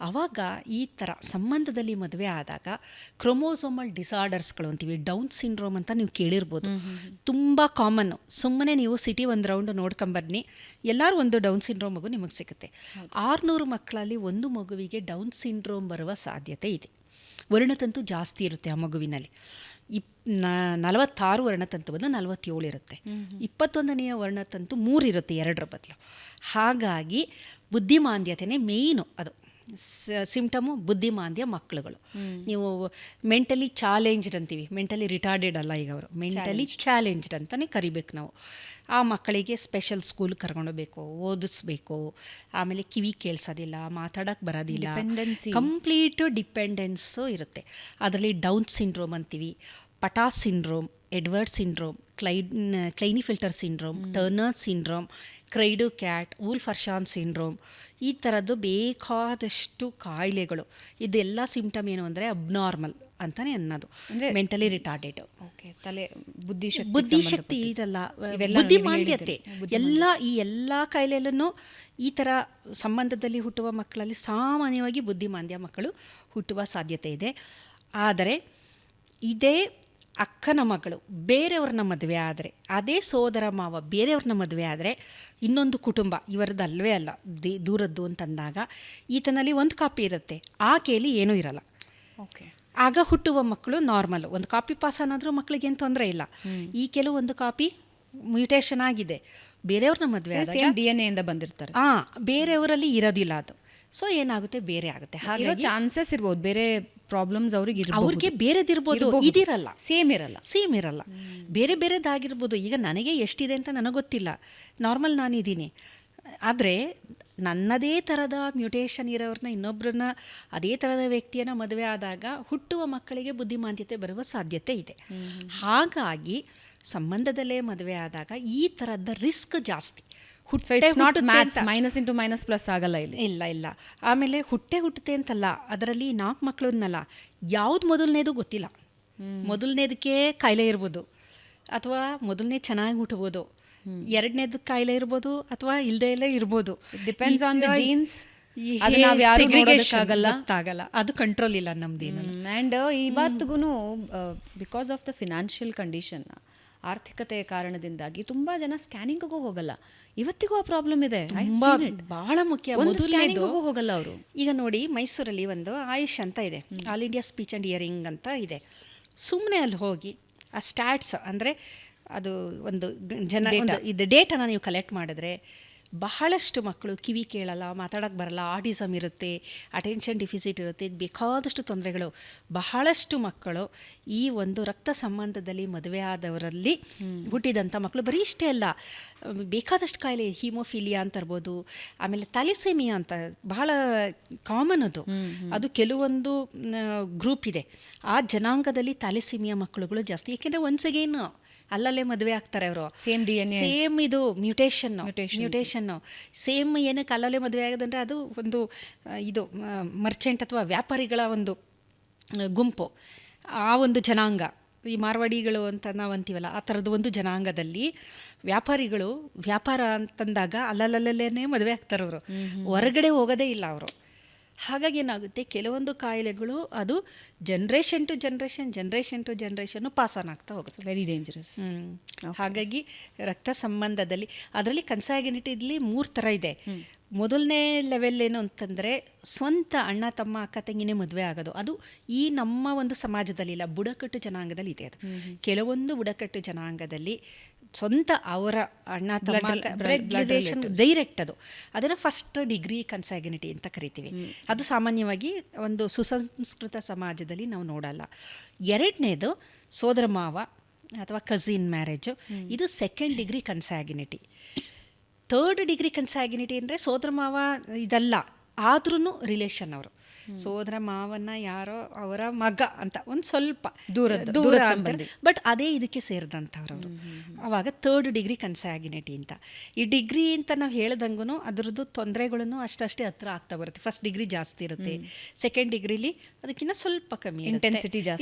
[SPEAKER 2] ಆವಾಗ ಈ ಥರ ಸಂಬಂಧದಲ್ಲಿ ಮದುವೆ ಆದಾಗ ಕ್ರೋಮೋಸೋಮಲ್ ಡಿಸಾರ್ಡರ್ಸ್ಗಳು ಅಂತೀವಿ, ಡೌನ್ ಸಿಂಡ್ರೋಮ್ ಅಂತ ನೀವು ಕೇಳಿರ್ಬೋದು. ತುಂಬ ಕಾಮನ್ನು. ಸುಮ್ಮನೆ ನೀವು ಸಿಟಿ ಒಂದು ರೌಂಡ್ ನೋಡ್ಕೊಂಬನ್ನಿ, ಎಲ್ಲರೂ ಒಂದು ಡೌನ್ ಸಿಂಡ್ರೋಮ್ ಮಗು ನಿಮಗೆ ಸಿಗುತ್ತೆ. 600 ಮಕ್ಕಳಲ್ಲಿ ಒಂದು ಮಗುವಿಗೆ ಡೌನ್ ಸಿಂಡ್ರೋಮ್ ಬರುವ ಸಾಧ್ಯತೆ ಇದೆ. ವರ್ಣತಂತು ಜಾಸ್ತಿ ಇರುತ್ತೆ ಆ ಮಗುವಿನಲ್ಲಿ. 46 ವರ್ಣತಂತು ಬದಲು 47 ಇರುತ್ತೆ. 21ನೇ ವರ್ಣತಂತು 3 ಇರುತ್ತೆ, 2 ಬದಲು. ಹಾಗಾಗಿ ಬುದ್ಧಿಮಾಂದ್ಯತೆಯೇ ಮೇಯ್ನು. ಅದು ಸಿಂಪ್ಟಮು ಬುದ್ಧಿಮಾಂದ್ಯ ಮಕ್ಕಳುಗಳು. ನೀವು ಮೆಂಟಲಿ ಚಾಲೆಂಜ್ಡ್ ಅಂತೀವಿ, ಮೆಂಟಲಿ ರಿಟಾರ್ಡೆಡ್ ಅಲ್ಲ, ಈಗ ಅವರು ಮೆಂಟಲಿ ಚಾಲೆಂಜ್ಡ್ ಅಂತಲೇ ಕರಿಬೇಕು ನಾವು. ಆ ಮಕ್ಕಳಿಗೆ ಸ್ಪೆಷಲ್ ಸ್ಕೂಲ್ ಕರ್ಕೊಂಡೋಗ್ಬೇಕು, ಓದಿಸ್ಬೇಕು. ಆಮೇಲೆ ಕಿವಿ ಕೇಳಿಸೋದಿಲ್ಲ, ಮಾತಾಡೋಕ್ಕೆ ಬರೋದಿಲ್ಲ, ಕಂಪ್ಲೀಟು ಡಿಪೆಂಡೆನ್ಸು ಇರುತ್ತೆ. ಅದರಲ್ಲಿ ಡೌನ್ ಸಿಂಡ್ರೋಮ್ ಅಂತೀವಿ, Patau's syndrome, Edward syndrome, Klinefelter syndrome, Turner syndrome, cri du cat, Wolf Hirschhorn syndrome, ಈ ಥರದ್ದು ಬೇಕಾದಷ್ಟು ಕಾಯಿಲೆಗಳು. ಇದೆಲ್ಲ ಸಿಂಪ್ಟಮ್ ಏನು ಅಂದರೆ ಅಬ್ನಾರ್ಮಲ್ ಅಂತಲೇ ಅನ್ನೋದು, ಮೆಂಟಲಿ ರಿಟಾರ್ಡೆಡ್.
[SPEAKER 1] ತಲೆ
[SPEAKER 2] ಬುದ್ಧಿಶಕ್ತಿ ಇರಲ್ಲ, ಬುದ್ಧಿಮಾಂದ್ಯತೆ ಈ ಎಲ್ಲ ಕಾಯಿಲೆಯಲ್ಲೂ ಈ ಥರ ಸಂಬಂಧದಲ್ಲಿ ಹುಟ್ಟುವ ಮಕ್ಕಳಲ್ಲಿ ಸಾಮಾನ್ಯವಾಗಿ ಬುದ್ಧಿಮಾಂದ್ಯ ಮಕ್ಕಳು ಹುಟ್ಟುವ ಸಾಧ್ಯತೆ ಇದೆ. ಆದರೆ ಇದೇ ಅಕ್ಕನ ಮಗಳು ಬೇರೆಯವ್ರನ್ನ ಮದುವೆ ಆದರೆ, ಅದೇ ಸೋದರ ಮಾವ ಬೇರೆಯವ್ರನ್ನ ಮದುವೆ ಆದರೆ, ಇನ್ನೊಂದು ಕುಟುಂಬ ಇವರದ್ದಲ್ವೇ ಅಲ್ಲ, ದೂರದ್ದು ಅಂತಂದಾಗ ಈತನಲ್ಲಿ ಒಂದು ಕಾಪಿ ಇರುತ್ತೆ, ಆಕೆಯಲ್ಲಿ ಏನೂ ಇರಲ್ಲ. ಆಗ ಹುಟ್ಟುವ ಮಕ್ಕಳು ನಾರ್ಮಲ್. ಒಂದು ಕಾಪಿ ಪಾಸ್ ಅನ್ನೋದ್ರೂ ಮಕ್ಕಳಿಗೇನು ತೊಂದರೆ ಇಲ್ಲ. ಈ ಕೆಲವೊಂದು ಕಾಪಿ ಮ್ಯೂಟೇಷನ್ ಆಗಿದೆ, ಬೇರೆಯವ್ರನ್ನ ಮದುವೆ ಆದಾಗ
[SPEAKER 1] DNA ಇಂದ ಬಂದಿರ್ತಾರೆ,
[SPEAKER 2] ಬೇರೆಯವರಲ್ಲಿ ಇರೋದಿಲ್ಲ ಅದು. ಸೊ ಏನಾಗುತ್ತೆ, ಬೇರೆ ಆಗುತ್ತೆ.
[SPEAKER 1] ಹಾಗಾಗಿ ಚಾನ್ಸಸ್ ಇರ್ಬೋದು, ಬೇರೆ ಪ್ರಾಬ್ಲಮ್ಸ್
[SPEAKER 2] ಅವ್ರಿಗೆ ಬೇರೆದಿರ್ಬೋದು, ಇದಿರಲ್ಲ,
[SPEAKER 1] ಸೇಮ್
[SPEAKER 2] ಇರಲ್ಲ, ಬೇರೆ ಬೇರೆದಾಗಿರ್ಬೋದು. ಈಗ ನನಗೆ ಎಷ್ಟಿದೆ ಅಂತ ನನಗೆ ಗೊತ್ತಿಲ್ಲ, ನಾರ್ಮಲ್ ನಾನಿದ್ದೀನಿ. ಆದರೆ ನನ್ನದೇ ಥರದ ಮ್ಯೂಟೇಷನ್ ಇರೋರನ್ನ, ಇನ್ನೊಬ್ಬರನ್ನ, ಅದೇ ಥರದ ವ್ಯಕ್ತಿಯನ್ನು ಮದುವೆ ಆದಾಗ ಹುಟ್ಟುವ ಮಕ್ಕಳಿಗೆ ಬುದ್ಧಿಮಾಂದ್ಯತೆ ಬರುವ ಸಾಧ್ಯತೆ ಇದೆ. ಹಾಗಾಗಿ ಸಂಬಂಧದಲ್ಲೇ ಮದುವೆ ಆದಾಗ ಈ ಥರದ ರಿಸ್ಕ್ ಜಾಸ್ತಿ.
[SPEAKER 1] ಮೈನಸ್ ಇಂಟು ಮೈನಸ್ ಪ್ಲಸ್ ಆಗಲ್ಲ ಇಲ್ಲಿ.
[SPEAKER 2] ಇಲ್ಲ. ಆಮೇಲೆ ಹುಟ್ಟುತ್ತೆ ಅಂತಲ್ಲ, ಅದರಲ್ಲಿ 4 ಮಕ್ಕಳನ್ನಲ್ಲ, ಯಾವ್ದು ಮೊದಲನೇದು ಗೊತ್ತಿಲ್ಲ. ಮೊದಲನೇದಕ್ಕೆ ಕಾಯಿಲೆ ಇರ್ಬೋದು, ಅಥವಾ ಮೊದಲನೇ ಚೆನ್ನಾಗಿ ಹುಟ್ಟಬೋದು, ಎರಡನೇದು ಕಾಯಿಲೆ ಇರ್ಬೋದು, ಅಥವಾ ಇಲ್ಲದೆ ಎಲ್ಲ ಇರ್ಬೋದು.
[SPEAKER 1] Depends on the jeans.
[SPEAKER 2] ಗೊತ್ತಾಗಲ್ಲ, ಅದು ಕಂಟ್ರೋಲ್ ಇಲ್ಲ ನಮ್ದೇನು.
[SPEAKER 1] ಆ್ಯಂಡ್ ಇವತ್ತಿಗೂ because of the financial condition, ಆರ್ಥಿಕತೆಯ ಕಾರಣದಿಂದಾಗಿ ತುಂಬ ಜನ ಸ್ಕ್ಯಾನಿಂಗ್ಗೂ ಹೋಗಲ್ಲ. ಇವತ್ತಿಗೂ ಆ ಪ್ರಾಬ್ಲಮ್ ಇದೆ,
[SPEAKER 2] ಬಹಳ ಮುಖ್ಯ.
[SPEAKER 1] ಮೊದಲನೇದು ಹೋಗಲ್ಲ ಅವರು.
[SPEAKER 2] ಈಗ ನೋಡಿ, ಮೈಸೂರಲ್ಲಿ ಒಂದು ಆಯುಷ್ ಅಂತ ಇದೆ, all India speech and hearing ಅಂತ ಇದೆ. ಸುಮ್ಮನೆ ಅಲ್ಲಿ ಹೋಗಿ ಆ ಸ್ಟ್ಯಾಟ್ಸ್ ಅಂದರೆ ಅದು ಒಂದು ಇದು ಡೇಟನ್ನು ನೀವು ಕಲೆಕ್ಟ್ ಮಾಡಿದ್ರೆ, ಬಹಳಷ್ಟು ಮಕ್ಕಳು ಕಿವಿ ಕೇಳಲ್ಲ, ಮಾತಾಡೋಕ್ಕೆ ಬರಲ್ಲ, ಆಟಿಸಮ್ ಇರುತ್ತೆ, ಅಟೆನ್ಷನ್ ಡಿಫಿಸಿಟ್ ಇರುತ್ತೆ, ಬೇಕಾದಷ್ಟು ತೊಂದರೆಗಳು. ಬಹಳಷ್ಟು ಮಕ್ಕಳು ಈ ಒಂದು ರಕ್ತ ಸಂಬಂಧದಲ್ಲಿ ಮದುವೆ ಆದವರಲ್ಲಿ ಹುಟ್ಟಿದಂಥ ಮಕ್ಕಳು. ಬರೀ ಇಷ್ಟೇ ಅಲ್ಲ, ಬೇಕಾದಷ್ಟು ಕಾಯಿಲೆ, ಹೀಮೋಫಿಲಿಯಾ ಅಂತ ಇರ್ಬೋದು, ಆಮೇಲೆ ಥ್ಯಾಲಿಸೆಮಿಯಾ ಅಂತ ಬಹಳ ಕಾಮನ್ ಅದು ಕೆಲವೊಂದು ಗ್ರೂಪ್ ಇದೆ. ಆ ಜನಾಂಗದಲ್ಲಿ ಥ್ಯಾಲಿಸೆಮಿಯಾ ಮಕ್ಕಳುಗಳು ಜಾಸ್ತಿ, ಏಕೆಂದರೆ ಒನ್ಸ್ ಅಗೇನ್ ಅಲ್ಲಲ್ಲೇ ಮದುವೆ ಆಗ್ತಾರೆ ಅವರು. ಸೇಮ್ ಇದು ಮ್ಯೂಟೇಷನ್ ಸೇಮ್. ಏನಕ್ಕೆ ಅಲ್ಲಲ್ಲೇ ಮದುವೆ ಆಗೋದಂದರೆ ಅದು ಒಂದು ಇದು ಮರ್ಚೆಂಟ್ ಅಥವಾ ವ್ಯಾಪಾರಿಗಳ ಒಂದು ಗುಂಪು, ಆ ಒಂದು ಜನಾಂಗ. ಈ ಮಾರ್ವಾಡಿಗಳು ಅಂತ ನಾವು ಅಂತೀವಲ್ಲ, ಆ ಥರದ್ದು ಒಂದು ಜನಾಂಗದಲ್ಲಿ ವ್ಯಾಪಾರಿಗಳು ವ್ಯಾಪಾರ ಅಂತಂದಾಗ ಅಲ್ಲಲ್ಲೇ ಮದುವೆ ಆಗ್ತಾರೆ ಅವರು, ಹೊರಗಡೆ ಹೋಗೋದೇ ಇಲ್ಲ ಅವರು. ಹಾಗಾಗಿ ಏನಾಗುತ್ತೆ, ಕೆಲವೊಂದು ಕಾಯಿಲೆಗಳು ಅದು generation to generation pass on ಆಗ್ತಾ ಹೋಗುತ್ತೆ.
[SPEAKER 1] Very dangerous.
[SPEAKER 2] ಹಾಗಾಗಿ ರಕ್ತ ಸಂಬಂಧದಲ್ಲಿ ಅದರಲ್ಲಿ ಕನ್ಸಾಗಿನಿಟಿಲಿ 3 ಥರ ಇದೆ. ಮೊದಲನೇ ಲೆವೆಲ್ ಏನು ಅಂತಂದರೆ, ಸ್ವಂತ ಅಣ್ಣ ತಮ್ಮ ಅಕ್ಕ ತಂಗಿನೇ ಮದುವೆ ಆಗೋದು. ಅದು ಈ ನಮ್ಮ ಒಂದು ಸಮಾಜದಲ್ಲಿಲ್ಲ, ಬುಡಕಟ್ಟು ಜನಾಂಗದಲ್ಲಿ ಇದೆ ಅದು. ಕೆಲವೊಂದು ಬುಡಕಟ್ಟು ಜನಾಂಗದಲ್ಲಿ ಸ್ವಂತ ಅವರ ಅಣ್ಣ ತಮ್ಮ ರಿಲೇಷನ್ ಡೈರೆಕ್ಟ್, ಅದನ್ನು ಫಸ್ಟ್ ಡಿಗ್ರಿ ಕನ್ಸಾಗಿನಿಟಿ ಅಂತ ಕರಿತೀವಿ. ಅದು ಸಾಮಾನ್ಯವಾಗಿ ಒಂದು ಸುಸಂಸ್ಕೃತ ಸಮಾಜದಲ್ಲಿ ನಾವು ನೋಡಲ್ಲ. ಎರಡನೇದು ಸೋದರ ಮಾವ ಅಥವಾ ಕಸಿನ್ ಮ್ಯಾರೇಜು, ಇದು 2nd ಡಿಗ್ರಿ ಕನ್ಸಾಗಿನಿಟಿ. ಥರ್ಡ್ ಡಿಗ್ರಿ ಕನ್ಸಾಗಿನಿಟಿ ಅಂದರೆ ಸೋದರ ಮಾವ ಇದಲ್ಲ, ಆದ್ರೂ ರಿಲೇಷನ್ ಅವರು. ಸೋದರ ಮಾವನ ಯಾರೋ ಅವರ ಮಗ ಅಂತ ಒಂದು ಸ್ವಲ್ಪ ದೂರ ಅಂತಾರೆ, ಬಟ್ ಅದೇ ಇದಕ್ಕೆ ಸೇರಿದಂಥವ್ರು ಅವರು. ಅವಾಗ ಥರ್ಡ್ ಡಿಗ್ರಿ ಕನ್ಸಾಗಿನಿಟಿ ಅಂತ. ಈ ಡಿಗ್ರಿ ಅಂತ ನಾವು ಹೇಳ್ದಂಗೂ ಅದರದ್ದು ತೊಂದರೆಗಳನ್ನು ಅಷ್ಟೇ ಹತ್ರ ಆಗ್ತಾ ಬರುತ್ತೆ. ಫಸ್ಟ್ ಡಿಗ್ರಿ ಜಾಸ್ತಿ ಇರುತ್ತೆ, ಸೆಕೆಂಡ್ ಡಿಗ್ರಿಲಿ ಅದಕ್ಕಿಂತ ಸ್ವಲ್ಪ ಕಮ್ಮಿ,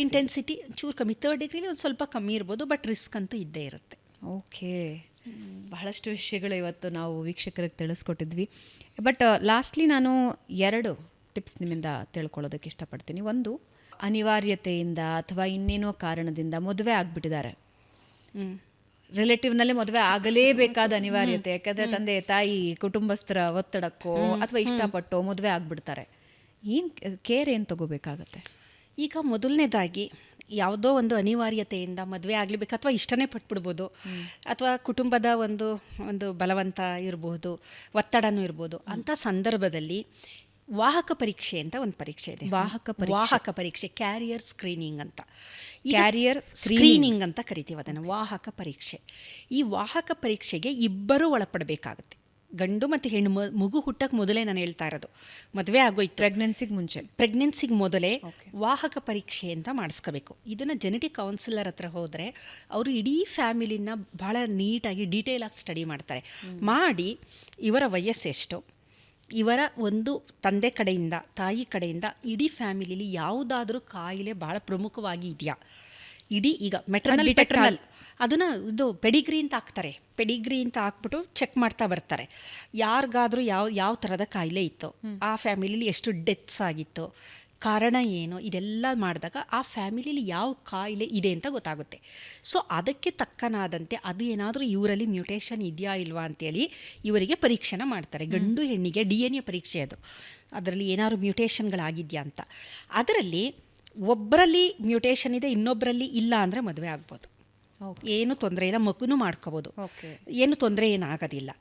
[SPEAKER 2] ಇಂಟೆನ್ಸಿಟಿ ಚೂರು ಕಮ್ಮಿ, ಥರ್ಡ್ ಡಿಗ್ರಿಲಿ ಒಂದು ಸ್ವಲ್ಪ ಕಮ್ಮಿ ಇರ್ಬೋದು, ಬಟ್ ರಿಸ್ಕ್ ಅಂತೂ ಇದ್ದೇ ಇರುತ್ತೆ.
[SPEAKER 1] ಓಕೆ, ಬಹಳಷ್ಟು ವಿಷಯಗಳು ಇವತ್ತು ನಾವು ವೀಕ್ಷಕರಿಗೆ ತಿಳಿಸ್ಕೊಟ್ಟಿದ್ವಿ. ಬಟ್ ಲಾಸ್ಟ್ಲಿ ನಾನು 2 ಟಿಪ್ಸ್ ನಿಮ್ಮಿಂದ ತಿಳ್ಕೊಳ್ಳೋದಕ್ಕೆ ಇಷ್ಟಪಡ್ತೀನಿ. ಒಂದು, ಅನಿವಾರ್ಯತೆಯಿಂದ ಅಥವಾ ಇನ್ನೇನೋ ಕಾರಣದಿಂದ ಮದುವೆ ಆಗಿಬಿಟ್ಟಿದ್ದಾರೆ, ರಿಲೇಟಿವ್ನಲ್ಲೇ ಮದುವೆ ಆಗಲೇಬೇಕಾದ ಅನಿವಾರ್ಯತೆ, ಯಾಕಂದರೆ ತಂದೆ ತಾಯಿ ಕುಟುಂಬಸ್ಥರ ಒತ್ತಡಕ್ಕೋ ಅಥವಾ ಇಷ್ಟಪಟ್ಟೋ ಮದುವೆ ಆಗಿಬಿಡ್ತಾರೆ. ಕೇರ್ ಏನು ತಗೋಬೇಕಾಗತ್ತೆ?
[SPEAKER 2] ಈಗ ಮೊದಲನೇದಾಗಿ ಯಾವುದೋ ಒಂದು ಅನಿವಾರ್ಯತೆಯಿಂದ ಮದುವೆ ಆಗಲೇಬೇಕು ಅಥವಾ ಇಷ್ಟನೇ ಪಟ್ಬಿಡ್ಬೋದು, ಅಥವಾ ಕುಟುಂಬದ ಒಂದು ಬಲವಂತ ಇರ್ಬೋದು, ಒತ್ತಡನೂ ಇರ್ಬೋದು. ಅಂಥ ಸಂದರ್ಭದಲ್ಲಿ ವಾಹಕ ಪರೀಕ್ಷೆ ಅಂತ ಒಂದು ಪರೀಕ್ಷೆ ಇದೆ. ವಾಹಕ ಪರೀಕ್ಷೆ, ಕ್ಯಾರಿಯರ್ ಸ್ಕ್ರೀನಿಂಗ್ ಅಂತ, ಕ್ಯಾರಿಯರ್ ಸ್ಕ್ರೀನಿಂಗ್ ಅಂತ ಕರಿತೀವಿ ಅದನ್ನು, ವಾಹಕ ಪರೀಕ್ಷೆ. ಈ ವಾಹಕ ಪರೀಕ್ಷೆಗೆ ಇಬ್ಬರೂ ಒಳಪಡಬೇಕಾಗುತ್ತೆ, ಗಂಡು ಮತ್ತು ಹೆಣ್ಣು. ಮಗು ಹುಟ್ಟಕ್ಕೆ ಮೊದಲೇ ನಾನು ಹೇಳ್ತಾ ಇರೋದು, ಮದುವೆ ಆಗೋಯ್ತು ಪ್ರೆಗ್ನೆನ್ಸಿಗೆ ಮೊದಲೇ ವಾಹಕ ಪರೀಕ್ಷೆ ಅಂತ ಮಾಡಿಸ್ಕೋಬೇಕು. ಇದನ್ನು ಜೆನೆಟಿಕ್ ಕೌನ್ಸಿಲರ್ ಹತ್ರ ಹೋದರೆ ಅವರು ಇಡೀ ಫ್ಯಾಮಿಲಿನ ಭಾಳ ನೀಟಾಗಿ ಡೀಟೇಲಾಗಿ ಸ್ಟಡಿ ಮಾಡ್ತಾರೆ. ಮಾಡಿ ಇವರ ವಯಸ್ಸೆಷ್ಟು, ಇವರ ಒಂದು ತಂದೆ ಕಡೆಯಿಂದ ತಾಯಿ ಕಡೆಯಿಂದ ಇಡೀ ಫ್ಯಾಮಿಲಿಲಿ ಯಾವುದಾದ್ರೂ ಕಾಯಿಲೆ ಭಾಳ ಪ್ರಮುಖವಾಗಿ ಇದೆಯಾ, ಇಡೀ ಈಗ ಮೆಟರ್ನಲ್ ಅದನ್ನು ಇದು ಪೆಡಿಗ್ರಿ ಅಂತ ಹಾಕ್ತಾರೆ. ಪೆಡಿಗ್ರಿ ಅಂತ ಹಾಕ್ಬಿಟ್ಟು ಚೆಕ್ ಮಾಡ್ತಾ ಬರ್ತಾರೆ. ಯಾರಿಗಾದ್ರೂ ಯಾವ ಥರದ ಕಾಯಿಲೆ ಇತ್ತು, ಆ ಫ್ಯಾಮಿಲಿಲಿ ಎಷ್ಟು ಡೆತ್ಸ್ ಆಗಿತ್ತು, ಕಾರಣ ಏನು, ಇದೆಲ್ಲ ಮಾಡಿದಾಗ ಆ ಫ್ಯಾಮಿಲಿಲಿ ಯಾವ ಕಾಯಿಲೆ ಇದೆ ಅಂತ ಗೊತ್ತಾಗುತ್ತೆ. ಸೊ ಅದಕ್ಕೆ ತಕ್ಕನಾದಂತೆ ಅದು ಏನಾದರೂ ಇವರಲ್ಲಿ ಮ್ಯೂಟೇಷನ್ ಇದೆಯಾ ಇಲ್ವಾ ಅಂತೇಳಿ ಇವರಿಗೆ ಪರೀಕ್ಷೆನ ಮಾಡ್ತಾರೆ. ಗಂಡು ಹೆಣ್ಣಿಗೆ DNA ಪರೀಕ್ಷೆ ಅದು, ಅದರಲ್ಲಿ ಏನಾದ್ರು ಮ್ಯೂಟೇಷನ್ಗಳಾಗಿದೆಯಾ ಅಂತ. ಅದರಲ್ಲಿ ಒಬ್ಬರಲ್ಲಿ ಮ್ಯೂಟೇಷನ್ ಇದೆ, ಇನ್ನೊಬ್ಬರಲ್ಲಿ ಇಲ್ಲ ಅಂದರೆ ಮದುವೆ ಆಗ್ಬೋದು, ಏನು ತೊಂದರೆ ಇಲ್ಲ, ಮಗುನೂ ಮಾಡ್ಕೋಬೋದು, ಏನು ತೊಂದರೆ ಏನಾಗೋದಿಲ್ಲ.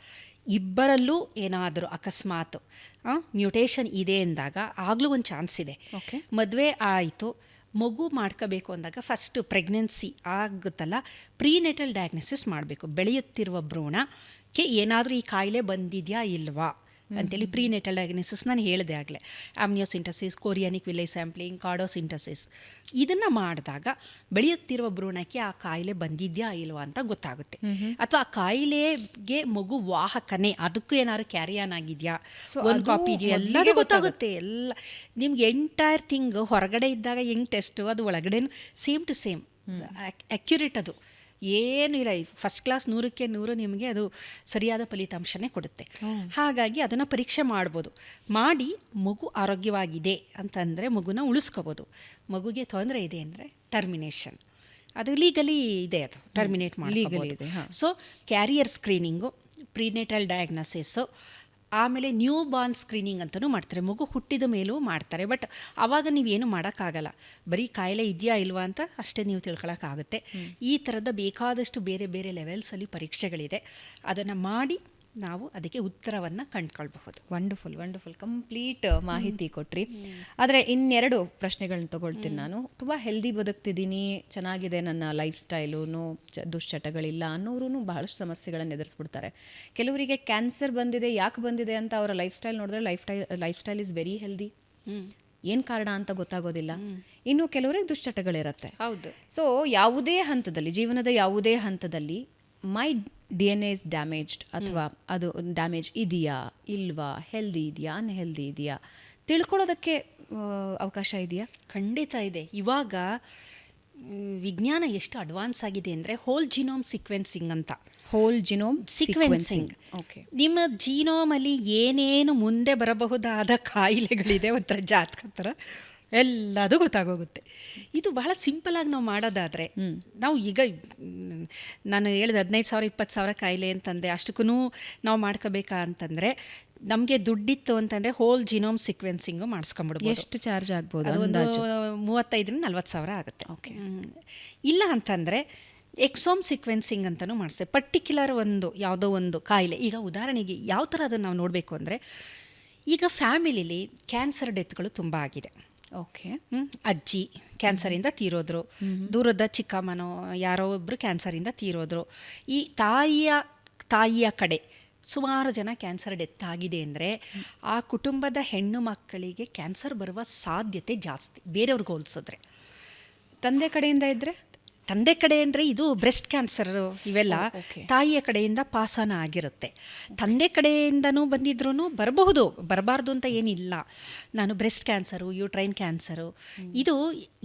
[SPEAKER 2] ಇಬ್ಬರಲ್ಲೂ ಏನಾದರೂ ಅಕಸ್ಮಾತ್ ಮ್ಯೂಟೇಷನ್ ಇದೆ ಅಂದಾಗ ಆಗಲೂ ಒಂದು ಚಾನ್ಸ್ ಇದೆ. ಮದುವೆ ಆಯಿತು, ಮಗು ಮಾಡ್ಕೋಬೇಕು ಅಂದಾಗ ಫಸ್ಟ್ ಪ್ರೆಗ್ನೆನ್ಸಿ ಆಗುತ್ತಲ್ಲ, ಪ್ರೀನೆಟಲ್ ಡಯಾಗ್ನೋಸಿಸ್ ಮಾಡಬೇಕು. ಬೆಳೆಯುತ್ತಿರುವ ಭ್ರೂಣಕ್ಕೆ ಏನಾದರೂ ಈ ಕಾಯಿಲೆ ಬಂದಿದೆಯಾ ಇಲ್ವಾ ಅಂತೇಳಿ ಪ್ರೀನೆಟಲ್ ಡಯಾಗ್ನೋಸಿಸ್ ನಾನು ಹೇಳಿದೆ ಆಗಲೇ. ಆಮ್ನಿಯೋಸಿಂಟಸಿಸ್, ಕೋರಿಯಾನಿಕ್ ವಿಲೈ ಸ್ಯಾಂಪ್ಲಿಂಗ್, ಕಾರ್ಡೋಸಿಂಟಸಿಸ್, ಇದನ್ನು ಮಾಡಿದಾಗ ಬೆಳೆಯುತ್ತಿರುವ ಭ್ರೂಣಕ್ಕೆ ಆ ಕಾಯಿಲೆ ಬಂದಿದೆಯಾ ಇಲ್ವಾ ಅಂತ ಗೊತ್ತಾಗುತ್ತೆ. ಅಥವಾ ಆ ಕಾಯಿಲೆಗೆ ಮಗು ವಾಹಕನೇ, ಅದಕ್ಕೂ ಏನಾದ್ರು ಕ್ಯಾರಿಯಾನ್ ಆಗಿದೆಯಾ, ಒಂದು ಕಾಪಿ ಇದೆಯಾ, ಎಲ್ಲದೂ ಗೊತ್ತಾಗುತ್ತೆ. ಎಲ್ಲ ನಿಮ್ಗೆ ಎಂಟೈರ್ ಥಿಂಗ್ ಹೊರಗಡೆ ಇದ್ದಾಗ ಹೆಂಗೆ ಟೆಸ್ಟು, ಅದು ಒಳಗಡೆ ಸೇಮ್ ಟು ಸೇಮ್ ಅಕ್ಯುರೇಟ್, ಅದು ಏನೂ ಇಲ್ಲ. ಫಸ್ಟ್ ಕ್ಲಾಸ್ 100ಕ್ಕೆ 100 ನಿಮಗೆ ಅದು ಸರಿಯಾದ ಫಲಿತಾಂಶನೇ ಕೊಡುತ್ತೆ. ಹಾಗಾಗಿ ಅದನ್ನು ಪರೀಕ್ಷೆ ಮಾಡ್ಬೋದು. ಮಾಡಿ ಮಗು ಆರೋಗ್ಯವಾಗಿದೆ ಅಂತಂದರೆ ಮಗುನ ಉಳಿಸ್ಕೋಬೋದು. ಮಗುಗೆ ತೊಂದರೆ ಇದೆ ಅಂದರೆ ಟರ್ಮಿನೇಷನ್, ಅದು ಲೀಗಲಿ ಇದೆ, ಅದು ಟರ್ಮಿನೇಟ್ ಮಾಡ್ಬೋದು. ಸೊ ಕ್ಯಾರಿಯರ್ ಸ್ಕ್ರೀನಿಂಗು, ಪ್ರೀನೆಟಲ್ ಡಯಾಗ್ನೋಸಿಸು, ಆಮೇಲೆ ನ್ಯೂ ಬಾರ್ನ್ ಸ್ಕ್ರೀನಿಂಗ್ ಅಂತಲೂ ಮಾಡ್ತಾರೆ. ಮಗು ಹುಟ್ಟಿದ ಮೇಲೂ ಮಾಡ್ತಾರೆ. ಬಟ್ ಆವಾಗ ನೀವೇನು ಮಾಡೋಕ್ಕಾಗಲ್ಲ, ಬರೀ ಕಾಯಿಲೆ ಇದೆಯಾ ಇಲ್ವಾ ಅಂತ ಅಷ್ಟೇ ನೀವು ತಿಳ್ಕೊಳ್ಳೋಕ್ಕಾಗುತ್ತೆ. ಈ ಥರದ ಬೇಕಾದಷ್ಟು ಬೇರೆ ಬೇರೆ ಲೆವೆಲ್ಸಲ್ಲಿ ಪರೀಕ್ಷೆಗಳಿದೆ, ಅದನ್ನು ಮಾಡಿ ನಾವು ಅದಕ್ಕೆ ಉತ್ತರವನ್ನು ಕಂಡುಕೊಳ್ಬಹುದು.
[SPEAKER 1] ವಂಡರ್ಫುಲ್ ಕಂಪ್ಲೀಟ್ ಮಾಹಿತಿ ಕೊಟ್ರಿ. ಆದರೆ 2 ಪ್ರಶ್ನೆಗಳನ್ನ ತಗೊಳ್ತೀನಿ ನಾನು. ತುಂಬ ಹೆಲ್ದಿ ಬದುಕ್ತಿದ್ದೀನಿ, ಚೆನ್ನಾಗಿದೆ ನನ್ನ ಲೈಫ್ ಸ್ಟೈಲು, ದುಶ್ಚಟಗಳಿಲ್ಲ ಅನ್ನೋರು ಬಹಳಷ್ಟು ಸಮಸ್ಯೆಗಳನ್ನು ಎದುರಿಸ್ಬಿಡ್ತಾರೆ. ಕೆಲವರಿಗೆ ಕ್ಯಾನ್ಸರ್ ಬಂದಿದೆ, ಯಾಕೆ ಬಂದಿದೆ ಅಂತ ಅವರ ಲೈಫ್ ಸ್ಟೈಲ್ ನೋಡಿದ್ರೆ life style is very healthy, ಏನು ಕಾರಣ ಅಂತ ಗೊತ್ತಾಗೋದಿಲ್ಲ. ಇನ್ನು ಕೆಲವರಿಗೆ ದುಶ್ಚಟಗಳಿರುತ್ತೆ.
[SPEAKER 2] ಹೌದು.
[SPEAKER 1] ಸೊ ಯಾವುದೇ ಹಂತದಲ್ಲಿ, ಜೀವನದ ಯಾವುದೇ ಹಂತದಲ್ಲಿ ಮೈ DNA ಇಸ್ ಡ್ಯಾಮೇಜ್ಡ್ ಅಥವಾ ಅದು ಡ್ಯಾಮೇಜ್ ಇದೆಯಾ ಇಲ್ವಾ, ಹೆಲ್ದಿ ಇದೆಯಾ ಅನ್ಹೆಲ್ದಿ ಇದೆಯಾ ತಿಳ್ಕೊಳ್ಳೋದಕ್ಕೆ ಅವಕಾಶ ಇದೆಯಾ?
[SPEAKER 2] ಖಂಡಿತ ಇದೆ. ಇವಾಗ ವಿಜ್ಞಾನ ಎಷ್ಟು ಅಡ್ವಾನ್ಸ್ ಆಗಿದೆ ಅಂದರೆ ಹೋಲ್ ಜಿನೋಮ್ ಸೀಕ್ವೆನ್ಸಿಂಗ್ ಅಂತ.
[SPEAKER 1] ಹೋಲ್ ಜಿನೋಮ್
[SPEAKER 2] ಸೀಕ್ವೆನ್ಸಿಂಗ್, ನಿಮ್ಮ ಜೀನೋಮಲ್ಲಿ ಏನೇನು ಮುಂದೆ ಬರಬಹುದಾದ ಕಾಯಿಲೆಗಳಿದೆ, ಒಂಥರ ಜಾತಕ ಥರ ಎಲ್ಲದೂ ಗೊತ್ತಾಗೋಗುತ್ತೆ. ಇದು ಬಹಳ ಸಿಂಪಲಾಗಿ ನಾವು ಮಾಡೋದಾದರೆ, ನಾವು ಈಗ ನಾನು ಹೇಳಿದೆ 15,000 20,000 ಕಾಯಿಲೆ ಅಂತಂದೆ, ಅಷ್ಟಕ್ಕೂ ನಾವು ಮಾಡ್ಕೋಬೇಕಾ ಅಂತಂದರೆ ನಮಗೆ ದುಡ್ಡಿತ್ತು ಅಂತಂದರೆ ಹೋಲ್ ಜಿನೋಮ್ ಸೀಕ್ವೆನ್ಸಿಂಗು ಮಾಡಿಸ್ಕೊಂಬಿಡ್ಬೋದು.
[SPEAKER 1] ಎಷ್ಟು ಚಾರ್ಜ್ ಆಗ್ಬೋದು?
[SPEAKER 2] ಅದು ಒಂದು 35,000-40,000 ಆಗುತ್ತೆ.
[SPEAKER 1] ಓಕೆ.
[SPEAKER 2] ಇಲ್ಲ ಅಂತಂದರೆ ಎಕ್ಸೋಮ್ ಸೀಕ್ವೆನ್ಸಿಂಗ್ ಅಂತಲೂ ಮಾಡಿಸ್ತೇವೆ. ಪರ್ಟಿಕ್ಯುಲರ್ ಯಾವುದೋ ಒಂದು ಕಾಯಿಲೆ, ಈಗ ಉದಾಹರಣೆಗೆ ಯಾವ ಥರ ಅದನ್ನು ನಾವು ನೋಡಬೇಕು ಅಂದರೆ, ಈಗ ಫ್ಯಾಮಿಲಿಲಿ ಕ್ಯಾನ್ಸರ್ ಡೆತ್ಗಳು ತುಂಬ ಆಗಿದೆ.
[SPEAKER 1] ಓಕೆ.
[SPEAKER 2] ಅಜ್ಜಿ ಕ್ಯಾನ್ಸರಿಂದ ತೀರೋದ್ರು, ದೂರದ ಚಿಕ್ಕಮ್ಮನೋ ಯಾರೋ ಒಬ್ಬರು ಕ್ಯಾನ್ಸರಿಂದ ತೀರೋದ್ರು. ಈ ತಾಯಿಯ ಕಡೆ ಸುಮಾರು ಜನ ಕ್ಯಾನ್ಸರ್ ಡೆತ್ ಆಗಿದೆ ಅಂದರೆ ಆ ಕುಟುಂಬದ ಹೆಣ್ಣು ಮಕ್ಕಳಿಗೆ ಕ್ಯಾನ್ಸರ್ ಬರುವ ಸಾಧ್ಯತೆ ಜಾಸ್ತಿ ಬೇರೆಯವ್ರಿಗೆ ಹೋಲಿಸಿದ್ರೆ.
[SPEAKER 1] ತಂದೆ ಕಡೆಯಿಂದ ಇದ್ದರೆ
[SPEAKER 2] ತಂದೆ ಕಡೆ ಅಂದರೆ ಇದು ಬ್ರೆಸ್ಟ್ ಕ್ಯಾನ್ಸರ್ ಇವೆಲ್ಲ
[SPEAKER 1] okay.
[SPEAKER 2] ತಾಯಿಯ ಕಡೆಯಿಂದ ಪಾಸನ ಆಗಿರುತ್ತೆ. ತಂದೆ ಕಡೆಯಿಂದನೂ ಬಂದಿದ್ರೂ ಬರಬಹುದು, ಬರಬಾರ್ದು ಅಂತ ಏನಿಲ್ಲ. ನಾನು ಬ್ರೆಸ್ಟ್ ಕ್ಯಾನ್ಸರು, ಯೂಟ್ರೈನ್ ಕ್ಯಾನ್ಸರು,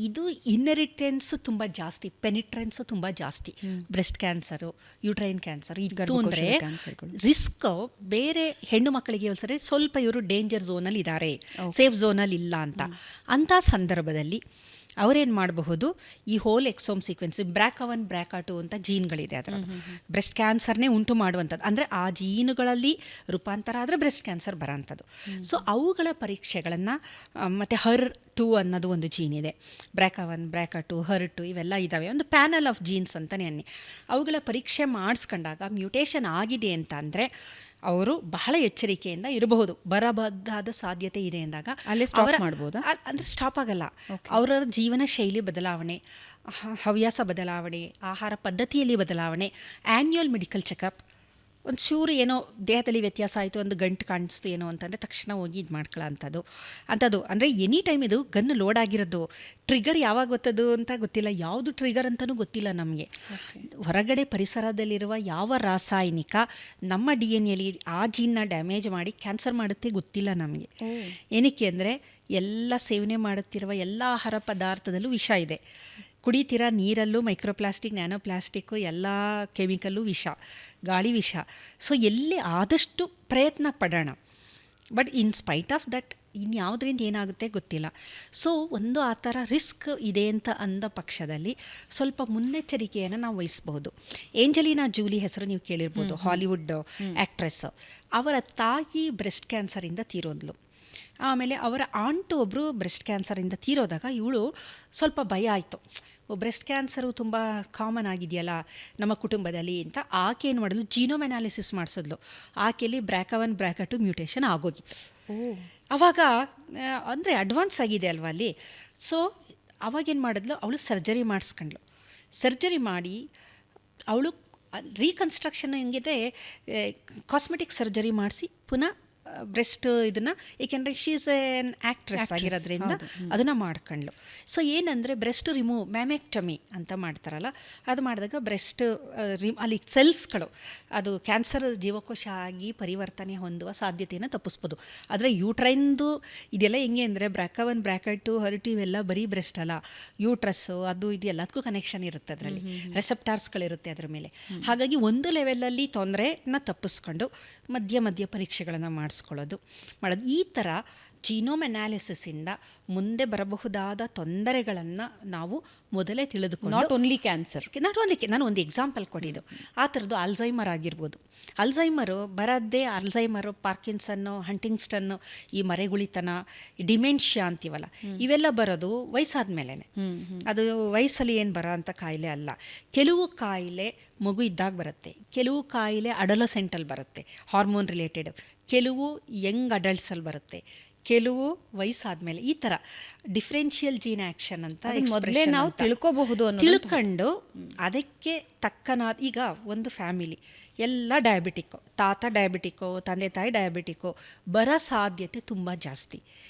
[SPEAKER 2] ಇದು ಇನ್ನೆರಿಟೆನ್ಸು ತುಂಬ ಜಾಸ್ತಿ, ಪೆನಿಟ್ರೆನ್ಸು ತುಂಬ ಜಾಸ್ತಿ. ಬ್ರೆಸ್ಟ್ ಕ್ಯಾನ್ಸರು, ಯೂಟ್ರೈನ್ ಕ್ಯಾನ್ಸರ್ ಇದ್ದು ಅಂದರೆ ರಿಸ್ಕ್ ಬೇರೆ ಹೆಣ್ಣು ಮಕ್ಕಳಿಗೆ ಹೋಲಿಸಿದ್ರೆ ಸ್ವಲ್ಪ ಇವರು ಡೇಂಜರ್ ಝೋನಲ್ಲಿ ಇದ್ದಾರೆ, ಸೇಫ್ ಝೋನಲ್ಲಿ ಇಲ್ಲ ಅಂಥ ಸಂದರ್ಭದಲ್ಲಿ ಅವರೇನು ಮಾಡಬಹುದು, ಈ ಹೋಲ್ ಎಕ್ಸೋಮ್ ಸೀಕ್ವೆನ್ಸ್ BRCA1 BRCA2 ಅಂತ ಜೀನ್ಗಳಿದೆ ಅದರದ್ದು, ಬ್ರೆಸ್ಟ್ ಕ್ಯಾನ್ಸರ್ನೇ ಉಂಟು ಮಾಡುವಂಥದ್ದು. ಅಂದರೆ ಆ ಜೀನುಗಳಲ್ಲಿ ರೂಪಾಂತರ ಆದರೆ ಬ್ರೆಸ್ಟ್ ಕ್ಯಾನ್ಸರ್ ಬರೋಂಥದ್ದು. ಸೊ ಅವುಗಳ ಪರೀಕ್ಷೆಗಳನ್ನು ಮತ್ತು HER2 ಅನ್ನೋದು ಒಂದು ಜೀನ್ ಇದೆ, BRCA1 BRCA2 HER2 ಇವೆಲ್ಲ ಇದ್ದಾವೆ, ಒಂದು ಪ್ಯಾನಲ್ ಆಫ್ ಜೀನ್ಸ್ ಅಂತಲೇ ಅನ್ನಿ. ಅವುಗಳ ಪರೀಕ್ಷೆ ಮಾಡಿಸ್ಕೊಂಡಾಗ ಮ್ಯೂಟೇಷನ್ ಆಗಿದೆ ಅಂತ ಅಂದರೆ ಅವರು ಬಹಳ ಎಚ್ಚರಿಕೆಯಿಂದ ಇರಬಹುದು. ಬರಬಹುದಾದ ಸಾಧ್ಯತೆ ಇದೆ ಎಂದಾಗ ಅಂದರೆ ಸ್ಟಾಪ್ ಆಗಲ್ಲ. ಅವರ ಜೀವನ ಶೈಲಿ ಬದಲಾವಣೆ, ಹವ್ಯಾಸ ಬದಲಾವಣೆ, ಆಹಾರ ಪದ್ಧತಿಯಲ್ಲಿ ಬದಲಾವಣೆ, ಆ್ಯನ್ಯುವಲ್ ಮೆಡಿಕಲ್ ಚೆಕಪ್, ಒಂದು ಚೂರು ಏನೋ ದೇಹದಲ್ಲಿ ವ್ಯತ್ಯಾಸ ಆಯಿತು, ಒಂದು ಗಂಟು ಕಾಣಿಸ್ತು ಏನೋ ಅಂತಂದರೆ ತಕ್ಷಣ ಹೋಗಿ ಇದು ಮಾಡ್ಕೊಳ್ಳೋ ಅಂಥದ್ದು. ಅಂದರೆ ಎನಿ ಟೈಮ್ ಇದು ಗನ್ ಲೋಡ್ ಆಗಿರೋದು. ಟ್ರಿಗರ್ ಯಾವಾಗ ಗೊತ್ತದು ಅಂತ ಗೊತ್ತಿಲ್ಲ, ಯಾವುದು ಟ್ರಿಗರ್ ಅಂತಲೂ ಗೊತ್ತಿಲ್ಲ ನಮಗೆ. ಹೊರಗಡೆ ಪರಿಸರದಲ್ಲಿರುವ ಯಾವ ರಾಸಾಯನಿಕ ನಮ್ಮ DNA ಆ ಜೀನ್ನ ಡ್ಯಾಮೇಜ್ ಮಾಡಿ ಕ್ಯಾನ್ಸರ್ ಮಾಡುತ್ತೆ ಗೊತ್ತಿಲ್ಲ ನಮಗೆ. ಏನಕ್ಕೆ ಅಂದರೆ ಎಲ್ಲ ಸೇವನೆ ಮಾಡುತ್ತಿರುವ ಎಲ್ಲ ಆಹಾರ ಪದಾರ್ಥದಲ್ಲೂ ವಿಷ ಇದೆ. ಕುಡಿತೀರಾ ನೀರಲ್ಲೂ ಮೈಕ್ರೋಪ್ಲಾಸ್ಟಿಕ್, ನ್ಯಾನೋಪ್ಲಾಸ್ಟಿಕ್ಕು, ಎಲ್ಲ ಕೆಮಿಕಲ್ಲು ವಿಷ, ಗಾಳಿ ವಿಷ. ಸೊ ಎಲ್ಲಿ ಆದಷ್ಟು ಪ್ರಯತ್ನ ಪಡೋಣ. But in spite of that ಇನ್ಯಾವುದರಿಂದ ಏನಾಗುತ್ತೆ ಗೊತ್ತಿಲ್ಲ. ಸೊ ಒಂದು ಆ ಥರ ರಿಸ್ಕ್ ಇದೆ ಅಂತ ಅಂದ ಪಕ್ಷದಲ್ಲಿ ಸ್ವಲ್ಪ ಮುನ್ನೆಚ್ಚರಿಕೆಯನ್ನು ನಾವು ವಹಿಸ್ಬೋದು. ಏಂಜಲಿನಾ ಜೂಲಿ ಹೆಸರು ನೀವು ಕೇಳಿರ್ಬೋದು, ಹಾಲಿವುಡ್ ಆ್ಯಕ್ಟ್ರೆಸ್. ಅವರ ತಾಯಿ ಬ್ರೆಸ್ಟ್ ಕ್ಯಾನ್ಸರಿಂದ ತೀರೋದ್ಲು. ಆಮೇಲೆ ಅವರ ಆಂಟು ಒಬ್ಬರು ಬ್ರೆಸ್ಟ್ ಕ್ಯಾನ್ಸರಿಂದ ತೀರೋದಾಗ ಇವಳು ಸ್ವಲ್ಪ ಭಯ ಆಯಿತು, ಬ್ರೆಸ್ಟ್ ಕ್ಯಾನ್ಸರು ತುಂಬ ಕಾಮನ್ ಆಗಿದೆಯಲ್ಲ ನಮ್ಮ ಕುಟುಂಬದಲ್ಲಿ ಅಂತ. ಆಕೆ ಏನು ಮಾಡಿದ್ಲು, ಜೀನೋಮ್ ಅನಾಲಿಸಿಸ್ ಮಾಡಿಸಿದ್ಲು. ಆಕೆಯಲ್ಲಿ BRCA1 BRCA2 ಮ್ಯೂಟೇಷನ್ ಆಗೋಗಿತ್ತು. ಆವಾಗ ಅಂದರೆ ಅಡ್ವಾನ್ಸ್ ಆಗಿದೆ ಅಲ್ವಾ ಅಲ್ಲಿ. ಸೊ ಅವಾಗೇನು ಮಾಡಿದ್ಲು, ಅವಳು ಸರ್ಜರಿ ಮಾಡಿಸ್ಕೊಂಡ್ಳು. ಸರ್ಜರಿ ಮಾಡಿ ಅವಳು ರೀಕನ್ಸ್ಟ್ರಕ್ಷನ್ ಹೆಂಗಿದೆ, ಕಾಸ್ಮೆಟಿಕ್ ಸರ್ಜರಿ ಮಾಡಿಸಿ ಪುನಃ ಬ್ರೆಸ್ಟ್ ಇದನ್ನು, ಏಕೆಂದರೆ ಶಿ ಈಸ್ ಎನ್ ಆ್ಯಕ್ಟ್ರೆಸ್ ಆಗಿರೋದ್ರಿಂದ ಅದನ್ನು ಮಾಡ್ಕೊಂಡ್ಳು. ಸೊ ಏನಂದರೆ ಬ್ರೆಸ್ಟ್ ರಿಮೂವ್, ಮ್ಯಾಮೆಕ್ಟಮಿ ಅಂತ ಮಾಡ್ತಾರಲ್ಲ, ಅದು ಮಾಡಿದಾಗ ಬ್ರೆಸ್ಟ್ ಅಲ್ಲಿ ಸೆಲ್ಸ್ಗಳು ಅದು ಕ್ಯಾನ್ಸರ್ ಜೀವಕೋಶ ಆಗಿ ಪರಿವರ್ತನೆ ಹೊಂದುವ ಸಾಧ್ಯತೆಯನ್ನು ತಪ್ಪಿಸ್ಬೋದು. ಆದರೆ ಯೂಟ್ರೈನ್ದು ಇದೆಲ್ಲ ಹೆಂಗೆ ಅಂದರೆ BRCA1 BRCA2 HER2 ಇವೆಲ್ಲ ಬರೀ ಬ್ರೆಸ್ಟ್ ಅಲ್ಲ, ಯೂಟ್ರಸ್ಸು ಅದು ಇದು ಎಲ್ಲದಕ್ಕೂ ಕನೆಕ್ಷನ್ ಇರುತ್ತೆ, ಅದರಲ್ಲಿ ರೆಸೆಪ್ಟಾರ್ಸ್ಗಳಿರುತ್ತೆ ಅದ್ರ ಮೇಲೆ. ಹಾಗಾಗಿ ಒಂದು ಲೆವೆಲಲ್ಲಿ ತೊಂದರೆನ ತಪ್ಪಿಸ್ಕೊಂಡು ಮಧ್ಯ ಮಧ್ಯ ಪರೀಕ್ಷೆಗಳನ್ನು ಮಾಡಿಸ್ಕೊಳ್ಳೋದು ಈ ಥರ ಜೀನೋಮ್ ಅನಾಲಿಸಿಸಿಂದ ಮುಂದೆ ಬರಬಹುದಾದ ತೊಂದರೆಗಳನ್ನು ನಾವು ಮೊದಲೇ ತಿಳಿದುಕೊಂಡು,
[SPEAKER 1] ನಾಟ್ ಓನ್ಲಿ ಕ್ಯಾನ್ಸರ್,
[SPEAKER 2] ನಾನು ಒಂದು ಎಕ್ಸಾಂಪಲ್ ಕೊಟ್ಟಿದ್ದು ಆ ಥರದ್ದು ಅಲ್ಝೈಮರ್ ಆಗಿರ್ಬೋದು. ಅಲ್ಝೈಮರು ಬರದ್ದೇ ಅಲ್ಝೈಮರು, ಪಾರ್ಕಿನ್ಸನ್ನು, ಹಂಟಿಂಗ್ಸ್ಟನ್ನು, ಈ ಮರೆಗುಳಿತನ, ಡಿಮೆನ್ಷಿಯಾ ಅಂತೀವಲ್ಲ, ಇವೆಲ್ಲ ಬರೋದು ವಯಸ್ಸಾದ ಮೇಲೇ. ಅದು ವಯಸ್ಸಲ್ಲಿ ಏನು ಬರೋ ಅಂಥ ಕಾಯಿಲೆ ಅಲ್ಲ. ಕೆಲವು ಕಾಯಿಲೆ ಮಗು ಇದ್ದಾಗ ಬರುತ್ತೆ, ಕೆಲವು ಕಾಯಿಲೆ ಅಡಲಸೆಂಟಲ್ಲಿ ಬರುತ್ತೆ ಹಾರ್ಮೋನ್ ರಿಲೇಟೆಡ್, ಕೆಲವು ಯಂಗ್ ಅಡಲ್ಟ್ಸಲ್ಲಿ ಬರುತ್ತೆ, ಕೆಲವು ವಯಸ್ಸಾದ್ಮೇಲೆ. ಈ ಥರ ಡಿಫ್ರೆನ್ಷಿಯಲ್ ಜೀನ್ ಆ್ಯಕ್ಷನ್ ಅಂತ
[SPEAKER 1] ಮೊದಲೇ ನಾವು ತಿಳ್ಕೋಬಹುದು,
[SPEAKER 2] ತಿಳ್ಕೊಂಡು ಅದಕ್ಕೆ ತಕ್ಕನಾದ. ಈಗ ಒಂದು ಫ್ಯಾಮಿಲಿ ಎಲ್ಲ ಡಯಾಬಿಟಿಕ್ಕು, ತಾತ ಡಯಾಬಿಟಿಕ್ಕು, ತಂದೆ ತಾಯಿ ಡಯಾಬಿಟಿಕ್ಕು, ಬರೋ ಸಾಧ್ಯತೆ ತುಂಬ ಜಾಸ್ತಿ.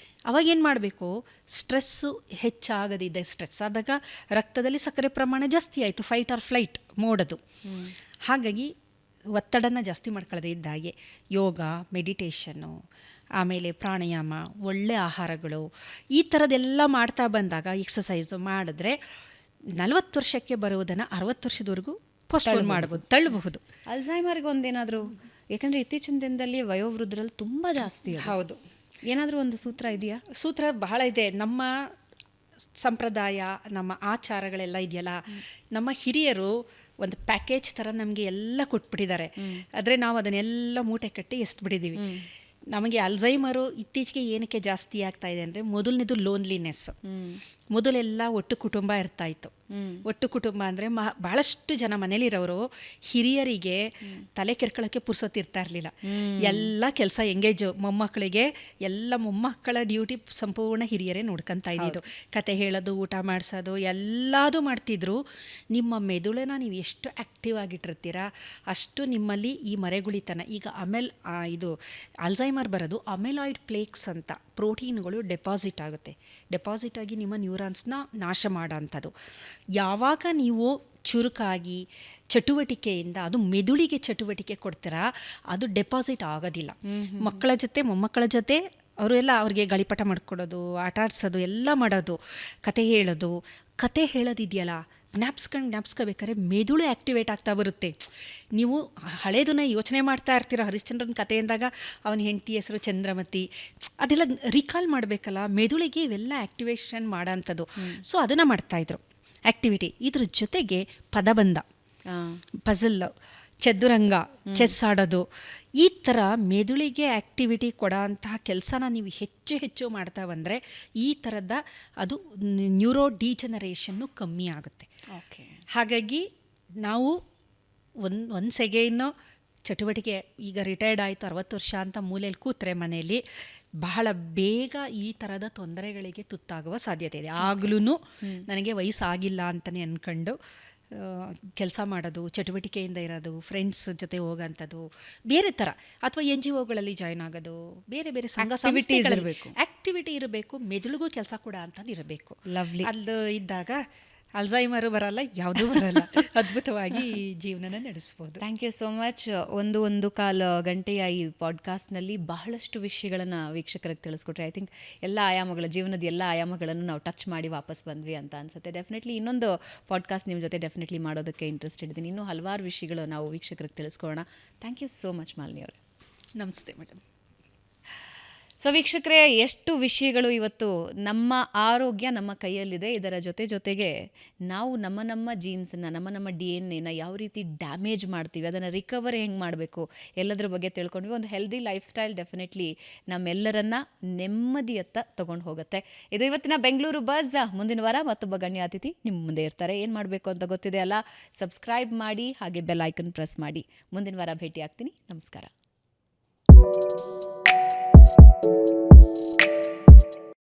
[SPEAKER 2] ಅವಾಗೇನು ಮಾಡಬೇಕು, ಸ್ಟ್ರೆಸ್ಸು ಹೆಚ್ಚಾಗದಿದೆ. ಸ್ಟ್ರೆಸ್ ಆದಾಗ ರಕ್ತದಲ್ಲಿ ಸಕ್ಕರೆ ಪ್ರಮಾಣ ಜಾಸ್ತಿ ಆಯಿತು, ಫೈಟ್ ಆರ್ ಫ್ಲೈಟ್ ಮೋಡದು. ಹಾಗಾಗಿ ಒತ್ತಡನ ಜಾಸ್ತಿ ಮಾಡ್ಕೊಳ್ಳೋದೇ ಇದ್ದಾಗೆ ಯೋಗ, ಮೆಡಿಟೇಷನ್ನು, ಆಮೇಲೆ ಪ್ರಾಣಾಯಾಮ, ಒಳ್ಳೆ ಆಹಾರಗಳು, ಈ ಥರದ್ದೆಲ್ಲ ಮಾಡ್ತಾ ಬಂದಾಗ, ಎಕ್ಸಸೈಸು ಮಾಡಿದ್ರೆ 40 ವರ್ಷಕ್ಕೆ ಬರುವುದನ್ನು 60 ವರ್ಷದವರೆಗೂ ಪೋಸ್ಟ್ಪೋನ್ ಮಾಡ್ಬೋದು, ತಳ್ಳಬಹುದು.
[SPEAKER 1] ಅಲ್ಝೈಮರ್ಗೆ ಒಂದೇನಾದರೂ, ಯಾಕಂದರೆ ಇತ್ತೀಚಿನ ದಿನದಲ್ಲಿ ವಯೋವೃದ್ಧರಲ್ಲಿ ತುಂಬ ಜಾಸ್ತಿ.
[SPEAKER 2] ಹೌದು.
[SPEAKER 1] ಏನಾದರೂ ಒಂದು ಸೂತ್ರ ಇದೆಯಾ?
[SPEAKER 2] ಸೂತ್ರ ಬಹಳ ಇದೆ. ನಮ್ಮ ಸಂಪ್ರದಾಯ, ನಮ್ಮ ಆಚಾರಗಳೆಲ್ಲ ಇದೆಯಲ್ಲ, ನಮ್ಮ ಹಿರಿಯರು ಒಂದು ಪ್ಯಾಕೇಜ್ ಥರ ನಮಗೆ ಎಲ್ಲ ಕೊಟ್ಬಿಟ್ಟಿದ್ದಾರೆ. ಆದರೆ ನಾವು ಅದನ್ನೆಲ್ಲ ಮೂಟೆ ಕಟ್ಟಿ ಎಸ್ಬಿಟ್ಟಿದ್ದೀವಿ. ನಮಗೆ ಅಲ್ಝೈಮರು ಇತ್ತೀಚೆಗೆ ಏನಕ್ಕೆ ಜಾಸ್ತಿ ಆಗ್ತಾ ಇದೆ ಅಂದರೆ, ಮೊದಲನೇದು ಲೋನ್ಲಿನೆಸ್. ಮೊದಲೆಲ್ಲ ಒಟ್ಟು ಕುಟುಂಬ ಇರ್ತಾ ಇತ್ತು. ಒಟ್ಟು ಕುಟುಂಬ ಅಂದರೆ ಭಾಳಷ್ಟು ಜನ ಮನೇಲಿರೋರು ಹಿರಿಯರಿಗೆ ತಲೆ ಕೆರ್ಕೊಳ್ಳೋಕ್ಕೆ ಪುರ್ಸೊತ್ತಿರ್ತಾ ಇರಲಿಲ್ಲ. ಎಲ್ಲ ಕೆಲಸ ಎಂಗೇಜು. ಮೊಮ್ಮಕ್ಕಳಿಗೆ ಎಲ್ಲ ಮೊಮ್ಮಕ್ಕಳ ಡ್ಯೂಟಿ ಸಂಪೂರ್ಣ ಹಿರಿಯರೇ ನೋಡ್ಕೊತಾ ಇದ್ದಿದ್ದು. ಕತೆ ಹೇಳೋದು, ಊಟ ಮಾಡಿಸೋದು ಎಲ್ಲದೂ ಮಾಡ್ತಿದ್ರು. ನಿಮ್ಮ ಮೆದುಳನ್ನ ನೀವು ಎಷ್ಟು ಆ್ಯಕ್ಟಿವ್ ಆಗಿಟ್ಟಿರ್ತೀರ ಅಷ್ಟು ನಿಮ್ಮಲ್ಲಿ ಈ ಮರೆಗುಳಿತನ. ಈಗ ಇದು ಅಲ್ಝೈಮರ್ ಬರೋದು ಅಮೆಲಾಯ್ಡ್ ಪ್ಲೇಕ್ಸ್ ಅಂತ ಪ್ರೋಟೀನ್ಗಳು ಡೆಪಾಸಿಟ್ ಆಗುತ್ತೆ. ಡೆಪಾಸಿಟ್ ಆಗಿ ನಿಮ್ಮ ನ್ಯೂರಾನ್ಸ್ನ ನಾಶ ಮಾಡೋ ಅಂಥದ್ದು. ಯಾವಾಗ ನೀವು ಚುರುಕಾಗಿ ಚಟುವಟಿಕೆಯಿಂದ ಅದು ಮೆದುಳಿಗೆ ಚಟುವಟಿಕೆ ಕೊಡ್ತೀರಾ, ಅದು ಡೆಪಾಸಿಟ್ ಆಗೋದಿಲ್ಲ. ಮಕ್ಕಳ ಜೊತೆ ಮೊಮ್ಮಕ್ಕಳ ಜೊತೆ ಅವರೆಲ್ಲ ಅವ್ರಿಗೆ ಗಾಳಿಪಟ ಮಾಡ್ಕೊಡೋದು, ಆಟ ಆಡ್ಸೋದು ಎಲ್ಲ ಮಾಡೋದು, ಕತೆ ಹೇಳೋದಿದೆಯಲ್ಲ, ಜ್ಞಾಪಿಸ್ಕೋಬೇಕಾದ್ರೆ ಮೆದುಳು ಆ್ಯಕ್ಟಿವೇಟ್ ಆಗ್ತಾ ಬರುತ್ತೆ. ನೀವು ಹಳೇದನ್ನ ಯೋಚನೆ ಮಾಡ್ತಾ ಇರ್ತೀರ. ಹರಿಶ್ಚಂದ್ರನ ಕತೆ ಎಂದಾಗ ಅವನ ಹೆಂಡತಿ ಹೆಸರು ಚಂದ್ರಮತಿ, ಅದೆಲ್ಲ ರಿಕಾಲ್ ಮಾಡಬೇಕಲ್ಲ, ಮೆದುಳಿಗೆ ಇವೆಲ್ಲ ಆ್ಯಕ್ಟಿವೇಶನ್ ಮಾಡೋ ಅಂಥದ್ದು. ಸೊ ಅದನ್ನು ಮಾಡ್ತಾಯಿದ್ರು ಆ್ಯಕ್ಟಿವಿಟಿ. ಇದ್ರ ಜೊತೆಗೆ ಪದಬಂಧ, ಪಝಲ್, ಚದುರಂಗ, ಚೆಸ್ ಆಡೋದು, ಈ ಥರ ಮೆದುಳಿಗೆ ಆ್ಯಕ್ಟಿವಿಟಿ ಕೊಡೋ ಅಂತಹ ಕೆಲಸನ ನೀವು ಹೆಚ್ಚು ಮಾಡ್ತಾ ಬಂದರೆ ಈ ಥರದ ಅದು ನ್ಯೂರೋ ಡಿಜನರೇಷನ್ನು ಕಮ್ಮಿ ಆಗುತ್ತೆ. ಹಾಗಾಗಿ ನಾವು ಒಂದು ಸೆಕೆಂಡು ಚಟುವಟಿಕೆ, ಈಗ ರಿಟೈರ್ಡ್ ಆಯಿತು 60 ವರ್ಷ ಅಂತ ಮೂಲೆಯಲ್ಲಿ ಕೂತ್ರೆ ಮನೆಯಲ್ಲಿ ಬಹಳ ಬೇಗ ಈ ಥರದ ತೊಂದರೆಗಳಿಗೆ ತುತ್ತಾಗುವ ಸಾಧ್ಯತೆ ಇದೆ. ಆಗಲೂ ನನಗೆ ವಯಸ್ಸಾಗಿಲ್ಲ ಅಂತಲೇ ಅಂದ್ಕೊಂಡು ಕೆಲಸ ಮಾಡೋದು, ಚಟುವಟಿಕೆಯಿಂದ ಇರೋದು, ಫ್ರೆಂಡ್ಸ್ ಜೊತೆ ಹೋಗೋಂಥದ್ದು, ಬೇರೆ ಥರ, ಅಥವಾ NGOಗಳಲ್ಲಿ ಜಾಯ್ನ್ ಆಗೋದು, ಬೇರೆ ಸಂಘ ಸಂಸ್ಥೆಗಳಲ್ಲಿ ಆ್ಯಕ್ಟಿವಿಟಿ ಇರಬೇಕು. ಮೆದುಳಿಗೂ ಕೆಲಸ ಕೂಡ ಅಂತಂದು ಇರಬೇಕು. ಅಲ್ಲಿ ಇದ್ದಾಗ ಅಲ್ಝೈಮರು ಬರಲ್ಲ, ಯಾವುದೂ ಬರಲ್ಲ. ಅದ್ಭುತವಾಗಿ ಜೀವನನ ನಡೆಸ್ಬೋದು.
[SPEAKER 1] Thank you so much. ಒಂದು ಕಾಲು ಗಂಟೆಯ ಈ ಪಾಡ್ಕಾಸ್ಟ್ನಲ್ಲಿ ಬಹಳಷ್ಟು ವಿಷಯಗಳನ್ನು ವೀಕ್ಷಕರಿಗೆ ತಿಳಿಸ್ಕೊಟ್ರೆ. ಐ ಥಿಂಕ್ ಎಲ್ಲ ಆಯಾಮಗಳ ಜೀವನದ ಎಲ್ಲ ಆಯಾಮಗಳನ್ನು ನಾವು ಟಚ್ ಮಾಡಿ ವಾಪಸ್ ಬಂದ್ವಿ ಅಂತ ಅನ್ಸುತ್ತೆ. ಡೆಫಿನೆಟ್ಲಿ ಇನ್ನೊಂದು ಪಾಡ್ಕಾಸ್ಟ್ ನಿಮ್ಮ ಜೊತೆ ಡೆಫಿನೆಟ್ಲಿ ಮಾಡೋದಕ್ಕೆ ಇಂಟ್ರೆಸ್ಟೆಡ್ ಇದ್ದೀನಿ. ಇನ್ನೂ ಹಲವಾರು ವಿಷಯಗಳು ನಾವು ವೀಕ್ಷಕರಿಗೆ ತಿಳಿಸ್ಕೊಳ್ಳೋಣ. Thank you so much Malini ಅವರೇ.
[SPEAKER 2] ನಮಸ್ತೆ ಮೇಡಮ್.
[SPEAKER 1] ಸೊ ವೀಕ್ಷಕರೇ, ಎಷ್ಟು ವಿಷಯಗಳು ಇವತ್ತು. ನಮ್ಮ ಆರೋಗ್ಯ ನಮ್ಮ ಕೈಯಲ್ಲಿದೆ. ಇದರ ಜೊತೆಗೆ ನಾವು ನಮ್ಮ ಜೀನ್ಸನ್ನು, ನಮ್ಮ DNA ಯಾವ ರೀತಿ ಡ್ಯಾಮೇಜ್ ಮಾಡ್ತೀವಿ, ಅದನ್ನು ರಿಕವರಿ ಹೆಂಗೆ ಮಾಡಬೇಕು, ಎಲ್ಲದರ ಬಗ್ಗೆ ತಿಳ್ಕೊಂಡ್ವಿ. ಒಂದು ಹೆಲ್ದಿ ಲೈಫ್ ಸ್ಟೈಲ್ ಡೆಫಿನೆಟ್ಲಿ ನಮ್ಮೆಲ್ಲರನ್ನ ನೆಮ್ಮದಿಯತ್ತ ತೊಗೊಂಡು ಹೋಗುತ್ತೆ. ಇದು ಇವತ್ತಿನ ಬೆಂಗಳೂರು ಬಜ್. ಮುಂದಿನ ವಾರ ಮತ್ತೊಬ್ಬ ಗಣ್ಯ ಅತಿಥಿ ನಿಮ್ಮ ಮುಂದೆ ಇರ್ತಾರೆ. ಏನು ಮಾಡಬೇಕು ಅಂತ ಗೊತ್ತಿದೆ ಅಲ್ಲ, ಸಬ್ಸ್ಕ್ರೈಬ್ ಮಾಡಿ, ಹಾಗೆ ಬೆಲ್ ಐಕನ್ ಪ್ರೆಸ್ ಮಾಡಿ. ಮುಂದಿನ ವಾರ ಭೇಟಿ ಆಗ್ತೀನಿ. ನಮಸ್ಕಾರ.